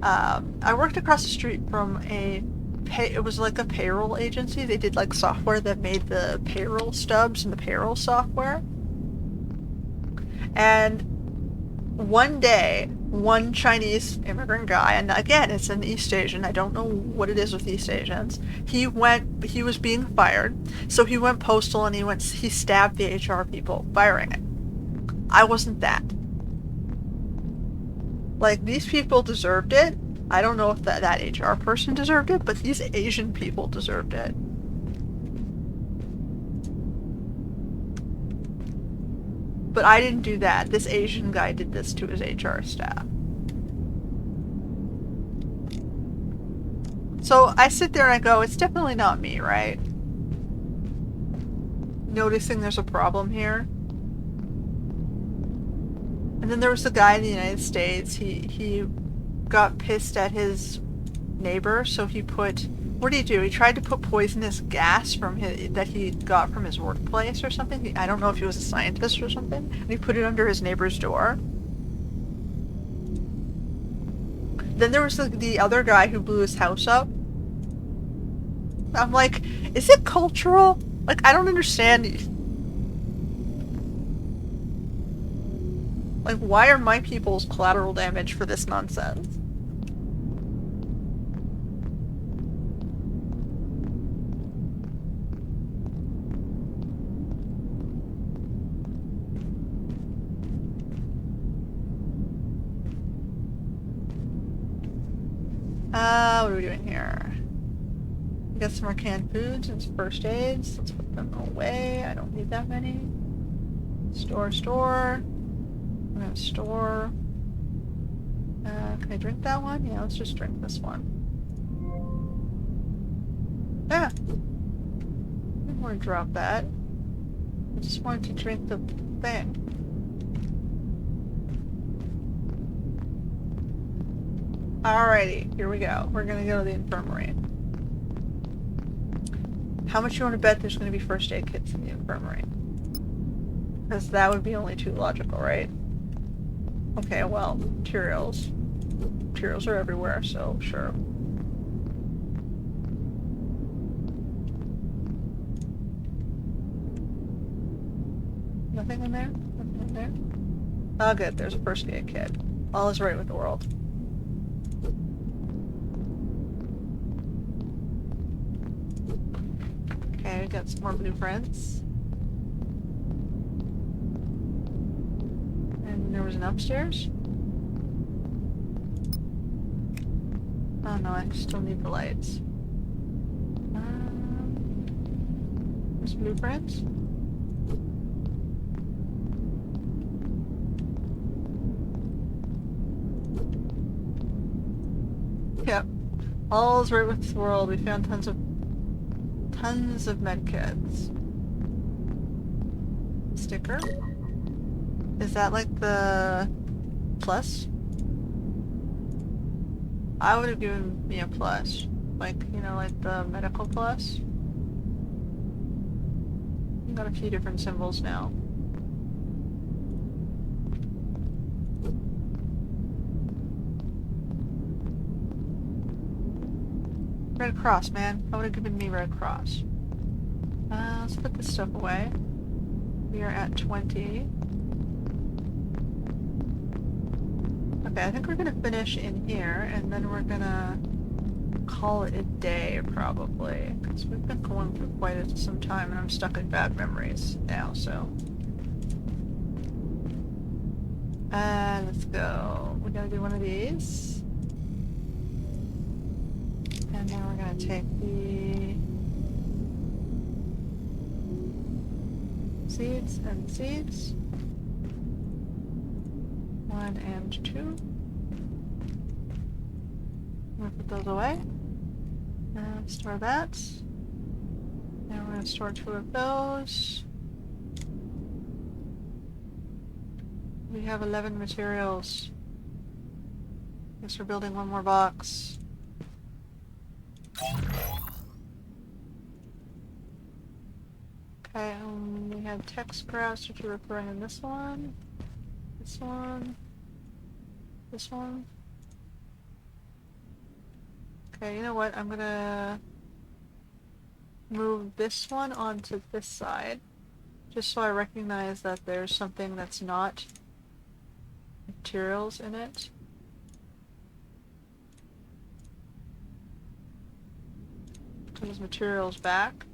I worked across the street from it was like a payroll agency. They did like software that made the payroll stubs and the payroll software. And one day, one Chinese immigrant guy, and again, it's an East Asian, I don't know what it is with East Asians, he was being fired, so he went postal and he stabbed the HR people, firing it. I wasn't that. Like, these people deserved it. I don't know if that HR person deserved it, but these Asian people deserved it. But I didn't do that. This Asian guy did this to his HR staff. So I sit there and I go, it's definitely not me, right? Noticing there's a problem here. And then there was the guy in the United States. He got pissed at his neighbor, so he what did he do? He tried to put poisonous gas that he got from his workplace or something. I don't know if he was a scientist or something. And he put it under his neighbor's door. Then there was the other guy who blew his house up. I'm like, is it cultural? Like, I don't understand. Like, why are my people's collateral damage for this nonsense? What are we doing here? We got some more canned foods and some first aids. Let's put them away. I don't need that many. Store. I'm gonna store. Can I drink that one? Yeah, let's just drink this one. Yeah. I didn't want to drop that. I just wanted to drink the thing. Alrighty, here we go. We're gonna go to the infirmary. How much you want to bet there's gonna be first aid kits in the infirmary? Because that would be only too logical, right? Okay, well, materials. Materials are everywhere, so sure. Nothing in there? Nothing in there? Oh, good. There's a first aid kit. All is right with the world. Okay, we got some more blueprints. And there was an upstairs? Oh no, I still need the lights. There's blueprints? Yep. All's right with the world. We found tons of medkits. Sticker? Is that like the plus? I would have given me a plus. Like, you know, like the medical plus. Got a few different symbols now. Red Cross, man. I would have given me Red Cross. Let's put this stuff away. We are at 20. Okay, I think we're gonna finish in here, and then we're gonna call it a day, probably. Because we've been going for quite some time, and I'm stuck in bad memories now, so... let's go. We're gonna do one of these. And then we're gonna take the... seeds and seeds. 1 and 2. I'm gonna put those away. And store that. Now we're gonna store 2 of those. We have 11 materials. Guess we're building one more box. Okay, we have text graphs, which are referring in this one. This one. This one. Okay, you know what? I'm gonna move this one onto this side, just so I recognize that there's something that's not materials in it. Those materials back.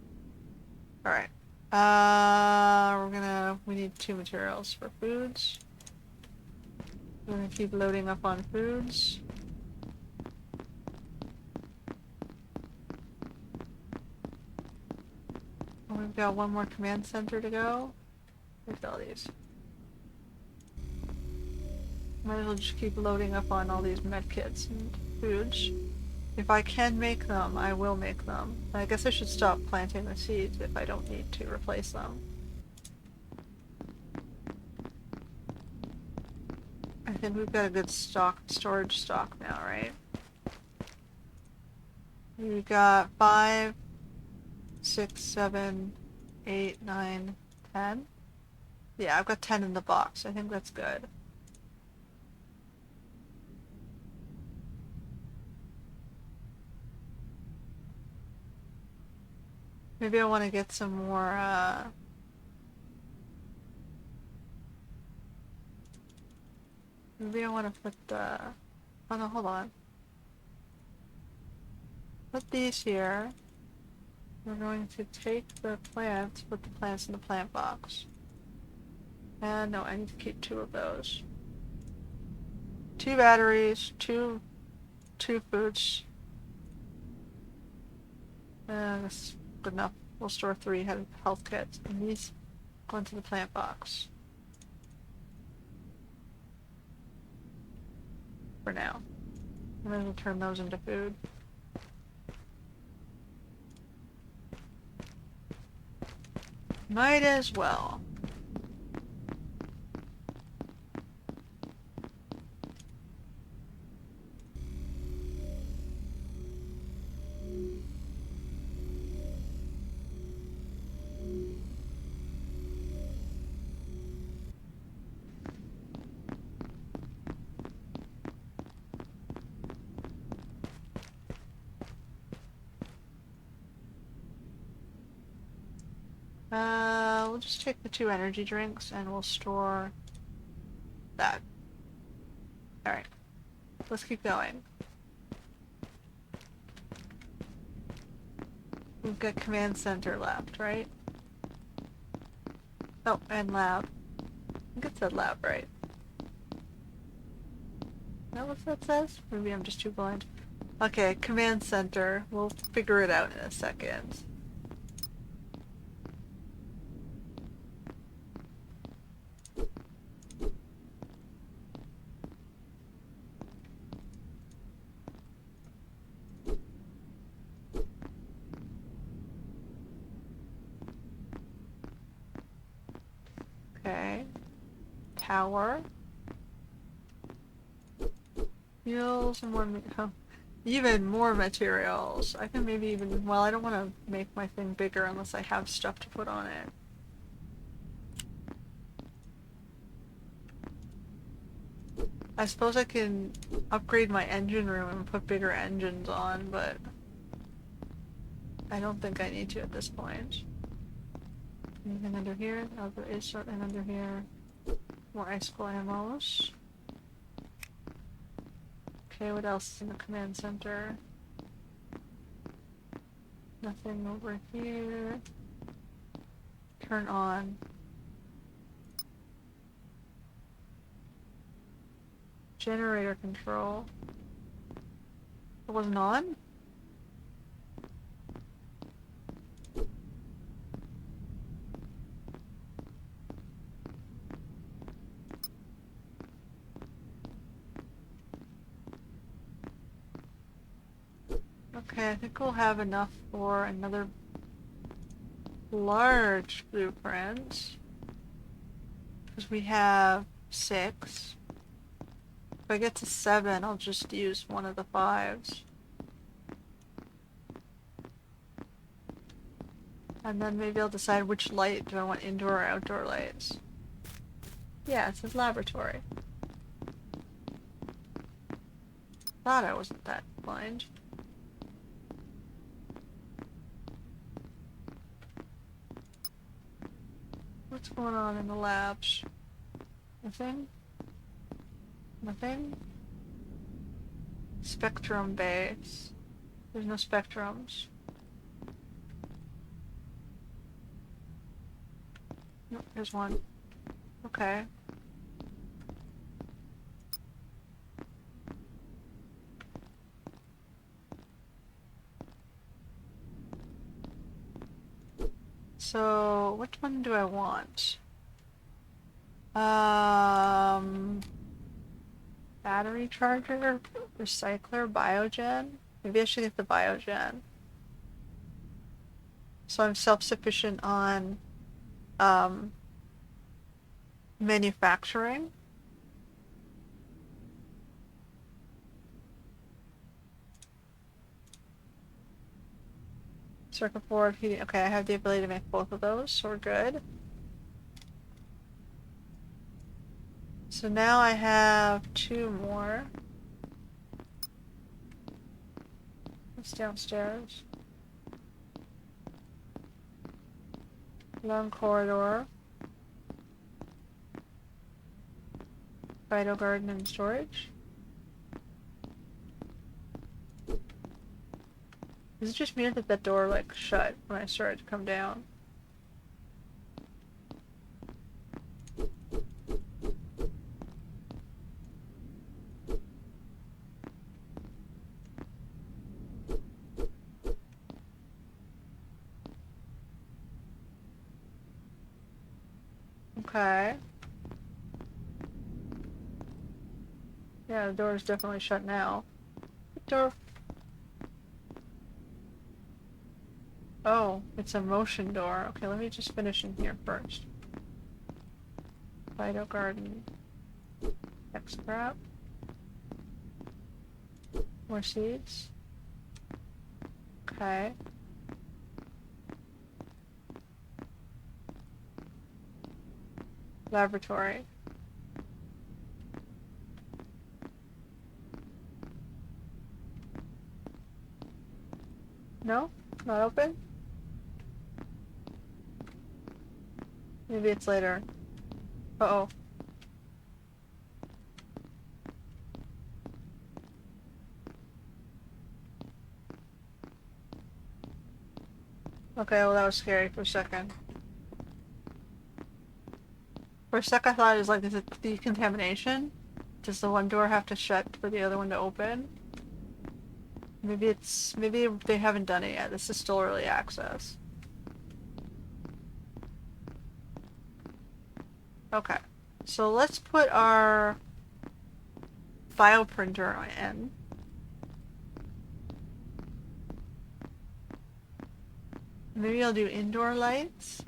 Alright. We need 2 materials for foods. We're gonna keep loading up on foods. And we've got 1 more command center to go. Where's all these? Might as well just keep loading up on all these medkits and foods. If I can make them, I will make them. I guess I should stop planting the seeds if I don't need to replace them. I think we've got a good storage stock now, right? We've got 5, 6, 7, 8, 9, 10. Yeah, I've got 10 in the box. I think that's good. Maybe I want to get some more, maybe I want to put the... Oh no, hold on. Put these here. We're going to take the plants, put the plants in the plant box. And no, I need to keep 2 of those. 2 batteries, two foods. That's good enough. We'll store 3 health kits, and these go into the plant box. For now. And then we'll turn those into food. Might as well. We'll just take the 2 energy drinks and we'll store that. Alright. Let's keep going. We've got command center left, right? Oh, and lab. I think it said lab, right? Is that what that says? Maybe I'm just too blind. Okay, command center. We'll figure it out in a second. Okay. Tower. Fuels and more, even more materials. I can maybe even, well, I don't want to make my thing bigger unless I have stuff to put on it. I suppose I can upgrade my engine room and put bigger engines on, but I don't think I need to at this point. Anything under here? Oh, there is something under here. More icicle ammos. Okay, what else is in the command center? Nothing over here. Turn on. Generator control. It wasn't on? Okay, I think we'll have enough for another large blueprint. Because we have 6. If I get to 7, I'll just use one of the 5s. And then maybe I'll decide which light do I want, indoor or outdoor lights. Yeah, it says laboratory. Thought I wasn't that blind. What's going on in the labs? Nothing? Nothing? Spectrum base. There's no spectrums. Nope, there's one. Okay. So, which one do I want? Battery charger, recycler, biogen? Maybe I should get the biogen. So I'm self-sufficient on, manufacturing. Circuit board, heating. Okay, I have the ability to make both of those, so we're good. So now I have 2 more. It's downstairs. Long corridor. Vital garden and storage. Is it just me or did that door like shut when I started to come down? Okay. Yeah, the door is definitely shut now. Door. Oh, it's a motion door. Okay, let me just finish in here first. Vital garden. X-scrap. More seeds. Okay. Laboratory. No? Not open? Maybe it's later. Uh-oh. Okay, well that was scary for a second. For a sec I thought it was like, is it decontamination? Does the one door have to shut for the other one to open? Maybe they haven't done it yet. This is still early access. Okay. So let's put our file printer in. Maybe I'll do indoor lights.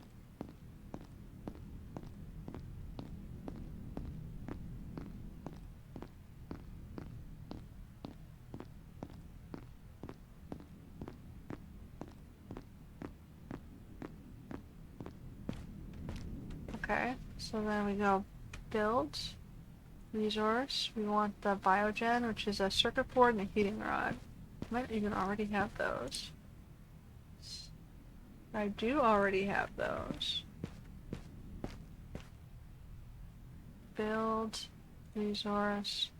Okay, so then we go build, resource. We want the biogen, which is a circuit board and a heating rod. Might even already have those. I do already have those. Build, resource,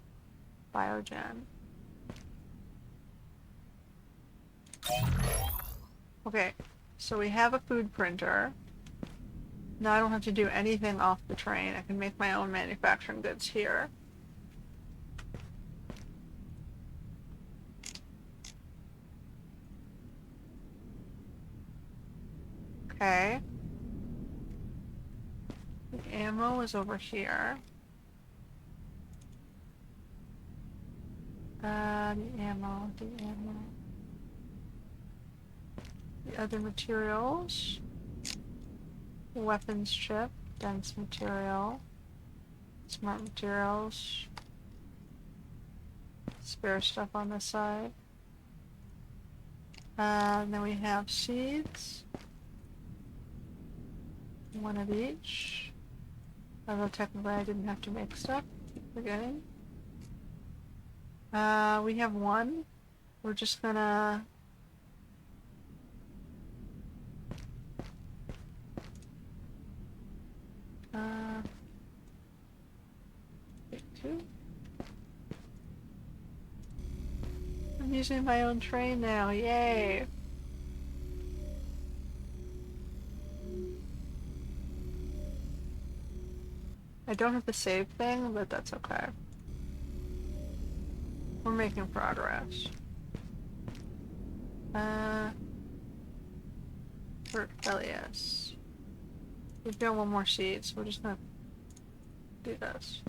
biogen. Okay, so we have a food printer. Now I don't have to do anything off the train. I can make my own manufacturing goods here. Okay. The ammo is over here. The ammo. The other materials. Weapons chip, dense material, smart materials, spare stuff on the side. And then we have seeds. One of each. Although technically I didn't have to make stuff. Forgetting. We have one. We're just gonna... Take two. I'm using my own train now, yay! I don't have the save thing, but that's okay. We're making progress. For Elias. We've got one more seed, so we're just gonna do this.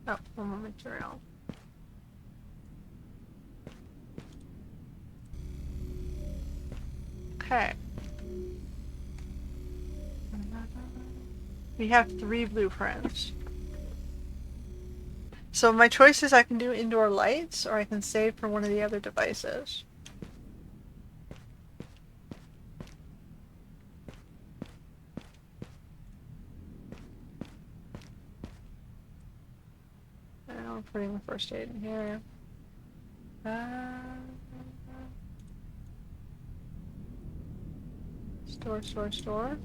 Oh, one more material. Okay. We have 3 blueprints. So my choice is I can do indoor lights, or I can save for one of the other devices. And I'm putting the first aid in here. Store.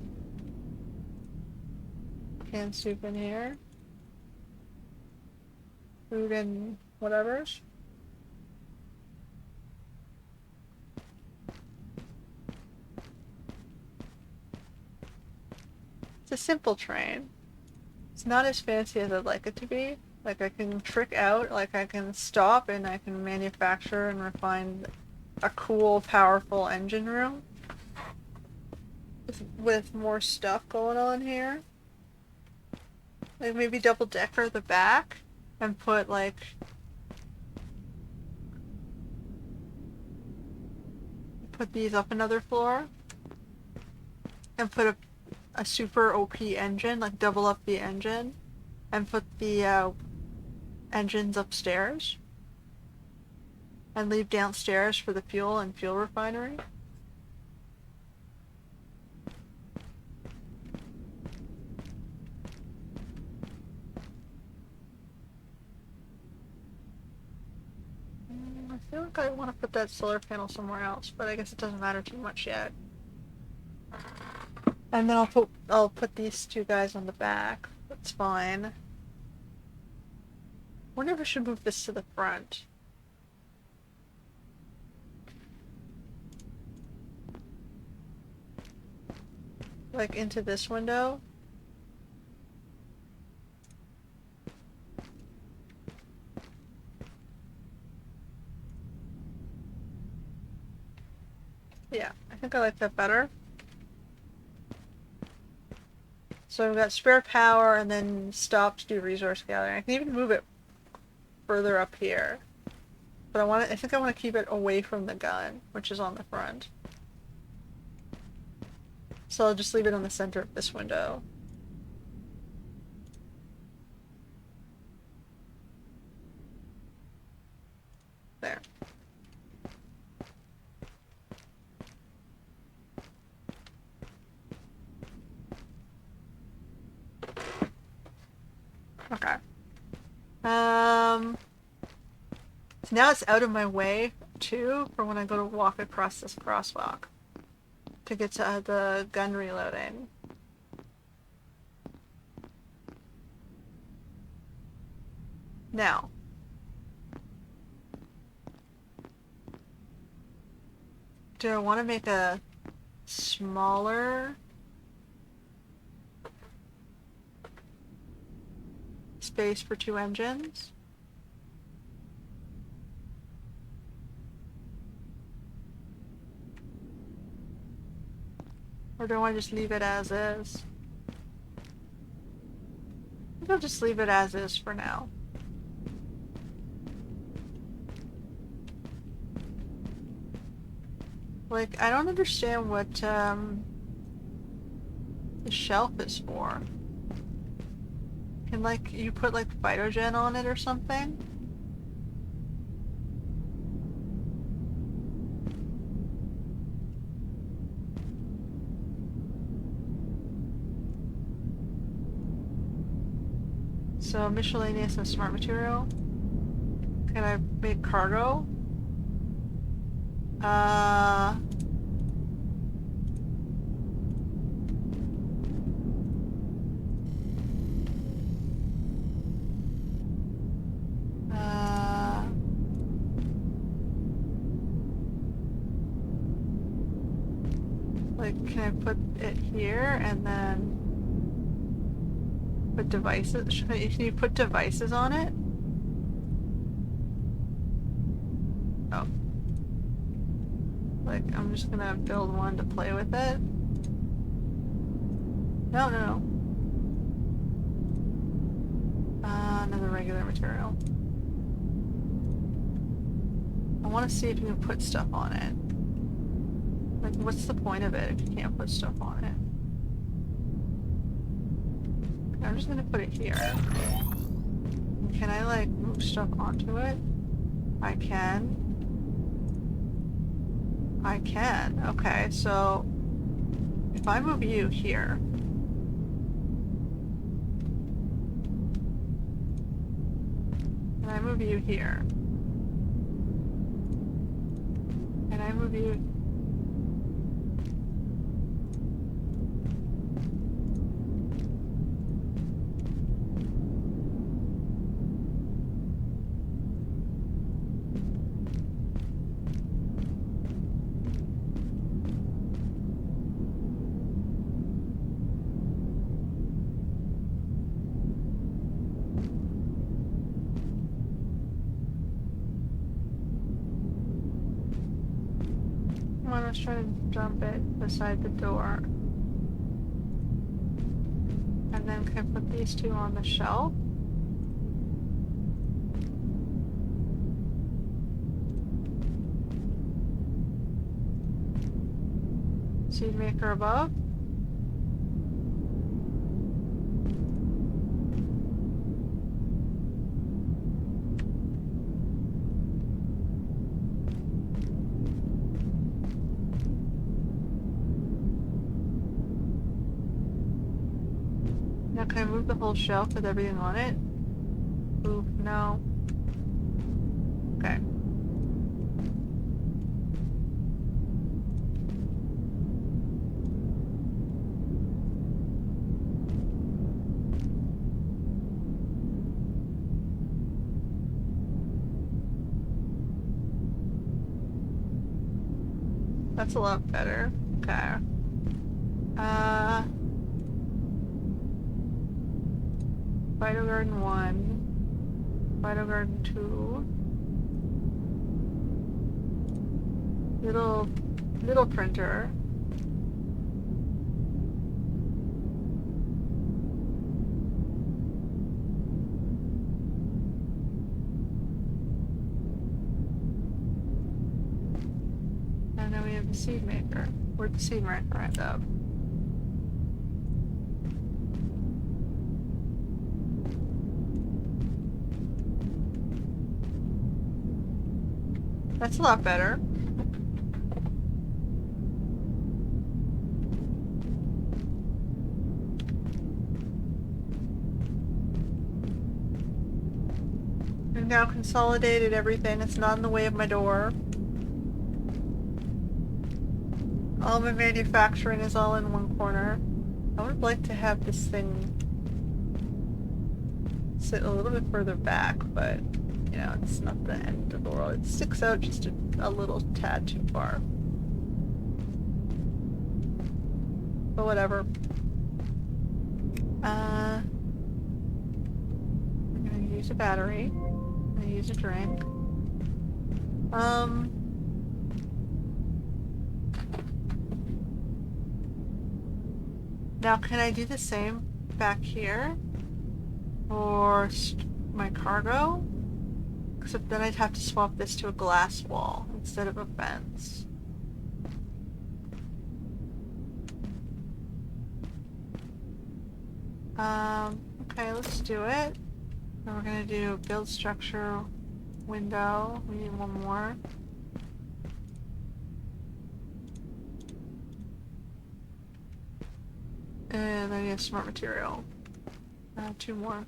Canned soup in here. Food and whatevers. It's a simple train. It's not as fancy as I'd like it to be. Like I can trick out, like I can stop and I can manufacture and refine a cool, powerful engine room. With more stuff going on here. Like maybe double decker the back and put like these up another floor and put a super OP engine, like double up the engine and put the engines upstairs and leave downstairs for the fuel and fuel refinery. I feel like I want to put that solar panel somewhere else, but I guess it doesn't matter too much yet. And then I'll put these two guys on the back. That's fine. Wonder if I should move this to the front. Like into this window. Yeah, I think I like that better. So I've got spare power and then stop to do resource gathering. I can even move it further up here. But I think I want to keep it away from the gun, which is on the front. So I'll just leave it on the center of this window. There. Okay. So now it's out of my way, too, for when I go to walk across this crosswalk. To get to the gun reloading. Now. Do I want to make a smaller space for two engines? Or do I want to just leave it as is? I think I'll just leave it as is for now. Like, I don't understand what, the shelf is for. Can, like, you put, like, phytogen on it or something? So, miscellaneous and smart material. Can I make cargo? Like, can I put it here and then put devices? Can you put devices on it? Oh. Like, I'm just gonna build one to play with it. No, no, no. Another regular material. I want to see if you can put stuff on it. Like, what's the point of it if you can't put stuff on it? Okay, I'm just gonna put it here. Can I, like, move stuff onto it? I can. I can. Okay, so if I move you here, and I move you here, and I move you. Let's try to dump it beside the door. And then can I put these two on the shelf? Seed maker above? Now can I move the whole shelf with everything on it? Ooh, no. Okay. That's a lot better. Okay. Phyto Garden 1. Phyto Garden 2. Little printer. And then we have the seed maker. Where'd the seed maker end up? That's a lot better. We've now consolidated everything. It's not in the way of my door. All my manufacturing is all in one corner. I would like to have this thing sit a little bit further back, but, you know, it's not the end of the world. It sticks out just a little tad too far. But whatever. I'm gonna use a battery. I'm gonna use a drink. Now can I do the same back here? For my cargo? Except then I'd have to swap this to a glass wall instead of a fence. Okay, let's do it. Then we're gonna do build structure window. We need one more. And then we have smart material. 2 more.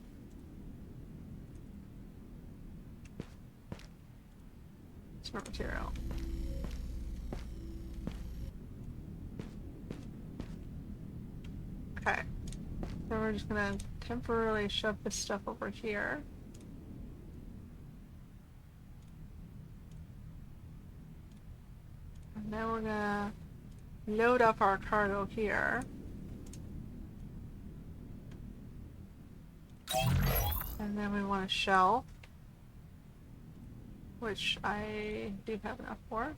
Smart material. Okay. Then we're just gonna temporarily shove this stuff over here. And then we're gonna load up our cargo here. And then we want a shelf, which I do have enough for.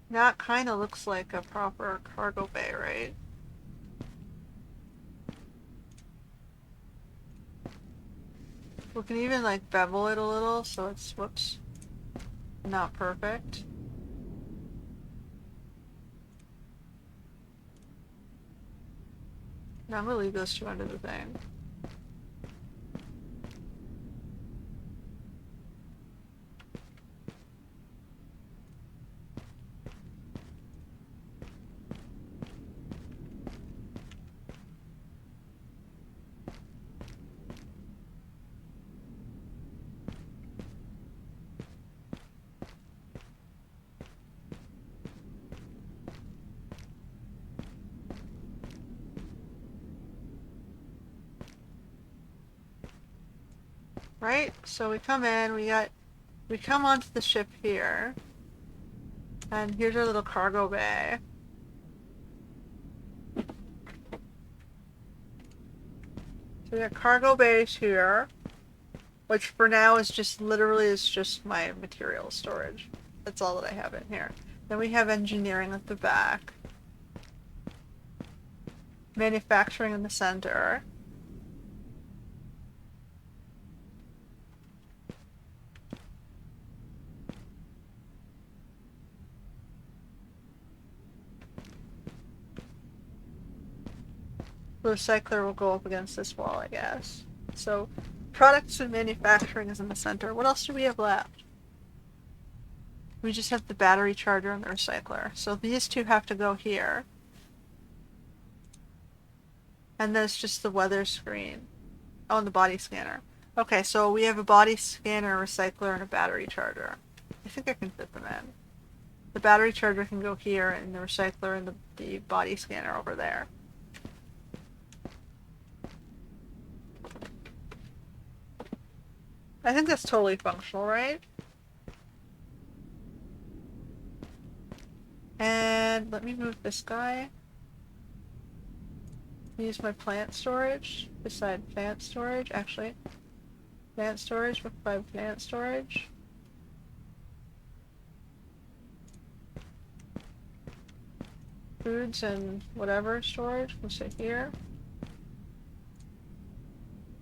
That kind of looks like a proper cargo bay, right? We can even like bevel it a little so it's, whoops, not perfect. Now I'm gonna leave those two under the thing. Right? So we come in, we come onto the ship here. And here's our little cargo bay. So we got cargo bays here, which for now is just literally is just my material storage. That's all that I have in here. Then we have engineering at the back. Manufacturing in the center. The recycler will go up against this wall, I guess. So, products and manufacturing is in the center. What else do we have left? We just have the battery charger and the recycler. So these two have to go here. And then it's just the weather screen. Oh, and the body scanner. Okay, so we have a body scanner, a recycler, and a battery charger. I think I can fit them in. The battery charger can go here, and the recycler and the body scanner over there. I think that's totally functional, right? And let me move this guy. Use my plant storage beside plant storage. Actually, plant storage by plant storage. Foods and whatever storage will sit here.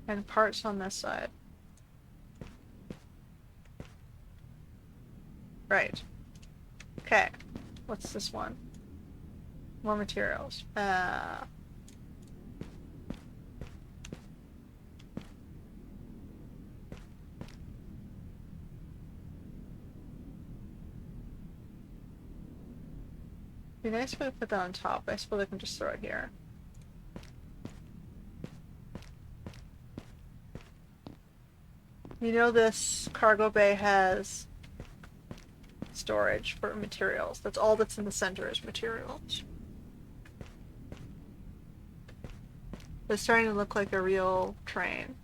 And parts on this side. Right. Okay. What's this one? More materials. Be nice if we put that on top. I suppose I can just throw it here. You know this cargo bay has storage for materials. That's all that's in the center is materials. It's starting to look like a real train.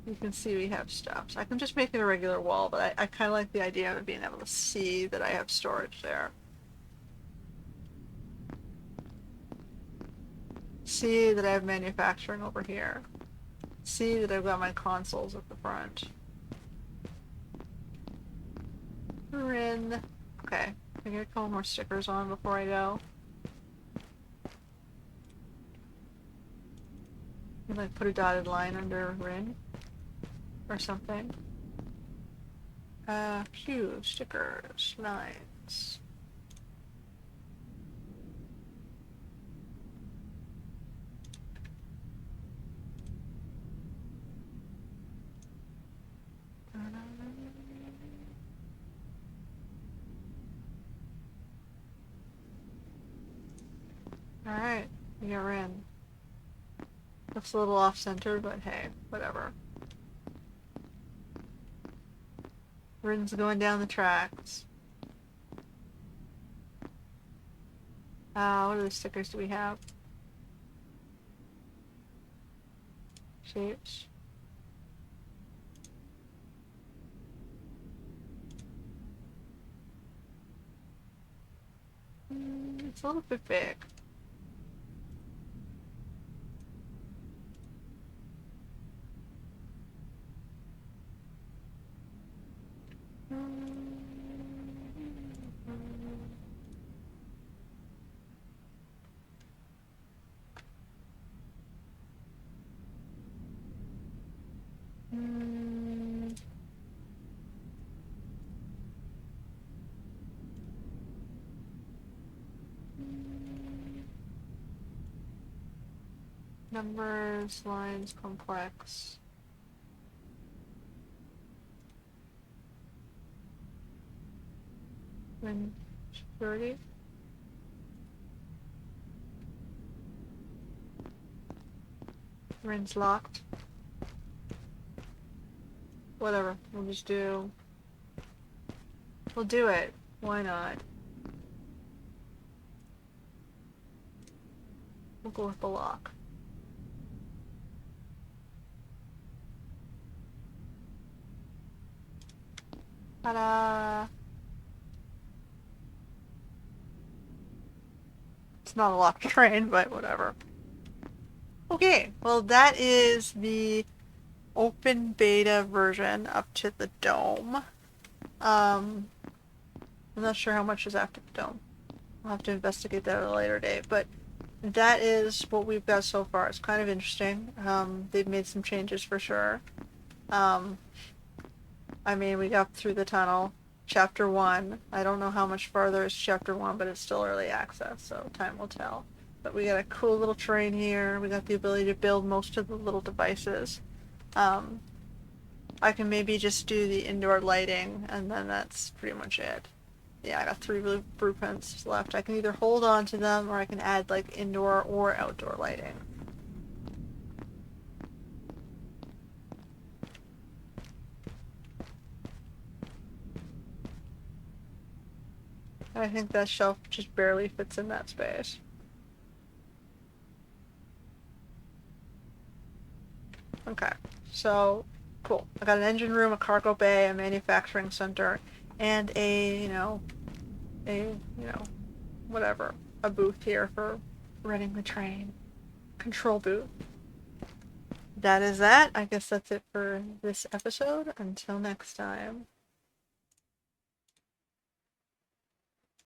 You can see we have steps. I can just make it a regular wall, but I kind of like the idea of being able to see that I have storage there. See that I have manufacturing over here. See that I've got my consoles at the front. Rin. Okay, I get a couple more stickers on before I go. And like put a dotted line under Rin. Or something. Q, stickers, lines. Alright, we got Rin. Looks a little off-center, but hey, whatever. Rin's going down the tracks. What other stickers do we have? Shapes. It's a little bit big. Numbers, lines, complex. When security. Rin's locked. Whatever, we'll just do... We'll do it. Why not? We'll go with the lock. Ta-da! It's not a locked train, but whatever. Okay, well that is the open beta version up to the dome. I'm not sure how much is after the dome. I'll have to investigate that at a later date, but that is what we've got so far. It's kind of interesting. They've made some changes for sure. I mean, we got through the tunnel. Chapter 1. I don't know how much farther is Chapter 1, but it's still early access, so time will tell. But we got a cool little train here. We got the ability to build most of the little devices. I can maybe just do the indoor lighting, and then that's pretty much it. Yeah, I got 3 blueprints left. I can either hold on to them or I can add like indoor or outdoor lighting. I think that shelf just barely fits in that space. Okay, so cool. I got an engine room, a cargo bay, a manufacturing center, and whatever, a booth here for running the train. Control booth. That is that. I guess that's it for this episode. Until next time.